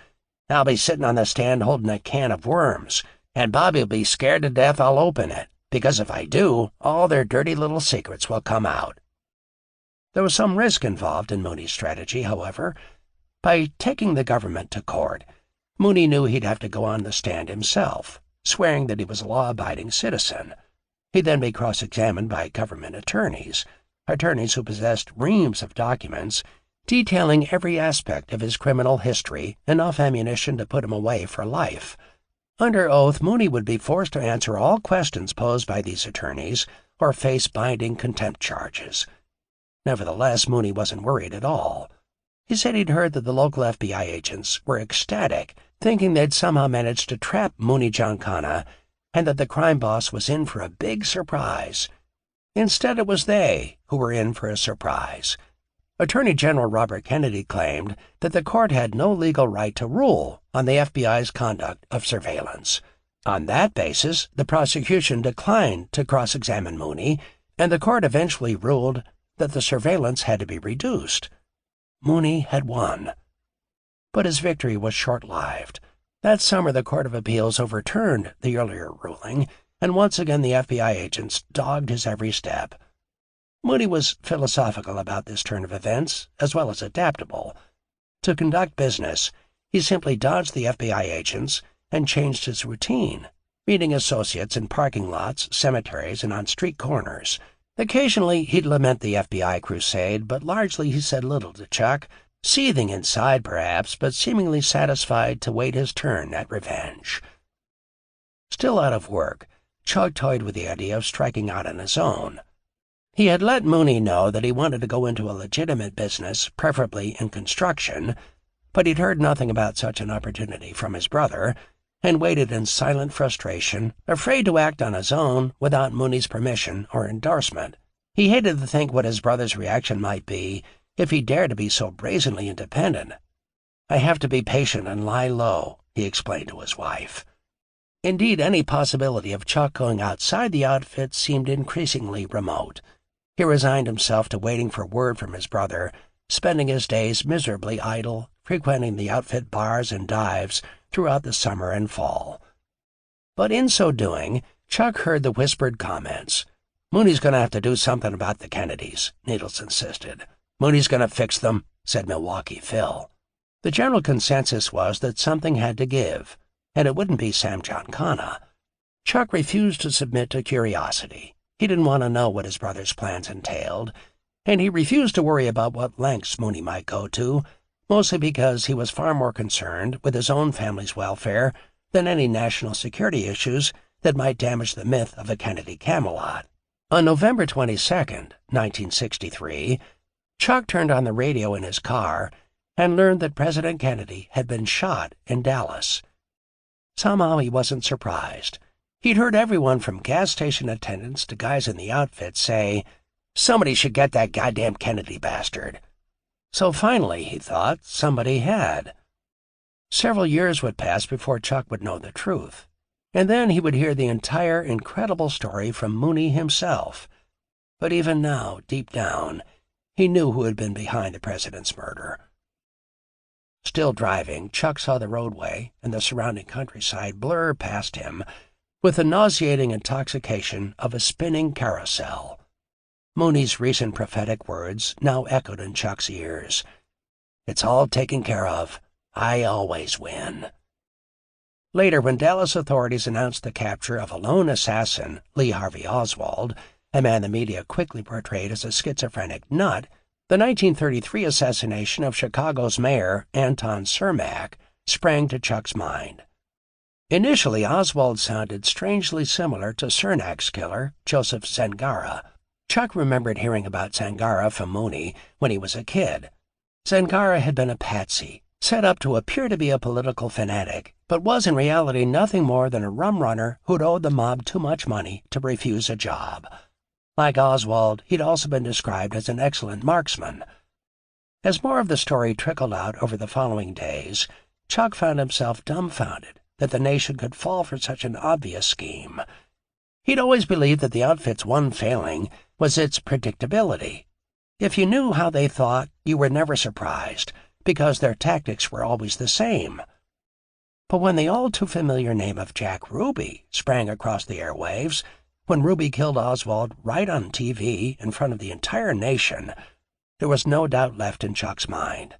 Speaker 2: "I'll be sitting on the stand holding a can of worms, and Bobby'll be scared to death I'll open it, because if I do, all their dirty little secrets will come out." There was some risk involved in Mooney's strategy, however. By taking the government to court, Mooney knew he'd have to go on the stand himself, swearing that he was a law-abiding citizen. He'd then be cross-examined by government attorneys who possessed reams of documents detailing every aspect of his criminal history, enough ammunition to put him away for life. Under oath, Mooney would be forced to answer all questions posed by these attorneys or face binding contempt charges. Nevertheless, Mooney wasn't worried at all. He said he'd heard that the local FBI agents were ecstatic, thinking they'd somehow managed to trap Mooney Giancana and that the crime boss was in for a big surprise. Instead, it was they who were in for a surprise. Attorney General Robert Kennedy claimed that the court had no legal right to rule on the FBI's conduct of surveillance. On that basis, the prosecution declined to cross-examine Mooney, and the court eventually ruled that the surveillance had to be reduced. Mooney had won. But his victory was short-lived. That summer, the Court of Appeals overturned the earlier ruling, and once again the FBI agents dogged his every step. Mooney was philosophical about this turn of events, as well as adaptable. To conduct business, he simply dodged the FBI agents and changed his routine, meeting associates in parking lots, cemeteries, and on street corners. Occasionally, he'd lament the FBI crusade, but largely he said little to Chuck, seething inside perhaps, but seemingly satisfied to wait his turn at revenge. Still out of work, Chuck toyed with the idea of striking out on his own. He had let Mooney know that he wanted to go into a legitimate business, preferably in construction, but he'd heard nothing about such an opportunity from his brother, and waited in silent frustration, afraid to act on his own without Mooney's permission or endorsement. He hated to think what his brother's reaction might be if he dared to be so brazenly independent. "I have to be patient and lie low," he explained to his wife. Indeed, any possibility of Chuck going outside the outfit seemed increasingly remote. He resigned himself to waiting for word from his brother, spending his days miserably idle, frequenting the outfit bars and dives throughout the summer and fall. But in so doing, Chuck heard the whispered comments. "Mooney's going to have to do something about the Kennedys," Needles insisted. "Mooney's going to fix them," said Milwaukee Phil. The general consensus was that something had to give, and it wouldn't be Sam Giancana. Chuck refused to submit to curiosity. He didn't want to know what his brother's plans entailed, and he refused to worry about what lengths Mooney might go to, mostly because he was far more concerned with his own family's welfare than any national security issues that might damage the myth of a Kennedy Camelot. On November 22, 1963, Chuck turned on the radio in his car and learned that President Kennedy had been shot in Dallas. Somehow he wasn't surprised. He'd heard everyone from gas station attendants to guys in the outfit say, "Somebody should get that goddamn Kennedy bastard." So finally, he thought, somebody had. Several years would pass before Chuck would know the truth, and then he would hear the entire incredible story from Mooney himself. But even now, deep down, he knew who had been behind the president's murder. Still driving, Chuck saw the roadway and the surrounding countryside blur past him with the nauseating intoxication of a spinning carousel. Mooney's recent prophetic words now echoed in Chuck's ears. "It's all taken care of. I always win." Later, when Dallas authorities announced the capture of a lone assassin, Lee Harvey Oswald, a man the media quickly portrayed as a schizophrenic nut, the 1933 assassination of Chicago's mayor, Anton Cermak, sprang to Chuck's mind. Initially, Oswald sounded strangely similar to Cernak's killer, Joseph Zangara. Chuck remembered hearing about Zangara from Mooney when he was a kid. Zangara had been a patsy, set up to appear to be a political fanatic, but was in reality nothing more than a rum runner who'd owed the mob too much money to refuse a job. Like Oswald, he'd also been described as an excellent marksman. As more of the story trickled out over the following days, Chuck found himself dumbfounded that the nation could fall for such an obvious scheme. He'd always believed that the outfit's one failing was its predictability. If you knew how they thought, you were never surprised, because their tactics were always the same. But when the all-too-familiar name of Jack Ruby sprang across the airwaves, when Ruby killed Oswald right on TV in front of the entire nation, there was no doubt left in Chuck's mind.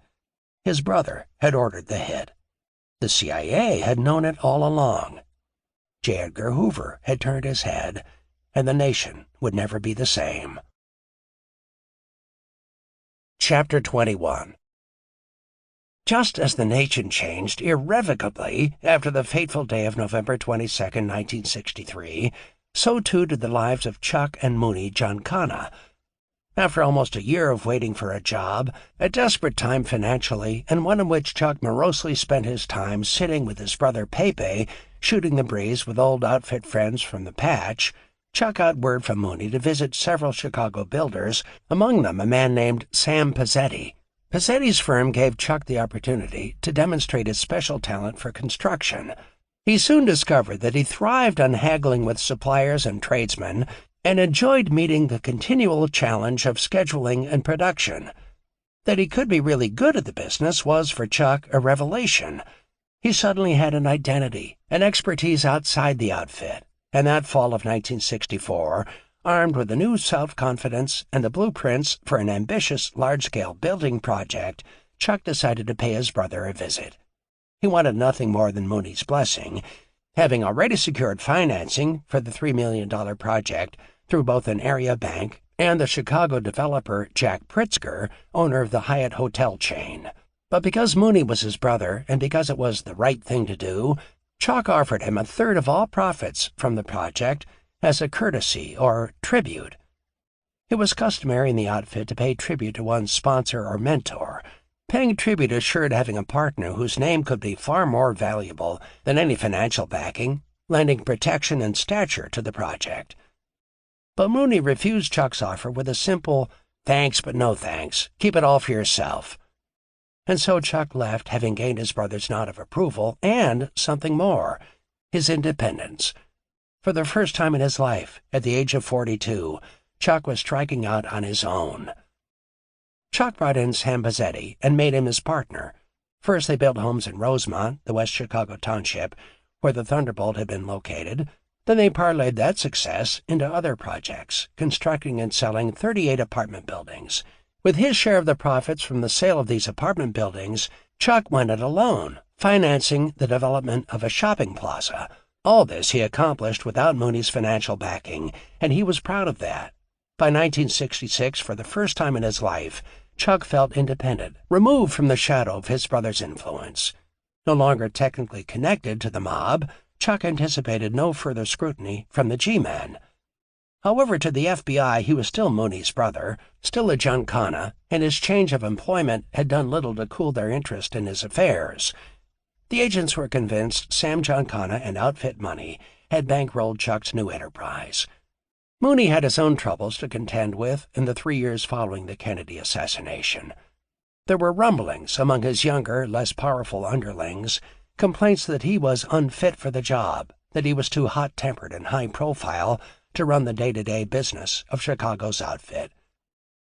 Speaker 2: His brother had ordered the hit. The CIA had known it all along. J. Edgar Hoover had turned his head, and the nation would never be the same. Chapter 21. Just as the nation changed irrevocably after the fateful day of November 22, 1963, so too did the lives of Chuck and Mooney Giancana. After almost a year of waiting for a job, a desperate time financially, and one in which Chuck morosely spent his time sitting with his brother Pepe, shooting the breeze with old outfit friends from the patch, Chuck got word from Mooney to visit several Chicago builders, among them a man named Sam Pizzetti. Pizzetti's firm gave Chuck the opportunity to demonstrate his special talent for construction. He soon discovered that he thrived on haggling with suppliers and tradesmen and enjoyed meeting the continual challenge of scheduling and production. That he could be really good at the business was, for Chuck, a revelation. He suddenly had an identity, an expertise outside the outfit, and that fall of 1964, armed with a new self-confidence and the blueprints for an ambitious large-scale building project, Chuck decided to pay his brother a visit. He wanted nothing more than Mooney's blessing, having already secured financing for the $3 million project through both an area bank and the Chicago developer Jack Pritzker, owner of the Hyatt hotel chain. But because Mooney was his brother and because it was the right thing to do, Chuck offered him a third of all profits from the project as a courtesy or tribute. It was customary in the outfit to pay tribute to one's sponsor or mentor. Paying tribute assured having a partner whose name could be far more valuable than any financial backing, lending protection and stature to the project. But Mooney refused Chuck's offer with a simple, "Thanks, but no thanks. Keep it all for yourself." And so Chuck left, having gained his brother's nod of approval and something more, his independence. For the first time in his life, at the age of 42, Chuck was striking out on his own. Chuck brought in Sam Bazzetti and made him his partner. First they built homes in Rosemont, the West Chicago township, where the Thunderbolt had been located. Then they parlayed that success into other projects, constructing and selling 38 apartment buildings. With his share of the profits from the sale of these apartment buildings, Chuck went it alone, financing the development of a shopping plaza. All this he accomplished without Mooney's financial backing, and he was proud of that. By 1966, for the first time in his life, Chuck felt independent, removed from the shadow of his brother's influence. No longer technically connected to the mob, Chuck anticipated no further scrutiny from the G-Men. However, to the FBI, he was still Mooney's brother, still a Giancana, and his change of employment had done little to cool their interest in his affairs. The agents were convinced Sam Giancana and Outfit Money had bankrolled Chuck's new enterprise. Mooney had his own troubles to contend with in the 3 years following the Kennedy assassination. There were rumblings among his younger, less powerful underlings, complaints that he was unfit for the job, that he was too hot-tempered and high-profile to run the day-to-day business of Chicago's outfit.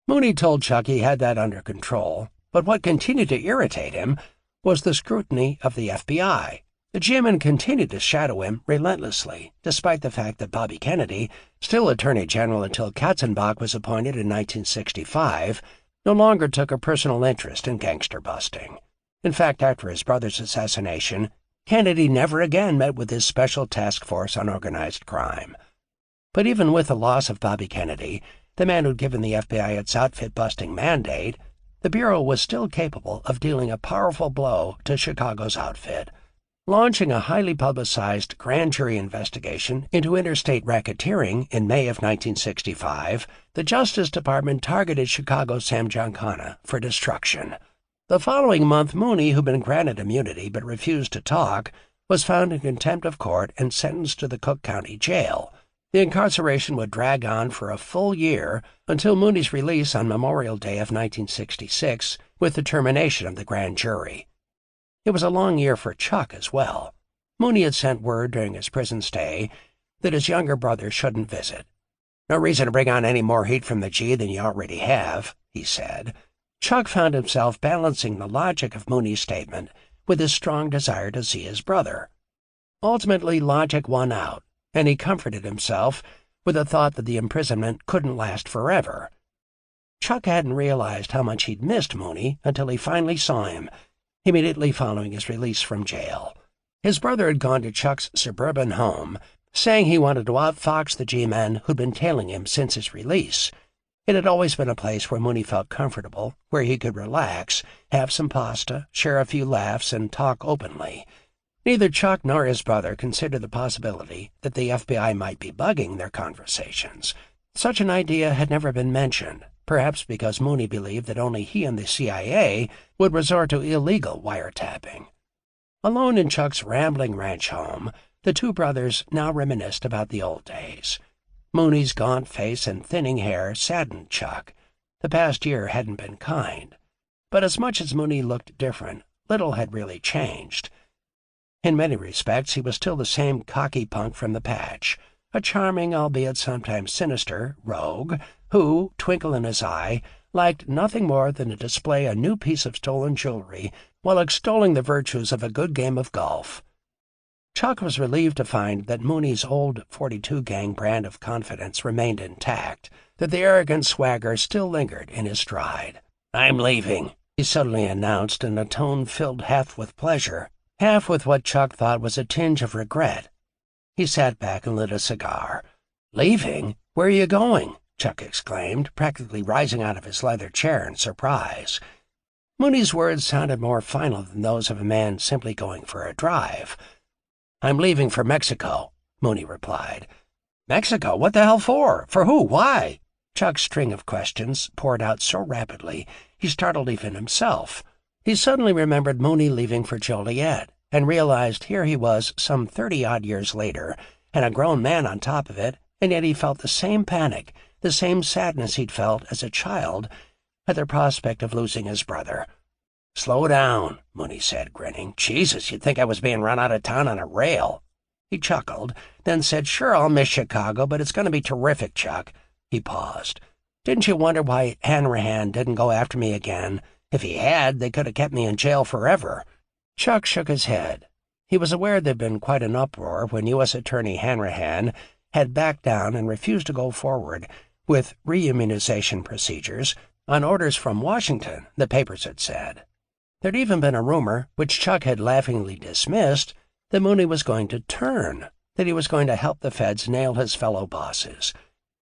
Speaker 2: Mooney told Chuck he had that under control, but what continued to irritate him was the scrutiny of the FBI. The G-men continued to shadow him relentlessly, despite the fact that Bobby Kennedy, still Attorney General until Katzenbach was appointed in 1965, no longer took a personal interest in gangster busting. In fact, after his brother's assassination, Kennedy never again met with his Special Task Force on Organized Crime. But even with the loss of Bobby Kennedy, the man who'd given the FBI its outfit-busting mandate, the Bureau was still capable of dealing a powerful blow to Chicago's outfit. Launching a highly publicized grand jury investigation into interstate racketeering in May of 1965, the Justice Department targeted Chicago's Sam Giancana for destruction. The following month, Mooney, who'd been granted immunity but refused to talk, was found in contempt of court and sentenced to the Cook County Jail. The incarceration would drag on for a full year until Mooney's release on Memorial Day of 1966 with the termination of the grand jury. It was a long year for Chuck as well. Mooney had sent word during his prison stay that his younger brother shouldn't visit. "No reason to bring on any more heat from the G than you already have," he said. Chuck found himself balancing the logic of Mooney's statement with his strong desire to see his brother. Ultimately, logic won out, and he comforted himself with the thought that the imprisonment couldn't last forever. Chuck hadn't realized how much he'd missed Mooney until he finally saw him, immediately following his release from jail. His brother had gone to Chuck's suburban home, saying he wanted to outfox the G-men who'd been tailing him since his release. It had always been a place where Mooney felt comfortable, where he could relax, have some pasta, share a few laughs, and talk openly. Neither Chuck nor his brother considered the possibility that the FBI might be bugging their conversations. Such an idea had never been mentioned, perhaps because Mooney believed that only he and the CIA would resort to illegal wiretapping. Alone in Chuck's rambling ranch home, the two brothers now reminisced about the old days. Mooney's gaunt face and thinning hair saddened Chuck. The past year hadn't been kind. But as much as Mooney looked different, little had really changed. In many respects, he was still the same cocky punk from the patch, a charming, albeit sometimes sinister, rogue who, twinkle in his eye, liked nothing more than to display a new piece of stolen jewelry while extolling the virtues of a good game of golf. Chuck was relieved to find that Mooney's old 42 gang brand of confidence remained intact, that the arrogant swagger still lingered in his stride. "I'm leaving," he suddenly announced in a tone filled half with pleasure, half with what Chuck thought was a tinge of regret. He sat back and lit a cigar. "Leaving? Where are you going?" Chuck exclaimed, practically rising out of his leather chair in surprise. Mooney's words sounded more final than those of a man simply going for a drive. "I'm leaving for Mexico," Mooney replied. "Mexico? What the hell for? For who? Why?" Chuck's string of questions poured out so rapidly he startled even himself. He suddenly remembered Mooney leaving for Joliet, and realized here he was some 30-odd years later, and a grown man on top of it, and yet he felt the same panic, the same sadness he'd felt as a child at the prospect of losing his brother. "Slow down," Mooney said, grinning. "Jesus, you'd think I was being run out of town on a rail." He chuckled, then said, "Sure, I'll miss Chicago, but it's going to be terrific, Chuck." He paused. "Didn't you wonder why Hanrahan didn't go after me again? If he had, they could have kept me in jail forever." Chuck shook his head. He was aware there'd been quite an uproar when U.S. Attorney Hanrahan had backed down and refused to go forward with reimmunization procedures on orders from Washington, the papers had said. There'd even been a rumor, which Chuck had laughingly dismissed, that Mooney was going to turn, that he was going to help the feds nail his fellow bosses.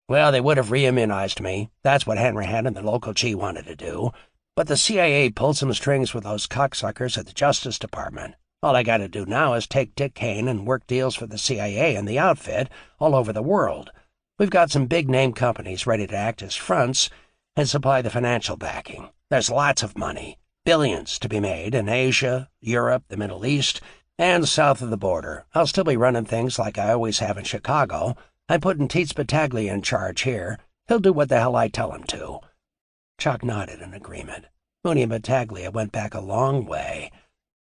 Speaker 2: "Well, they would have reimmunized me. That's what Hanrahan and the local G wanted to do. But the CIA pulled some strings with those cocksuckers at the Justice Department. All I got to do now is take Dick Kane and work deals for the CIA and the outfit all over the world. We've got some big-name companies ready to act as fronts and supply the financial backing. There's lots of money. Billions to be made in Asia, Europe, the Middle East, and south of the border. I'll still be running things like I always have in Chicago. I'm putting Teets Battaglia in charge here. He'll do what the hell I tell him to." Chuck nodded in agreement. Mooney and Battaglia went back a long way.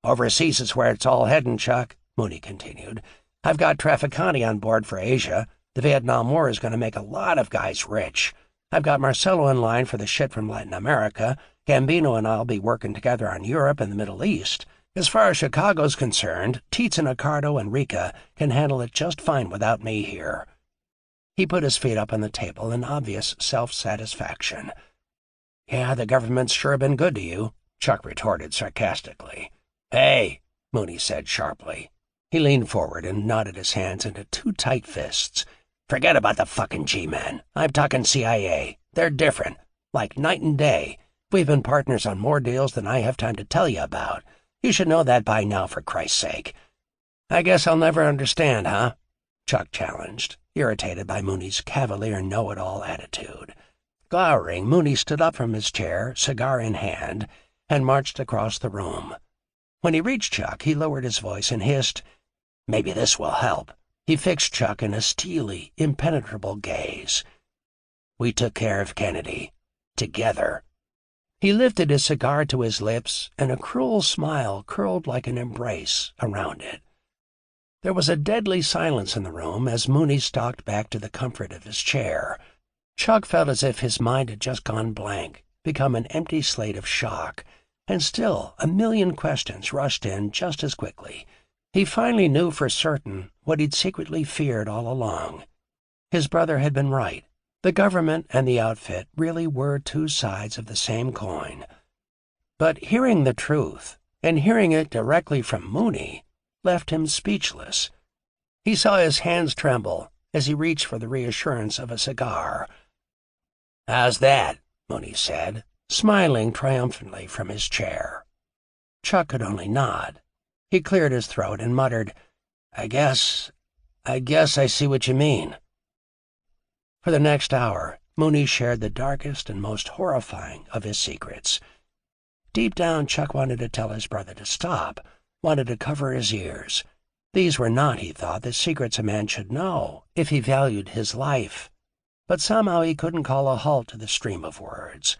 Speaker 2: "Overseas is where it's all heading, Chuck," Mooney continued. "I've got Trafficani on board for Asia. The Vietnam War is going to make a lot of guys rich. I've got Marcelo in line for the shit from Latin America. Gambino and I'll be working together on Europe and the Middle East. As far as Chicago's concerned, Teets and Ricardo and Rika can handle it just fine without me here." He put his feet up on the table in obvious self-satisfaction. "Yeah, the government's sure been good to you," Chuck retorted sarcastically. "Hey," Mooney said sharply. He leaned forward and knotted his hands into two tight fists. "Forget about the fucking G-men. I'm talking CIA. They're different, like night and day. We've been partners on more deals than I have time to tell you about. You should know that by now, for Christ's sake." "I guess I'll never understand, huh?" Chuck challenged, irritated by Mooney's cavalier know-it-all attitude. Glowering, Mooney stood up from his chair, cigar in hand, and marched across the room. When he reached Chuck, he lowered his voice and hissed, "Maybe this will help." He fixed Chuck in a steely, impenetrable gaze. "We took care of Kennedy. Together." He lifted his cigar to his lips, and a cruel smile curled like an embrace around it. There was a deadly silence in the room as Mooney stalked back to the comfort of his chair. Chuck felt as if his mind had just gone blank, become an empty slate of shock, and still a million questions rushed in just as quickly. He finally knew for certain what he'd secretly feared all along. His brother had been right. The government and the outfit really were two sides of the same coin. But hearing the truth, and hearing it directly from Mooney, left him speechless. He saw his hands tremble as he reached for the reassurance of a cigar. "How's that?" Mooney said, smiling triumphantly from his chair. Chuck could only nod. He cleared his throat and muttered, I guess I see what you mean." For the next hour, Mooney shared the darkest and most horrifying of his secrets. Deep down, Chuck wanted to tell his brother to stop, wanted to cover his ears. These were not, he thought, the secrets a man should know if he valued his life. But somehow he couldn't call a halt to the stream of words.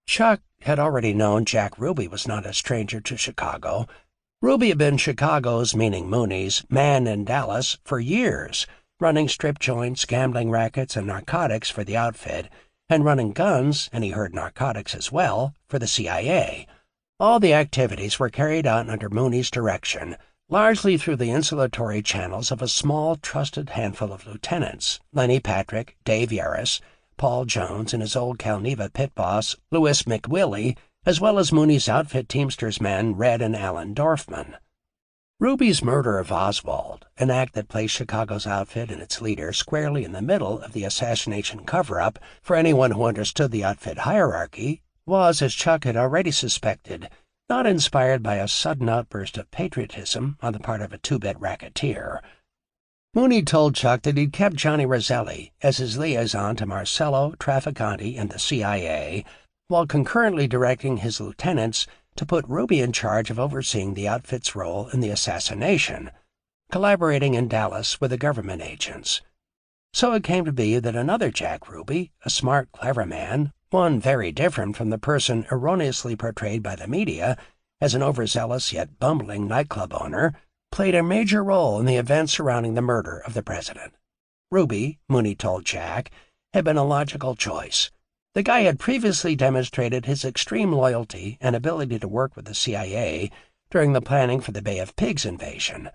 Speaker 2: Chuck had already known Jack Ruby was not a stranger to Chicago. Ruby had been Chicago's, meaning Mooney's, man in Dallas for years, running strip joints, gambling rackets, and narcotics for the outfit, and running guns, and he heard narcotics as well, for the CIA. All the activities were carried out under Mooney's direction, largely through the insulatory channels of a small, trusted handful of lieutenants, Lenny Patrick, Dave Yaris, Paul Jones, and his old Calneva pit boss, Louis McWillie, as well as Mooney's outfit Teamsters men, Red and Alan Dorfman. Ruby's murder of Oswald, an act that placed Chicago's outfit and its leader squarely in the middle of the assassination cover-up for anyone who understood the outfit hierarchy, was, as Chuck had already suspected, not inspired by a sudden outburst of patriotism on the part of a two-bit racketeer. Mooney told Chuck that he'd kept Johnny Roselli as his liaison to Marcello, Trafficante, and the CIA, while concurrently directing his lieutenants to put Ruby in charge of overseeing the outfit's role in the assassination, collaborating in Dallas with the government agents. So it came to be that another Jack Ruby, a smart, clever man, one very different from the person erroneously portrayed by the media as an overzealous yet bumbling nightclub owner, played a major role in the events surrounding the murder of the president. Ruby, Mooney told Jack, had been a logical choice. The guy had previously demonstrated his extreme loyalty and ability to work with the CIA during the planning for the Bay of Pigs invasion.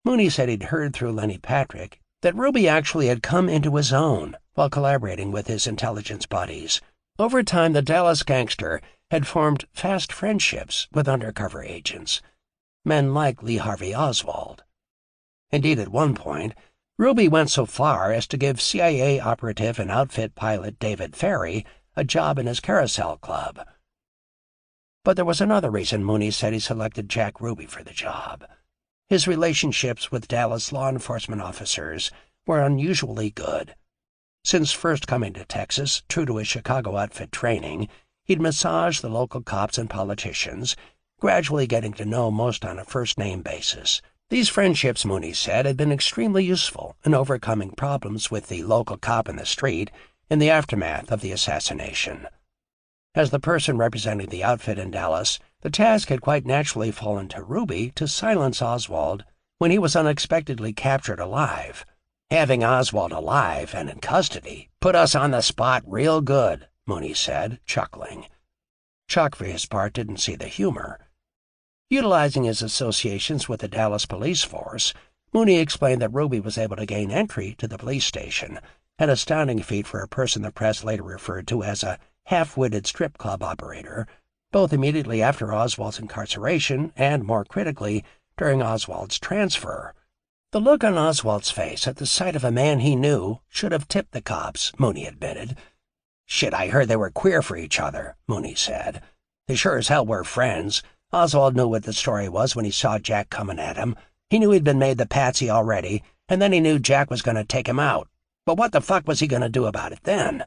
Speaker 2: Mooney said he'd heard through Lenny Patrick that Ruby actually had come into his own while collaborating with his intelligence buddies. Over time, the Dallas gangster had formed fast friendships with undercover agents, men like Lee Harvey Oswald. Indeed, at one point, Ruby went so far as to give CIA operative and outfit pilot David Ferry a job in his Carousel Club. But there was another reason Mooney said he selected Jack Ruby for the job. His relationships with Dallas law enforcement officers were unusually good. Since first coming to Texas, true to his Chicago outfit training, he'd massaged the local cops and politicians, gradually getting to know most on a first-name basis. These friendships, Mooney said, had been extremely useful in overcoming problems with the local cop in the street in the aftermath of the assassination. As the person representing the outfit in Dallas, the task had quite naturally fallen to Ruby to silence Oswald when he was unexpectedly captured alive. Having Oswald alive and in custody put us on the spot real good, Mooney said, chuckling. Chuck, for his part, didn't see the humor. Utilizing his associations with the Dallas police force, Mooney explained that Ruby was able to gain entry to the police station, an astounding feat for a person the press later referred to as a half-witted strip club operator, both immediately after Oswald's incarceration and, more critically, during Oswald's transfer. The look on Oswald's face at the sight of a man he knew should have tipped the cops, Mooney admitted. "Shit, I heard they were queer for each other," Mooney said. "They sure as hell were friends. Oswald knew what the story was when he saw Jack coming at him. He knew he'd been made the patsy already, and then he knew Jack was going to take him out. But what the fuck was he going to do about it then?"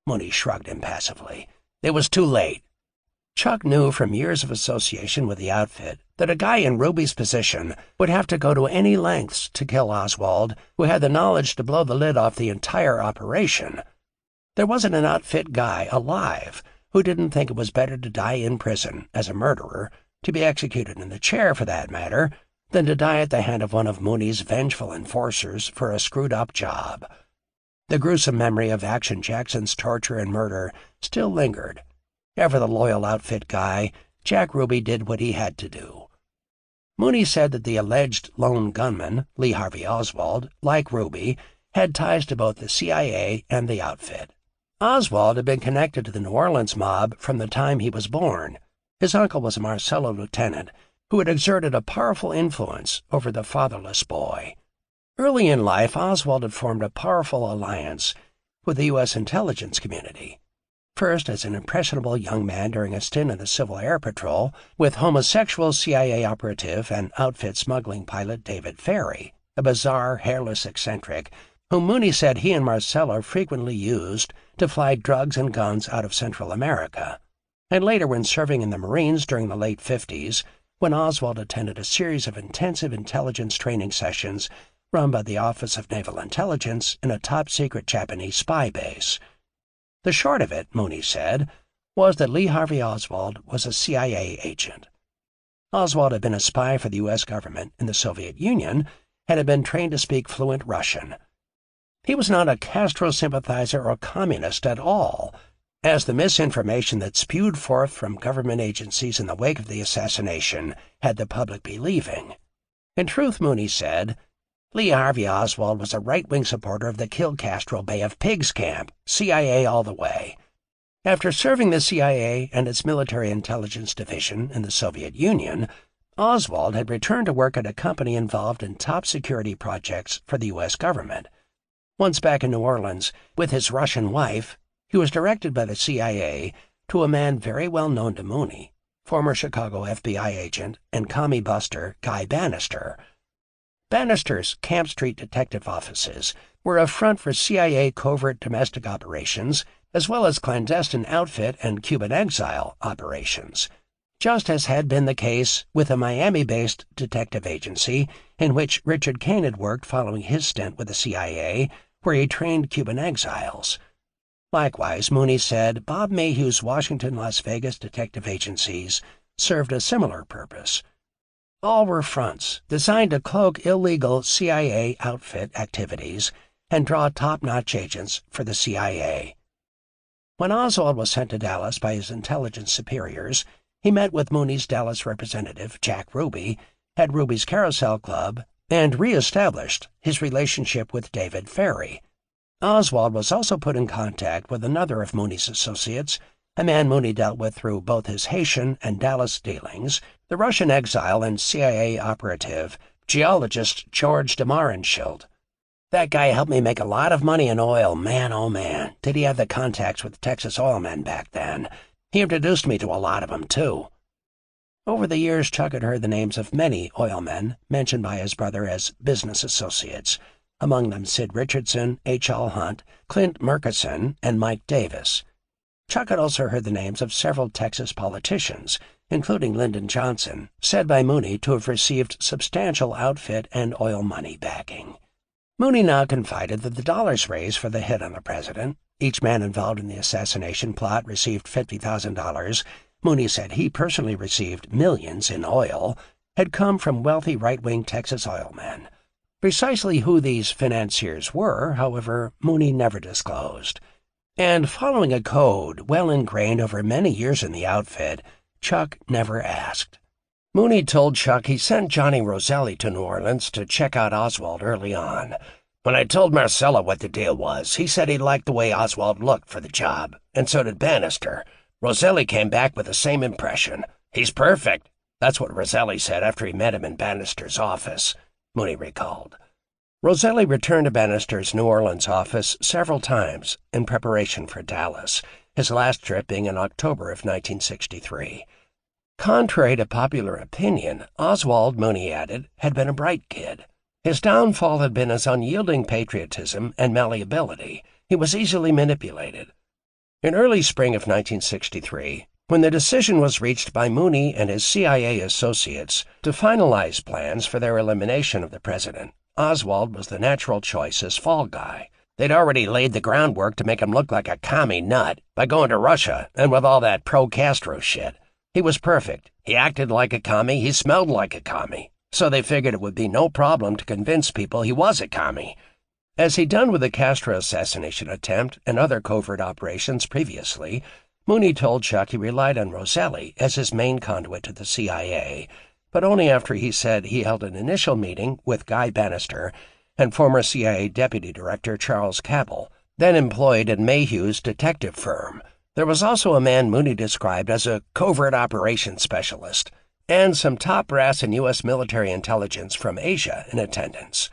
Speaker 2: Mooney shrugged impassively. "It was too late." Chuck knew from years of association with the outfit that a guy in Ruby's position would have to go to any lengths to kill Oswald, who had the knowledge to blow the lid off the entire operation. There wasn't an outfit guy alive who didn't think it was better to die in prison as a murderer, to be executed in the chair for that matter, than to die at the hand of one of Mooney's vengeful enforcers for a screwed-up job. The gruesome memory of Action Jackson's torture and murder still lingered. Ever the loyal outfit guy, Jack Ruby did what he had to do. Mooney said that the alleged lone gunman, Lee Harvey Oswald, like Ruby, had ties to both the CIA and the outfit. Oswald had been connected to the New Orleans mob from the time he was born. His uncle was a Marcello lieutenant who had exerted a powerful influence over the fatherless boy. Early in life, Oswald had formed a powerful alliance with the U.S. intelligence community. First as an impressionable young man during a stint in the Civil Air Patrol with homosexual CIA operative and outfit smuggling pilot David Ferry, a bizarre, hairless eccentric whom Mooney said he and Marcello frequently used to fly drugs and guns out of Central America. And later when serving in the Marines during the late 50s, when Oswald attended a series of intensive intelligence training sessions run by the Office of Naval Intelligence in a top-secret Japanese spy base. The short of it, Mooney said, was that Lee Harvey Oswald was a CIA agent. Oswald had been a spy for the U.S. government in the Soviet Union and had been trained to speak fluent Russian. He was not a Castro sympathizer or communist at all, as the misinformation that spewed forth from government agencies in the wake of the assassination had the public believing. In truth, Mooney said, Lee Harvey Oswald was a right-wing supporter of the Kill Castro Bay of Pigs camp, CIA all the way. After serving the CIA and its military intelligence division in the Soviet Union, Oswald had returned to work at a company involved in top security projects for the U.S. government. Once back in New Orleans with his Russian wife, he was directed by the CIA to a man very well known to Mooney, former Chicago FBI agent and commie buster Guy Bannister. Bannister's Camp Street detective offices were a front for CIA covert domestic operations, as well as clandestine outfit and Cuban exile operations, just as had been the case with a Miami-based detective agency in which Richard Kane had worked following his stint with the CIA, where he trained Cuban exiles. Likewise, Mooney said Bob Mayhew's Washington-Las Vegas detective agencies served a similar purpose. All were fronts designed to cloak illegal CIA outfit activities and draw top-notch agents for the CIA. When Oswald was sent to Dallas by his intelligence superiors, he met with Mooney's Dallas representative, Jack Ruby, at Ruby's Carousel Club, and re-established his relationship with David Ferry. Oswald was also put in contact with another of Mooney's associates, a man Mooney dealt with through both his Haitian and Dallas dealings, the Russian exile and CIA operative, geologist George Demarenschild. That guy helped me make a lot of money in oil, man oh man. Did he have the contacts with Texas oil men back then? He introduced me to a lot of them, too. Over the years, Chuck had heard the names of many oil men mentioned by his brother as business associates, among them Sid Richardson, H. L. Hunt, Clint Murkison, and Mike Davis. Chuck had also heard the names of several Texas politicians, including Lyndon Johnson, said by Mooney to have received substantial outfit and oil money backing. Mooney now confided that the dollars raised for the hit on the president, each man involved in the assassination plot received $50,000, Mooney said he personally received millions in oil, had come from wealthy right-wing Texas oil men. Precisely who these financiers were, however, Mooney never disclosed. And following a code well ingrained over many years in the outfit, Chuck never asked. Mooney told Chuck he sent Johnny Roselli to New Orleans to check out Oswald early on. When I told Marcella what the deal was, he said he liked the way Oswald looked for the job, and so did Bannister. Roselli came back with the same impression. He's perfect. That's what Roselli said after he met him in Bannister's office, Mooney recalled. Roselli returned to Bannister's New Orleans office several times in preparation for Dallas, his last trip being in October of 1963. Contrary to popular opinion, Oswald, Mooney added, had been a bright kid. His downfall had been his unyielding patriotism and malleability. He was easily manipulated. In early spring of 1963, when the decision was reached by Mooney and his CIA associates to finalize plans for their elimination of the president, Oswald was the natural choice as fall guy. They'd already laid the groundwork to make him look like a commie nut by going to Russia and with all that pro-Castro shit. He was perfect. He acted like a commie. He smelled like a commie. So they figured it would be no problem to convince people he was a commie. As he'd done with the Castro assassination attempt and other covert operations previously, Mooney told Chuck he relied on Roselli as his main conduit to the CIA, but only after he said he held an initial meeting with Guy Bannister and former CIA Deputy Director Charles Cabell, then employed in Mayhew's detective firm. There was also a man Mooney described as a covert operations specialist, and some top brass in U.S. military intelligence from Asia in attendance.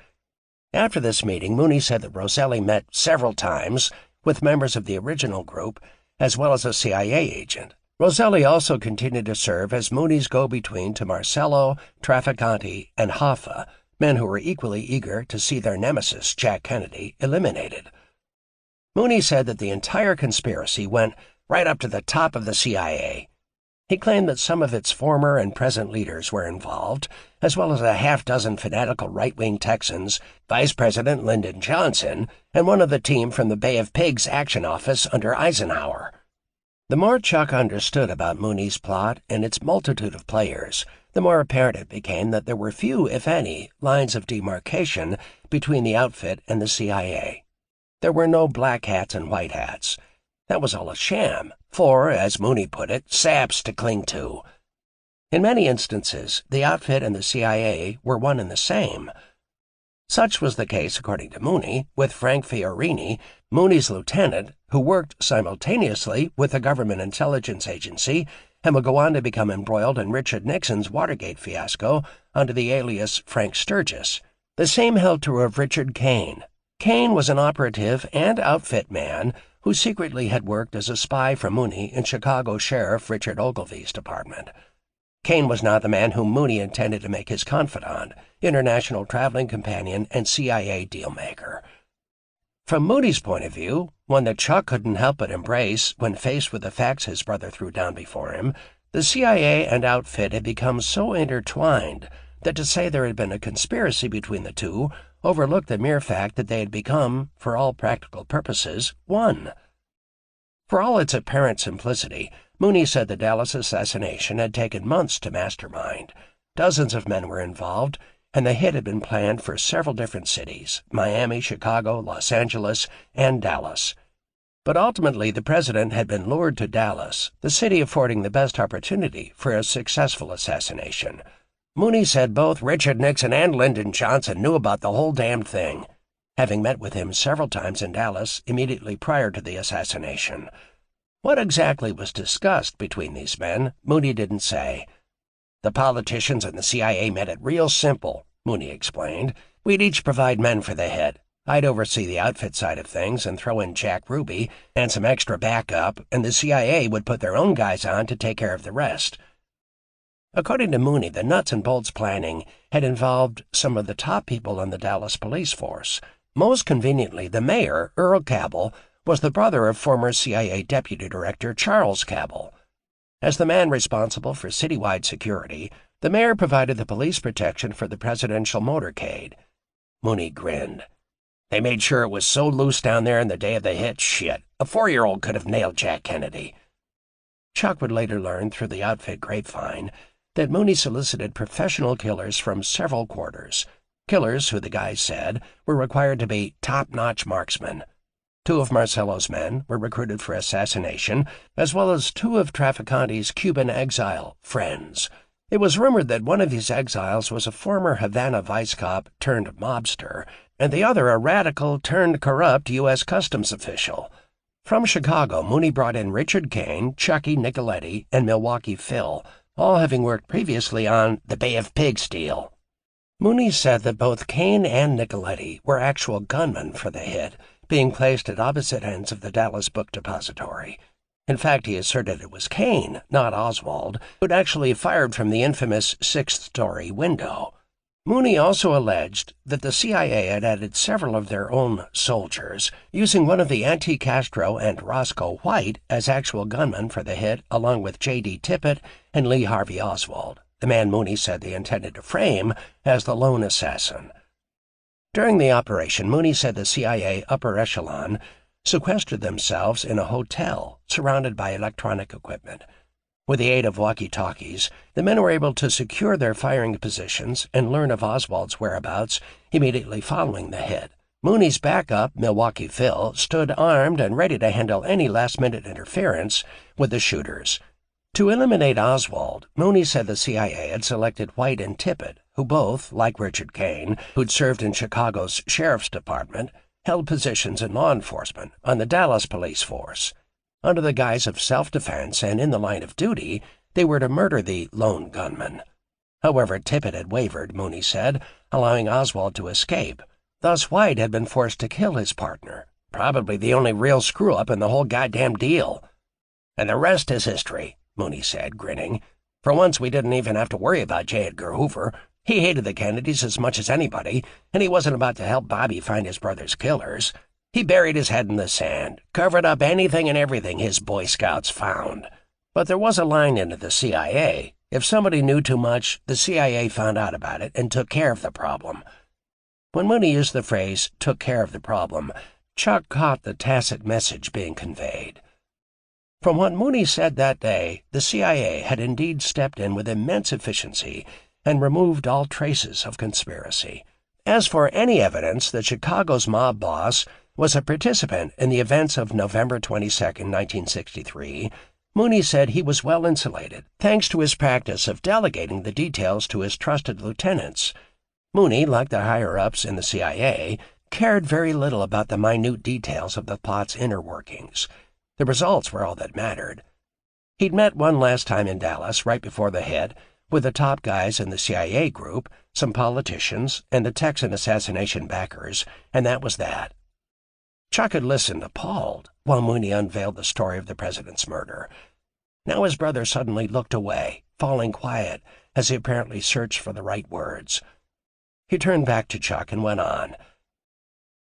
Speaker 2: After this meeting, Mooney said that Roselli met several times with members of the original group, as well as a CIA agent. Roselli also continued to serve as Mooney's go-between to Marcello, Trafficante, and Hoffa, men who were equally eager to see their nemesis, Jack Kennedy, eliminated. Mooney said that the entire conspiracy went right up to the top of the CIA. He claimed that some of its former and present leaders were involved, as well as a half-dozen fanatical right-wing Texans, Vice President Lyndon Johnson, and one of the team from the Bay of Pigs Action Office under Eisenhower. The more Chuck understood about Mooney's plot and its multitude of players, the more apparent it became that there were few, if any, lines of demarcation between the outfit and the CIA. There were no black hats and white hats. That was all a sham, for, as Mooney put it, saps to cling to. In many instances, the outfit and the CIA were one and the same. Such was the case, according to Mooney, with Frank Fiorini, Mooney's lieutenant, who worked simultaneously with the government intelligence agency and would go on to become embroiled in Richard Nixon's Watergate fiasco under the alias Frank Sturgis. The same held true of Richard Kane. Kane was an operative and outfit man who secretly had worked as a spy for Mooney in Chicago Sheriff Richard Ogilvy's department. Kane was not the man whom Mooney intended to make his confidant, international traveling companion, and CIA dealmaker. From Mooney's point of view, one that Chuck couldn't help but embrace when faced with the facts his brother threw down before him, the CIA and outfit had become so intertwined that to say there had been a conspiracy between the two overlooked the mere fact that they had become, for all practical purposes, one. For all its apparent simplicity, Mooney said the Dallas assassination had taken months to mastermind. Dozens of men were involved, and the hit had been planned for several different cities: Miami, Chicago, Los Angeles, and Dallas. But ultimately the president had been lured to Dallas, the city affording the best opportunity for a successful assassination. Mooney said both Richard Nixon and Lyndon Johnson knew about the whole damned thing, having met with him several times in Dallas immediately prior to the assassination. What exactly was discussed between these men, Mooney didn't say. The politicians and the CIA made it real simple, Mooney explained. We'd each provide men for the hit. I'd oversee the outfit side of things and throw in Jack Ruby and some extra backup, and the CIA would put their own guys on to take care of the rest. According to Mooney, the nuts and bolts planning had involved some of the top people in the Dallas police force. Most conveniently, the mayor, Earl Cabell, was the brother of former CIA Deputy Director Charles Cabell. As the man responsible for citywide security, the mayor provided the police protection for the presidential motorcade. Mooney grinned. They made sure it was so loose down there in the day of the hit, shit, a 4-year-old could have nailed Jack Kennedy. Chuck would later learn through the outfit grapevine that Mooney solicited professional killers from several quarters, killers who, the guys said, were required to be top-notch marksmen. 2 of Marcello's men were recruited for assassination, as well as 2 of Trafficante's Cuban exile friends. It was rumored that one of these exiles was a former Havana vice cop turned mobster, and the other a radical turned corrupt U.S. Customs official. From Chicago, Mooney brought in Richard Kane, Chucky Nicoletti, and Milwaukee Phil, all having worked previously on the Bay of Pigs deal. Mooney said that both Kane and Nicoletti were actual gunmen for the hit, being placed at opposite ends of the Dallas Book Depository. In fact, he asserted it was Kane, not Oswald, who'd actually fired from the infamous 6th-story window. Mooney also alleged that the CIA had added several of their own soldiers, using one of the anti-Castro and Roscoe White as actual gunmen for the hit, along with J.D. Tippit and Lee Harvey Oswald, the man Mooney said they intended to frame as the lone assassin. During the operation, Mooney said the CIA upper echelon sequestered themselves in a hotel surrounded by electronic equipment. With the aid of walkie-talkies, the men were able to secure their firing positions and learn of Oswald's whereabouts immediately following the hit. Mooney's backup, Milwaukee Phil, stood armed and ready to handle any last-minute interference with the shooters. To eliminate Oswald, Mooney said the CIA had selected White and Tippit, who both, like Richard Kane, who'd served in Chicago's Sheriff's Department, held positions in law enforcement on the Dallas police force. Under the guise of self-defense and in the line of duty, they were to murder the lone gunman. However, Tippit had wavered, Mooney said, allowing Oswald to escape. Thus White had been forced to kill his partner, probably the only real screw-up in the whole goddamn deal. And the rest is history, Mooney said, grinning. For once we didn't even have to worry about J. Edgar Hoover. He hated the Kennedys as much as anybody, and he wasn't about to help Bobby find his brother's killers. He buried his head in the sand, covered up anything and everything his Boy Scouts found. But there was a line into the CIA. If somebody knew too much, the CIA found out about it and took care of the problem. When Mooney used the phrase, took care of the problem, Chuck caught the tacit message being conveyed. From what Mooney said that day, the CIA had indeed stepped in with immense efficiency and removed all traces of conspiracy. As for any evidence that Chicago's mob boss was a participant in the events of November 22, 1963, Mooney said he was well insulated, thanks to his practice of delegating the details to his trusted lieutenants. Mooney, like the higher-ups in the CIA, cared very little about the minute details of the plot's inner workings. The results were all that mattered. He'd met one last time in Dallas, right before the hit, with the top guys in the CIA group, some politicians, and the Texan assassination backers, and that was that. Chuck had listened appalled while Mooney unveiled the story of the president's murder. Now his brother suddenly looked away, falling quiet as he apparently searched for the right words. He turned back to Chuck and went on.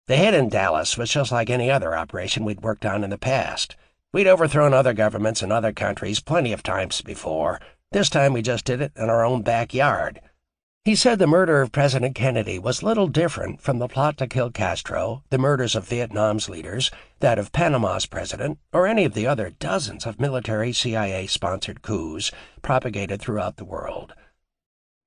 Speaker 2: The hit in Dallas was just like any other operation we'd worked on in the past. We'd overthrown other governments in other countries plenty of times before. This time we just did it in our own backyard. He said the murder of President Kennedy was little different from the plot to kill Castro, the murders of Vietnam's leaders, that of Panama's president, or any of the other dozens of military CIA-sponsored coups propagated throughout the world.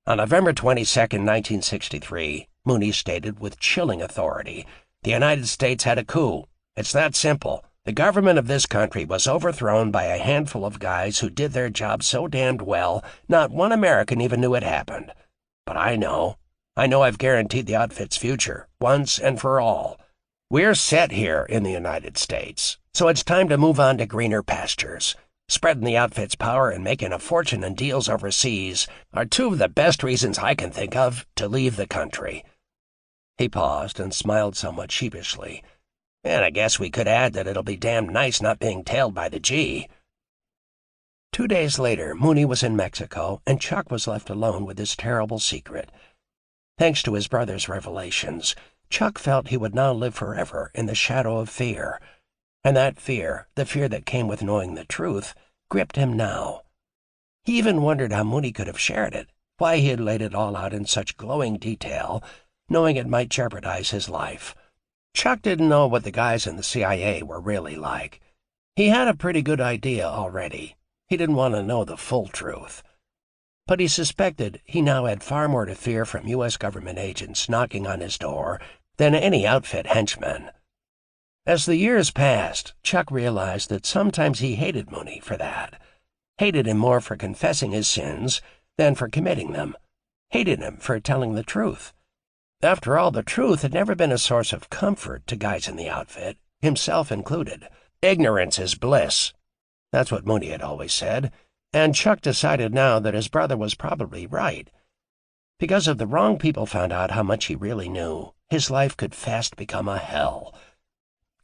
Speaker 2: On November 22, 1963, Mooney stated with chilling authority, the United States had a coup. It's that simple. The government of this country was overthrown by a handful of guys who did their job so damned well, not one American even knew it happened. But I know I've guaranteed the outfit's future, once and for all. We're set here in the United States, so it's time to move on to greener pastures. Spreading the outfit's power and making a fortune in deals overseas are two of the best reasons I can think of to leave the country. He paused and smiled somewhat sheepishly. And I guess we could add that it'll be damned nice not being tailed by the G. 2 days later, Mooney was in Mexico, and Chuck was left alone with his terrible secret. Thanks to his brother's revelations, Chuck felt he would now live forever in the shadow of fear. And that fear, the fear that came with knowing the truth, gripped him now. He even wondered how Mooney could have shared it, why he had laid it all out in such glowing detail, knowing it might jeopardize his life. Chuck didn't know what the guys in the CIA were really like. He had a pretty good idea already. He didn't want to know the full truth. But he suspected he now had far more to fear from U.S. government agents knocking on his door than any outfit henchmen. As the years passed, Chuck realized that sometimes he hated Mooney for that. Hated him more for confessing his sins than for committing them. Hated him for telling the truth. After all, the truth had never been a source of comfort to guys in the outfit, himself included. Ignorance is bliss. That's what Mooney had always said, and Chuck decided now that his brother was probably right. Because if the wrong people found out how much he really knew, his life could fast become a hell.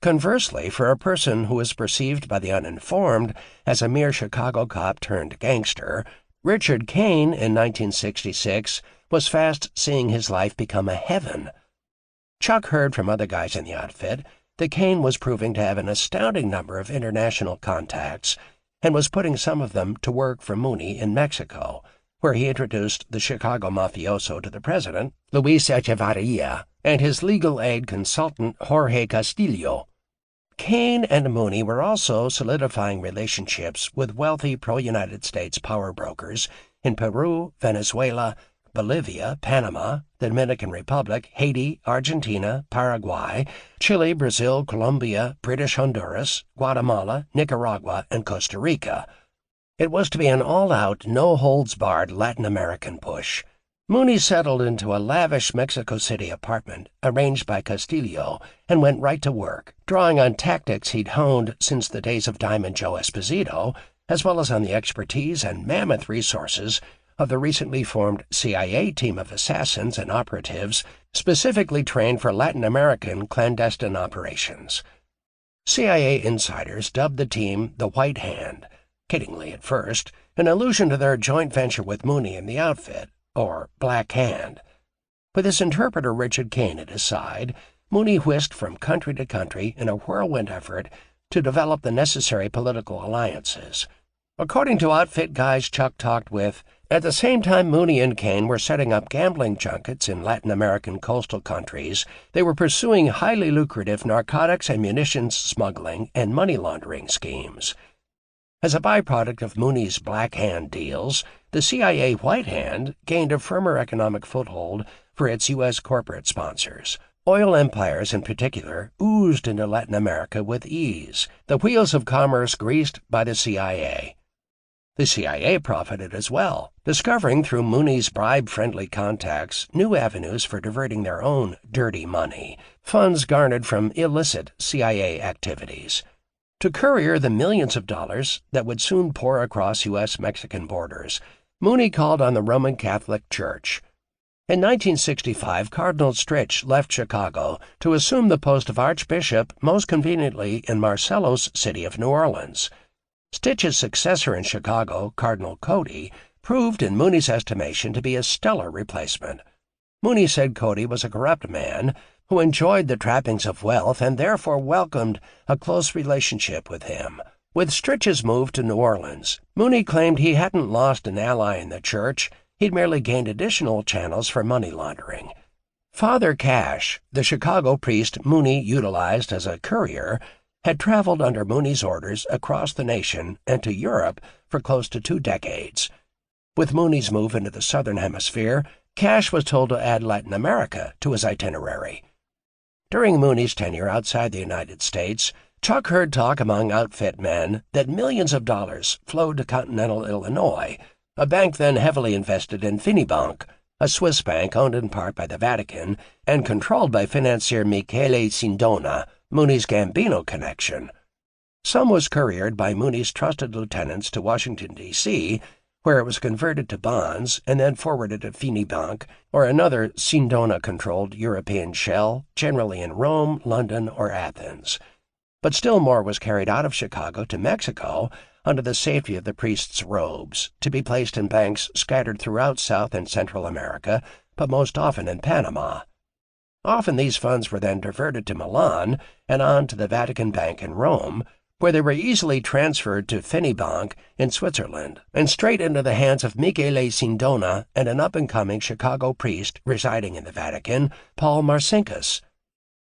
Speaker 2: Conversely, for a person who was perceived by the uninformed as a mere Chicago cop turned gangster, Richard Kane in 1966 was fast seeing his life become a heaven. Chuck heard from other guys in the outfit that Kane was proving to have an astounding number of international contacts and was putting some of them to work for Mooney in Mexico, where he introduced the Chicago mafioso to the president, Luis Echevarria, and his legal aid consultant, Jorge Castillo. Kane and Mooney were also solidifying relationships with wealthy pro-United States power brokers in Peru, Venezuela, Bolivia, Panama, the Dominican Republic, Haiti, Argentina, Paraguay, Chile, Brazil, Colombia, British Honduras, Guatemala, Nicaragua, and Costa Rica. It was to be an all-out, no-holds-barred Latin American push. Mooney settled into a lavish Mexico City apartment arranged by Castillo and went right to work, drawing on tactics he'd honed since the days of Diamond Joe Esposito, as well as on the expertise and mammoth resources of the recently formed CIA team of assassins and operatives specifically trained for Latin American clandestine operations. CIA insiders dubbed the team the White Hand, kiddingly at first, an allusion to their joint venture with Mooney and the outfit, or Black Hand. With his interpreter Richard Kane at his side, Mooney whisked from country to country in a whirlwind effort to develop the necessary political alliances. According to outfit guys Chuck talked with, at the same time Mooney and Kane were setting up gambling junkets in Latin American coastal countries, they were pursuing highly lucrative narcotics and munitions smuggling and money laundering schemes. As a byproduct of Mooney's Black Hand deals, the CIA White Hand gained a firmer economic foothold for its U.S. corporate sponsors. Oil empires in particular oozed into Latin America with ease, the wheels of commerce greased by the CIA. The CIA profited as well, discovering through Mooney's bribe-friendly contacts new avenues for diverting their own dirty money, funds garnered from illicit CIA activities, to courier the millions of dollars that would soon pour across U.S.-Mexican borders. Mooney called on the Roman Catholic Church. In 1965, Cardinal Stritch left Chicago to assume the post of Archbishop, most conveniently in Marcello's city of New Orleans. Stitch's successor in Chicago, Cardinal Cody, proved in Mooney's estimation to be a stellar replacement. Mooney said Cody was a corrupt man who enjoyed the trappings of wealth and therefore welcomed a close relationship with him. With Stritch's move to New Orleans, Mooney claimed he hadn't lost an ally in the church, he'd merely gained additional channels for money laundering. Father Cash, the Chicago priest Mooney utilized as a courier, had traveled under Mooney's orders across the nation and to Europe for close to 2 decades. With Mooney's move into the Southern Hemisphere, Cash was told to add Latin America to his itinerary. During Mooney's tenure outside the United States, Chuck heard talk among outfit men that millions of dollars flowed to Continental Illinois, a bank then heavily invested in Finibank, a Swiss bank owned in part by the Vatican and controlled by financier Michele Sindona, Mooney's Gambino connection. Some was couriered by Mooney's trusted lieutenants to Washington, D.C., where it was converted to bonds and then forwarded to Finibank or another Sindona-controlled European shell, generally in Rome, London, or Athens. But still more was carried out of Chicago to Mexico under the safety of the priest's robes, to be placed in banks scattered throughout South and Central America, but most often in Panama. Often these funds were then diverted to Milan and on to the Vatican Bank in Rome, where they were easily transferred to Finibank in Switzerland and straight into the hands of Michele Sindona and an up-and-coming Chicago priest residing in the Vatican, Paul Marcinkus.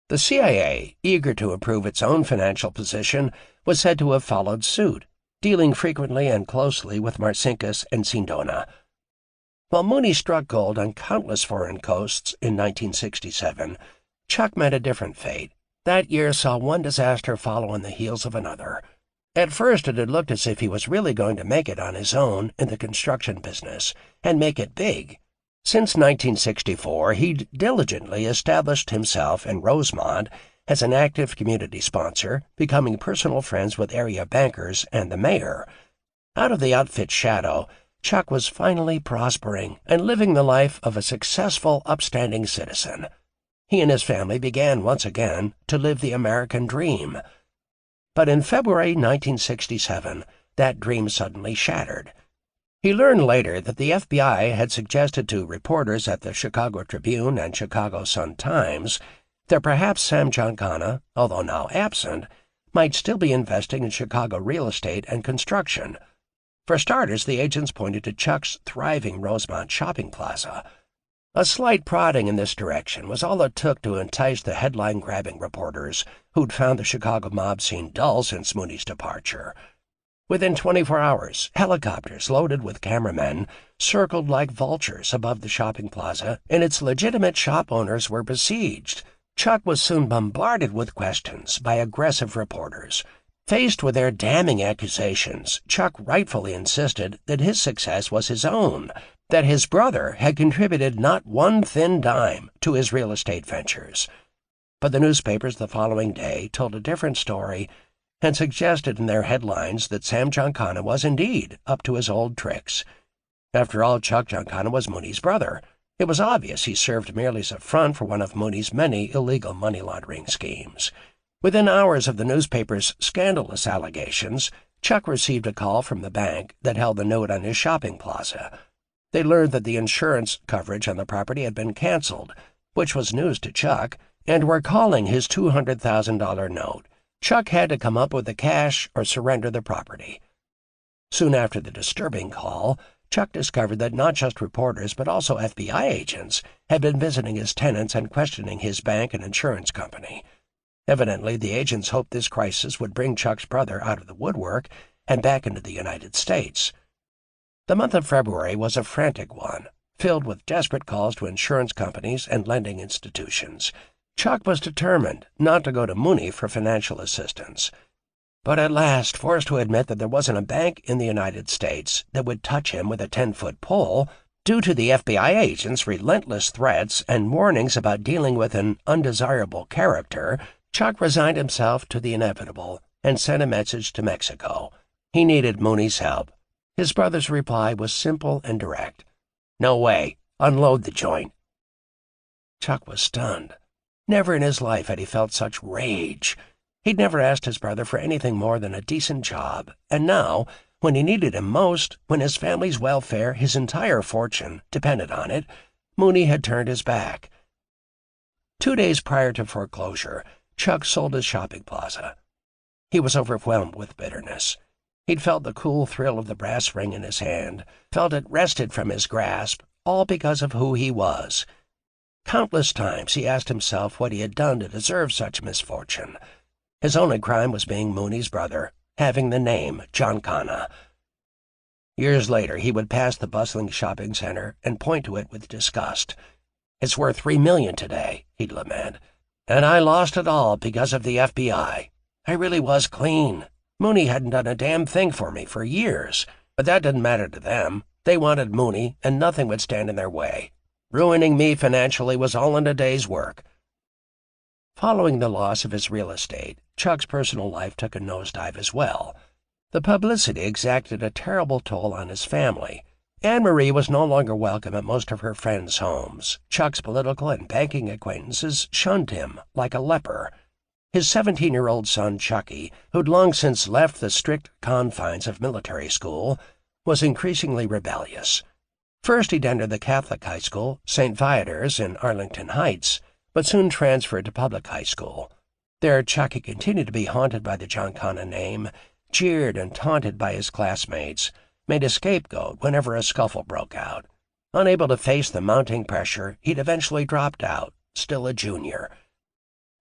Speaker 2: The CIA, eager to improve its own financial position, was said to have followed suit, dealing frequently and closely with Marcinkus and Sindona. While Mooney struck gold on countless foreign coasts in 1967, Chuck met a different fate. That year saw one disaster follow on the heels of another. At first it had looked as if he was really going to make it on his own in the construction business, and make it big. Since 1964, he'd diligently established himself in Rosemont as an active community sponsor, becoming personal friends with area bankers and the mayor. Out of the outfit's shadow, Chuck was finally prospering and living the life of a successful, upstanding citizen. He and his family began once again to live the American dream. But in February 1967, that dream suddenly shattered. He learned later that the FBI had suggested to reporters at the Chicago Tribune and Chicago Sun-Times that perhaps Sam Giancana, although now absent, might still be investing in Chicago real estate and construction. For starters, the agents pointed to Chuck's thriving Rosemont shopping plaza. A slight prodding in this direction was all it took to entice the headline-grabbing reporters who'd found the Chicago mob scene dull since Mooney's departure. Within 24 hours, helicopters loaded with cameramen circled like vultures above the shopping plaza, and its legitimate shop owners were besieged. Chuck was soon bombarded with questions by aggressive reporters. Faced with their damning accusations, Chuck rightfully insisted that his success was his own, that his brother had contributed not one thin dime to his real estate ventures. But the newspapers the following day told a different story and suggested in their headlines that Sam Giancana was indeed up to his old tricks. After all, Chuck Giancana was Mooney's brother. It was obvious he served merely as a front for one of Mooney's many illegal money laundering schemes. Within hours of the newspaper's scandalous allegations, Chuck received a call from the bank that held the note on his shopping plaza. They learned that the insurance coverage on the property had been canceled, which was news to Chuck, and were calling his $200,000 note. Chuck had to come up with the cash or surrender the property. Soon after the disturbing call, Chuck discovered that not just reporters but also FBI agents had been visiting his tenants and questioning his bank and insurance company. Evidently, the agents hoped this crisis would bring Chuck's brother out of the woodwork and back into the United States. The month of February was a frantic one, filled with desperate calls to insurance companies and lending institutions. Chuck was determined not to go to Mooney for financial assistance, but at last forced to admit that there wasn't a bank in the United States that would touch him with a 10-foot pole, due to the FBI agent's relentless threats and warnings about dealing with an undesirable character, Chuck resigned himself to the inevitable and sent a message to Mexico. He needed Mooney's help. His brother's reply was simple and direct. "No way. Unload the joint." Chuck was stunned. Never in his life had he felt such rage. He'd never asked his brother for anything more than a decent job, and now, when he needed him most, when his family's welfare, his entire fortune, depended on it, Mooney had turned his back. 2 days prior to foreclosure, Chuck sold his shopping plaza. He was overwhelmed with bitterness. He'd felt the cool thrill of the brass ring in his hand, felt it wrested from his grasp, all because of who he was. Countless times he asked himself what he had done to deserve such misfortune. His only crime was being Mooney's brother, having the name Giancana. Years later, he would pass the bustling shopping center and point to it with disgust. "It's worth $3 million today," he'd lament, "and I lost it all because of the FBI. I really was clean. Mooney hadn't done a damn thing for me for years, but that didn't matter to them. They wanted Mooney, and nothing would stand in their way. Ruining me financially was all in a day's work." Following the loss of his real estate, Chuck's personal life took a nosedive as well. The publicity exacted a terrible toll on his family. Anne-Marie was no longer welcome at most of her friends' homes. Chuck's political and banking acquaintances shunned him like a leper. His 17-year-old son, Chucky, who'd long since left the strict confines of military school, was increasingly rebellious. First he'd entered the Catholic high school, St. Viator's in Arlington Heights, but soon transferred to public high school. There, Chucky continued to be haunted by the Giancana name, jeered and taunted by his classmates, made a scapegoat whenever a scuffle broke out. Unable to face the mounting pressure, he'd eventually dropped out, still a junior.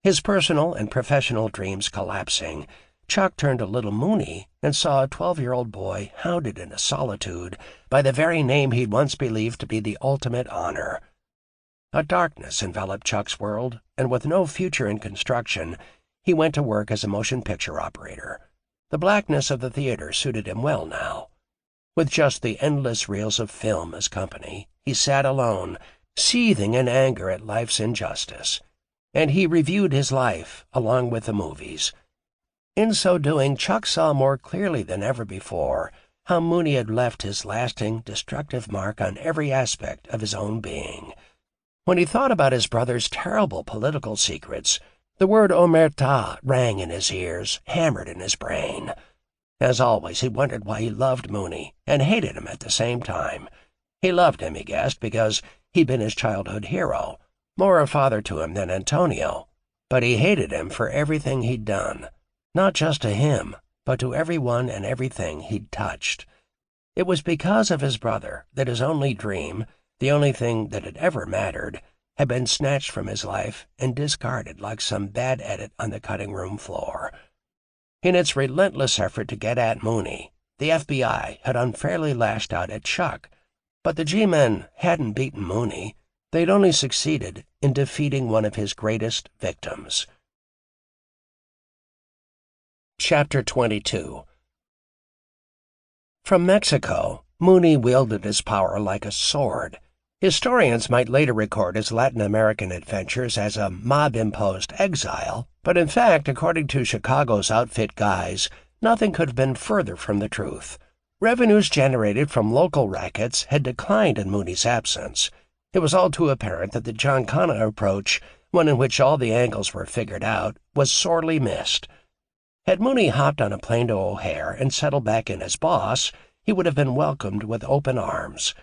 Speaker 2: His personal and professional dreams collapsing, Chuck turned to little Mooney and saw a 12-year-old boy hounded into solitude by the very name he'd once believed to be the ultimate honor. A darkness enveloped Chuck's world, and with no future in construction, he went to work as a motion picture operator. The blackness of the theater suited him well now. With just the endless reels of film as company, he sat alone, seething in anger at life's injustice. And he reviewed his life along with the movies. In so doing, Chuck saw more clearly than ever before how Mooney had left his lasting, destructive mark on every aspect of his own being. When he thought about his brother's terrible political secrets, the word omerta rang in his ears, hammered in his brain. As always, he wondered why he loved Mooney and hated him at the same time. He loved him, he guessed, because he'd been his childhood hero, more a father to him than Antonio, but he hated him for everything he'd done, not just to him, but to everyone and everything he'd touched. It was because of his brother that his only dream, the only thing that had ever mattered, had been snatched from his life and discarded like some bad edit on the cutting-room floor. In its relentless effort to get at Mooney, the FBI had unfairly lashed out at Chuck, but the G-men hadn't beaten Mooney. They'd only succeeded in defeating one of his greatest victims. Chapter 22. From Mexico, Mooney wielded his power like a sword. Historians might later record his Latin American adventures as a mob-imposed exile, but in fact, according to Chicago's outfit guys, nothing could have been further from the truth. Revenues generated from local rackets had declined in Mooney's absence. It was all too apparent that the Giancana approach, one in which all the angles were figured out, was sorely missed. Had Mooney hopped on a plane to O'Hare and settled back in as boss, he would have been welcomed with open arms.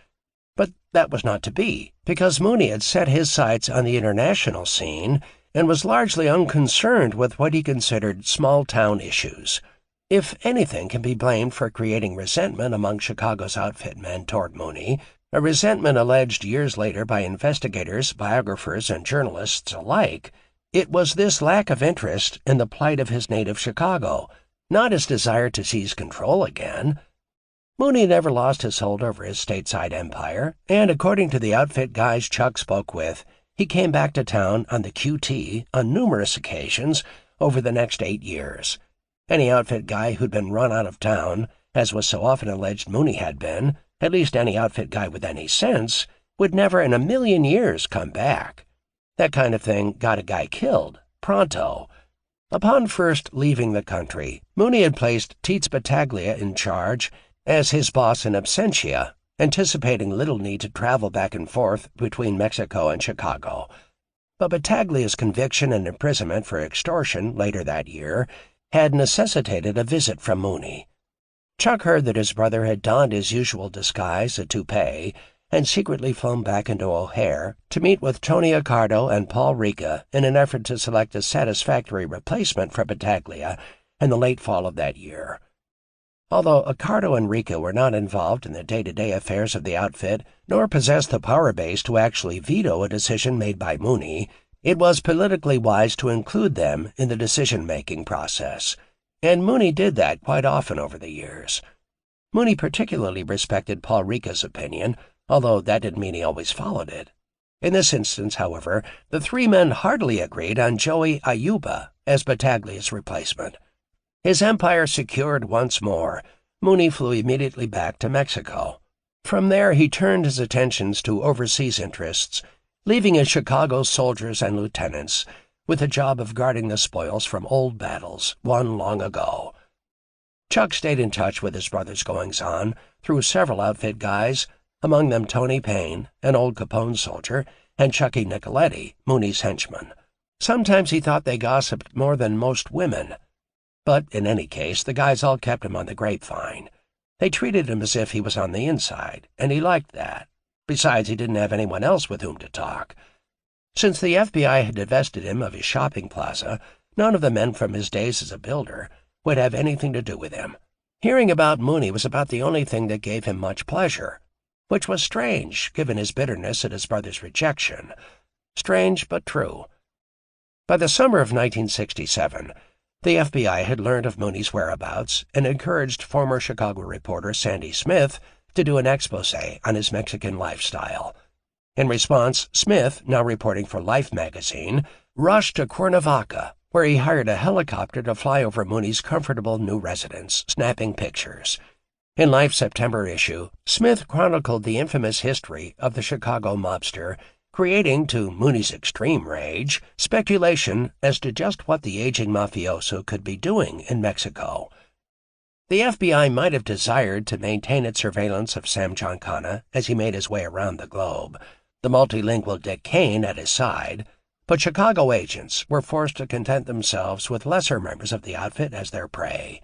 Speaker 2: But that was not to be, because Mooney had set his sights on the international scene and was largely unconcerned with what he considered small-town issues. If anything can be blamed for creating resentment among Chicago's outfit men toward Mooney, a resentment alleged years later by investigators, biographers, and journalists alike, it was this lack of interest in the plight of his native Chicago, not his desire to seize control again. Mooney never lost his hold over his stateside empire, and according to the outfit guys Chuck spoke with, he came back to town on the QT on numerous occasions over the next 8 years. Any outfit guy who'd been run out of town, as was so often alleged Mooney had been, at least any outfit guy with any sense, would never in a million years come back. That kind of thing got a guy killed, pronto. Upon first leaving the country, Mooney had placed Tietz Battaglia in charge as his boss in absentia, anticipating little need to travel back and forth between Mexico and Chicago. But Battaglia's conviction and imprisonment for extortion later that year had necessitated a visit from Mooney. Chuck heard that his brother had donned his usual disguise, a toupee, and secretly flown back into O'Hare to meet with Tony Accardo and Paul Rica in an effort to select a satisfactory replacement for Battaglia in the late fall of that year. Although Accardo and Rica were not involved in the day-to-day affairs of the outfit, nor possessed the power base to actually veto a decision made by Mooney, it was politically wise to include them in the decision-making process, and Mooney did that quite often over the years. Mooney particularly respected Paul Rica's opinion, although that didn't mean he always followed it. In this instance, however, the three men heartily agreed on Joey Ayuba as Battaglia's replacement. His empire secured once more, Mooney flew immediately back to Mexico. From there he turned his attentions to overseas interests, leaving his Chicago soldiers and lieutenants with the job of guarding the spoils from old battles won long ago. Chuck stayed in touch with his brother's goings-on through several outfit guys, among them Tony Payne, an old Capone soldier, and Chucky Nicoletti, Mooney's henchman. Sometimes he thought they gossiped more than most women. But in any case, the guys all kept him on the grapevine. They treated him as if he was on the inside, and he liked that. Besides, he didn't have anyone else with whom to talk. Since the FBI had divested him of his shopping plaza, none of the men from his days as a builder would have anything to do with him. Hearing about Mooney was about the only thing that gave him much pleasure, which was strange, given his bitterness at his brother's rejection. Strange, but true. By the summer of 1967, the FBI had learned of Mooney's whereabouts and encouraged former Chicago reporter Sandy Smith to do an exposé on his Mexican lifestyle. In response, Smith, now reporting for Life magazine, rushed to Cuernavaca, where he hired a helicopter to fly over Mooney's comfortable new residence, snapping pictures. In Life's September issue, Smith chronicled the infamous history of the Chicago mobster, creating, to Mooney's extreme rage, speculation as to just what the aging mafioso could be doing in Mexico. The FBI might have desired to maintain its surveillance of Sam Giancana as he made his way around the globe, the multilingual Dick Kane at his side, but Chicago agents were forced to content themselves with lesser members of the outfit as their prey.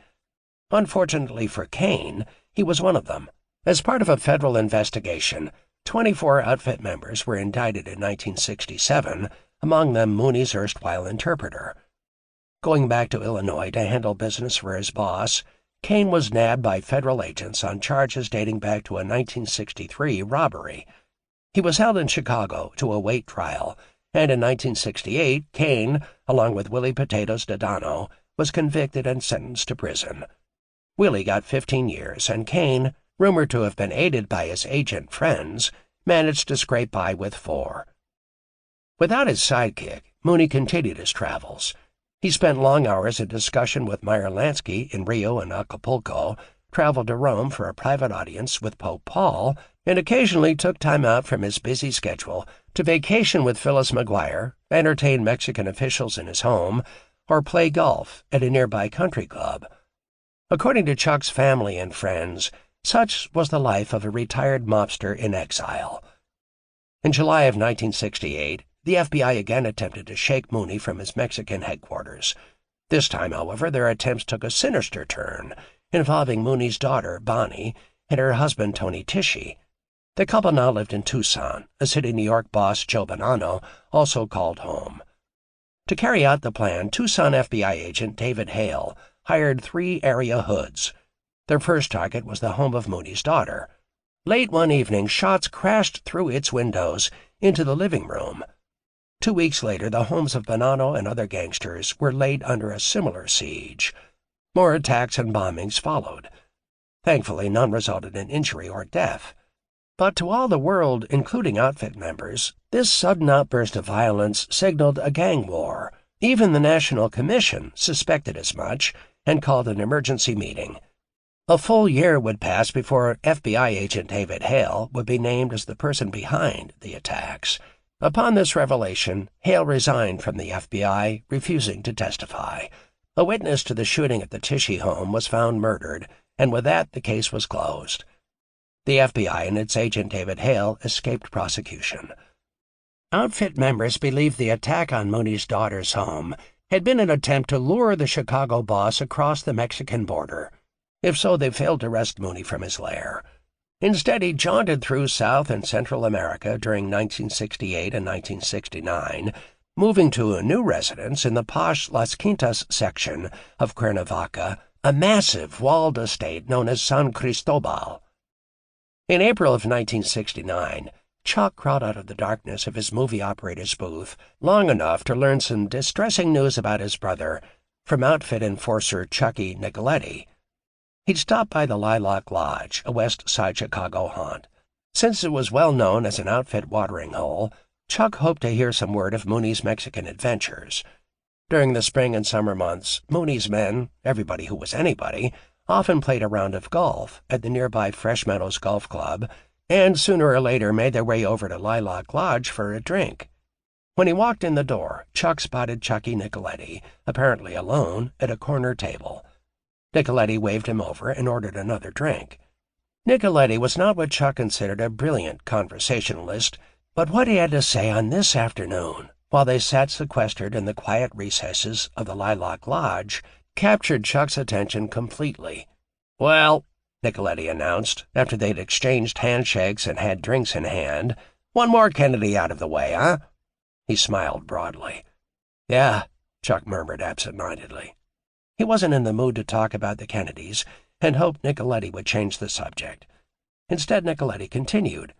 Speaker 2: Unfortunately for Kane, he was one of them. As part of a federal investigation, 24 outfit members were indicted in 1967, among them Mooney's erstwhile interpreter. Going back to Illinois to handle business for his boss, Kane was nabbed by federal agents on charges dating back to a 1963 robbery. He was held in Chicago to await trial, and in 1968, Kane, along with Willie Potatoes Dodano, was convicted and sentenced to prison. Willie got 15 years, and Kane, rumored to have been aided by his agent friends, managed to scrape by with 4. Without his sidekick, Mooney continued his travels. He spent long hours in discussion with Meyer Lansky in Rio and Acapulco, traveled to Rome for a private audience with Pope Paul, and occasionally took time out from his busy schedule to vacation with Phyllis McGuire, entertain Mexican officials in his home, or play golf at a nearby country club. According to Chuck's family and friends, such was the life of a retired mobster in exile. In July of 1968, the FBI again attempted to shake Mooney from his Mexican headquarters. This time, however, their attempts took a sinister turn, involving Mooney's daughter, Bonnie, and her husband, Tony Tishy. The couple now lived in Tucson, a city New York boss, Joe Bonanno, also called home. To carry out the plan, Tucson FBI agent David Hale hired 3 area hoods. Their first target was the home of Mooney's daughter. Late one evening, shots crashed through its windows into the living room. 2 weeks later, the homes of Bonanno and other gangsters were laid under a similar siege. More attacks and bombings followed. Thankfully, none resulted in injury or death. But to all the world, including outfit members, this sudden outburst of violence signaled a gang war. Even the National Commission suspected as much and called an emergency meeting. A full year would pass before FBI agent David Hale would be named as the person behind the attacks. Upon this revelation, Hale resigned from the FBI, refusing to testify. A witness to the shooting at the Tichy home was found murdered, and with that the case was closed. The FBI and its agent David Hale escaped prosecution. Outfit members believed the attack on Mooney's daughter's home had been an attempt to lure the Chicago boss across the Mexican border. If so, they failed to wrest Mooney from his lair. Instead, he jaunted through South and Central America during 1968 and 1969, moving to a new residence in the posh Las Quintas section of Cuernavaca, a massive walled estate known as San Cristobal. In April of 1969, Chuck crawled out of the darkness of his movie operator's booth long enough to learn some distressing news about his brother from outfit enforcer Chucky Nicoletti. He'd stopped by the Lilac Lodge, a West Side Chicago haunt. Since it was well known as an outfit watering hole, Chuck hoped to hear some word of Mooney's Mexican adventures. During the spring and summer months, Mooney's men, everybody who was anybody, often played a round of golf at the nearby Fresh Meadows Golf Club, and sooner or later made their way over to Lilac Lodge for a drink. When he walked in the door, Chuck spotted Chucky Nicoletti, apparently alone, at a corner table. Nicoletti waved him over and ordered another drink. Nicoletti was not what Chuck considered a brilliant conversationalist, but what he had to say on this afternoon, while they sat sequestered in the quiet recesses of the Lilac Lodge, captured Chuck's attention completely. "Well," Nicoletti announced, after they'd exchanged handshakes and had drinks in hand, "one more Kennedy out of the way, huh?" He smiled broadly. "Yeah," Chuck murmured absent-mindedly. He wasn't in the mood to talk about the Kennedys, and hoped Nicoletti would change the subject. Instead, Nicoletti continued.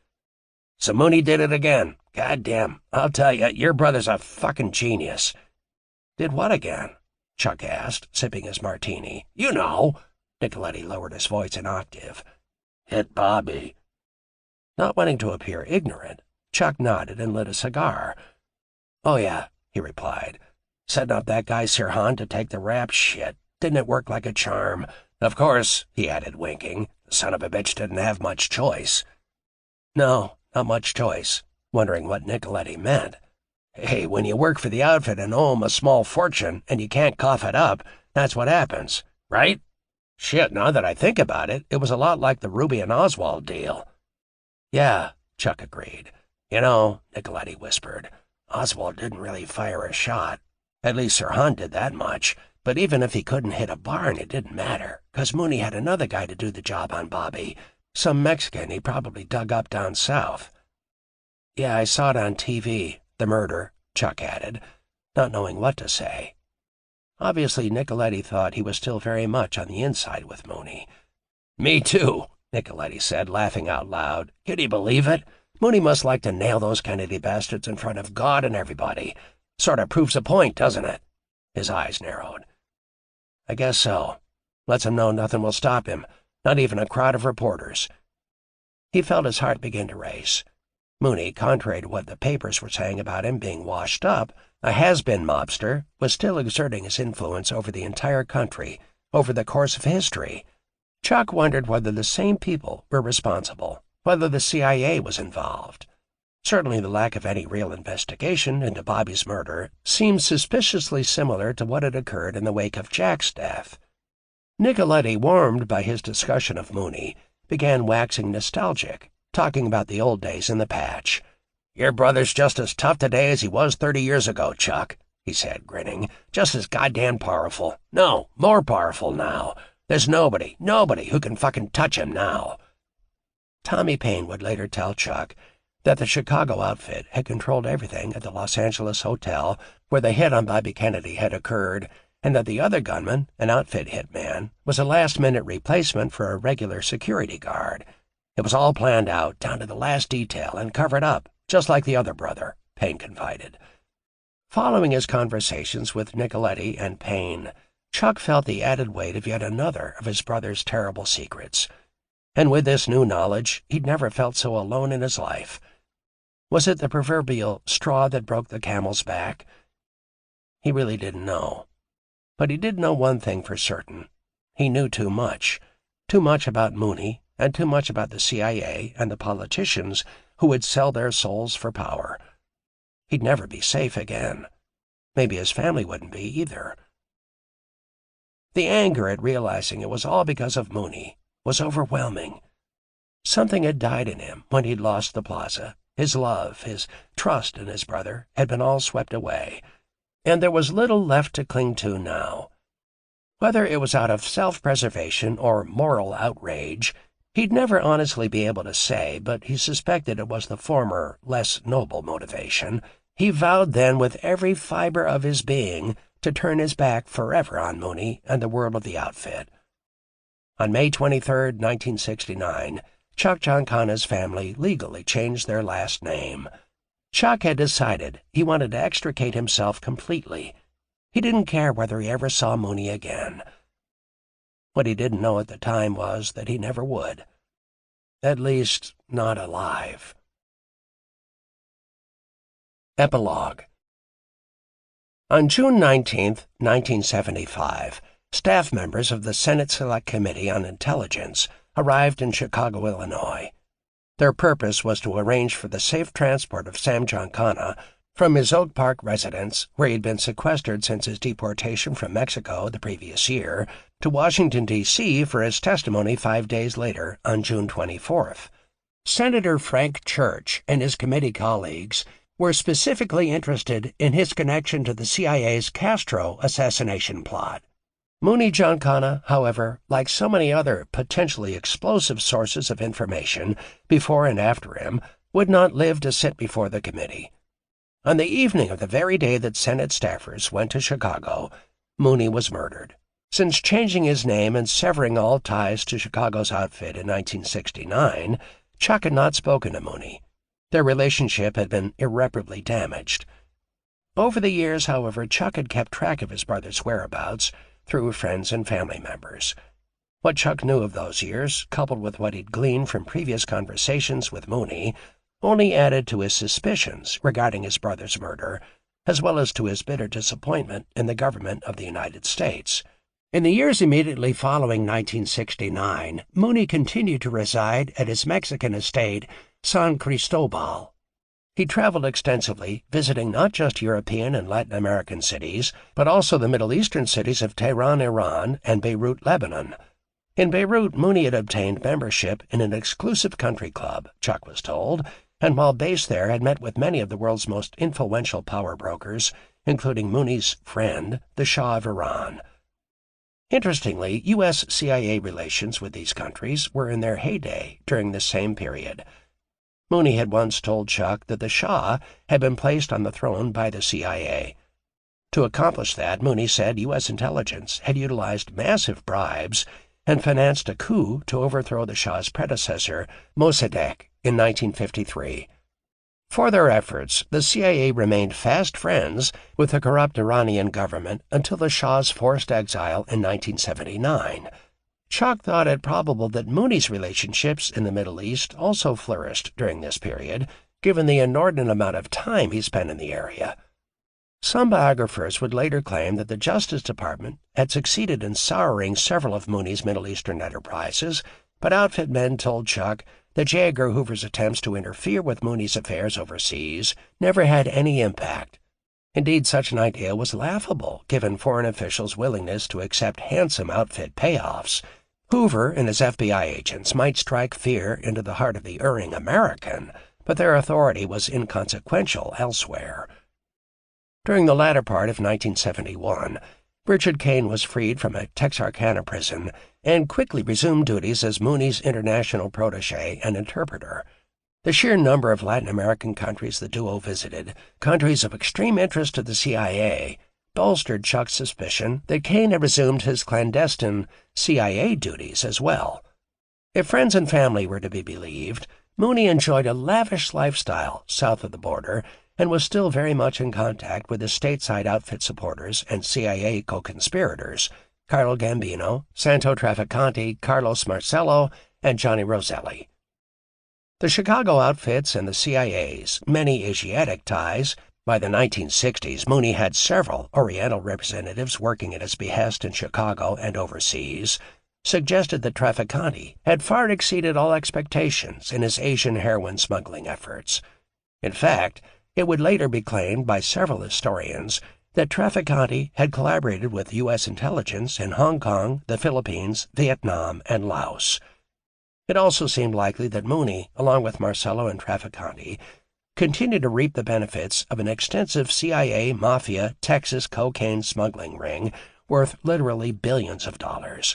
Speaker 2: "So Mooney did it again. Goddamn, I'll tell you, your brother's a fucking genius." "Did what again?" Chuck asked, sipping his martini. "You know." Nicoletti lowered his voice an octave. "Hit Bobby." Not wanting to appear ignorant, Chuck nodded and lit a cigar. "Oh, yeah," he replied. "Setting up that guy Sirhan to take the rap? Shit. Didn't it work like a charm? Of course," he added, winking, "the son of a bitch didn't have much choice." "No, not much choice," wondering what Nicoletti meant. "Hey, when you work for the outfit and owe 'em a small fortune and you can't cough it up, that's what happens, right? Shit, now that I think about it, it was a lot like the Ruby and Oswald deal." "Yeah," Chuck agreed. "You know," Nicoletti whispered, "Oswald didn't really fire a shot. At least Sirhan did that much, but even if he couldn't hit a barn, it didn't matter, 'cause Mooney had another guy to do the job on Bobby, some Mexican he probably dug up down south." "Yeah, I saw it on TV, the murder," Chuck added, not knowing what to say. Obviously, Nicoletti thought he was still very much on the inside with Mooney. "Me too," Nicoletti said, laughing out loud. "Can you believe it? Mooney must like to nail those Kennedy bastards in front of God and everybody. Sort of proves a point, doesn't it?" His eyes narrowed. "I guess so. Lets him know nothing will stop him, not even a crowd of reporters." He felt his heart begin to race. Mooney, contrary to what the papers were saying about him being washed up, a has-been mobster, was still exerting his influence over the entire country, over the course of history. Chuck wondered whether the same people were responsible, whether the CIA was involved. Certainly the lack of any real investigation into Bobby's murder seemed suspiciously similar to what had occurred in the wake of Jack's death. Nicoletti, warmed by his discussion of Mooney, began waxing nostalgic, talking about the old days in the patch. "Your brother's just as tough today as he was 30 years ago, Chuck," he said, grinning. "Just as goddamn powerful. No, more powerful now. There's nobody who can fucking touch him now." Tommy Payne would later tell Chuck that the Chicago outfit had controlled everything at the Los Angeles hotel where the hit on Bobby Kennedy had occurred, and that the other gunman, an outfit hitman, was a last-minute replacement for a regular security guard. It was all planned out, down to the last detail, and covered up, just like the other brother, Payne confided. Following his conversations with Nicoletti and Payne, Chuck felt the added weight of yet another of his brother's terrible secrets. And with this new knowledge, he'd never felt so alone in his life. Was it the proverbial straw that broke the camel's back? He really didn't know. But he did know one thing for certain. He knew too much. Too much about Mooney, and too much about the CIA and the politicians who would sell their souls for power. He'd never be safe again. Maybe his family wouldn't be either. The anger at realizing it was all because of Mooney was overwhelming. Something had died in him when he'd lost the plaza. His love, his trust in his brother had been all swept away, and there was little left to cling to now. Whether it was out of self-preservation or moral outrage, he'd never honestly be able to say, but he suspected it was the former, less noble motivation. He vowed then with every fiber of his being to turn his back forever on Mooney and the world of the outfit. On May 23, 1969, Chuck Giancana's family legally changed their last name. Chuck had decided he wanted to extricate himself completely. He didn't care whether he ever saw Mooney again. What he didn't know at the time was that he never would. At least, not alive. Epilogue. On June 19, 1975, staff members of the Senate Select Committee on Intelligence arrived in Chicago, Illinois. Their purpose was to arrange for the safe transport of Sam Giancana from his Oak Park residence, where he had been sequestered since his deportation from Mexico the previous year, to Washington, D.C. for his testimony 5 days later on June 24th. Senator Frank Church and his committee colleagues were specifically interested in his connection to the CIA's Castro assassination plot. Mooney Giancana, however, like so many other potentially explosive sources of information before and after him, would not live to sit before the committee. On the evening of the very day that Senate staffers went to Chicago, Mooney was murdered. Since changing his name and severing all ties to Chicago's outfit in 1969, Chuck had not spoken to Mooney. Their relationship had been irreparably damaged. Over the years, however, Chuck had kept track of his brother's whereabouts through friends and family members. What Chuck knew of those years, coupled with what he'd gleaned from previous conversations with Mooney, only added to his suspicions regarding his brother's murder, as well as to his bitter disappointment in the government of the United States. In the years immediately following 1969, Mooney continued to reside at his Mexican estate, San Cristobal. He traveled extensively, visiting not just European and Latin American cities, but also the Middle Eastern cities of Tehran, Iran, and Beirut, Lebanon. In Beirut, Mooney had obtained membership in an exclusive country club, Chuck was told, and while based there had met with many of the world's most influential power brokers, including Mooney's friend, the Shah of Iran. Interestingly, U.S. CIA relations with these countries were in their heyday during this same period. Mooney had once told Chuck that the Shah had been placed on the throne by the CIA. To accomplish that, Mooney said U.S. intelligence had utilized massive bribes and financed a coup to overthrow the Shah's predecessor, Mossadegh, in 1953. For their efforts, the CIA remained fast friends with the corrupt Iranian government until the Shah's forced exile in 1979. Chuck thought it probable that Mooney's relationships in the Middle East also flourished during this period, given the inordinate amount of time he spent in the area. Some biographers would later claim that the Justice Department had succeeded in souring several of Mooney's Middle Eastern enterprises, but outfit men told Chuck that J. Edgar Hoover's attempts to interfere with Mooney's affairs overseas never had any impact. Indeed, such an idea was laughable, given foreign officials' willingness to accept handsome outfit payoffs. Hoover and his FBI agents might strike fear into the heart of the erring American, but their authority was inconsequential elsewhere. During the latter part of 1971, Richard Kane was freed from a Texarkana prison and quickly resumed duties as Mooney's international protégé and interpreter. The sheer number of Latin American countries the duo visited, countries of extreme interest to the CIA, bolstered Chuck's suspicion that Kane had resumed his clandestine CIA duties as well. If friends and family were to be believed, Mooney enjoyed a lavish lifestyle south of the border and was still very much in contact with his stateside outfit supporters and CIA co-conspirators, Carlo Gambino, Santo Trafficante, Carlos Marcello, and Johnny Roselli. The Chicago outfits and the CIA's many Asiatic ties. By the 1960s, Mooney had several Oriental representatives working at his behest in Chicago and overseas, suggested that Trafficante had far exceeded all expectations in his Asian heroin smuggling efforts. In fact, it would later be claimed by several historians that Trafficante had collaborated with U.S. intelligence in Hong Kong, the Philippines, Vietnam, and Laos. It also seemed likely that Mooney, along with Marcello and Trafficante, continued to reap the benefits of an extensive CIA Mafia Texas cocaine smuggling ring worth literally billions of dollars,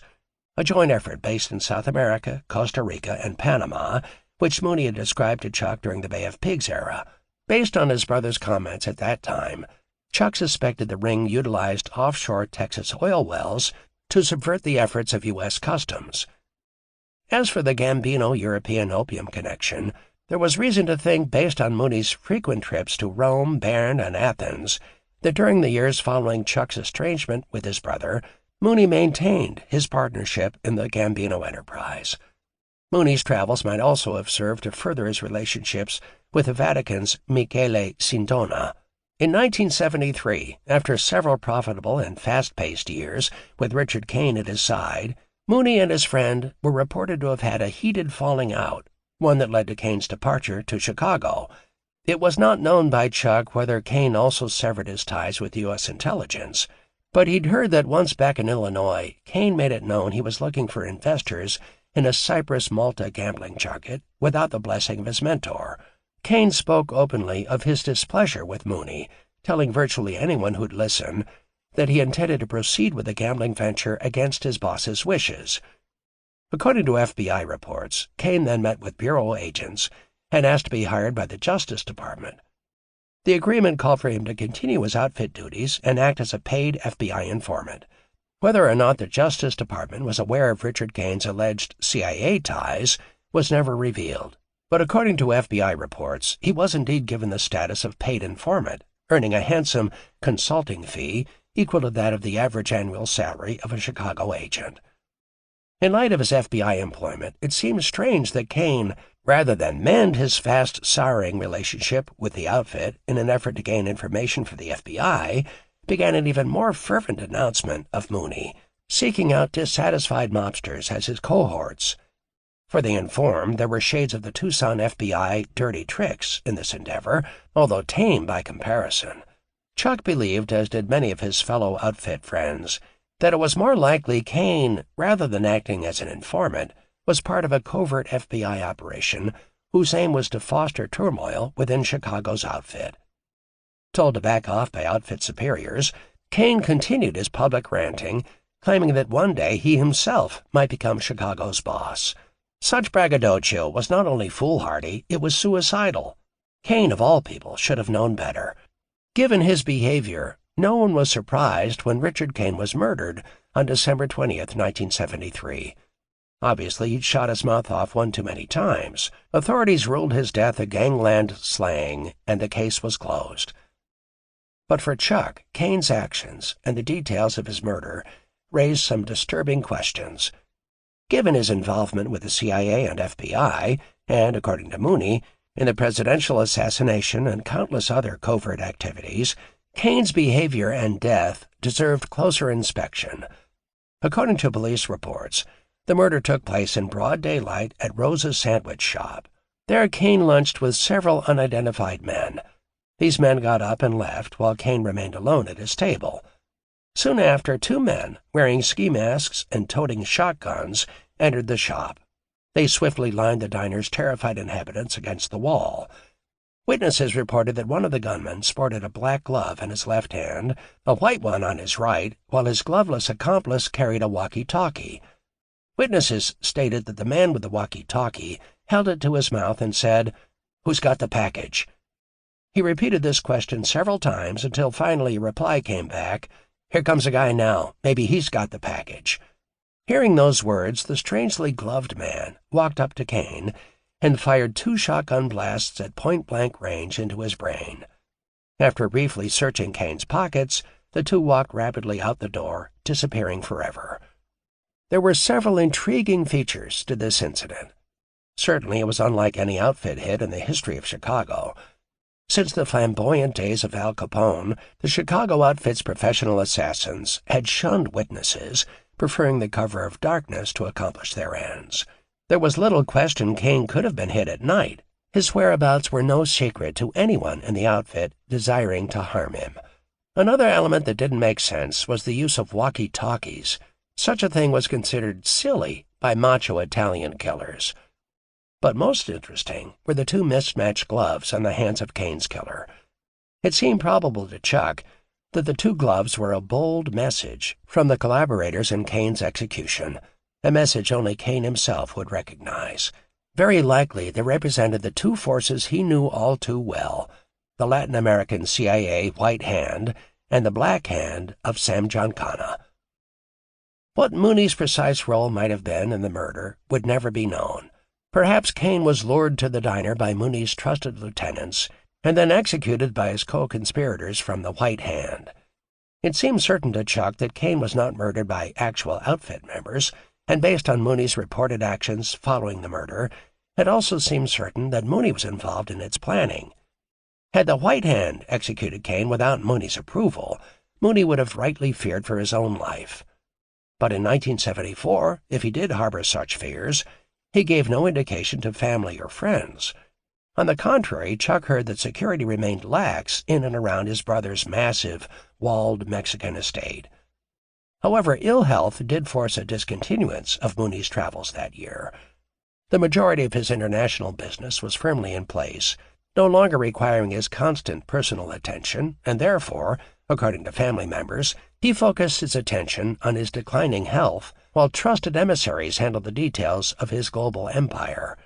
Speaker 2: a joint effort based in South America, Costa Rica, and Panama, which Mooney had described to Chuck during the Bay of Pigs era. Based on his brother's comments at that time, Chuck suspected the ring utilized offshore Texas oil wells to subvert the efforts of U.S. Customs. As for the Gambino-European opium connection, there was reason to think, based on Mooney's frequent trips to Rome, Bern, and Athens, that during the years following Chuck's estrangement with his brother, Mooney maintained his partnership in the Gambino enterprise. Mooney's travels might also have served to further his relationships with the Vatican's Michele Sindona. In 1973, after several profitable and fast-paced years with Richard Kane at his side, Mooney and his friend were reported to have had a heated falling out, one that led to Kane's departure to Chicago. It was not known by Chuck whether Kane also severed his ties with U.S. intelligence, but he'd heard that once back in Illinois, Kane made it known he was looking for investors in a Cyprus Malta gambling junket without the blessing of his mentor. Kane spoke openly of his displeasure with Mooney, telling virtually anyone who'd listen that he intended to proceed with the gambling venture against his boss's wishes. According to FBI reports, Kane then met with Bureau agents and asked to be hired by the Justice Department. The agreement called for him to continue his outfit duties and act as a paid FBI informant. Whether or not the Justice Department was aware of Richard Kane's alleged CIA ties was never revealed, but according to FBI reports, he was indeed given the status of paid informant, earning a handsome consulting fee equal to that of the average annual salary of a Chicago agent. In light of his FBI employment, it seems strange that Kane, rather than mend his fast-souring relationship with the outfit in an effort to gain information for the FBI, began an even more fervent announcement of Mooney, seeking out dissatisfied mobsters as his cohorts. For the informed, there were shades of the Tucson FBI dirty tricks in this endeavor, although tame by comparison. Chuck believed, as did many of his fellow outfit friends, that it was more likely Kane, rather than acting as an informant, was part of a covert FBI operation whose aim was to foster turmoil within Chicago's outfit. Told to back off by outfit superiors, Kane continued his public ranting, claiming that one day he himself might become Chicago's boss. Such braggadocio was not only foolhardy, it was suicidal. Kane, of all people, should have known better. Given his behavior, no one was surprised when Richard Kane was murdered on December 20th, 1973. Obviously, he'd shot his mouth off one too many times. Authorities ruled his death a gangland slaying, and the case was closed. But for Chuck, Kane's actions and the details of his murder raised some disturbing questions. Given his involvement with the CIA and FBI, and, according to Mooney, in the presidential assassination and countless other covert activities, Kane's behavior and death deserved closer inspection. According to police reports, the murder took place in broad daylight at Rosa's sandwich shop. There Kane lunched with several unidentified men. These men got up and left while Kane remained alone at his table. Soon after, two men, wearing ski masks and toting shotguns, entered the shop. They swiftly lined the diner's terrified inhabitants against the wall. Witnesses reported that one of the gunmen sported a black glove in his left hand, a white one on his right, while his gloveless accomplice carried a walkie-talkie. Witnesses stated that the man with the walkie-talkie held it to his mouth and said, "Who's got the package?" He repeated this question several times until finally a reply came back, "Here comes a guy now. Maybe he's got the package." Hearing those words, the strangely gloved man walked up to Kane and fired 2 shotgun blasts at point-blank range into his brain. After briefly searching Kane's pockets, the two walked rapidly out the door, disappearing forever. There were several intriguing features to this incident. Certainly it was unlike any outfit hit in the history of Chicago. Since the flamboyant days of Al Capone, the Chicago outfit's professional assassins had shunned witnesses, preferring the cover of darkness to accomplish their ends. There was little question Kane could have been hit at night. His whereabouts were no secret to anyone in the outfit desiring to harm him. Another element that didn't make sense was the use of walkie-talkies. Such a thing was considered silly by macho Italian killers. But most interesting were the two mismatched gloves on the hands of Kane's killer. It seemed probable to Chuck that the two gloves were a bold message from the collaborators in Kane's execution, a message only Kane himself would recognize. Very likely they represented the two forces he knew all too well, the Latin American CIA White Hand and the Black Hand of Sam Giancana. What Mooney's precise role might have been in the murder would never be known. Perhaps Kane was lured to the diner by Mooney's trusted lieutenants and then executed by his co-conspirators from the White Hand. It seemed certain to Chuck that Kane was not murdered by actual outfit members, and based on Mooney's reported actions following the murder, it also seemed certain that Mooney was involved in its planning. Had the White Hand executed Kane without Mooney's approval, Mooney would have rightly feared for his own life. But in 1974, if he did harbor such fears, he gave no indication to family or friends. On the contrary, Chuck heard that security remained lax in and around his brother's massive, walled Mexican estate. However, ill health did force a discontinuance of Mooney's travels that year. The majority of his international business was firmly in place, no longer requiring his constant personal attention, and therefore, according to family members, he focused his attention on his declining health, while trusted emissaries handled the details of his global empire.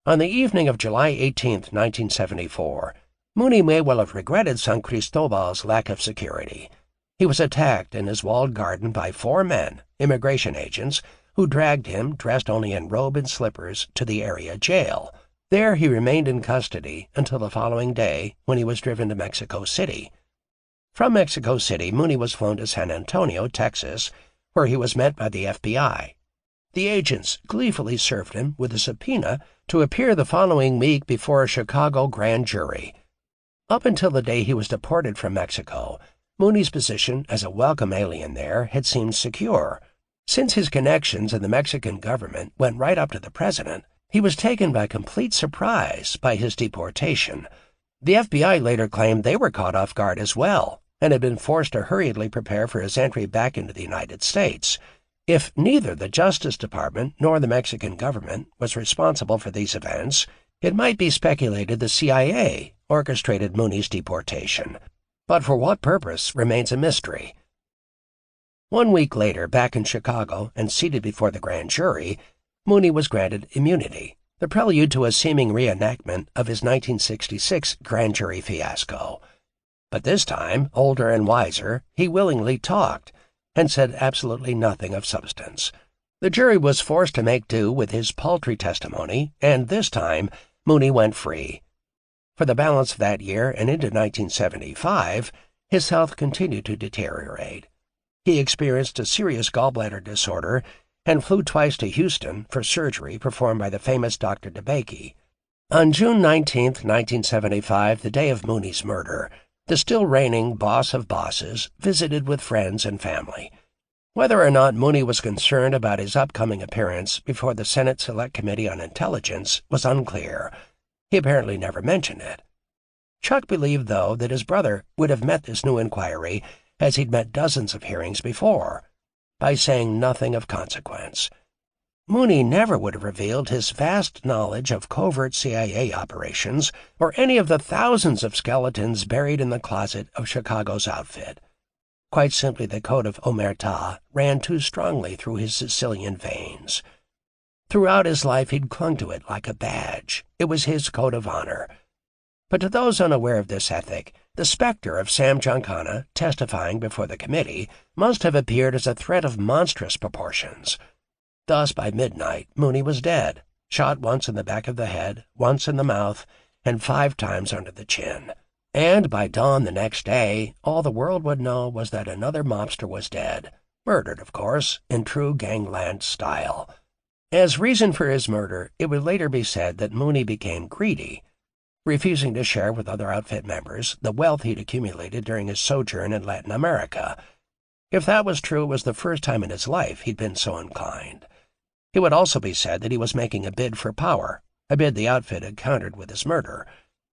Speaker 2: On the evening of July 18, 1974, Mooney may well have regretted San Cristobal's lack of security. He was attacked in his walled garden by 4 men, immigration agents, who dragged him, dressed only in robe and slippers, to the area jail. There he remained in custody until the following day, when he was driven to Mexico City. From Mexico City, Mooney was flown to San Antonio, Texas, where he was met by the FBI. The agents gleefully served him with a subpoena to appear the following week before a Chicago grand jury. Up until the day he was deported from Mexico, Mooney's position as a welcome alien there had seemed secure. Since his connections in the Mexican government went right up to the president, he was taken by complete surprise by his deportation. The FBI later claimed they were caught off guard as well, and had been forced to hurriedly prepare for his entry back into the United States. If neither the Justice Department nor the Mexican government was responsible for these events, it might be speculated the CIA orchestrated Mooney's deportation. But for what purpose remains a mystery. 1 week later, back in Chicago and seated before the grand jury, Mooney was granted immunity, the prelude to a seeming reenactment of his 1966 grand jury fiasco. But this time, older and wiser, he willingly talked, and said absolutely nothing of substance. The jury was forced to make do with his paltry testimony, and this time Mooney went free. For the balance of that year and into 1975, his health continued to deteriorate. He experienced a serious gallbladder disorder and flew twice to Houston for surgery performed by the famous Dr. DeBakey. On June 19, 1975, the day of Mooney's murder, the still reigning boss of bosses visited with friends and family. Whether or not Mooney was concerned about his upcoming appearance before the Senate Select Committee on Intelligence was unclear. He apparently never mentioned it. Chuck believed, though, that his brother would have met this new inquiry as he'd met dozens of hearings before, by saying nothing of consequence. Mooney never would have revealed his vast knowledge of covert CIA operations or any of the thousands of skeletons buried in the closet of Chicago's outfit. Quite simply, the code of omertà ran too strongly through his Sicilian veins. Throughout his life he'd clung to it like a badge. It was his code of honor. But to those unaware of this ethic, the specter of Sam Giancana, testifying before the committee, must have appeared as a threat of monstrous proportions. Thus, by midnight, Mooney was dead, shot once in the back of the head, once in the mouth, and 5 times under the chin. And by dawn the next day, all the world would know was that another mobster was dead, Murdered, of course, in true gangland style. As reason for his murder, it would later be said that Mooney became greedy, refusing to share with other outfit members the wealth he'd accumulated during his sojourn in Latin America. If that was true, it was the first time in his life he'd been so inclined. It would also be said that he was making a bid for power, a bid the outfit had countered with his murder.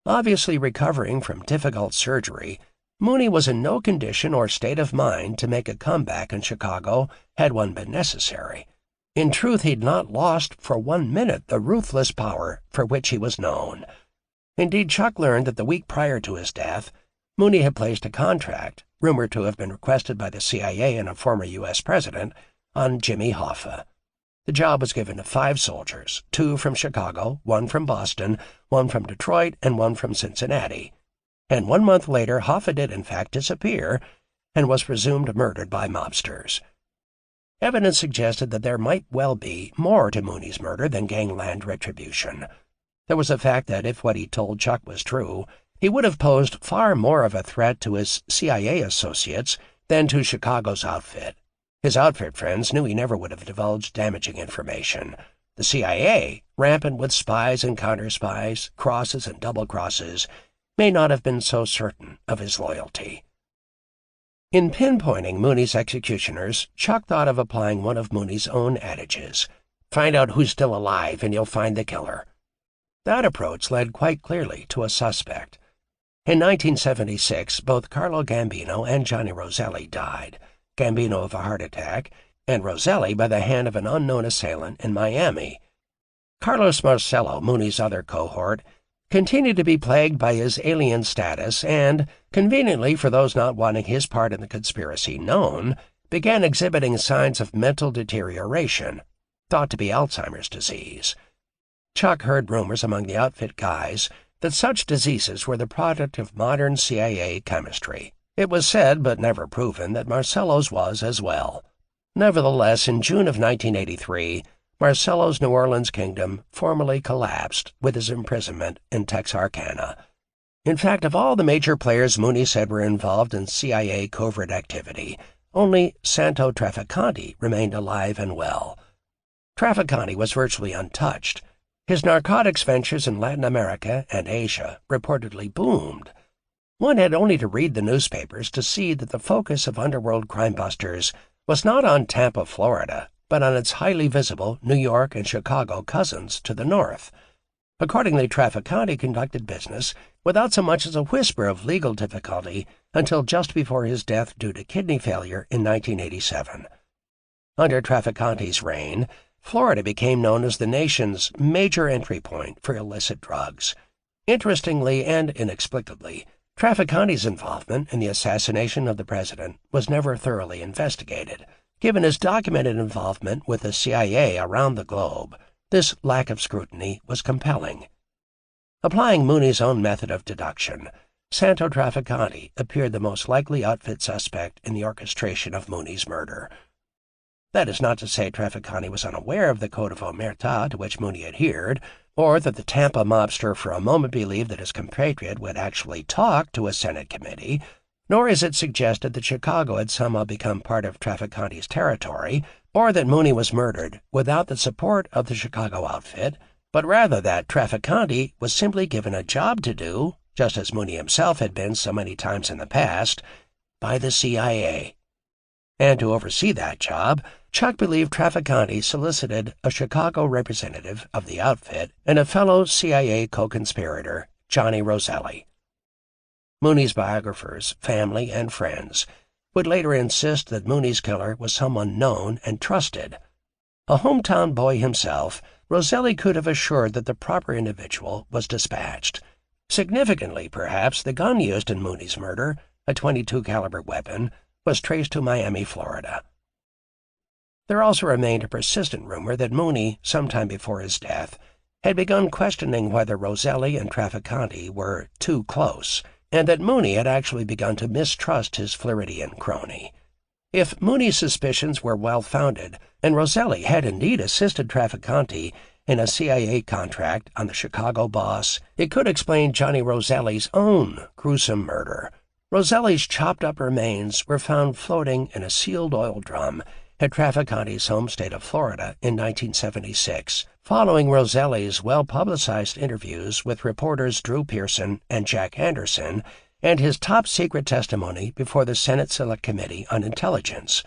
Speaker 2: Obviously recovering from difficult surgery, Mooney was in no condition or state of mind to make a comeback in Chicago had one been necessary. In truth, he'd not lost for 1 minute the ruthless power for which he was known. Indeed, Chuck learned that the week prior to his death, Mooney had placed a contract, rumored to have been requested by the CIA and a former U.S. president, on Jimmy Hoffa. The job was given to 5 soldiers, 2 from Chicago, 1 from Boston, 1 from Detroit, and 1 from Cincinnati. And 1 month later, Hoffa did in fact disappear and was presumed murdered by mobsters. Evidence suggested that there might well be more to Mooney's murder than gangland retribution. There was the fact that if what he told Chuck was true, he would have posed far more of a threat to his CIA associates than to Chicago's outfit. His outfit friends knew he never would have divulged damaging information. The CIA, rampant with spies and counter-spies, crosses and double-crosses, may not have been so certain of his loyalty. In pinpointing Mooney's executioners, Chuck thought of applying one of Mooney's own adages: "Find out who's still alive and you'll find the killer." That approach led quite clearly to a suspect. In 1976, both Carlo Gambino and Johnny Roselli died, Gambino of a heart attack, and Roselli by the hand of an unknown assailant in Miami. Carlos Marcello, Mooney's other cohort, continued to be plagued by his alien status and, conveniently for those not wanting his part in the conspiracy known, began exhibiting signs of mental deterioration, thought to be Alzheimer's disease. Chuck heard rumors among the outfit guys that such diseases were the product of modern CIA chemistry. It was said, but never proven, that Marcello's was as well. Nevertheless, in June of 1983, Marcello's New Orleans kingdom formally collapsed with his imprisonment in Giancana. In fact, of all the major players Mooney said were involved in CIA covert activity, only Santo Trafficante remained alive and well. Trafficante was virtually untouched. His narcotics ventures in Latin America and Asia reportedly boomed. One had only to read the newspapers to see that the focus of underworld crime busters was not on Tampa, Florida, but on its highly visible New York and Chicago cousins to the north. Accordingly, Trafficante conducted business without so much as a whisper of legal difficulty until just before his death due to kidney failure in 1987. Under Trafficante's reign, Florida became known as the nation's major entry point for illicit drugs. Interestingly and inexplicably, Trafficante's involvement in the assassination of the president was never thoroughly investigated. Given his documented involvement with the CIA around the globe, this lack of scrutiny was compelling. Applying Mooney's own method of deduction, Santo Trafficante appeared the most likely outfit suspect in the orchestration of Mooney's murder. That is not to say Trafficante was unaware of the code of omerta to which Mooney adhered, or that the Tampa mobster for a moment believed that his compatriot would actually talk to a Senate committee, nor is it suggested that Chicago had somehow become part of Trafficante's territory, or that Mooney was murdered without the support of the Chicago outfit, but rather that Trafficante was simply given a job to do, just as Mooney himself had been so many times in the past, by the CIA. And to oversee that job, Chuck believed Trafficante solicited a Chicago representative of the outfit and a fellow CIA co-conspirator, Johnny Roselli. Mooney's biographers, family, and friends would later insist that Mooney's killer was someone known and trusted. A hometown boy himself, Roselli could have assured that the proper individual was dispatched. Significantly, perhaps, the gun used in Mooney's murder, a .22 caliber weapon, was traced to Miami, Florida. There also remained a persistent rumor that Mooney, sometime before his death, had begun questioning whether Roselli and Trafficante were too close, and that Mooney had actually begun to mistrust his Floridian crony. If Mooney's suspicions were well-founded, and Roselli had indeed assisted Trafficante in a CIA contract on the Chicago boss, it could explain Johnny Roselli's own gruesome murder. Roselli's chopped-up remains were found floating in a sealed oil drum at Traficante's home state of Florida in 1976, following Roselli's well-publicized interviews with reporters Drew Pearson and Jack Anderson and his top-secret testimony before the Senate Select Committee on Intelligence.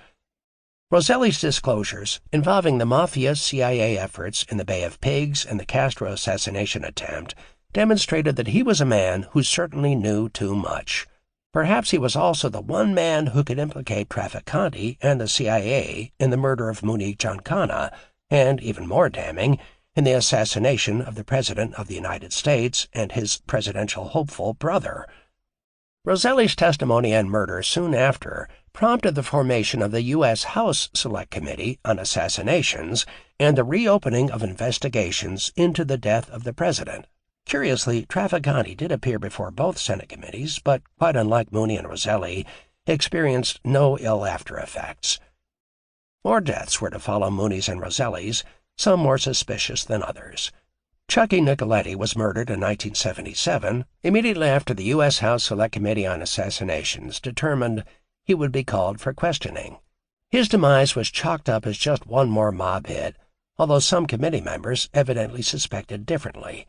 Speaker 2: Roselli's disclosures involving the Mafia-CIA efforts in the Bay of Pigs and the Castro assassination attempt demonstrated that he was a man who certainly knew too much. Perhaps he was also the one man who could implicate Traficante and the CIA in the murder of Giancana, and, even more damning, in the assassination of the President of the United States and his presidential hopeful brother. Roselli's testimony and murder soon after prompted the formation of the U.S. House Select Committee on Assassinations and the reopening of investigations into the death of the president. Curiously, Traficante did appear before both Senate committees, but, quite unlike Mooney and Roselli, experienced no ill after-effects. More deaths were to follow Mooney's and Roselli's, some more suspicious than others. Chucky Nicoletti was murdered in 1977, immediately after the U.S. House Select Committee on Assassinations determined he would be called for questioning. His demise was chalked up as just one more mob hit, although some committee members evidently suspected differently.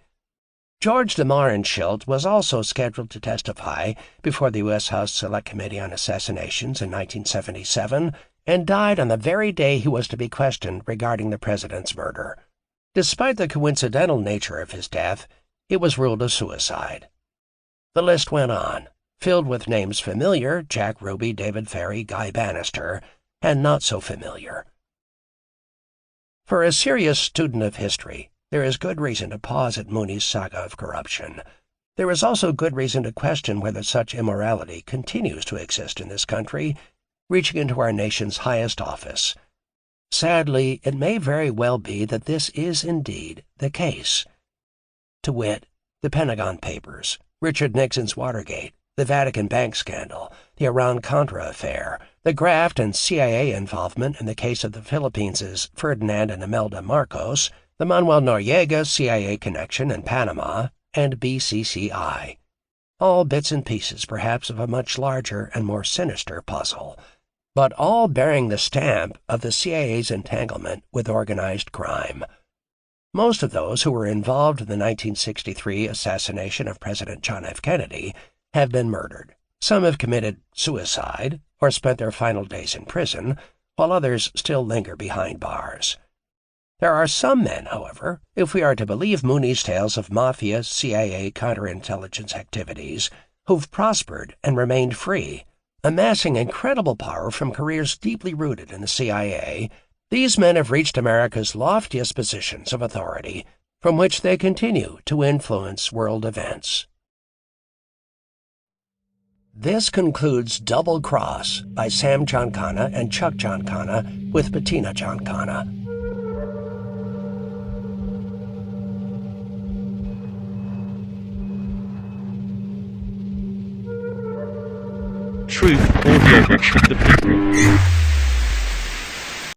Speaker 2: George DeMarenschild was also scheduled to testify before the U.S. House Select Committee on Assassinations in 1977 and died on the very day he was to be questioned regarding the president's murder. Despite the coincidental nature of his death, it was ruled a suicide. The list went on, filled with names familiar, Jack Ruby, David Ferry, Guy Bannister, and not so familiar. For a serious student of history, there is good reason to pause at Mooney's saga of corruption. There is also good reason to question whether such immorality continues to exist in this country, reaching into our nation's highest office. Sadly, it may very well be that this is indeed the case. To wit, the Pentagon Papers, Richard Nixon's Watergate, the Vatican bank scandal, the Iran-Contra affair, the graft and CIA involvement in the case of the Philippines' Ferdinand and Imelda Marcos, the Manuel Noriega CIA connection in Panama, and BCCI. All bits and pieces, perhaps, of a much larger and more sinister puzzle, but all bearing the stamp of the CIA's entanglement with organized crime. Most of those who were involved in the 1963 assassination of President John F. Kennedy have been murdered. Some have committed suicide or spent their final days in prison, while others still linger behind bars. There are some men, however, if we are to believe Mooney's tales of Mafia, CIA counterintelligence activities, who've prospered and remained free, amassing incredible power from careers deeply rooted in the CIA. These men have reached America's loftiest positions of authority, from which they continue to influence world events. This concludes Double Cross by Sam Giancana and Chuck Giancana with Bettina Giancana.
Speaker 1: Truth, audiobooks with the people.